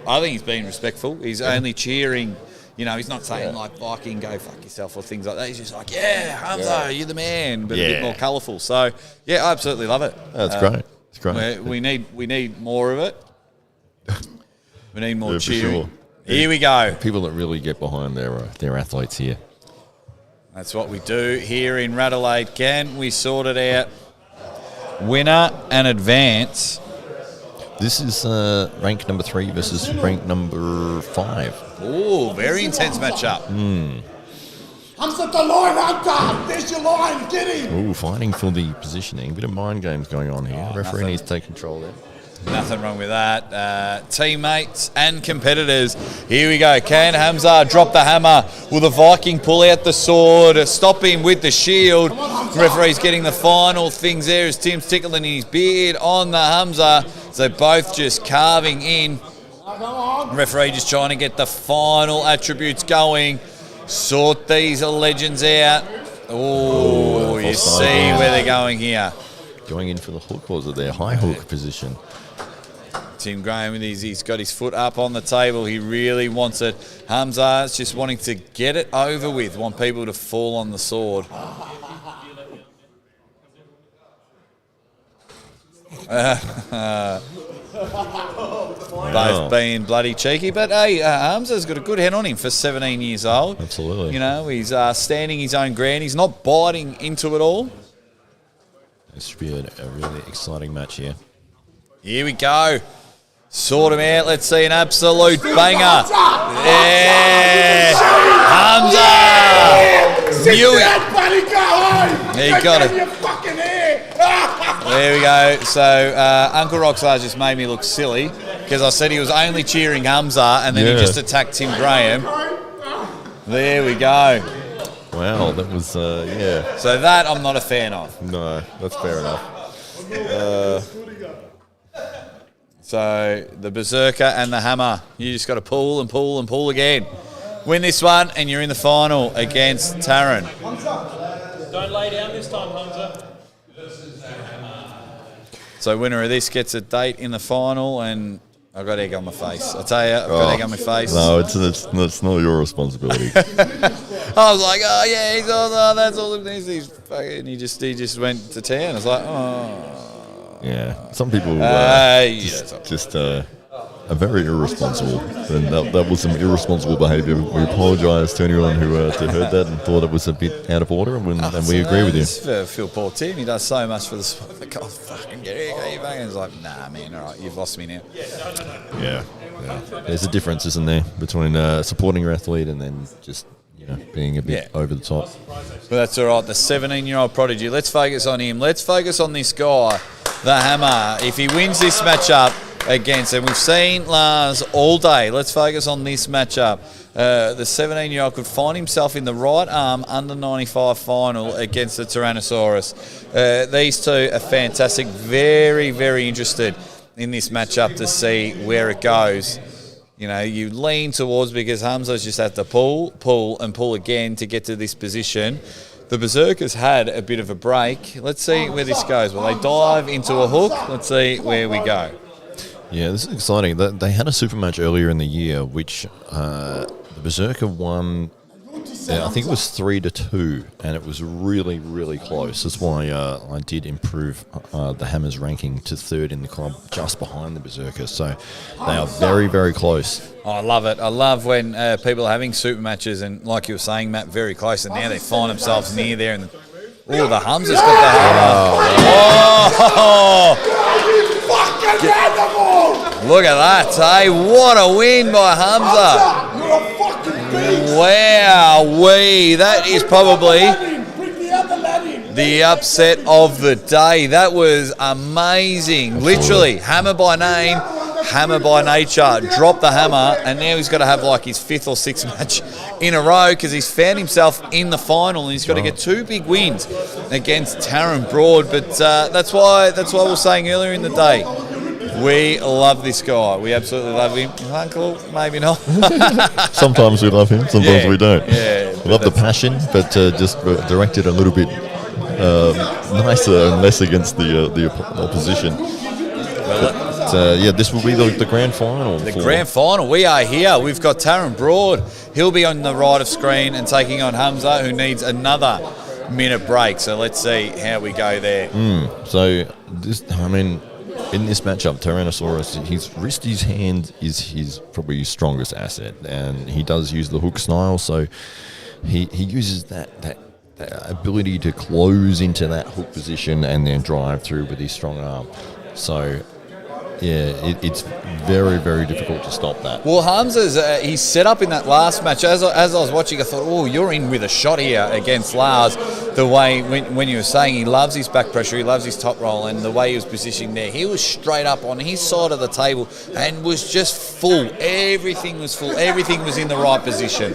think he's being respectful. He's only cheering. You know, he's not saying like Viking, go fuck yourself or things like that. He's just like, yeah, Hamza, you're the man, but a bit more colourful. So, yeah, I absolutely love it. That's great. It's great. We need more of it. We need more cheering. Sure. Here we go. People that really get behind their athletes here. That's what we do here in Radelaide. Can we sort it out? Winner and advance. This is rank number 3 versus rank number 5. Oh, very intense matchup. Hamza the line, Hunter! There's your line, get him! Ooh, fighting for the positioning. Bit of mind games going on here. Referee needs to take control there. Nothing wrong with that. Teammates and competitors. Here we go. Can Hamza drop the hammer? Will the Viking pull out the sword? Stop him with the shield. Referee's getting the final things there as Tim's tickling his beard on the Hamza. So both just carving in. Referee just trying to get the final attributes going. Sort these legends out. Oh, you see where they're going here. Going in for the hook, or is it their high hook position? Tim Graham, he's got his foot up on the table. He really wants it. Hamza's just wanting to get it over with, want people to fall on the sword. Both being bloody cheeky, but hey, Hamza's got a good head on him for 17 years old. Absolutely. You know, he's standing his own ground. He's not biting into it all. This should be a really exciting match here. Here we go. Sort him out. Let's see an absolute banger. Yeah. Hamza. Knew it. He got it. There we go. So Uncle Rockstar just made me look silly because I said he was only cheering Hamza and then he just attacked Tim Graham. There we go. Wow, that was, yeah. So that I'm not a fan of. No, that's fair enough. So the Berserker and the Hammer. You just got to pull and pull and pull again. Win this one and you're in the final against Taran. Don't lay down this time, Hamza. So winner of this gets a date in the final, and I've got egg on my face. I tell you, I've got egg on my face. No, it's not your responsibility. I was like, oh yeah, he's all, that's all it is. He just went to town. I was like, oh. Yeah, some people just are very irresponsible, and that was some irresponsible behaviour. We apologise to anyone who heard that and thought it was a bit out of order, and we agree with you. Feel poor Tim. He does so much for the sport. Like, oh, fucking get here, get back. And he's like, nah, man, all right, you've lost me now. Yeah. There's a difference, isn't there, between supporting your athlete and then just being a bit over the top. But that's all right. The 17-year-old prodigy. Let's focus on him. Let's focus on this guy, the Hammer. If he wins this matchup against, and we've seen Lars all day. Let's focus on this matchup. The 17-year-old could find himself in the right arm under 95 final against the Tyrannosaurus. These two are fantastic. Very, very interested in this matchup to see where it goes. You know, you lean towards, because Hamza's just had to pull again to get to this position. The Berserkers had a bit of a break. Let's see where this goes. Will they dive into a hook? Let's see where we go. Yeah, this is exciting. They had a super match earlier in the year, which the Berserker won, I think it was 3-2, and it was really, really close. That's why I did improve the Hammers ranking to third in the club, just behind the Berserker. So they are very, very close. Oh, I love it. I love when people are having super matches, and like you were saying, Matt, very close, and now they find themselves near there. And the Hamza's got the hammer. Look at that, eh? What a win by Hamza. Wow, that is probably the upset of the day. That was amazing. Literally, hammer by name, hammer by nature. Drop the hammer, and now he's got to have like his 5th or 6th match in a row, because he's found himself in the final, and he's got to get 2 big wins against Taron Broad. But that's why we were saying earlier in the day, we love this guy. We absolutely love him. Uncle, maybe not. Sometimes we love him, sometimes we don't. Yeah, we love the passion, but just directed a little bit nicer and less against the opposition. But, this will be the grand final. The grand final. We are here. We've got Taron Broad. He'll be on the right of screen and taking on Hamza, who needs another minute break. So let's see how we go there. In this matchup, Tyrannosaurus, his wrist, hand is probably his strongest asset, and he does use the hook style, so he uses that ability to close into that hook position and then drive through with his strong arm. So, it's very, very difficult to stop that. Well, Hamza's he's set up in that last match. As I was watching, I thought, oh, you're in with a shot here against Lars. The way, when you were saying he loves his back pressure, he loves his top roll, and the way he was positioning there, he was straight up on his side of the table and was just full. Everything was full. Everything was in the right position.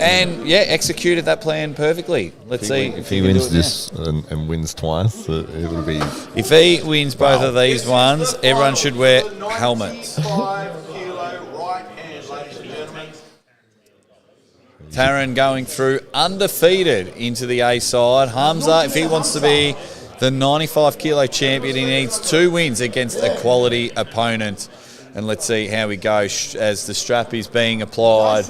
And, executed that plan perfectly. Let's see. If he wins this and wins twice, it will be... If he wins both of these ones, everyone should wear helmets. 95-kilo right hand, ladies and gentlemen. Taron going through undefeated into the A side. Hamza, if he wants to be the 95-kilo champion, he needs 2 wins against a quality opponent. And let's see how we go as the strap is being applied.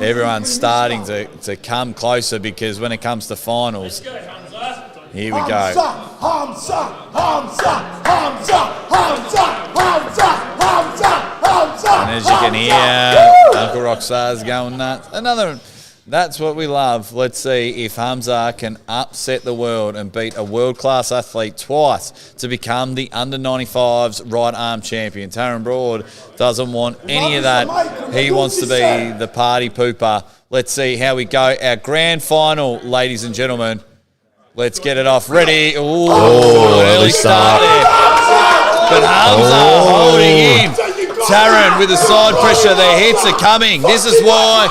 Everyone's starting to come closer, because when it comes to finals, here we go. And as you can hear, Uncle Rockstar's going nuts. That's what we love. Let's see if Hamza can upset the world and beat a world-class athlete twice to become the under-95s right arm champion. Taron Broad doesn't want any of that. He wants to be the party pooper. Let's see how we go. Our grand final, ladies and gentlemen. Let's get it off. Ready. Ooh, early start there. But Hamza holding in. Taron with the side pressure, their hits are coming. This is why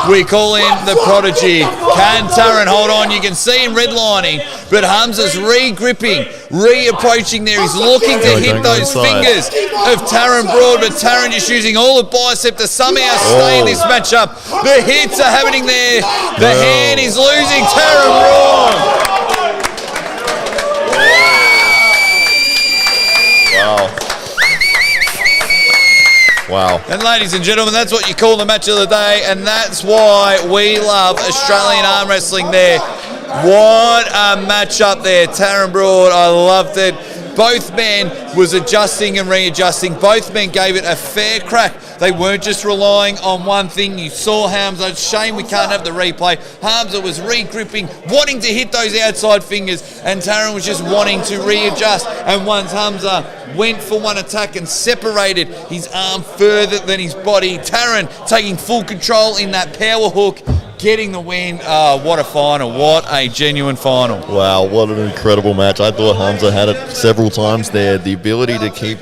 we call him the prodigy. Can Taron hold on? You can see him redlining, but Hamza's re-gripping, re-approaching there. He's looking to hit those fingers of Taron Broad, but Taron just using all the bicep to somehow stay in this matchup. The hits are happening there. The hand is losing Taron Broad. Wow. And ladies and gentlemen, that's what you call the match of the day, and that's why we love Australian arm wrestling there. What a match up there. Taron Broad, I loved it. Both men was adjusting and readjusting. Both men gave it a fair crack. They weren't just relying on one thing. You saw Hamza. Shame we can't have the replay. Hamza was re-gripping, wanting to hit those outside fingers, and Taran was just wanting to readjust. And once Hamza went for one attack and separated his arm further than his body, Taran taking full control in that power hook, getting the win. What a final. What a genuine final. Wow, what an incredible match. I thought Hamza had it several times there. The ability to keep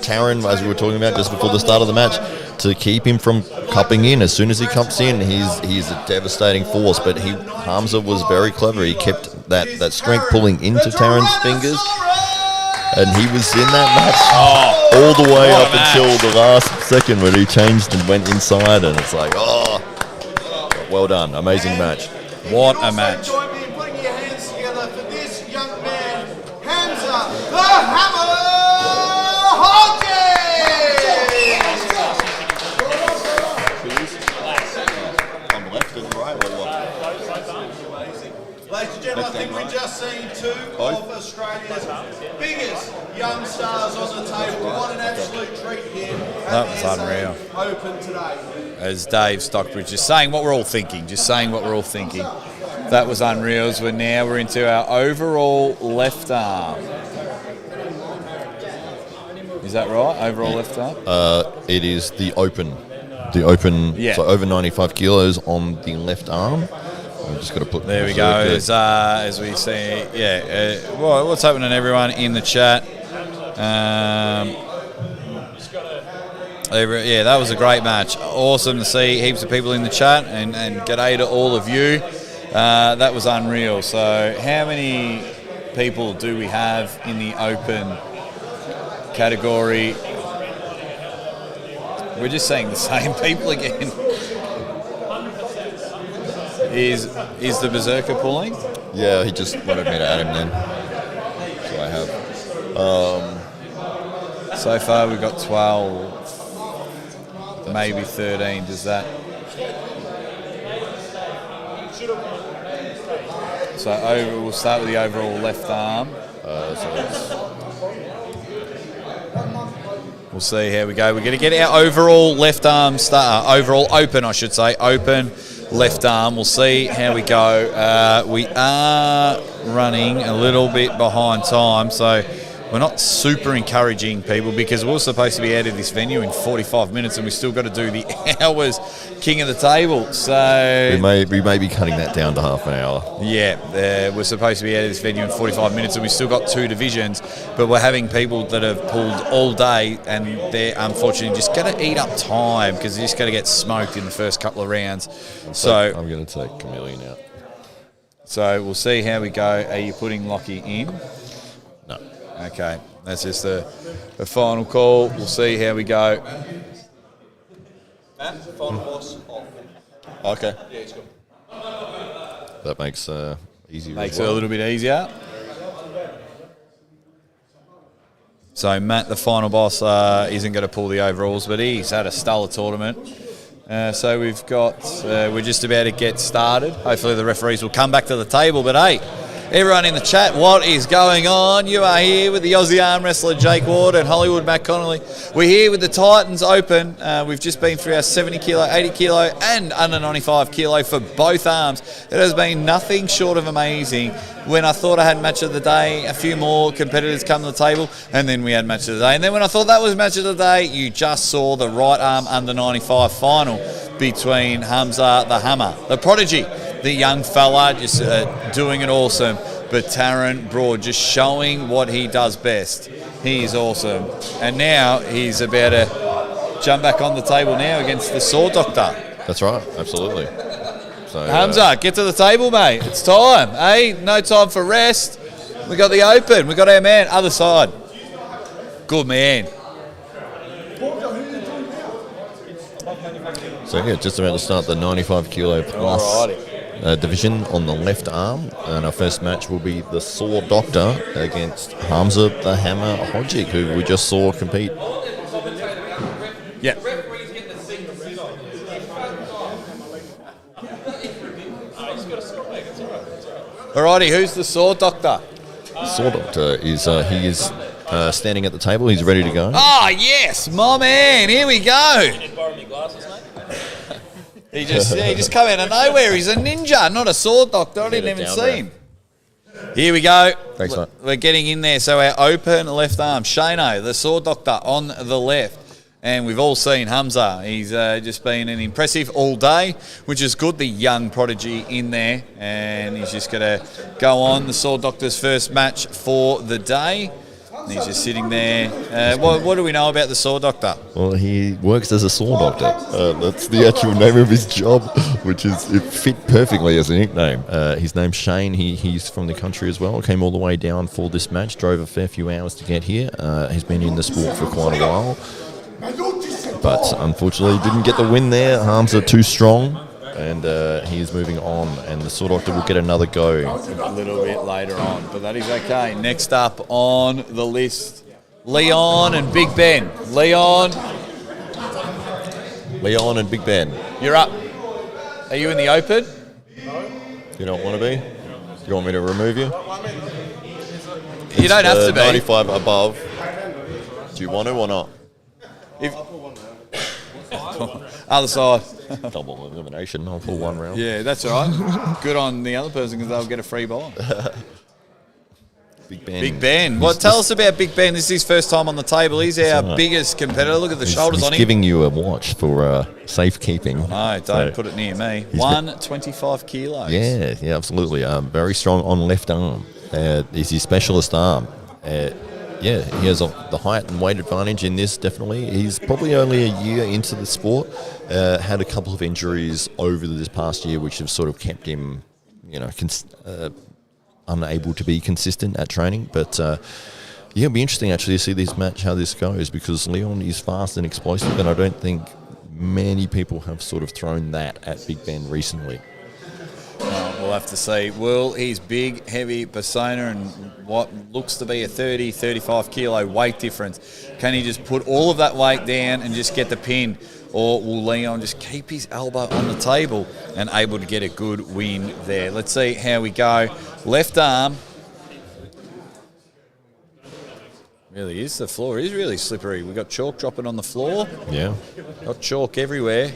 Taran, as we were talking about just before the start of the match, to keep him from cupping in. As soon as he cups in, he's a devastating force. But Hamza was very clever. He kept that strength pulling into Taran's fingers. And he was in that match all the way up until the last second when he changed and went inside. And it's like, well done. Amazing match. What a match. Join me in putting your hands together for this young man, Hamza the Hammer Hodges! On left and right or what? Ladies and gentlemen, I think we've just seen two of Australia's biggest young stars on the table. What an absolute treat here That at was the unreal. SA Open today. As Dave Stockbridge just saying what we're all thinking, That was unreal. As we're into our overall left arm. Is that right? Overall left arm? It is the open. The open, Yeah. so over 95 kilos on the left arm. I'm just going to put... There we go. As we see, well, what's happening, everyone in the chat? That was a great match. Awesome to see heaps of people in the chat, and g'day to all of you. That was unreal. So how many people do we have in the open category? We're just seeing the same people again. Is the Berserker pulling? Yeah, he just wanted me to add him then. So I have... So far we've got 12, maybe 13. Does that... So we'll start with the overall left arm. We'll see how we go. We're going to get our overall left arm overall open, I should say, open left arm. We'll see how we go. We are running a little bit behind time, so we're not super encouraging people because we're supposed to be out of this venue in 45 minutes and we still got to do the hours king of the table. So We may be cutting that down to half an hour. yeah, we're supposed to be out of this venue in 45 minutes and we've still got two divisions, but we're having people that have pulled all day and they're unfortunately just going to eat up time because they're just going to get smoked in the first couple of rounds. So I'm going to take Chameleon out. So we'll see how we go. Are you putting Lockie in? No. Okay, that's just a final call. We'll see how we go. Matt, final boss off. Okay. Yeah, it's good. That makes easier. Makes as it well. a little bit easier. So Matt, the final boss, isn't going to pull the overalls, but he's had a stellar tournament. So we've got, we're just about to get started. Hopefully the referees will come back to the table, but hey, everyone in the chat, what is going on? You are here with the Aussie arm wrestler Jake Ward and Hollywood Matt Connolly. We're here with the Titans Open. We've just been through our 70 kilo, 80 kilo and under 95 kilo for both arms. It has been nothing short of amazing. When I thought I had match of the day, a few more competitors come to the table, and then we had match of the day. And then when I thought that was match of the day, you just saw the right arm under 95 final between Hamza the Hammer, the prodigy, the young fella, just doing it awesome. But Taran Broad just showing what he does best. He is awesome. And now he's about to jump back on the table now against the Saw Doctor. That's right, absolutely. So, Hamza, get to the table, mate. It's time. Hey, no time for rest. We got the open. We got our man, other side. Good man. So yeah, just about to start the 95 kilo plus division on the left arm, and our first match will be the Saw Doctor against Hamza the Hammer Hodgick, who we just saw compete. Yeah. Oh, Alrighty, who's the Saw Doctor? Saw Doctor is he is standing at the table. He's ready to go. Oh, yes, my man. Here we go. Can you borrow me glasses, mate? He just come out of nowhere. He's a ninja, not a sword doctor. I didn't even see him. Here we go. Thanks, mate. We're getting in there. So our open left arm, Shano, the sword doctor on the left. And we've all seen Hamza. He's just been an impressive all day, which is good. The young prodigy in there. And he's just going to go on the sword doctor's first match for the day. And he's just sitting there. What do we know about the sword doctor? Well, he works as a sword doctor. That's the actual name of his job, which is it fit perfectly as a nickname. His name's Shane. He's from the country as well. Came all the way down for this match. Drove a fair few hours to get here. He's been in the sport for quite a while, but unfortunately didn't get the win there. Arms are too strong, and he is moving on. And the sword doctor will get another go. A little bit later on, but that is okay. Next up on the list, Leon and Big Ben. Leon, Leon and Big Ben. you're up. Are you in the open? You don't want to be? You want me to remove you? You don't have to be. 95 above. Do you want to or not? If, other side. Double elimination. I'll pull one round. Yeah, that's all right. Good on the other person because they'll get a free ball. Big Ben. Big Ben. Well, tell us about Big Ben. This is his first time on the table. He's our biggest competitor. Look at the shoulders He's on him. giving you a watch for safekeeping. No, don't put it near me. 125 kilos. Yeah, absolutely. Very strong on left arm. Is his specialist arm. Yeah, he has the height and weight advantage in this, definitely. He's probably only a year into the sport. Had a couple of injuries over this past year, which have sort of kept him, unable to be consistent at training. But it'll be interesting actually to see this match, how this goes, because Leon is fast and explosive, and I don't think many people have sort of thrown that at Big Ben recently. We'll have to see. Will his big, heavy persona and what looks to be a 30, 35 kilo weight difference, can he just put all of that weight down and just get the pin? Or will Leon just keep his elbow on the table and able to get a good win there? Let's see how we go. Left arm. Really is. The floor is really slippery. We've got chalk dropping on the floor. Yeah. Got chalk everywhere.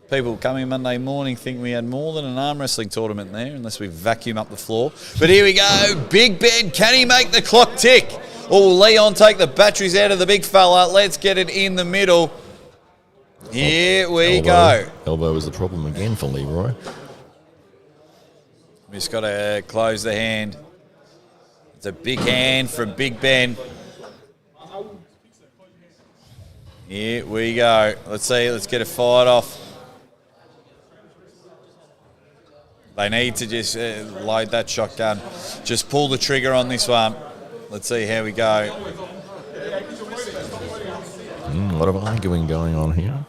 People coming Monday morning think we had more than an arm wrestling tournament there, unless we vacuum up the floor. But here we go. Big Ben, can he make the clock tick? Or will Leon take the batteries out of the big fella? Let's get it in the middle. Here we go. Elbow is the problem again for Leroy. We just got to close the hand. It's a big hand from Big Ben. Here we go. Let's see. Let's get a fight off. They need to just load that shotgun. Just pull the trigger on this one. Let's see how we go. A lot of arguing going on here.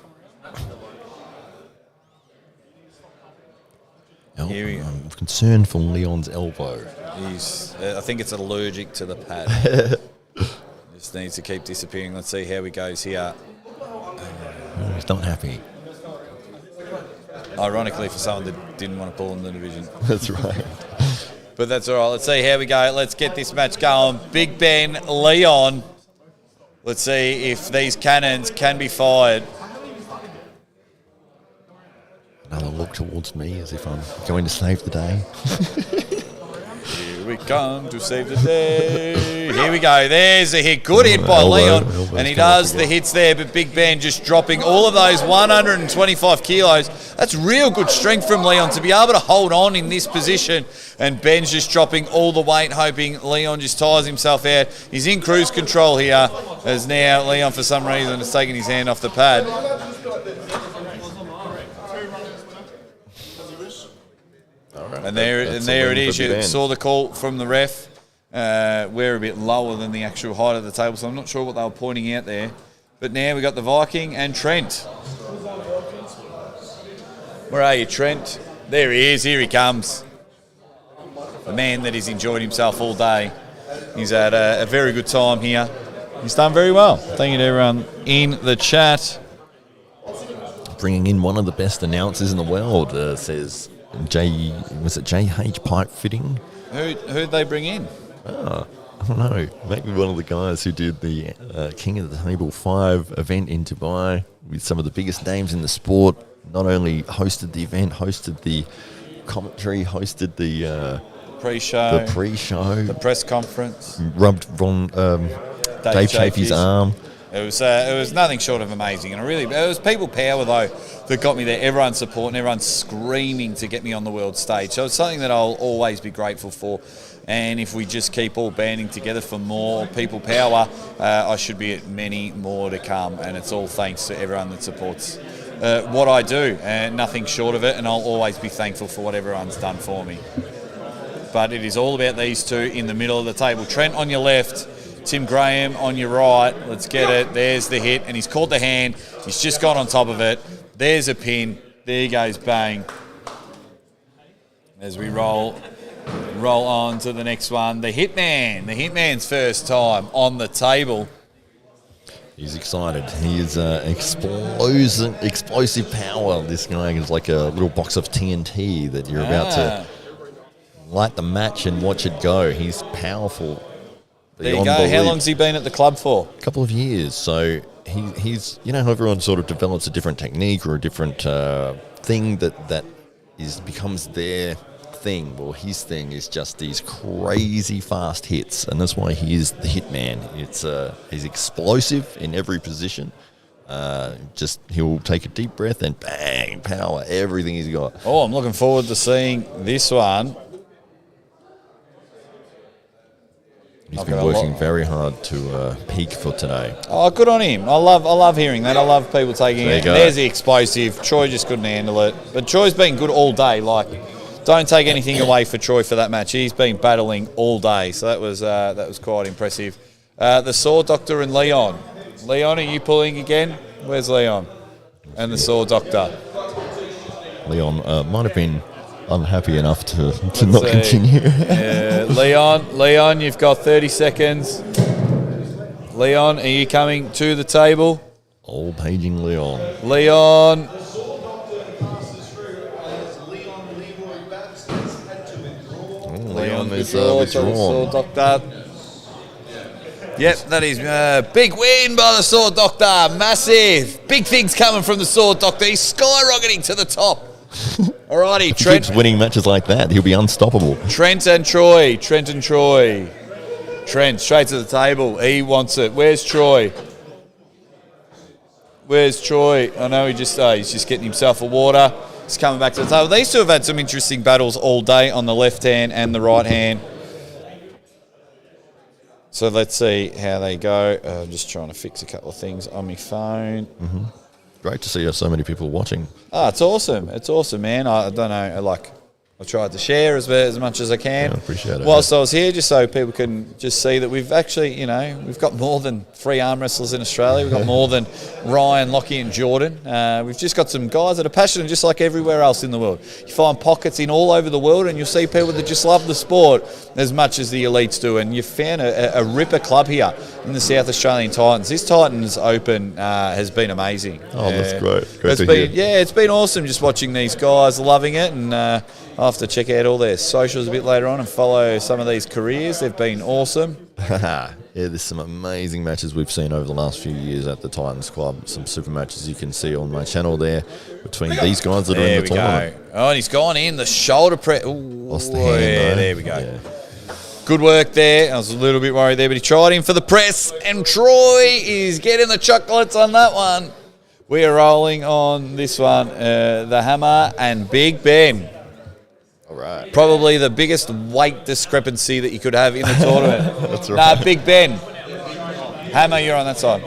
I'm concerned for Leon's elbow. I think it's allergic to the pad. Just needs to keep disappearing. Let's see how he goes here. He's not happy. Ironically, for someone that didn't want to pull in the division. That's right. But that's all right. Let's see how we go. Let's get this match going. Big Ben, Leon. Let's see if these cannons can be fired. Another look towards me as if I'm going to save the day. Here we come to save the day. Here we go. There's a hit. Good hit by Leon. And he does the hits there, but Big Ben just dropping all of those 125 kilos. That's real good strength from Leon to be able to hold on in this position. And Ben's just dropping all the weight, hoping Leon just tires himself out. He's in cruise control here, as now Leon, for some reason, has taken his hand off the pad. And there it is. You saw the call from the ref. We're a bit lower than the actual height of the table, so I'm not sure what they were pointing out there. But now we got the Viking and Trent. Where are you, Trent? There he is. Here he comes. A man that has enjoyed himself all day. He's had a very good time here. He's done very well. Thank you to everyone in the chat. Bringing in one of the best announcers in the world, says JH Pipe Fitting. Who'd they bring in? I don't know, maybe one of the guys who did the King of the Table 5 event in Dubai with some of the biggest names in the sport. Not only hosted the event, hosted the commentary, hosted the Pre-show, pre-show, press conference. rubbed Dave Chafee's arm. It was nothing short of amazing, and it was people power though that got me there. Everyone's supporting, everyone's screaming to get me on the world stage. So it's something that I'll always be grateful for. And if we just keep all banding together for more people power, I should be at many more to come. And it's all thanks to everyone that supports what I do, and nothing short of it. And I'll always be thankful for what everyone's done for me. But it is all about these two in the middle of the table. Trent on your left, Tim Graham on your right. Let's get it. There's the hit, and he's caught the hand. He's just got on top of it. There's a pin. There goes bang. As we roll on to the next one. The Hitman's first time on the table. He's excited. He is explosive power. This guy is like a little box of TNT that you're about to light the match and watch it go. He's powerful. There you go. How long's he been at the club for? A couple of years. So he's, you know, everyone sort of develops a different technique or a different thing that becomes their thing. Well, his thing is just these crazy fast hits, and that's why he is the Hitman. He's explosive in every position. He'll take a deep breath and bang, power, everything he's got. Oh, I'm looking forward to seeing this one. He's been working very hard to peak for today. Oh, good on him. I love hearing that. I love people taking it. Go. There's the explosive. Troy just couldn't handle it. But Troy's been good all day. Like, don't take anything away for Troy for that match. He's been battling all day. So that was quite impressive. The Sword Doctor and Leon. Leon, are you pulling again? Where's Leon? And the Sword Doctor. Leon might have been unhappy enough to not continue. Leon, you've got 30 seconds. Leon, are you coming to the table? All paging Leon. Leon. Leon is withdrawn. Doctor. Yep, that is big win by the Sword Doctor. Massive. Big things coming from the Sword Doctor. He's skyrocketing to the top. Alrighty, If he Trent. keeps winning matches like that, he'll be unstoppable. Trent and Troy. Trent, straight to the table. He wants it. Where's Troy? I know he's just getting himself a water. He's coming back to the table. These two have had some interesting battles all day on the left hand and the right hand. So let's see how they go. I'm just trying to fix a couple of things on my phone. Mm-hmm. Great to see so many people watching. It's awesome. It's awesome, man. I don't know, I tried to share as much as I can. I appreciate it. Whilst I was here, just so people can just see that we've actually, we've got more than 3 arm wrestlers in Australia. We've got more than Ryan, Lockie and Jordan. We've just got some guys that are passionate just like everywhere else in the world. You find pockets in all over the world and you'll see people that just love the sport as much as the elites do. And you found a ripper club here in the South Australian Titans. This Titans Open has been amazing. Oh, that's great. Great to hear. Yeah, it's been awesome just watching these guys loving it, and I'll have to check out all their socials a bit later on and follow some of these careers. They've been awesome. Yeah, there's some amazing matches we've seen over the last few years at the Titans Club. Some super matches you can see on my channel there between these guys that are in the tournament. Oh, and he's gone in the shoulder press. Lost the hand, though. There we go. Yeah. Good work there. I was a little bit worried there, but he tried him for the press, and Troy is getting the chocolates on that one. We are rolling on this one, the Hammer and Big Ben. All right. Probably the biggest weight discrepancy that you could have in the tournament. That's right. Nah, Big Ben. Hammer, you're on that side.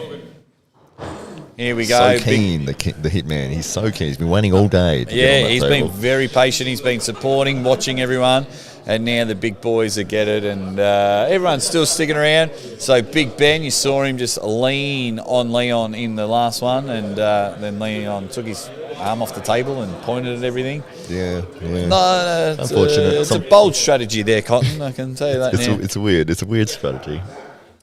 Here we go. So keen, the Hitman. He's so keen. He's been waiting all day. He's been very patient. He's been supporting, watching everyone. And now the big boys that get it, and everyone's still sticking around. So Big Ben, you saw him just lean on Leon in the last one, and then Leon took his arm off the table and pointed at everything. Yeah. No, Unfortunate. It's a bold strategy there, Cotton. I can tell you that now. It's a weird strategy.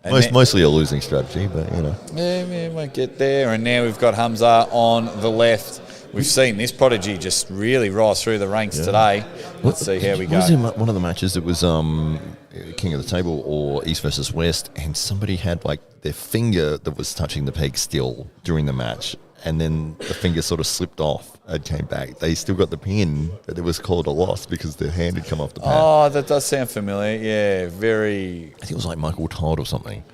Mostly a losing strategy, but Yeah, we might get there. And now we've got Hamza on the left. We've seen this prodigy just really rise through the ranks today. Let's see how we go. Was in one of the matches, it was King of the Table or East versus West, and somebody had like their finger that was touching the peg still during the match, and then the finger sort of slipped off and came back. They still got the pin, but it was called a loss because their hand had come off the pad. Oh, that does sound familiar. Yeah, very. I think it was like Michael Todd or something.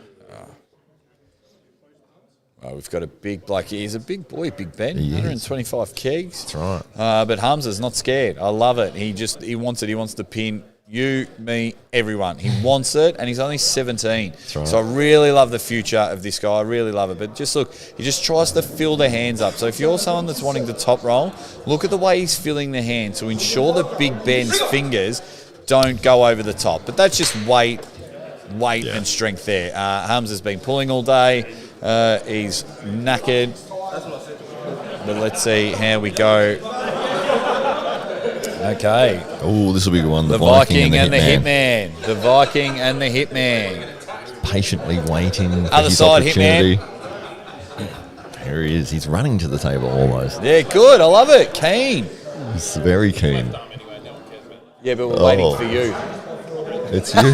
Oh, we've got a big bloke. He's a big boy, Big Ben, He is. 125 kegs. That's right. But Hamza's not scared. I love it. He wants it. He wants to pin you, me, everyone. He wants it, and he's only 17. right. So I really love the future of this guy. I really love it. But just look, he just tries to fill the hands up. So if you're someone that's wanting to top roll, look at the way he's filling the hand to ensure that Big Ben's fingers don't go over the top. But that's just weight and strength there. Hamza's been pulling all day. He's knackered. But let's see how we go. Okay. Oh, this will be the one. The Viking and the Hitman. The Viking and the Hitman. Patiently waiting for Other his side, opportunity. There he is. He's running to the table almost. Yeah, good. I love it. Keen. He's very keen. Yeah, but we're waiting for you. It's you.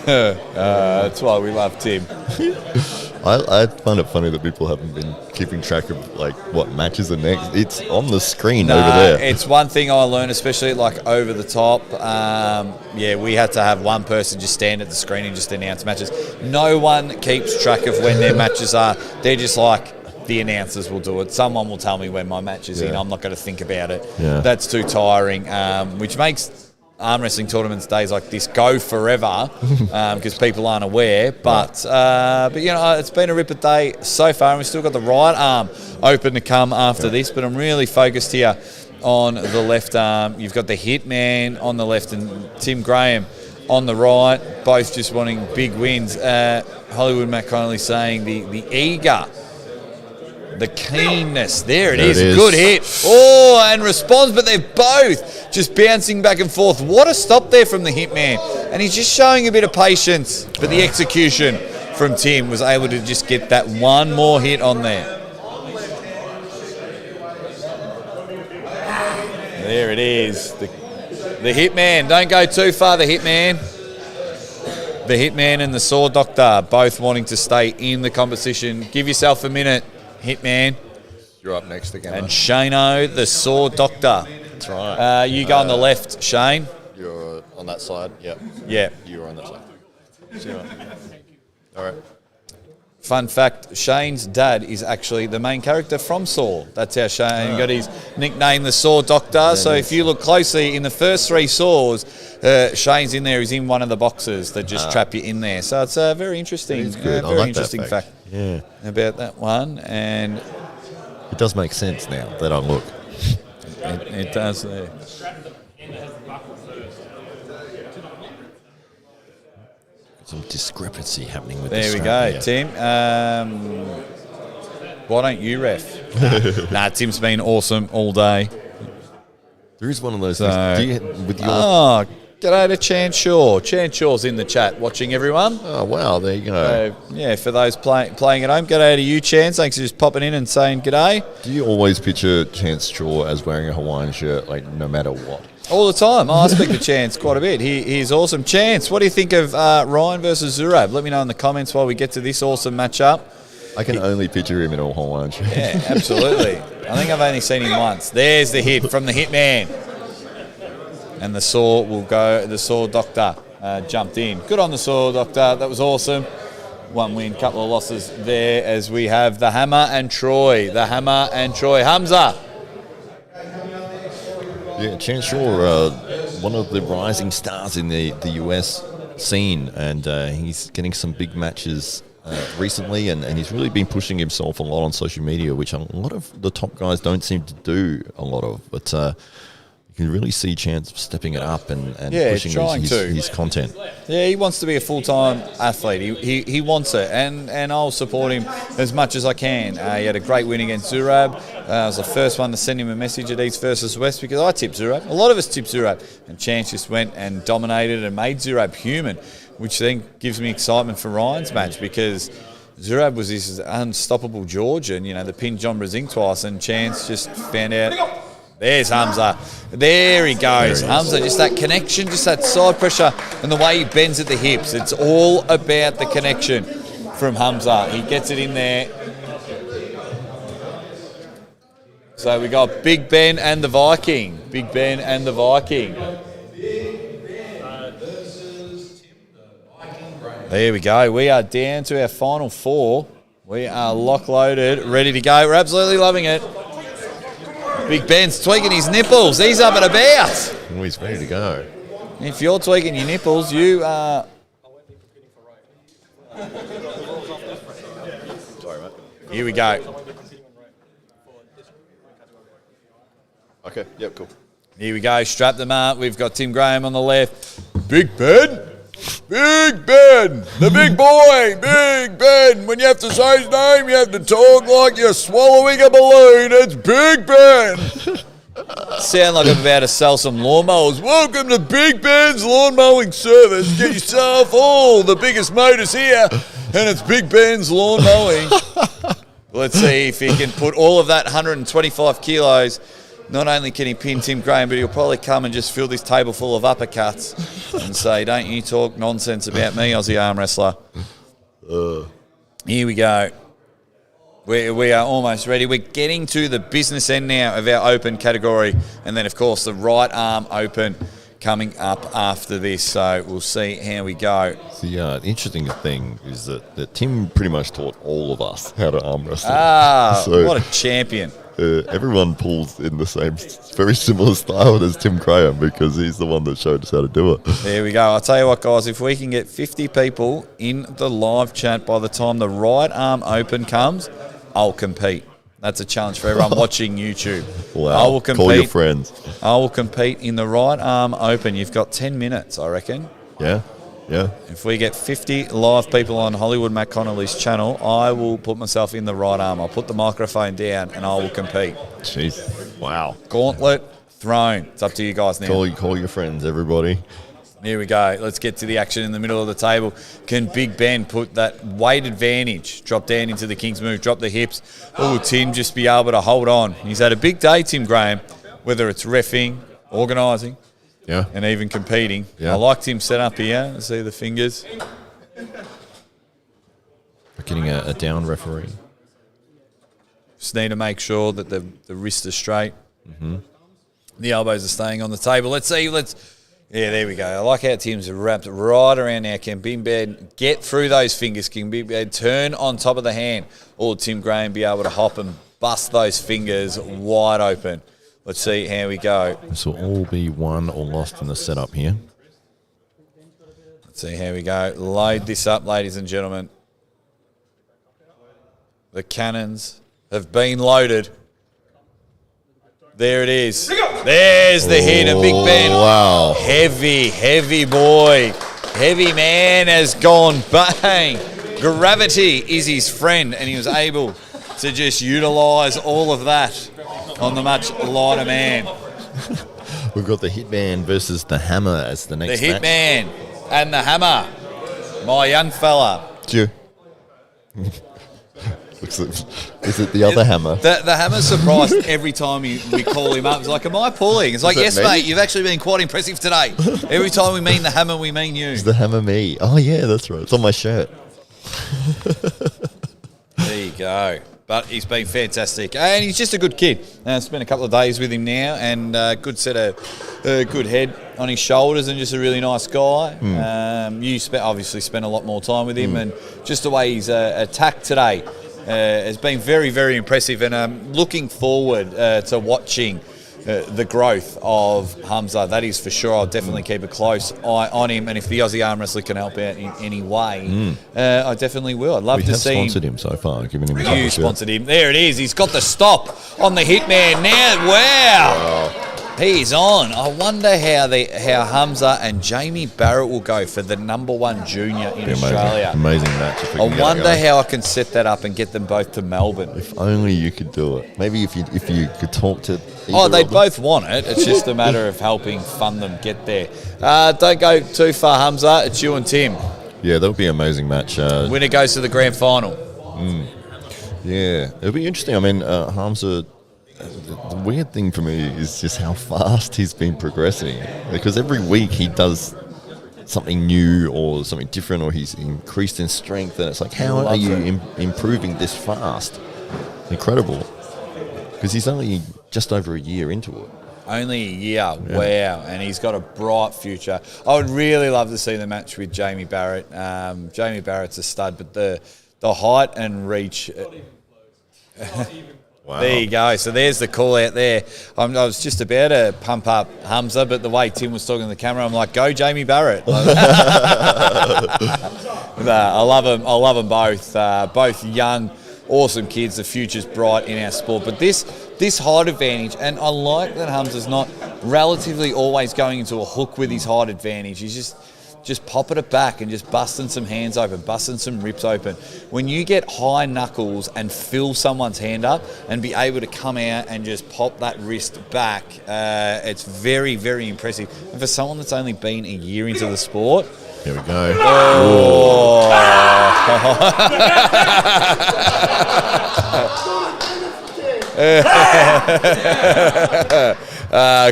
That's why we love Tim. I find it funny that people haven't been keeping track of like what matches are next. It's on the screen over there. It's one thing I learned, especially like over the top. We had to have one person just stand at the screen and just announce matches. No one keeps track of when their matches are. They're just like, the announcers will do it. Someone will tell me when my match is in. I'm not going to think about it. Yeah. That's too tiring, which makes arm wrestling tournaments days like this go forever because people aren't aware. But you know, it's been a ripper day so far, and we've still got the right arm open to come after this. But I'm really focused here on the left arm. You've got the Hitman on the left and Tim Graham on the right, both just wanting big wins. Hollywood Matt Connolly saying the eager, the keenness. There it is. Good hit. Oh, and responds, but they're both just bouncing back and forth. What a stop there from the Hitman. And he's just showing a bit of patience. But the execution from Tim was able to just get that one more hit on there. There it is. The Hitman. Don't go too far, the Hitman. The Hitman and the Sword Doctor both wanting to stay in the competition. Give yourself a minute, Hitman. You're up next again. And Shano, the Sword Doctor. That's right. You go on the left, Shane. You're on that side. Yep. Yeah. You're on that side. All right. Fun fact, Shane's dad is actually the main character from Saw. That's how Shane got his nickname, the Saw Doctor. So if you look closely, in the first three Saws, Shane's in there. He's in one of the boxes that just trap you in there. So it's a very interesting, It is good. I very like interesting that fact Yeah. about that one. And It does make sense now that I look. it does there. Some discrepancy happening with There the we strap go, here. Tim. Why don't you ref? Nah, Tim's been awesome all day. There is one of those So- things. Do you, with your, Oh, g'day to Chance Shaw. Chance Shaw's in the chat watching everyone. oh, wow, there you go. Yeah, for those playing at home, g'day to you, Chance. Thanks for just popping in and saying g'day. Do you always picture Chance Shaw as wearing a Hawaiian shirt, like no matter what? All the time. I speak to Chance quite a bit. He's awesome. Chance, what do you think of Ryan versus Zurab? Let me know in the comments while we get to this awesome matchup. I can only picture him in a Hawaiian shirt. Yeah, absolutely. I think I've only seen him once. There's the hit from the Hitman. And the Saw will go, the Saw Doctor jumped in. Good on the Saw Doctor. That was awesome. One win, couple of losses there as we have the Hammer and Troy. The Hammer and Troy. Hamza. Yeah, Chance Shaw, one of the rising stars in the US scene, and he's getting some big matches recently, and he's really been pushing himself a lot on social media, which a lot of the top guys don't seem to do a lot of. But you can really see Chance stepping it up and pushing his content. Yeah, he wants to be a full-time athlete. He wants it, and I'll support him as much as I can. He had a great win against Zurab. I was the first one to send him a message at East versus West because I tipped Zurab. A lot of us tipped Zurab, and Chance just went and dominated and made Zurab human, which then gives me excitement for Ryan's match because Zurab was this unstoppable Georgian, that pinned John Brazing twice, and Chance just found out There's Hamza. There he goes. Hamza, just that connection, just that side pressure and the way he bends at the hips. It's all about the connection from Hamza. He gets it in there. So we got Big Ben and the Viking. Big Ben and the Viking. There we go. We are down to our final 4. We are lock-loaded, ready to go. We're absolutely loving it. Big Ben's tweaking his nipples. He's up and about. Oh, he's ready to go. If you're tweaking your nipples, you are... Sorry, mate. Here we go. Okay, yep, cool. Here we go. Strap them up. We've got Tim Graham on the left. Big Ben. Big Ben. The big boy. Big Ben. When you have to say his name, you have to talk like you're swallowing a balloon. It's Big Ben. Sound like I'm about to sell some lawnmowers. Welcome to Big Ben's lawn mowing service. Get yourself all the biggest motors here. And it's Big Ben's lawn mowing. Let's see if he can put all of that 125 kilos. Not only can he pin Tim Graham, but he'll probably come and just fill this table full of uppercuts and say, don't you talk nonsense about me, Aussie arm wrestler. Here we go. We are almost ready. We're getting to the business end now of our open category. And then, of course, the right arm open coming up after this. So we'll see how we go. The interesting thing is that Tim pretty much taught all of us how to arm wrestle. What a champion. Everyone pulls in the same, very similar style as Tim Graham because he's the one that showed us how to do it. There we go. I'll tell you what, guys, if we can get 50 people in the live chat by the time the right arm open comes, I'll compete. That's a challenge for everyone watching YouTube. Wow. I will compete. Call your friends. I will compete in the right arm open. You've got 10 minutes, I reckon. Yeah. Yeah. If we get 50 live people on Hollywood Matt Connolly's channel, I will put myself in the right arm. I'll put the microphone down and I will compete. Jeez. Wow. Gauntlet thrown. It's up to you guys now. Call your friends, everybody. Here we go. Let's get to the action in the middle of the table. Can Big Ben put that weight advantage, drop down into the King's move, drop the hips? Or will Tim just be able to hold on? He's had a big day, Tim Graham, whether it's reffing, organising, and even competing. Yeah. I liked him set up here. See the fingers. We're getting a down referee. Just need to make sure that the wrists are straight. Mm-hmm. The elbows are staying on the table. Let's see. Yeah, there we go. I like how Tim's wrapped right around now. Can Big Ben get through those fingers? Can Big Ben turn on top of the hand? Or will Tim Graham be able to hop and bust those fingers wide open? Let's see how we go. This will all be won or lost in the setup here. Let's see how we go. Load this up, ladies and gentlemen. The cannons have been loaded. There it is. There's the hit of Big Ben. Wow. Heavy boy. Heavy man has gone bang. Gravity is his friend, and he was able to just utilise all of that on the much lighter man. We've got the Hitman versus the Hammer as the next The match. Hitman and the Hammer. My young fella. Is it the other Hammer? The Hammer's surprised every time we call him up. He's like, am I pulling? It's like, Is yes, that me? mate, you've actually been quite impressive today. Every time we mean the Hammer, we mean you. Is the Hammer me? Oh, yeah, that's right. It's on my shirt. There you go. But he's been fantastic. And he's just a good kid. Spent a couple of days with him now, and good set of good head on his shoulders, and just a really nice guy. You obviously spent a lot more time with him, and just the way he's attacked today has been very, very impressive. And I'm looking forward to watching the growth of Hamza. That is for sure. I'll definitely keep a close eye on him, and if the Aussie Arm Wrestler can help out in any way, I definitely will. I'd love to see him. We have sponsored him so far, giving him a You sponsored him. There it is. He's got the stop on the Hitman now. Wow. He's on. I wonder how Hamza and Jamie Barrett will go for the #1 junior in Australia. Amazing match. If we can I get wonder it going. how I can set that up and get them both to Melbourne. If only you could do it. Maybe if you could talk to. Oh, they either of them. both want it. It's just a matter of helping fund them get there. Don't go too far, Hamza. It's you and Tim. Yeah, that would be an amazing match. Winner goes to the grand final. Yeah, it'll be interesting. I mean, Hamza the weird thing for me is just how fast he's been progressing. Because every week he does something new or something different, or he's increased in strength, and it's like, how are you improving this fast? Incredible. Because he's only just over a year into it. Only a year, wow, and he's got a bright future. I would really love to see the match with Jamie Barrett. Jamie Barrett's a stud, but the height and reach. Wow. There you go. So there's the call out there. I was just about to pump up Hamza, but the way Tim was talking to the camera, I'm like, go Jamie Barrett. I love them. I love them both. Both young, awesome kids. The future's bright in our sport. But this height advantage, and I like that Hamza's not relatively always going into a hook with his height advantage. He's just popping it back and just busting some hands open, busting some rips open. When you get high knuckles and fill someone's hand up and be able to come out and just pop that wrist back, it's very, very impressive. And for someone that's only been a year into the sport, Here we go.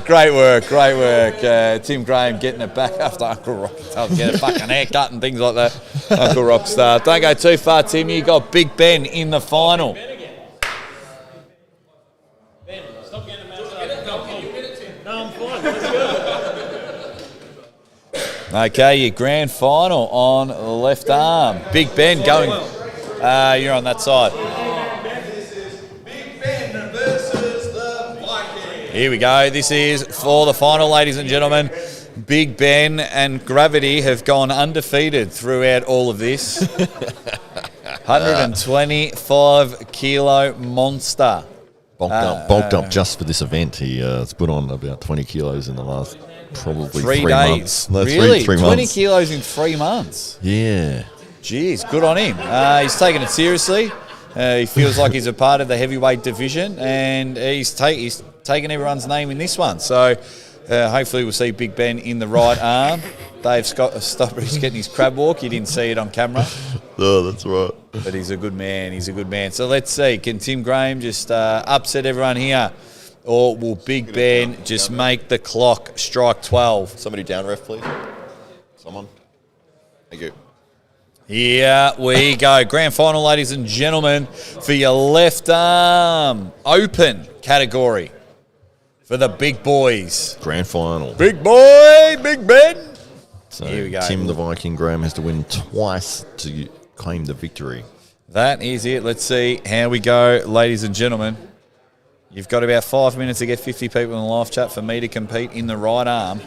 great work. Tim Graham getting it back after Uncle Rockstar, get a fucking haircut and things like that. Uncle Rockstar. Don't go too far, Tim. You got Big Ben in the final. Ben, stop getting a match up. No, I'm fine. Let's go. Okay, your grand final on the left arm. Big Ben going. You're on that side. This is Big Ben versus the Viking. Here we go. This is for the final, ladies and gentlemen. Big Ben and Gravity have gone undefeated throughout all of this. 125 kilo monster. Bulked up just for this event. He's put on about 20 kilos in the last probably 3 months. days. No, Really? three 20 months. kilos in 3 months. Yeah. Jeez, good on him. He's taking it seriously. He feels like he's a part of the heavyweight division, and he's taking everyone's name in this one. So hopefully we'll see Big Ben in the right arm. Dave Stockbridge getting his crab walk. You didn't see it on camera. Oh, that's right. But he's a good man. He's a good man. So let's see. Can Tim Graham just upset everyone here? Or will Big Ben just make the clock strike 12? Somebody down, ref, please. Someone. Thank you. Here we go. Grand final, ladies and gentlemen, for your left arm open category for the big boys. Grand final. Big boy, Big Ben. So Here we go. Tim the Viking Graham has to win twice to claim the victory. That is it. Let's see how we go, ladies and gentlemen. You've got about 5 minutes to get 50 people in the live chat for me to compete in the right arm.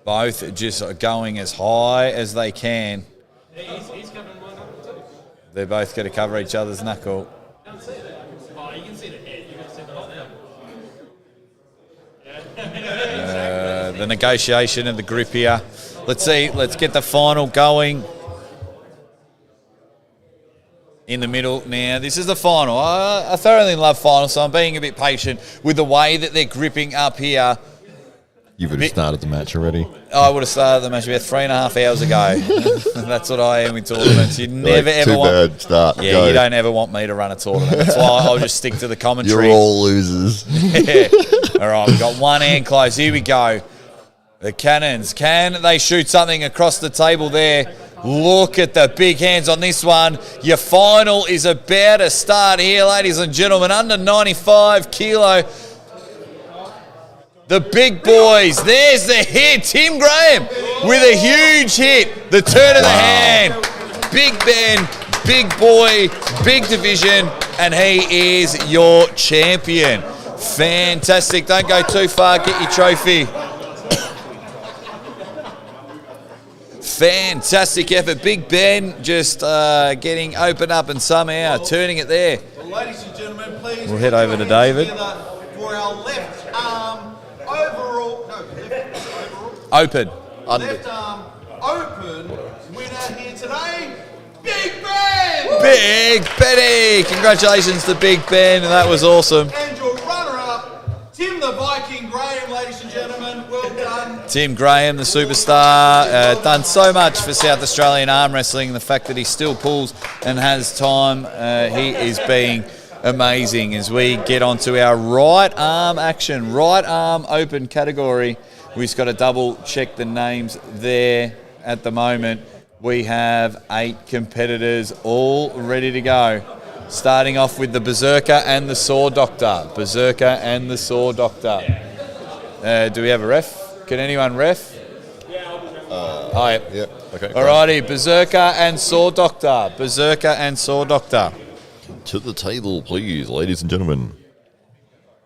Both just going as high as they can. He's covering my knuckle too. They're both going to cover each other's knuckle. You can't see that. Oh, you can see the head. You can see the whole knuckle. The negotiation and the grip here. Let's see. Let's get the final going. In the middle now. This is the final. I thoroughly love finals, so I'm being a bit patient with the way that they're gripping up here. You would have started the match already. I would have started the match about 3.5 hours ago. That's what I am with tournaments. You never ever too want. bad. Start. Yeah, Go. you don't ever want me to run a tournament. That's why I'll just stick to the commentary. You're all losers. Yeah. All right, we've got one hand closed. Here we go. The cannons. Can they shoot something across the table there? Look at the big hands on this one. Your final is about to start here, ladies and gentlemen. Under 95 kilo. The big boys. There's the hit. Tim Graham with a huge hit. The turn of the hand. Big Ben, big boy, big division, and he is your champion. Fantastic. Don't go too far. Get your trophy. Fantastic effort. Big Ben just getting opened up and somehow turning it there. Well, ladies and gentlemen, please. We'll head over to David. For our left arm overall. No, left overall. Open. Left arm open winner here today, Big Ben! Big Benny. Congratulations to Big Ben. That was awesome. And your runner-up, Tim the Viking Graham, ladies and gentlemen. Well done. Tim Graham, the superstar, done so much for South Australian arm wrestling. The fact that he still pulls and has time, he is being amazing. As we get onto our right arm action, right arm open category, we've just got to double check the names there at the moment. We have 8 competitors all ready to go. Starting off with the Berserker and the Saw Doctor. Berserker and the Saw Doctor. Do we have a ref? Can anyone ref? Oh, yep. Yep. Okay. Alrighty, Berserker and Saw Doctor. Berserker and Saw Doctor. To the table, please, ladies and gentlemen.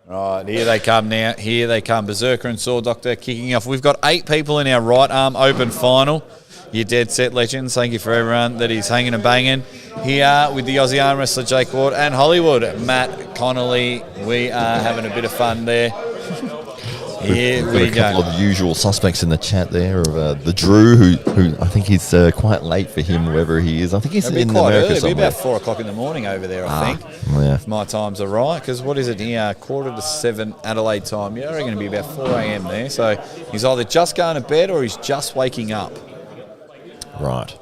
Right, here they come now. Here they come. Berserker and Saw Doctor kicking off. We've got 8 people in our right arm open final. Your Dead Set Legends. Thank you for everyone that is hanging and banging here with the Aussie arm wrestler Jake Ward and Hollywood Matt Connolly. We are having a bit of fun there. Here We've got we a couple go. of usual suspects in the chat there of the Drew, who I think he's quite late for him, wherever he is. I think he's It'll be in quite America early. It'll be somewhere. about 4 o'clock in the morning over there, I think. Yeah. If my times are right, because what is it here? 6:45 Adelaide time. Yeah, I reckon it'll be about 4 a.m. there. So he's either just going to bed or he's just waking up. Right.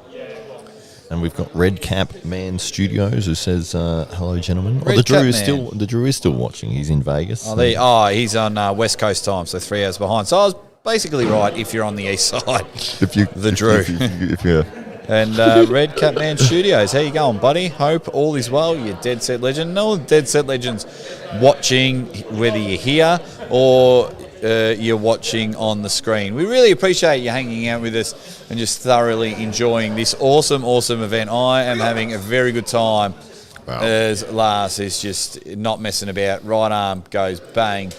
And we've got Red Cap Man Studios who says, "Hello, gentlemen." Red the Drew Cap is Man. still watching. He's in Vegas. He's on West Coast time, so 3 hours behind. So I was basically right if you're on the east side. The Drew. If you're And Red Cap Man Studios, how you going, buddy? Hope all is well. You're Dead Set Legend. No Dead Set Legends watching, whether you're here or you're watching on the screen. We really appreciate you hanging out with us and just thoroughly enjoying this awesome event. I am having a very good time. Wow. As Lars is just not messing about. Right arm goes bang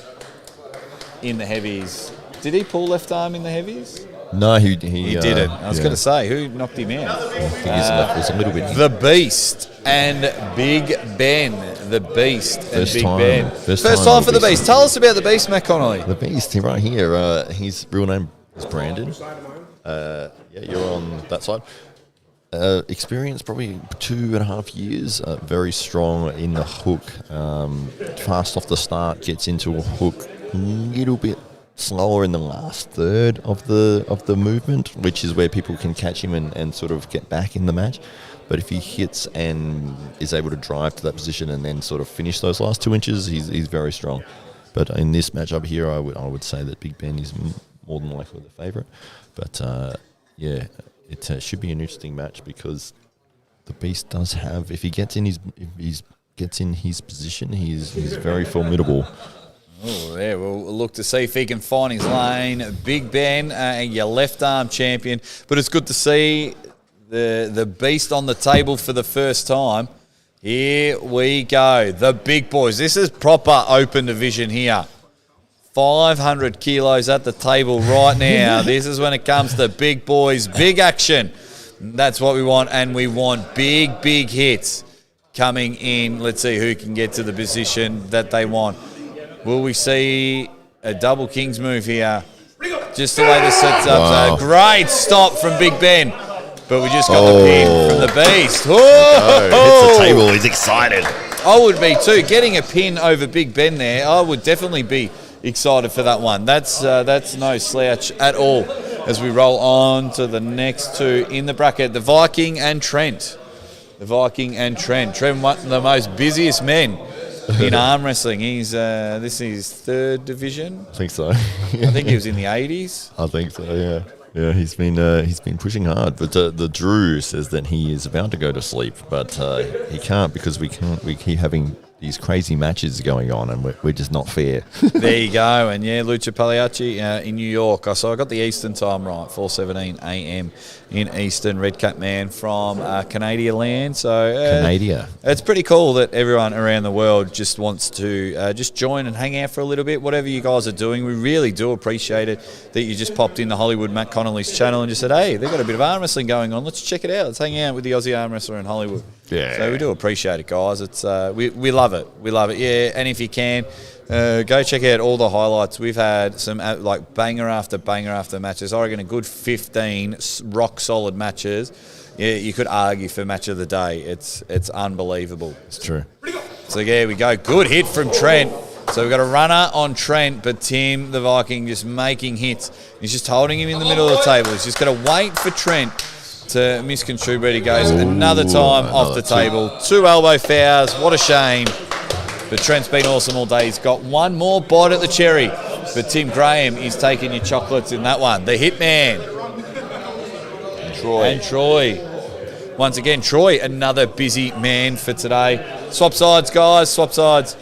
in the heavies. Did he pull left arm in the heavies? No, he didn't. I was going to say, who knocked him out? His left was a little bit. The Beast and Big Ben. The Beast and First Big time- Ben. first First time time for the Beast. Beast. Tell us about the Beast, Matt Connolly. The Beast, right here. His real name is Brandon. Yeah, you're on that side. Experience probably 2.5 years. Very strong in the hook. Fast off the start, gets into a hook. Little bit slower in the last third of the movement, which is where people can catch him and sort of get back in the match. But if he hits and is able to drive to that position and then sort of finish those last 2 inches, he's very strong. But in this matchup here, I would say that Big Ben is more than likely the favourite. But yeah, it should be an interesting match because the Beast does have, if he gets in his position, he's very formidable. Oh, yeah, we'll look to see if he can find his lane. Big Ben, your left arm champion. But it's good to see the Beast on the table for the first time. Here we go. The big boys. This is proper open division here. 500 kilos at the table right now. This is when it comes to big boys, big action. That's what we want, and we want big hits coming in. Let's see who can get to the position that they want. Will we see a double Kings move here? Just the way this sets up. Wow. Great stop from Big Ben. But we just got the pin from the Beast. Hits the table. He's excited. I would be too. Getting a pin over Big Ben there, I would definitely be excited for that one. That's no slouch at all. As we roll on to the next two in the bracket, the Viking and Trent. The Viking and Trent. Trent, one of the most busiest men in arm wrestling. He's this is third division. I think so. I think he was in the 80s. I think so. Yeah. Yeah, he's been pushing hard, but the Drew says that he is about to go to sleep, but he can't because we keep having these crazy matches going on, and we're just not fair. There you go, and yeah, Lucha Pagliacci in New York. So I got the Eastern time right, 4:17 a.m. in Eastern. Red Cap Man from Canada land. So Canada. It's pretty cool that everyone around the world just wants to just join and hang out for a little bit. Whatever you guys are doing, we really do appreciate it that you just popped in the Hollywood Matt Connolly's channel and just said, hey, they've got a bit of arm wrestling going on. Let's check it out. Let's hang out with the Aussie arm wrestler in Hollywood. Yeah. So we do appreciate it, guys. It's we love it. We love it. Yeah, and if you can, go check out all the highlights. We've had some like banger after banger after matches. I reckon a good 15 rock solid matches. Yeah, you could argue for match of the day. It's unbelievable. It's true. So there we go. Good hit from Trent. So we've got a runner on Trent, but Tim, the Viking, just making hits. He's just holding him in the middle of the table. He's just got to wait for Trent to misconstrue, but he goes another time off the table. 2 elbow fouls. What a shame. But Trent's been awesome all day. He's got one more bite at the cherry. But Tim Graham is taking your chocolates in that one. The Hitman. And Troy. Once again, Troy, another busy man for today. Swap sides, guys. Swap sides.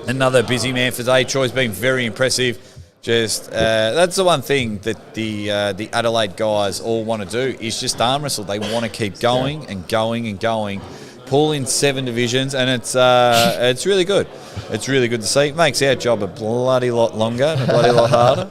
Another busy man for today. Troy's been very impressive. Just that's the one thing that the Adelaide guys all want to do is just arm wrestle. They want to keep going and going and going. Pull in 7 divisions, and it's really good. It's really good to see. It makes our job a bloody lot longer and a bloody lot harder.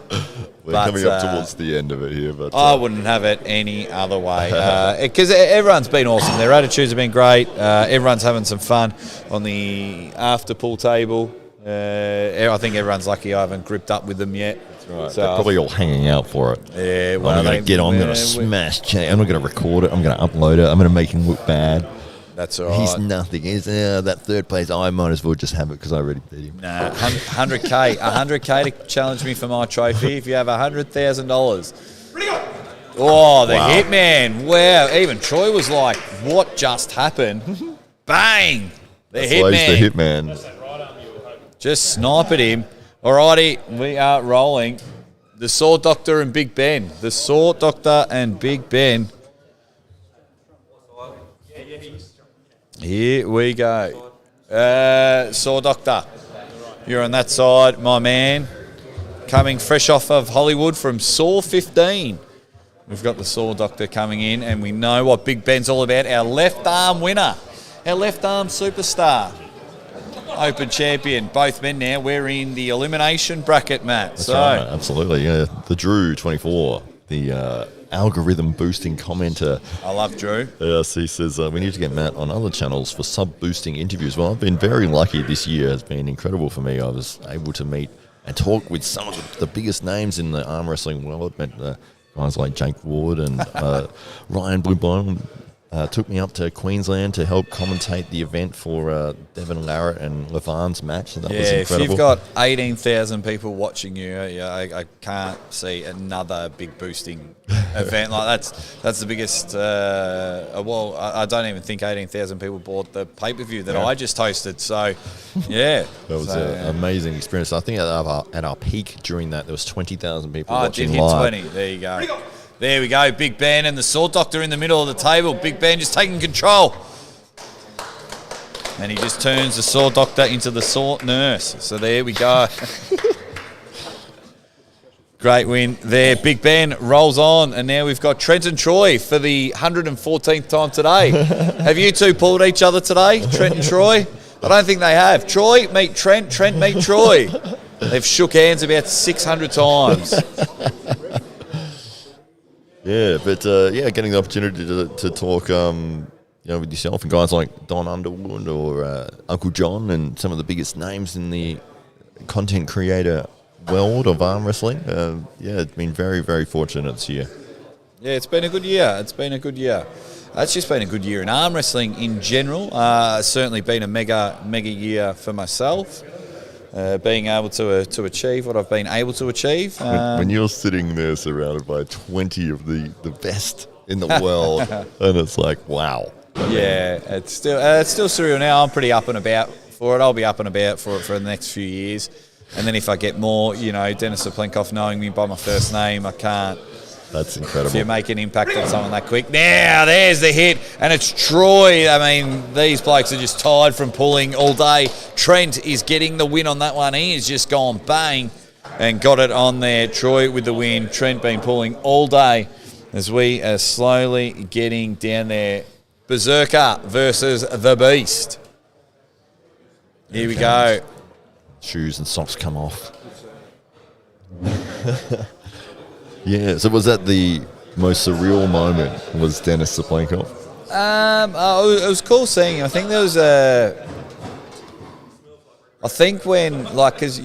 We're coming up towards the end of it here, but I wouldn't have it any other way because everyone's been awesome. Their attitudes have been great. Everyone's having some fun on the after pool table. I think everyone's lucky I haven't gripped up with them yet. right. So They're probably all hanging out for it. Yeah, well, I'm going to get on, I'm going to smash Jay. I'm not going to record it. I'm going to upload it. I'm going to make him look bad. That's all right. He's nothing. He's that third place. I might as well just have it because I already beat him. Nah, 100K. 100K to challenge me for my trophy if you have $100,000. Oh, the Hitman. Wow. Even Troy was like, what just happened? Bang. The Hitman. The Hitman. Just snipe at him. Alrighty, we are rolling. The Sword Doctor and Big Ben. The Sword Doctor and Big Ben. Here we go. Sword Doctor, you're on that side, my man. Coming fresh off of Hollywood from Saw 15. We've got the Sword Doctor coming in, and we know what Big Ben's all about. Our left arm winner. Our left arm superstar. Open champion. Both men now. We're in the elimination bracket, Matt. That's right, absolutely. Yeah. The Drew 24, the algorithm boosting commenter. I love Drew. Yes, he says we need to get Matt on other channels for sub-boosting interviews. Well, I've been very lucky this year. It's been incredible for me. I was able to meet and talk with some of the biggest names in the arm wrestling world. Met guys like Jake Ward and Ryan Bluebone. Took me up to Queensland to help commentate the event for Devin Larratt and Levan's match. That was incredible. If you've got 18,000 people watching you, I can't see another big boosting event like that's the biggest. Well, I don't even think 18,000 people bought the pay-per-view that I just hosted. So, yeah, that was an amazing experience. I think at our peak during that, there was 20,000 people watching it did hit live. 20. There you go. There we go, Big Ben and the Sword Doctor in the middle of the table. Big Ben just taking control. And he just turns the Sword Doctor into the Sword Nurse. So there we go. Great win there. Big Ben rolls on, and now we've got Trent and Troy for the 114th time today. Have you two pulled each other today, Trent and Troy? I don't think they have. Troy, meet Trent. Trent, meet Troy. They've shook hands about 600 times. Yeah, but getting the opportunity to talk, with yourself and guys like Don Underwood or Uncle John and some of the biggest names in the content creator world of arm wrestling. It's been very, very fortunate this year. Yeah, it's been a good year. It's just been a good year in arm wrestling in general. Certainly been a mega year for myself. Being able to achieve what I've been able to achieve. When you're sitting there surrounded by 20 of the best in the world, and it's like, wow. Yeah, it's still surreal now. I'm pretty up and about for it. I'll be up and about for it for the next few years. And then if I get more, Dennis Saplenkov knowing me by my first name, I can't. That's incredible. If you make an impact on someone that quick. Now, there's the hit. And it's Troy. I mean, these blokes are just tired from pulling all day. Trent is getting the win on that one. He has just gone bang and got it on there. Troy with the win. Trent been pulling all day as we are slowly getting down there. Berserker versus the Beast. Here we go. Shoes and socks come off. Yeah, so was that the most surreal moment, was Dennis Saplenkov? It was cool seeing him. I think there was because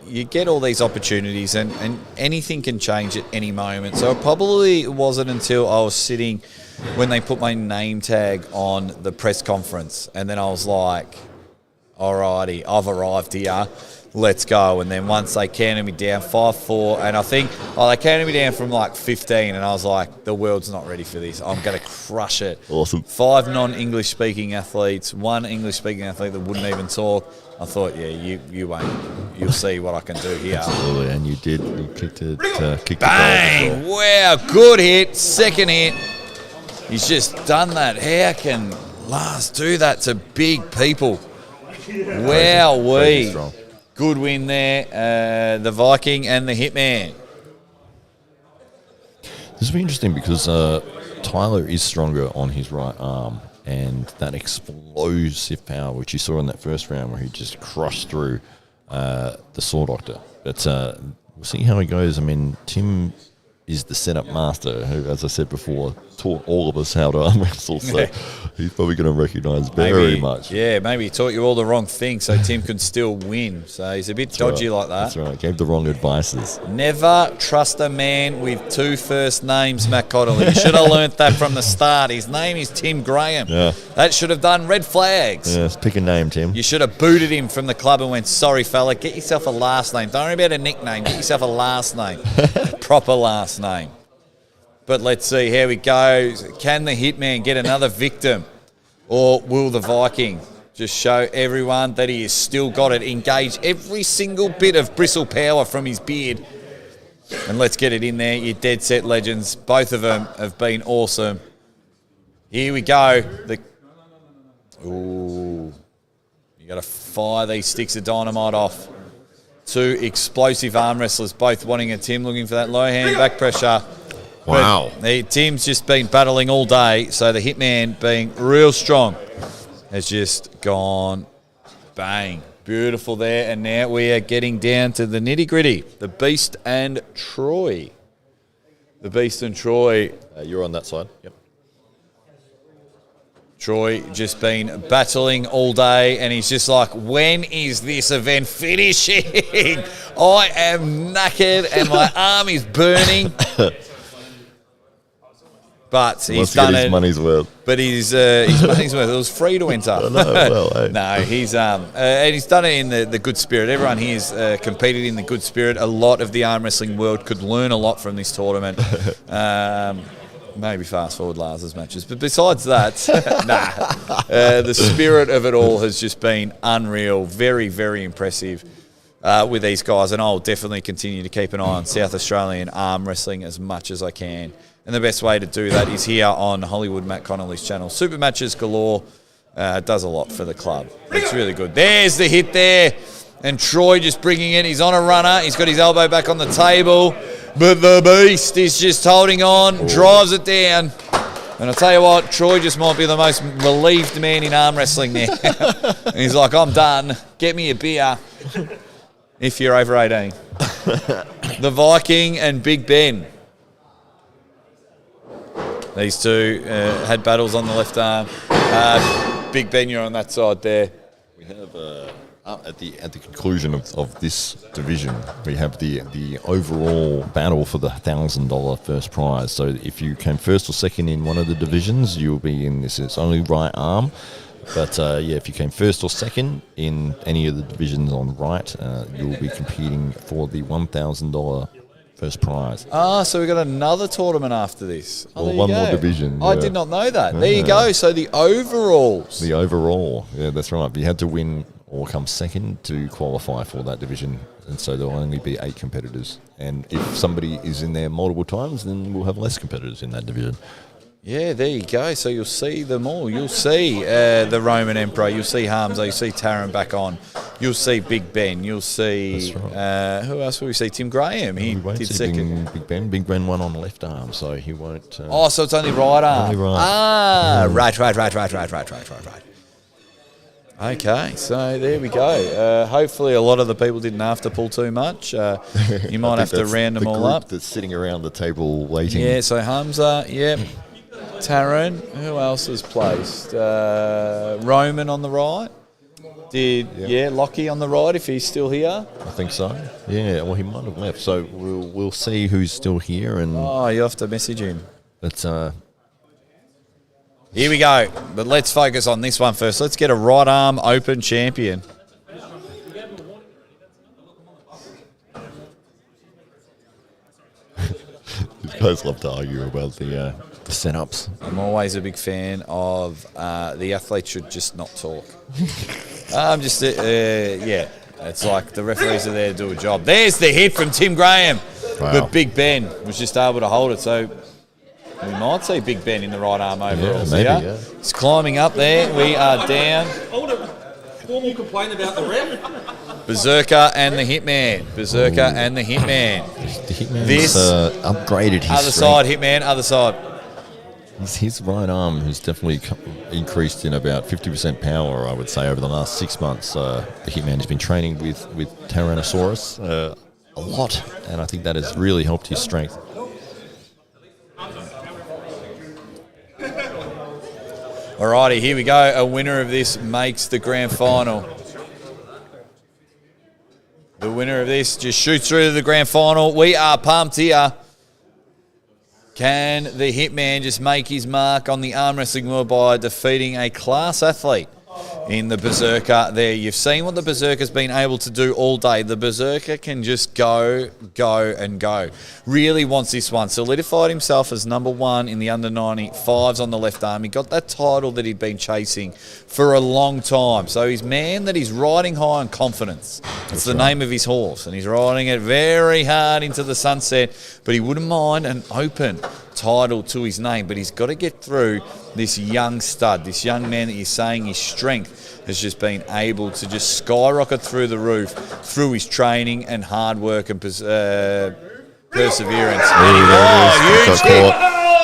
you get all these opportunities and anything can change at any moment. So it probably wasn't until I was sitting when they put my name tag on the press conference, and then I was like, alrighty, I've arrived here. Let's go. And then once they counted me down 5-4, and I think they counted me down from like 15, and I was like, the world's not ready for this. I'm going to crush it. Awesome. 5 non-English speaking athletes, 1 English speaking athlete that wouldn't even talk. I thought, yeah, you won't. You'll see what I can do here. Absolutely, and you did. You kicked it. Kicked Bang! the goal. Wow, good hit. Second hit. He's just done that. How can Lars do that to big people? Wow, Crazy strong. good win there. The Viking and the Hitman. This will be interesting because Tyler is stronger on his right arm, and that explosive power, which you saw in that first round where he just crushed through the Saw Doctor. But we'll see how he goes. I mean, Tim is the setup master who, as I said before, taught all of us how to arm wrestle, so he's probably going to recognise very much. Yeah, maybe he taught you all the wrong things so Tim could still win. So he's a bit dodgy like that. That's right, gave the wrong advices. Never trust a man with 2 first names, Matt Connolly. You should have learnt that from the start. His name is Tim Graham. Yeah. That should have done red flags. Yes, pick a name, Tim. You should have booted him from the club and went, sorry, fella, get yourself a last name. Don't worry about a nickname. Get yourself a last name. Proper last name. But let's see how it goes. Can the Hitman get another victim? Or will the Viking just show everyone that he has still got it? Engage every single bit of bristle power from his beard. And let's get it in there. Your Dead Set legends. Both of them have been awesome. Here we go. Ooh. You got to fire these sticks of dynamite off. 2 explosive arm wrestlers, both wanting a Tim, looking for that low hand back pressure. Wow. But Tim's just been battling all day, so the Hitman, being real strong, has just gone bang. Beautiful there, and now we are getting down to the nitty-gritty. The Beast and Troy. The Beast and Troy. You're on that side. Yep. Troy just been battling all day, and he's just like, when is this event finishing? I am knackered, and my arm is burning. But he's done his it. Money's worth. But his money's worth. It was free to enter. Hey. No, he's and he's done it in the good spirit. Everyone here's competed in the good spirit. A lot of the arm wrestling world could learn a lot from this tournament. Maybe fast forward Lars's matches, but besides that, the spirit of it all has just been unreal. Very, very impressive with these guys, and I'll definitely continue to keep an eye on South Australian arm wrestling as much as I can. And the best way to do that is here on Hollywood Matt Connolly's channel. Super Matches galore. Does a lot for the club. It's really good. There's the hit there. And Troy just bringing it. He's on a runner. He's got his elbow back on the table. But the Beast is just holding on. Drives it down. And I'll tell you what, Troy just might be the most relieved man in arm wrestling there. And he's like, I'm done. Get me a beer. If you're over 18. The Viking and Big Ben. These two had battles on the left arm. Big Ben, you're on that side there. We have at the conclusion of this division, we have the overall battle for the $1,000 first prize. So if you came first or second in one of the divisions, you'll be in this. It's only right arm. But if you came first or second in any of the divisions on right, you'll be competing for the $1,000 first prize. So we got another tournament after this. Well, one more division. I yeah. did not know that. There you go. So the overalls. The overall. Yeah, that's right. You had to win or come second to qualify for that division. And so there'll only be 8 competitors. And if somebody is in there multiple times, then we'll have less competitors in that division. Yeah, there you go. So you'll see them all. You'll see the Roman Emperor. You'll see Hamza. You'll see Taron back on. You'll see Big Ben. You'll see... Right. Who else will we see? Tim Graham. He did second. Big Ben. Big Ben won on the left arm, so he won't... So it's only right arm. Only right. Right. Okay, so there we go. Hopefully a lot of the people didn't have to pull too much. You might have to round them all up. That's sitting around the table waiting. Yeah, so Hamza, yep. Taron, who else has placed? Roman on the right. Lockie on the right if he's still here. I think so. Yeah, well, he might have left. So we'll see who's still here. And you have to message him. Let's Here we go. But let's focus on this one first. Let's get a right arm open champion. You guys love to argue about the setups. I'm always a big fan of the athlete should just not talk. I'm just, yeah. It's like the referees are there to do a job. There's the hit from Tim Graham. Wow. But Big Ben was just able to hold it. So we might see Big Ben in the right arm overalls maybe, here. yeah. He's climbing up there. We are down. Formal complaint about the ref. Berserker and the Hitman. Berserker and the Hitman. The Hitman's This- upgraded his Other strength. side, Hitman, other side. His right arm has definitely increased in about 50% power, I would say, over the last 6 months. The Hitman has been training with Tyrannosaurus a lot, and I think that has really helped his strength. Alrighty, here we go. A winner of this makes the grand final. The winner of this just shoots through to the grand final. We are pumped here. Can the Hitman just make his mark on the arm wrestling world by defeating a class athlete in the Berserker there? You've seen what the Berserker's been able to do all day. The Berserker can just go, and go. Really wants this one. Solidified himself as number one in the under 95s on the left arm. He got that title that he'd been chasing for a long time. So he's man that he's riding high on confidence. That's the name of his horse. And he's riding it very hard into the sunset. But he wouldn't mind an open title to his name. But he's got to get through this young stud, this young man that you're saying his strength has just been able to just skyrocket through the roof through his training and hard work and perseverance. Huge hit.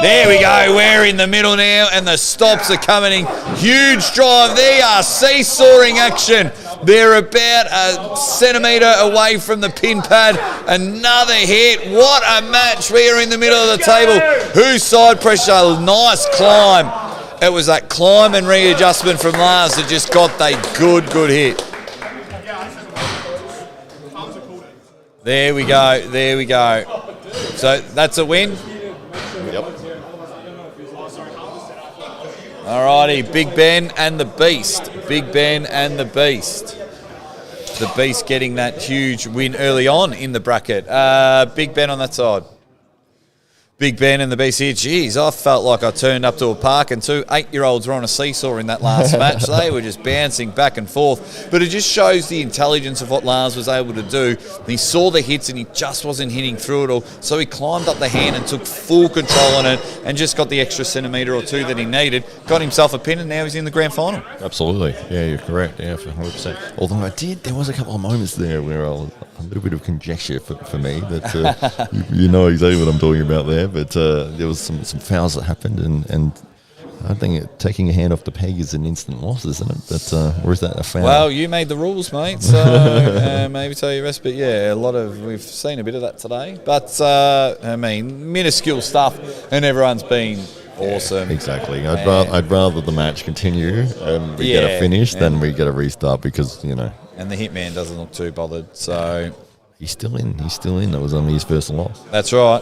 There we go. We're in the middle now, and the stops are coming in. Huge drive. They are seesawing action. They're about a centimetre away from the pin pad. Another hit. What a match. We are in the middle of the table. Whose side pressure? Nice climb. It was that climb and readjustment from Lars that just got that good hit. There we go. There we go. So that's a win. Yep. Alrighty, Big Ben and the Beast. Big Ben and the Beast. The Beast getting that huge win early on in the bracket. Big Ben on that side. Big Ben and the Beast here. Jeez, I felt like I turned up to a park and 2 8-year-olds were on a seesaw in that last match. They were just bouncing back and forth. But it just shows the intelligence of what Lars was able to do. He saw the hits and he just wasn't hitting through it all. So he climbed up the hand and took full control on it and just got the extra centimetre or two that he needed. Got himself a pin and now he's in the grand final. Absolutely. Yeah, you're correct. Yeah, for 100%. Although there was a couple of moments there where a little bit of conjecture for me that you know exactly what I'm talking about there. But there was some fouls that happened, and I think taking a hand off the peg is an instant loss, isn't it? But or is that a foul? Well, you made the rules, mate. So maybe tell you the rest. But yeah, we've seen a bit of that today. But I mean, minuscule stuff, and everyone's been awesome. Yeah, exactly. I'd rather the match continue and we get a finish than we get a restart because And the Hitman doesn't look too bothered. So he's still in. That was only his first loss. That's right.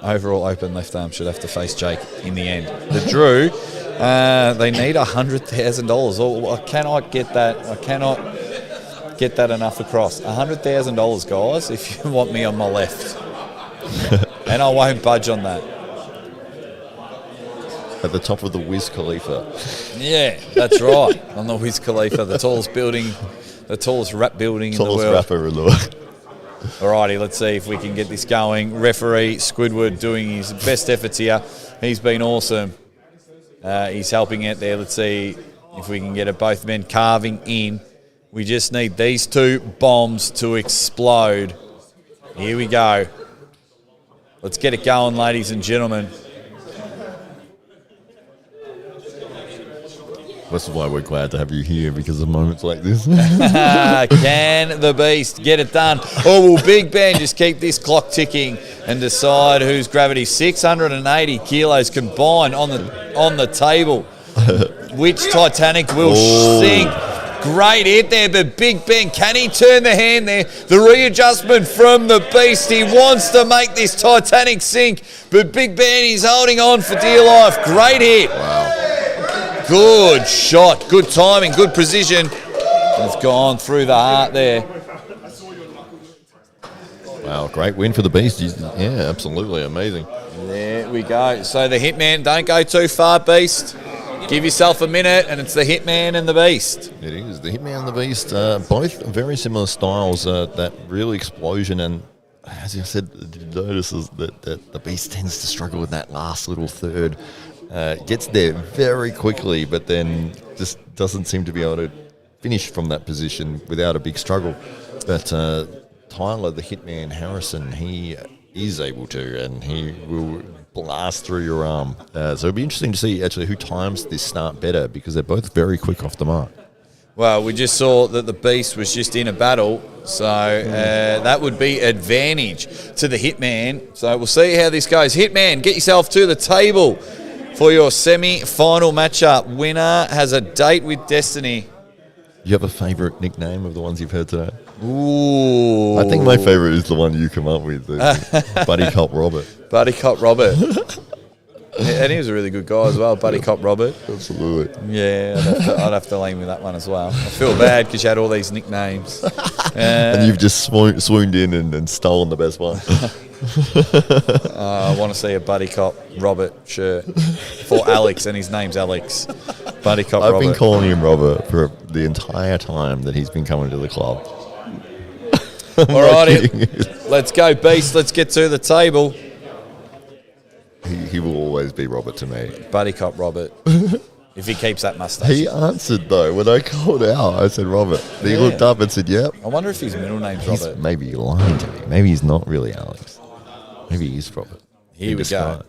Overall open left arm should have to face Jake in the end. The Drew, they need $100,000. Or can I get that? I cannot get that enough across. $100,000, guys, if you want me on my left. And I won't budge on that. At the top of the Wiz Khalifa. Yeah, that's right. On the Wiz Khalifa, the tallest building, the tallest rap building in the world. Tallest rapper in the world. Alrighty, let's see if we can get this going. Referee Squidward doing his best efforts here. He's been awesome. He's helping out there. Let's see if we can get it. Both men carving in. We just need these two bombs to explode. Here we go. Let's get it going, ladies and gentlemen. This is why we're glad to have you here, because of moments like this. Can the Beast get it done? Or will Big Ben just keep this clock ticking and decide whose gravity? 680 kilos combined on the table. Which Titanic will sink? Great hit there, but Big Ben, can he turn the hand there? The readjustment from the Beast. He wants to make this Titanic sink, but Big Ben is holding on for dear life. Great hit. Wow. Good shot, good timing, good precision. It's gone through the heart there. Wow, great win for the Beast. Yeah, absolutely amazing. There we go. So the Hitman, don't go too far, Beast. Give yourself a minute, and it's the Hitman and the Beast. It is. The Hitman and the Beast, both very similar styles. That real explosion, and as you said, notices that the Beast tends to struggle with that last little third. Gets there very quickly, but then just doesn't seem to be able to finish from that position without a big struggle. But Tyler, the Hitman Harrison, he is able to, and he will blast through your arm. So it'll be interesting to see actually who times this start better, because they're both very quick off the mark. Well, we just saw that the Beast was just in a battle, so that would be advantage to the Hitman. So we'll see how this goes. Hitman, get yourself to the table for your semi-final matchup. Winner has a date with Destiny. You have a favourite nickname of the ones you've heard today? Ooh. I think my favourite is the one you come up with, Buddy Cop Robert. Buddy Cop Robert. And he was a really good guy as well, Buddy Cop Robert. Absolutely. Yeah, I'd have to lean with that one as well. I feel bad because you had all these nicknames. And you've just swooned in and stolen the best one. I want to see a Buddy Cop Robert shirt for Alex, and his name's Alex. Buddy Cop Robert. I've been calling him Robert for the entire time that he's been coming to the club. Alrighty, let's go, Beast. Let's get to the table. He will always be Robert to me. Buddy Cop Robert. If he keeps that mustache. He answered, though. When I called out, I said Robert. He looked up and said, yep. I wonder if his middle name's He's Robert. maybe lying to me. Maybe he's not really Alex. Maybe he's Robert. Here we go.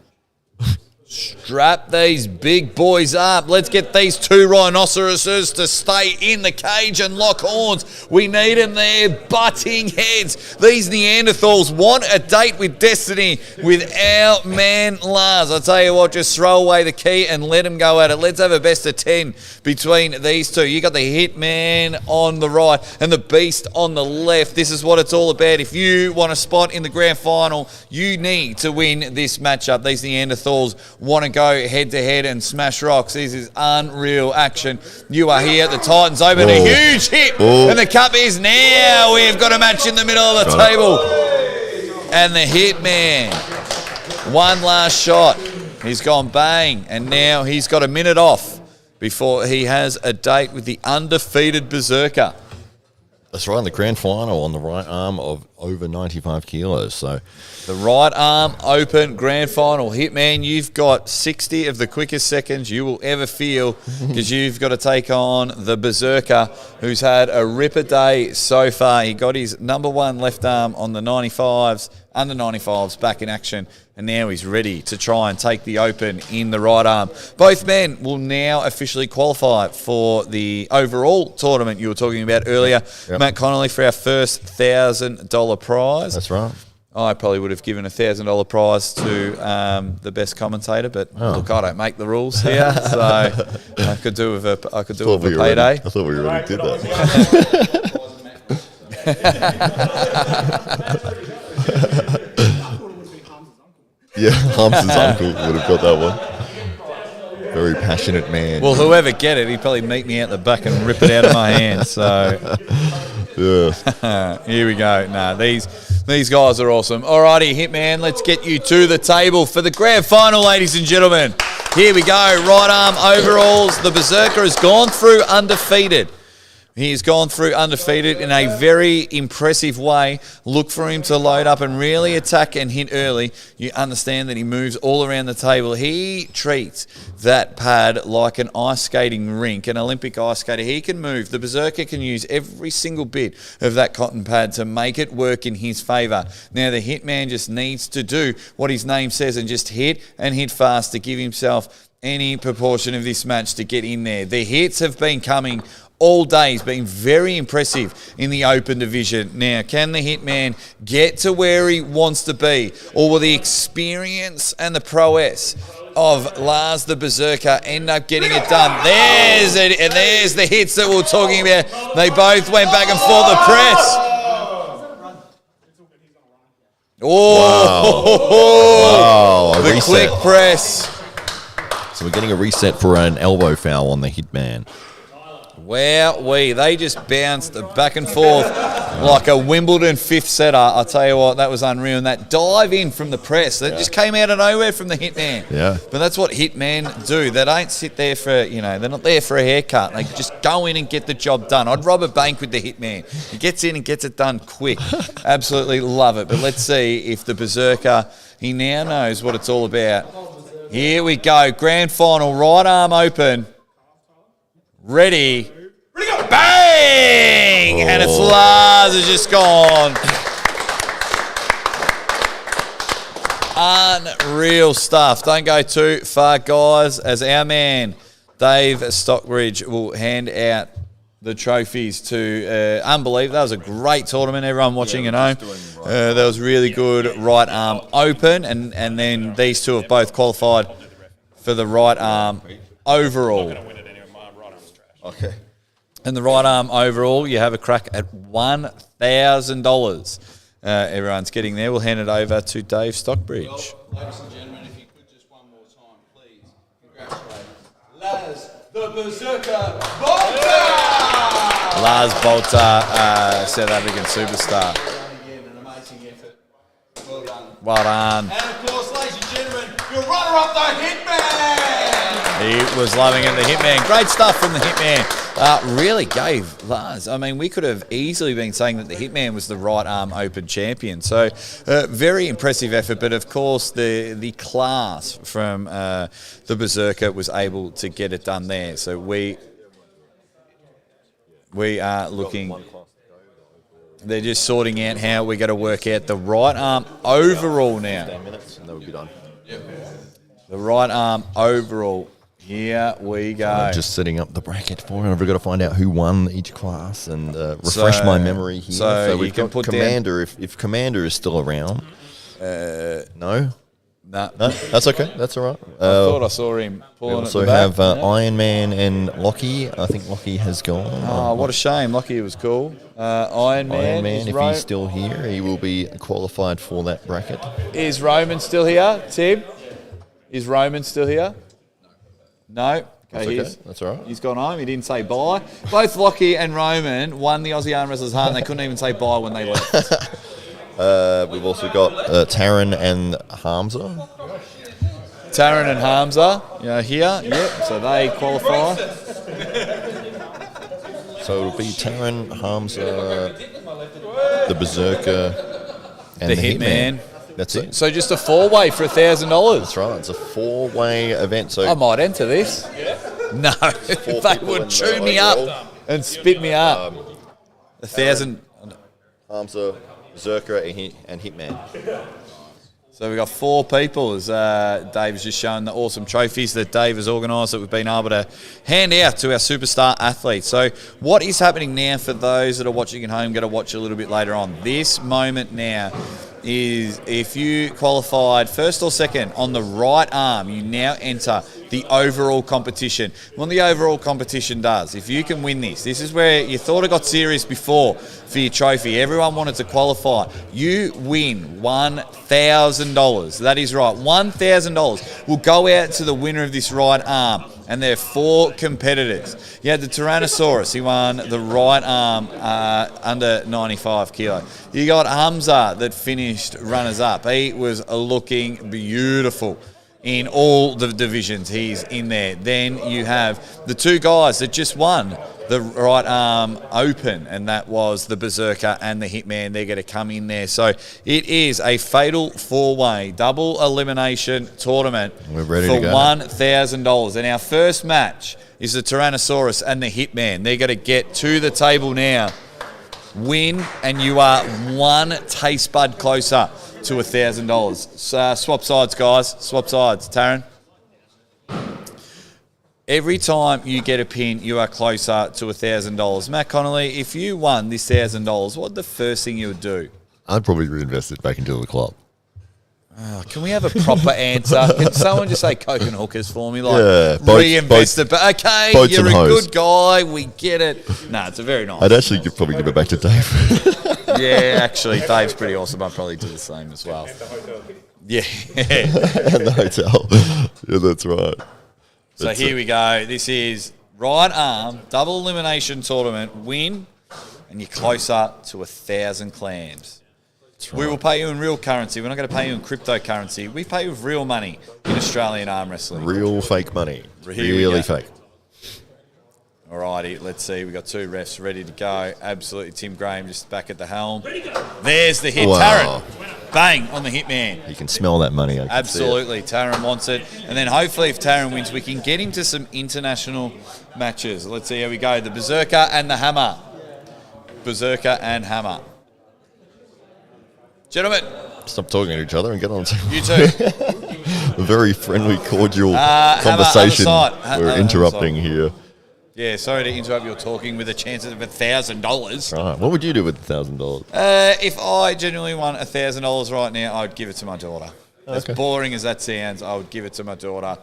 Strap these big boys up. Let's get these two rhinoceroses to stay in the cage and lock horns. We need them there, butting heads. These Neanderthals want a date with Destiny with our man Lars. I tell you what, just throw away the key and let them go at it. Let's have a best of 10 between these two. You got the Hitman on the right and the Beast on the left. This is what it's all about. If you want a spot in the grand final, you need to win this matchup. These Neanderthals want to go head-to-head and smash rocks. This is unreal action. You are here at the Titans Open. A huge hit. And the cup is now. We've got a match in the middle of the table. And the Hitman. One last shot. He's gone bang. And now he's got a minute off before he has a date with the undefeated Berserker. That's right, the grand final on the right arm of over 95 kilos. So the right arm open grand final. Hitman, you've got 60 of the quickest seconds you will ever feel because you've got to take on the Berserker, who's had a ripper day so far. He got his number one left arm on the 95s, under 95s, back in action, and now he's ready to try and take the open in the right arm. Both men will now officially qualify for the overall tournament you were talking about earlier. Yep. Matt Connolly for our first $1,000 prize. That's right. I probably would have given a $1,000 prize to the best commentator, but look, I don't make the rules here, so I could do with a payday. I thought we already did that. Yeah, Harms' uncle would have got that one. Very passionate man. Well, whoever get it, he'd probably meet me out the back and rip it out of my hand. So, here we go. Nah, these guys are awesome. Alrighty, Hitman, let's get you to the table for the grand final, ladies and gentlemen. Here we go. Right arm overalls. The Berserker has gone through undefeated. He's gone through undefeated in a very impressive way. Look for him to load up and really attack and hit early. You understand that he moves all around the table. He treats that pad like an ice skating rink, an Olympic ice skater. He can move. The Berserker can use every single bit of that cotton pad to make it work in his favour. Now, the Hitman just needs to do what his name says and just hit and hit fast to give himself any proportion of this match to get in there. The hits have been coming all day. He's been very impressive in the open division. Now, can the Hitman get to where he wants to be? Or will the experience and the prowess of Lars the Berserker end up getting it done. There's it, and there's the hits that we were talking about. They both went back and forth. The press. Oh, Wow, a the reset. quick press. So we're getting a reset for an elbow foul on the Hitman. Wowee, they just bounced back and forth like a Wimbledon fifth setter. I'll tell you what, that was unreal. And that dive in from the press, that just came out of nowhere from the Hitman. Yeah. But that's what Hitmen do. They don't sit there for, they're not there for a haircut. They just go in and get the job done. I'd rob a bank with the Hitman. He gets in and gets it done quick. Absolutely love it. But let's see if the Berserker, he now knows what it's all about. Here we go. Grand final, right arm open. Ready. Bang! And it's Lars has just gone. Unreal stuff. Don't go too far, guys, as our man Dave Stockbridge will hand out the trophies to Unbelievable. That was a great tournament, everyone watching at home. That was really good right arm open, and then these two have both qualified for the right arm overall. Okay. And the right arm overall, you have a crack at $1,000. Everyone's getting there. We'll hand it over to Dave Stockbridge. Ladies and gentlemen, if you could just one more time, please congratulate Lars the Berserker Bolter! Lars Bolter, South African superstar. Again, an amazing effort. Well done. Well done. And of course, ladies and gentlemen, your runner-up, the Hitman! He was loving it, the Hitman. Great stuff from the Hitman. Really gave Lars. I mean, we could have easily been saying that the Hitman was the right arm open champion. So, very impressive effort. But of course, the class from the Berserker was able to get it done there. So we are looking. They're just sorting out how we're going to work out the right arm overall now. 10 minutes and that would be done. The right arm overall. Here we go. Just setting up the bracket for it. I've got to find out who won each class and refresh my memory here. So we've you can got put Commander. If Commander is still around. No? Nah. No? That's okay. That's all right. I thought I saw him We pulling it also the back. have Iron Man and Lockie. I think Lockie has gone. Oh, what a shame. Lucky was cool. Iron Man. Iron Man, if Ro- he's still here, he will be qualified for that bracket. Is Roman still here, Tim? Is Roman still here? No. That's Okay, okay. That's all right. He's gone home. He didn't say bye. Both Lockie and Roman won the Aussie Arm Wrestlers Heart, and they couldn't even say bye when they left. We've also got Taran and Hamza. Taran and Hamza, here. Yep. So they qualify. So it'll be Taran, Hamza, the Berserker, and the Hitman. That's it. So just a four-way for $1,000. That's right. It's a four-way event. So I might enter this. No, they people would in chew the me up overall. and spit me up. 1,000. Hamza, Berserker, and Hitman. So we've got four people, as Dave's just shown the awesome trophies that Dave has organised that we've been able to hand out to our superstar athletes. So what is happening now for those that are watching at home, going to watch a little bit later on? This moment now is if you qualified first or second on the right arm, you now enter the overall competition. What the overall competition does, if you can win this is where you thought it got serious before for your trophy. Everyone wanted to qualify. You win $1,000. That is right. $1,000 will go out to the winner of this right arm. And there are four competitors. You had the Tyrannosaurus. He won the right arm under 95 kilo. You got Hamza that finished runners-up. He was looking beautiful in all the divisions. He's in there. Then you have the two guys that just won the right arm open, and that was the Berserker and the Hitman. They're going to come in there. So it is a fatal four-way double elimination tournament. We're ready for to go. $1,000. And our first match is the Tyrannosaurus and the Hitman. They're going to get to the table now. Win, and you are one taste bud closer to $1,000. Swap sides, guys. Swap sides. Taryn? Every time you get a pin, you are closer to $1,000. Matt Connolly, if you won this $1,000, what's the first thing you would do? I'd probably reinvest it back into the club. Can we have a proper answer? Can someone just say coke and hookers for me? Like, Yeah, reinvest it. But okay, boats you're and a hose. good guy. We get it. No, it's a very nice. I'd actually probably give it back to Dave. Yeah, actually, Dave's pretty awesome. I'd probably do the same as well. Yeah. And the hotel. Yeah, that's right. So That's here it. we go. This is right arm, double elimination tournament, win, and you're closer to 1,000 clams. We will pay you in real currency. We're not going to pay you in cryptocurrency. We pay you with real money in Australian arm wrestling. Real fake money. Here we Really go. fake. Alrighty, let's see. We've got 2 refs ready to go. Absolutely, Tim Graham just back at the helm. There's the hit. Wow. Taran, bang, on the hitman. You can smell that money. I can see it. Absolutely, Taran wants it. And then hopefully if Taran wins, we can get him to some international matches. Let's see how we go. The Berserker and the Hammer. Berserker and Hammer. Gentlemen, Stop talking to each other and get on to you two. a very friendly, cordial Hammer, conversation. other side. We're Other interrupting side. here. Yeah, sorry to interrupt your talking with a chance of $1,000. Right. What would you do with $1,000? If I genuinely won $1,000 right now, I would give it to my daughter. As Okay. boring as that sounds, I would give it to my daughter.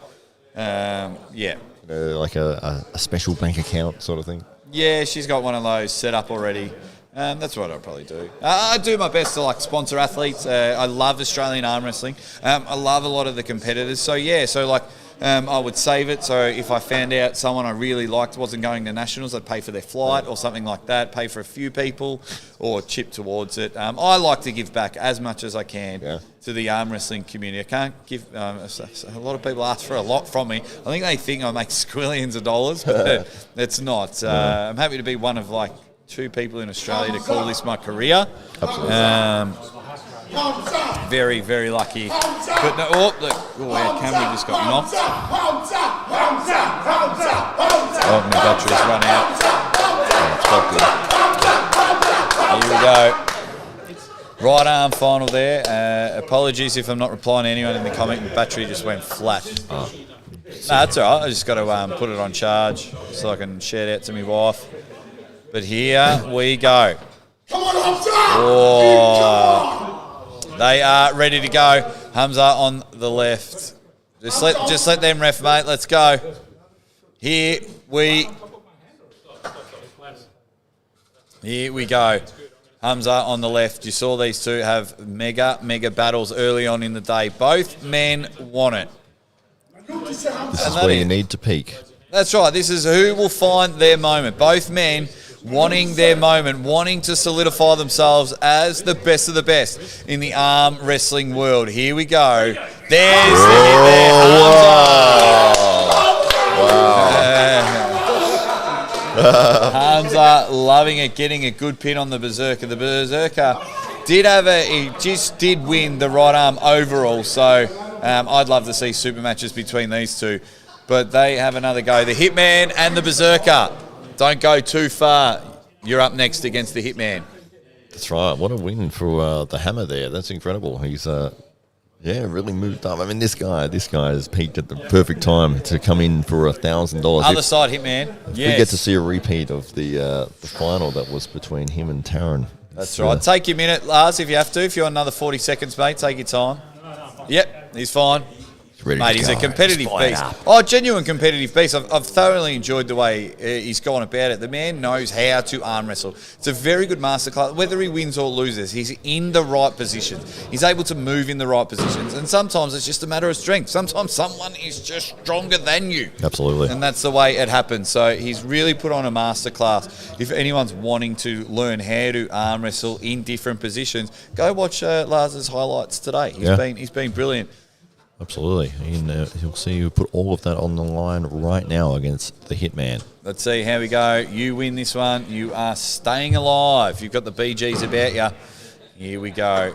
Yeah. Like a special bank account sort of thing? Yeah, she's got one of those set up already. That's what I'd probably do. I do my best to like sponsor athletes. I love Australian arm wrestling. I love a lot of the competitors. So yeah, I would save it. So if I found out someone I really liked wasn't going to nationals, I'd pay for their flight or something like that. Pay for a few people or chip towards it. I like to give back as much as I can to the arm wrestling community. I can't give. A lot of people ask for a lot from me. I think they think I make squillions of dollars, but it's not. I'm happy to be one of like 2 people in Australia to call this my career. Absolutely. Very, very lucky. But no, our camera just got knocked. Oh, my battery's run out. Here we go. Right arm final there. Apologies if I'm not replying to anyone in the comment. The battery just went flat. No, that's all right. I just got to put it on charge so I can shout out to my wife. But here we go. Oh, they are ready to go. Hamza on the left. Just let them ref, mate. Let's go. Here we go. Hamza on the left. You saw these two have mega battles early on in the day. Both men want it. This is where you need to peak. That's right. This is who will find their moment. Both men wanting their moment, wanting to solidify themselves as the best of the best in the arm wrestling world. Here we go. There's the hit there. Hamza loving it, getting a good pin on the Berserker. The Berserker just did win the right arm overall, so I'd love to see super matches between these two. But they have another go. The Hitman and the Berserker. Don't go too far. You're up next against the Hitman. That's right. What a win for the Hammer there. That's incredible. He's really moved up. I mean, this guy has peaked at the perfect time to come in for $1,000. Other side, Hitman. We Yes. get to see a repeat of the final that was between him and Taran. That's right. Take your minute, Lars, if you have to. If you're another 40 seconds, mate, take your time. Yep, he's fine. Ready Mate, to he's go. a competitive Just fired beast. up. Oh, genuine competitive beast. I've thoroughly enjoyed the way he's gone about it. The man knows how to arm wrestle. It's a very good masterclass. Whether he wins or loses, he's in the right positions. He's able to move in the right positions. And sometimes it's just a matter of strength. Sometimes someone is just stronger than you. Absolutely. And that's the way it happens. So he's really put on a masterclass. If anyone's wanting to learn how to arm wrestle in different positions, go watch Lars's highlights today. He's been brilliant. Absolutely. And you'll see you put all of that on the line right now against the Hitman. Let's see how we go. You win this one. You are staying alive. You've got the BGs about you. Here we go.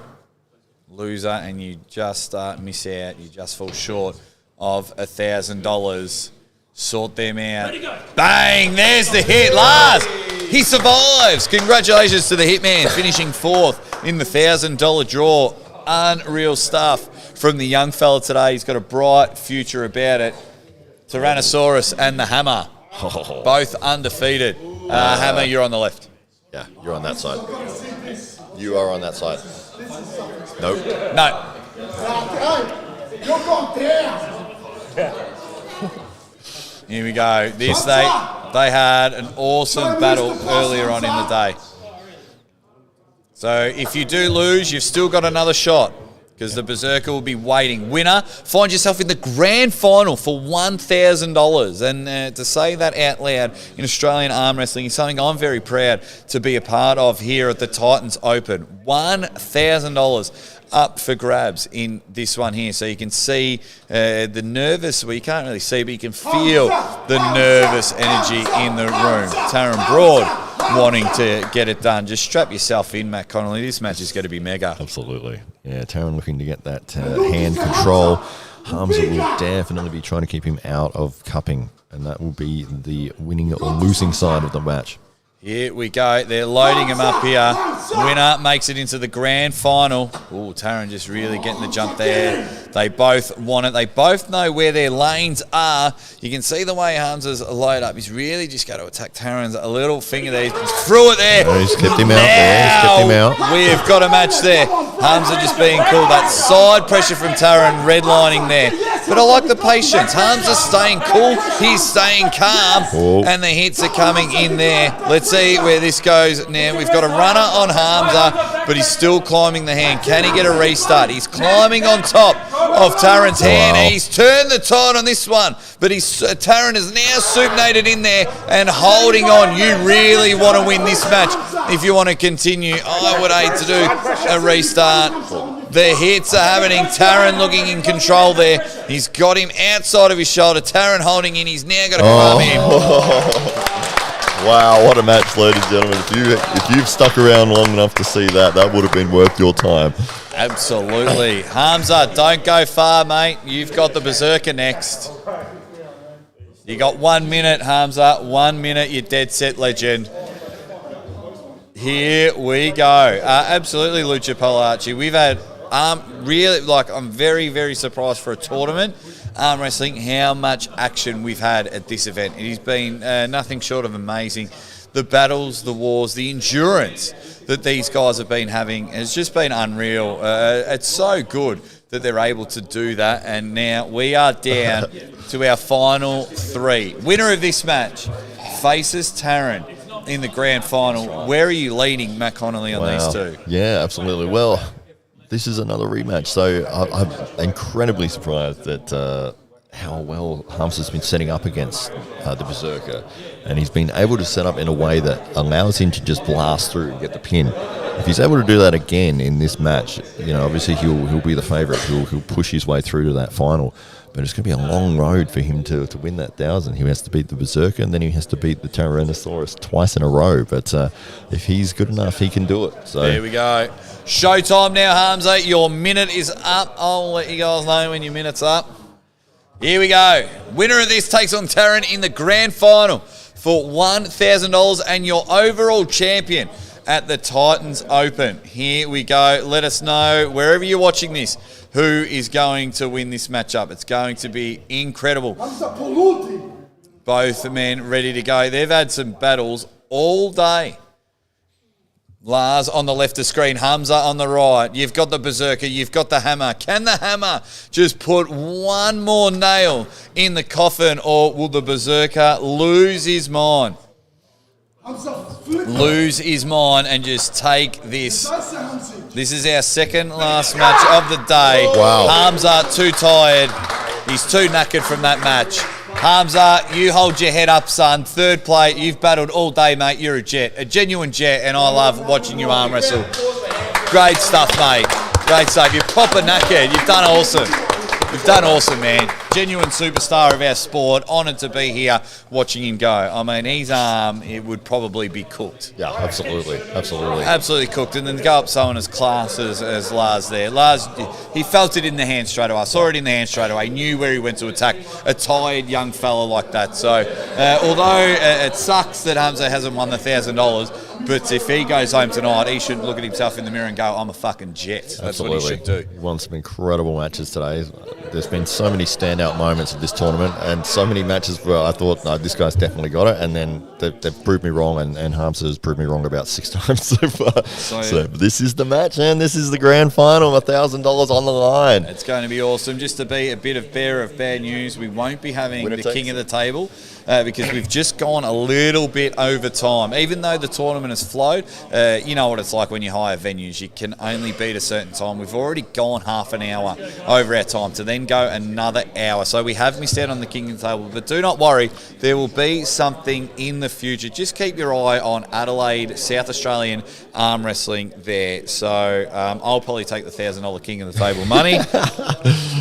Loser, and you just miss out. You just fall short of $1,000. Sort them out. Bang! There's the hit. Lars! He survives. Congratulations to the Hitman, finishing 4th in the $1,000 draw. Unreal stuff from the young fella today. He's got a bright future about it. Tyrannosaurus and the Hammer, both undefeated. Hammer, you're on the left. Yeah, you're on that side. You are on that side. Nope. No, Hey, you're going down. Here we go. They had an awesome battle earlier on in the day. So if you do lose, you've still got another shot because the Berserker will be waiting. Winner, find yourself in the grand final for $1,000. And to say that out loud in Australian arm wrestling is something I'm very proud to be a part of here at the Titans Open. $1,000 up for grabs in this one here. So you can see the nervous, well, you can't really see, but you can feel the nervous energy in the room. Taron Broad wanting to get it done. Just strap yourself in, Matt Connolly. This match is going to be mega. Absolutely. Yeah, Taron looking to get that hand control. Hamza will definitely be trying to keep him out of cupping, and that will be the winning or losing side of the match. Here we go. They're loading him up here. Winner makes it into the grand final. Oh, Taron just really getting the jump there. They both want it. They both know where their lanes are. You can see the way Hamza's loaded up. He's really just got to attack Taron's a little finger there. He's threw it there. Oh, he's kept him out there. He's kept him out. We've got a match there. Hamza just being cool. That side pressure from Taron redlining there. But I like the patience. Hamza's staying cool. He's staying calm. Oh. And the hits are coming in there. Let's see where this goes now. We've got a runner on Hamza, but he's still climbing the hand. Can he get a restart? He's climbing on top of Taron's hand. Wow. He's turned the tide on this one, but Taron is now supinated in there and holding on. You really want to win this match if you want to continue. I would hate to do a restart. The hits are happening. Taron looking in control there. He's got him outside of his shoulder. Taron holding in. He's now got to calm him. Wow, what a match, ladies and gentlemen. If you've stuck around long enough to see that, that would have been worth your time. Absolutely. Hamza, don't go far, mate. You've got the Berserker next. You got 1 minute, Hamza. 1 minute, you dead set legend. Here we go. Absolutely, Lucha Polachi. We've had really, I'm very, very surprised for a tournament. Arm wrestling, how much action we've had at this event. It has been nothing short of amazing. The battles, the wars, the endurance that these guys have been having has just been unreal. It's so good that they're able to do that. And now we are down to our final three. Winner of this match faces Taron in the grand final. Where are you leading, Matt Connolly, on these two? Yeah, absolutely. Well, this is another rematch, so I'm incredibly surprised at how well Hamza's been setting up against the Berserker, and he's been able to set up in a way that allows him to just blast through and get the pin. If he's able to do that again in this match, obviously he'll be the favourite. He'll push his way through to that final. But it's going to be a long road for him to win that 1,000. He has to beat the Berserker, and then he has to beat the Tyrannosaurus twice in a row. But if he's good enough, he can do it. So there we go. Showtime now, Hamza. Your minute is up. I'll let you guys know when your minute's up. Here we go. Winner of this takes on Taron in the grand final for $1,000 and your overall champion at the Titans Open. Here we go. Let us know, wherever you're watching this, who is going to win this matchup. It's going to be incredible. Both men ready to go. They've had some battles all day. Lars on the left of screen, Hamza on the right. You've got the Berserker, you've got the Hammer. Can the Hammer just put one more nail in the coffin, or will the Berserker lose his mind? Lose his mind and just take this. This is our second last match of the day. Wow. Hamza too tired. He's too knackered from that match. Hamza, you hold your head up, son. Third plate. You've battled all day, mate. You're a jet, a genuine jet, and I love watching you arm wrestle. Great stuff, mate. Great stuff. You're proper knackered. You've done awesome. You've done awesome, man. Genuine superstar of our sport. Honoured to be here watching him go. I mean, his arm, it would probably be cooked. yeah, absolutely. Absolutely cooked. And then to go up someone as class as Lars there. Lars, he felt it in the hand straight away. I saw it in the hand straight away. Knew where he went to attack a tired young fella like that. So, although it sucks that Hamza hasn't won the $1,000, But if he goes home tonight, he should look at himself in the mirror and go, I'm a fucking jet. That's what he should do. He won some incredible matches today. There's been so many standout moments of this tournament and so many matches where I thought, no, this guy's definitely got it. And then they've proved me wrong, and Harmster has proved me wrong about 6 times so far. So this is the match, and this is the grand final, $1,000 on the line. It's going to be awesome. Just to be a bit of bearer of bad news, we won't be having the king of the table because we've just gone a little bit over time. Even though the tournament has flowed, you know what it's like when you hire venues. You can only beat a certain time. We've already gone half an hour over our time to then go another hour. So we have missed out on the king of the table. But do not worry, there will be something in the future. Just keep your eye on Adelaide, South Australian arm wrestling there. So I'll probably take the $1,000 king of the table money.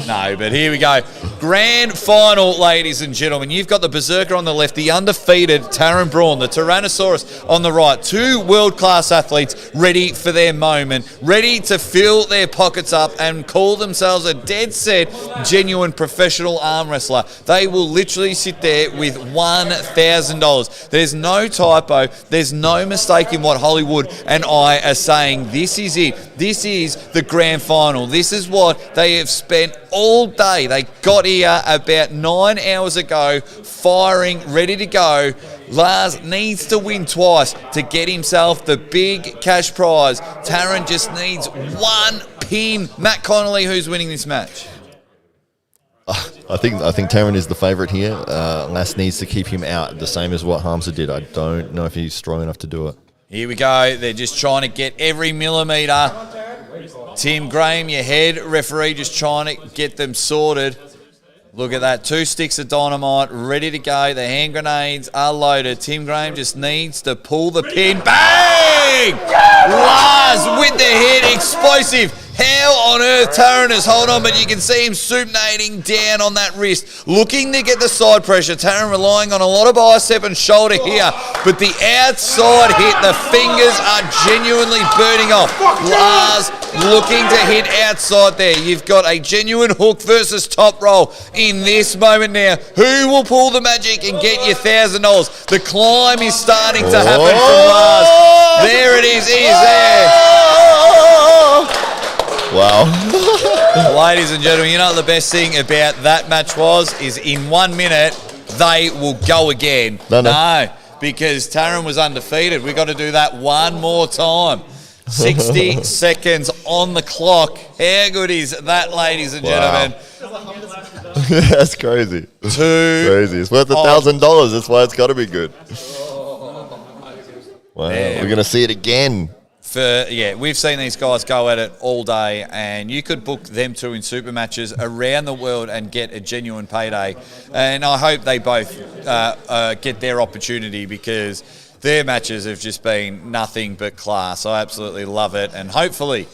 No, but here we go. Grand final, ladies and gentlemen. You've got the Berserker on the left, the undefeated Taran Braun, the Tyrannosaurus on the right. Two world-class athletes ready for their moment, ready to fill their pockets up and call themselves a dead set, genuine professional arm wrestler. They will literally sit there with $1,000. There's no typo. There's no mistake in what Hollywood and I are saying. This is it. This is the grand final. This is what they have spent all day. They got here about 9 hours ago, firing, ready to go. Lars needs to win twice to get himself the big cash prize. Taran just needs one pin. Matt Connolly, who's winning this match? I think Taran is the favourite here. Lass needs to keep him out, the same as what Harmster did. I don't know if he's strong enough to do it. Here we go. They're just trying to get every millimetre. Tim Graham, your head referee, just trying to get them sorted. Look at that. 2 sticks of dynamite ready to go. The hand grenades are loaded. Tim Graham just needs to pull the pin. Bang! Lars with the head. Explosive. How on earth Taran is hold on, but you can see him supinating down on that wrist, looking to get the side pressure. Taran relying on a lot of bicep and shoulder here, but the outside hit, the fingers are genuinely burning off. Lars looking to hit outside there. You've got a genuine hook versus top roll in this moment now. Who will pull the magic and get you $1,000? The climb is starting to happen from Lars. There it is. He is there. Wow. Ladies and gentlemen, you know what the best thing about that match was? Is in 1 minute, they will go again. No, because Taran was undefeated. We've got to do that one more time. 60 seconds on the clock. How good is that, ladies and gentlemen? That's crazy. Crazy. It's worth $1,000. That's why it's got to be good. Wow. We're going to see it again. We've seen these guys go at it all day, and you could book them two in super matches around the world and get a genuine payday. And I hope they both get their opportunity, because their matches have just been nothing but class. I absolutely love it, and hopefully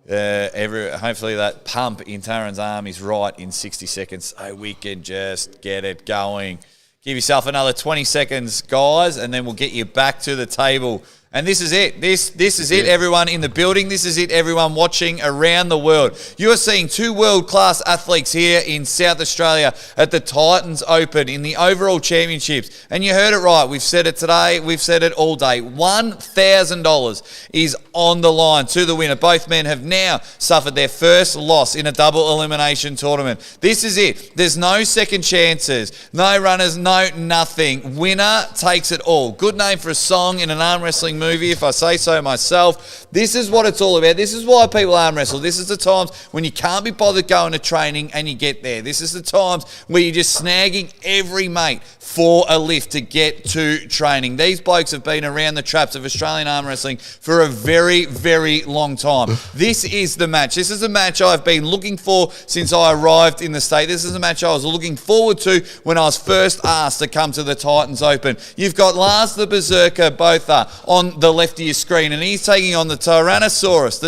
that pump in Taran's arm is right in 60 seconds, so we can just get it going. Give yourself another 20 seconds, guys, and then we'll get you back to the table. And this is it. This is it, everyone in the building. This is it, everyone watching around the world. You are seeing two world-class athletes here in South Australia at the Titans Open in the overall championships. And you heard it right. We've said it today. We've said it all day. $1,000 is on the line to the winner. Both men have now suffered their first loss in a double elimination tournament. This is it. There's no second chances. No runners, no nothing. Winner takes it all. Good name for a song in an arm wrestling movie, if I say so myself. This is what it's all about. This is why people arm wrestle. This is the times when you can't be bothered going to training and you get there. This is the times where you're just snagging every mate for a lift to get to training. These blokes have been around the traps of Australian arm wrestling for a very, very long time. This is the match. This is a match I've been looking for since I arrived in the state. This is a match I was looking forward to when I was first asked to come to the Titans Open. You've got Lars the Berserker Botha on the left of your screen, and he's taking on the Tyrannosaurus,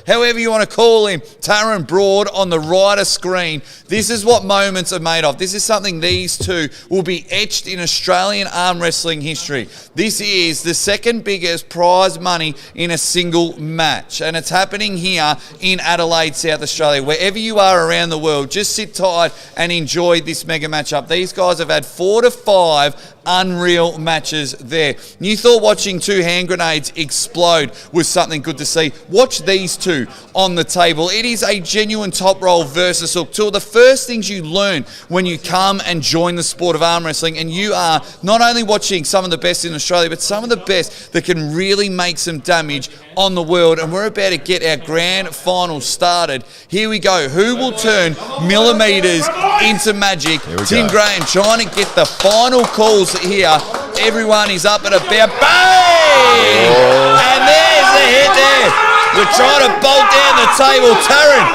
however you want to call him, Taran Braun on the right of screen. This is what moments are made of. This is something these two will be etched in Australian arm wrestling history. This is the second biggest prize money in a single match, and it's happening here in Adelaide, South Australia. Wherever you are around the world, just sit tight and enjoy this mega matchup. These guys have had 4 to 5 unreal matches there. You thought watching two hand grenades explode was something good to see. Watch these two on the table. It is a genuine top roll versus hook. Two of the first things you learn when you come and join the sport of arm wrestling, and you are not only watching some of the best in Australia, but some of the best that can really make some damage on the world. And we're about to get our grand final started. Here we go. Who will turn millimeters into magic? Tim Graham trying to get the final calls here. Everyone is up and about. Bang! And there's the hit there. We're trying to bolt down the table. Taryn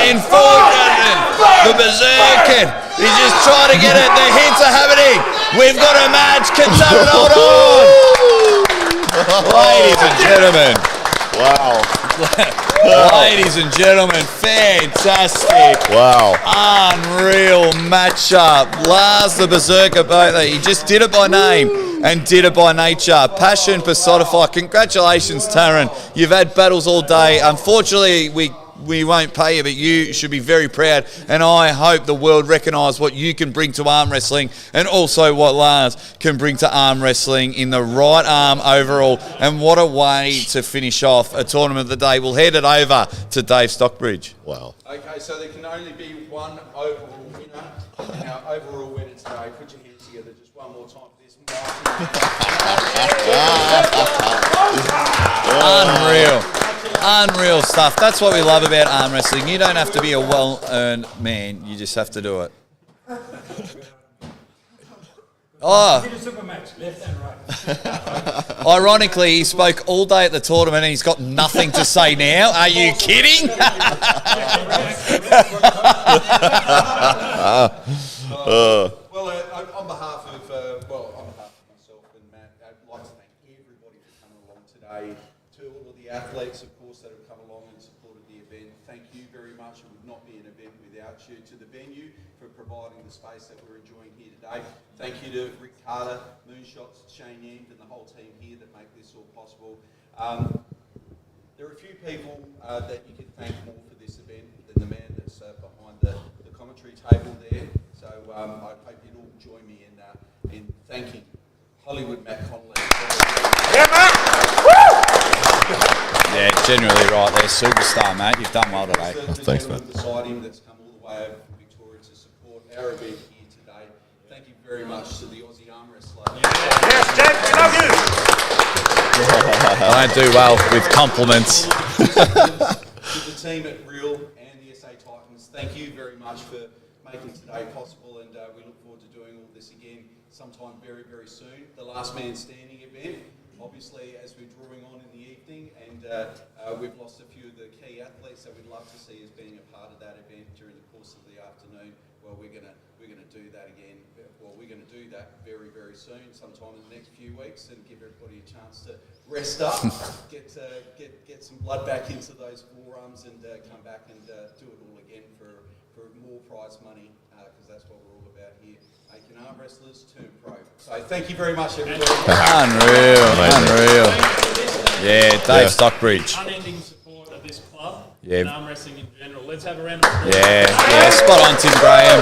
in forward. The Berserker. He's just trying to get it. The hits are happening. We've got a match. Can Taryn hold on? Ladies and gentlemen. Wow. Ladies and gentlemen, fantastic. Wow. Unreal matchup. Lars the Berserker Botha. He just did it by name and did it by nature. Passion personified. Congratulations, Taryn. You've had battles all day. Unfortunately, we won't pay you, but you should be very proud. And I hope the world recognise what you can bring to arm wrestling and also what Lars can bring to arm wrestling in the right arm overall. And what a way to finish off a tournament of the day. We'll head it over to Dave Stockbridge. Wow. Okay, so there can only be one overall winner. Now, overall winner today, put your hands together just one more time for this. Unreal. Unreal stuff. That's what we love about arm wrestling. You don't have to be a well-earned man. You just have to do it. Oh. Super match, left and right. Ironically, he spoke all day at the tournament and he's got nothing to say now. Are you kidding? Well, on behalf of myself and Matt, I'd like to thank everybody for coming along today. To all of the athletes, of course, that have come along and supported the event. Thank you very much. It would not be an event without you. To the venue for providing the space that we're enjoying here today. Thank you to Rick Carter, Moonshots, Shane Yand, and the whole team here that make this all possible. There are a few people that you can thank more for this event than the man that's behind the commentary table there. So I hope you'd all join me in thanking Hollywood Matt Connolly. Yeah, generally right there. Superstar, mate. You've done well today. Thanks, mate. Beside him that's come all the way over from Victoria to support our event here today. Thank you very much to the Aussie arm wrestler. Yes, Jack, we love you. I don't do well with compliments. To the team at Real and the SA Titans, thank you very much for making today possible, and we look forward to doing all this again sometime very, very soon. The Last Man Standing event, obviously, as we're drawing on in the evening, and we've lost a few of the key athletes that we'd love to see as being a part of that event during the course of the afternoon. Well, we're gonna do that again. Well, we're gonna do that very, very soon, sometime in the next few weeks, and give everybody a chance to rest up, get some blood back into those forearms, and come back and do it all again for more prize money, because that's what we're all about here. Making arm wrestlers turn pro. So thank you very much, everybody. Unreal. Yeah, Dave Stockbridge. Unending support of this club Yeah. and arm wrestling in general. Let's have a round of applause. Yeah, spot on, Tim Graham.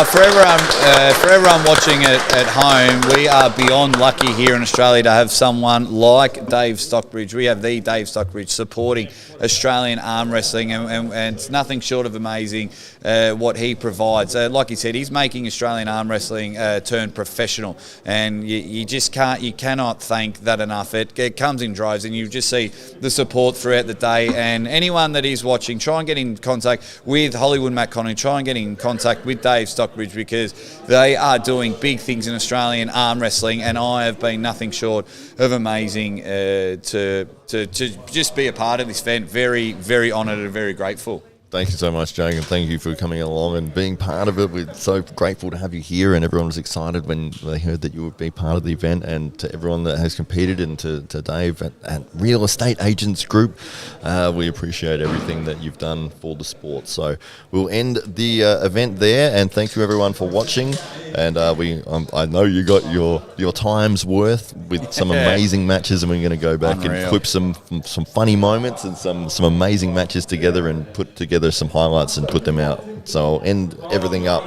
For everyone watching at home, we are beyond lucky here in Australia to have someone like Dave Stockbridge. We have the Dave Stockbridge supporting Australian arm wrestling, and it's nothing short of amazing what he provides. Like he said, he's making Australian arm wrestling turn professional, and you cannot thank that enough. It comes in droves, and you just see the support throughout the day. And anyone that is watching, try and get in contact with Hollywood Matt Connolly, try and get in contact with Dave Stockbridge, because they are doing big things in Australian arm wrestling, and I have been nothing short of amazing to just be a part of this event. Very, very honoured and very grateful. Thank you so much, Jake, and thank you for coming along and being part of it. We're so grateful to have you here, and everyone was excited when they heard that you would be part of the event. And to everyone that has competed, and to Dave at Real Estate Agents Group, we appreciate everything that you've done for the sport. So we'll end the event there, and thank you everyone for watching. And I know you got your time's worth with some amazing matches, and we're going to go back and clip some funny moments and some amazing matches together, and put together some highlights and put them out. So I'll end everything up.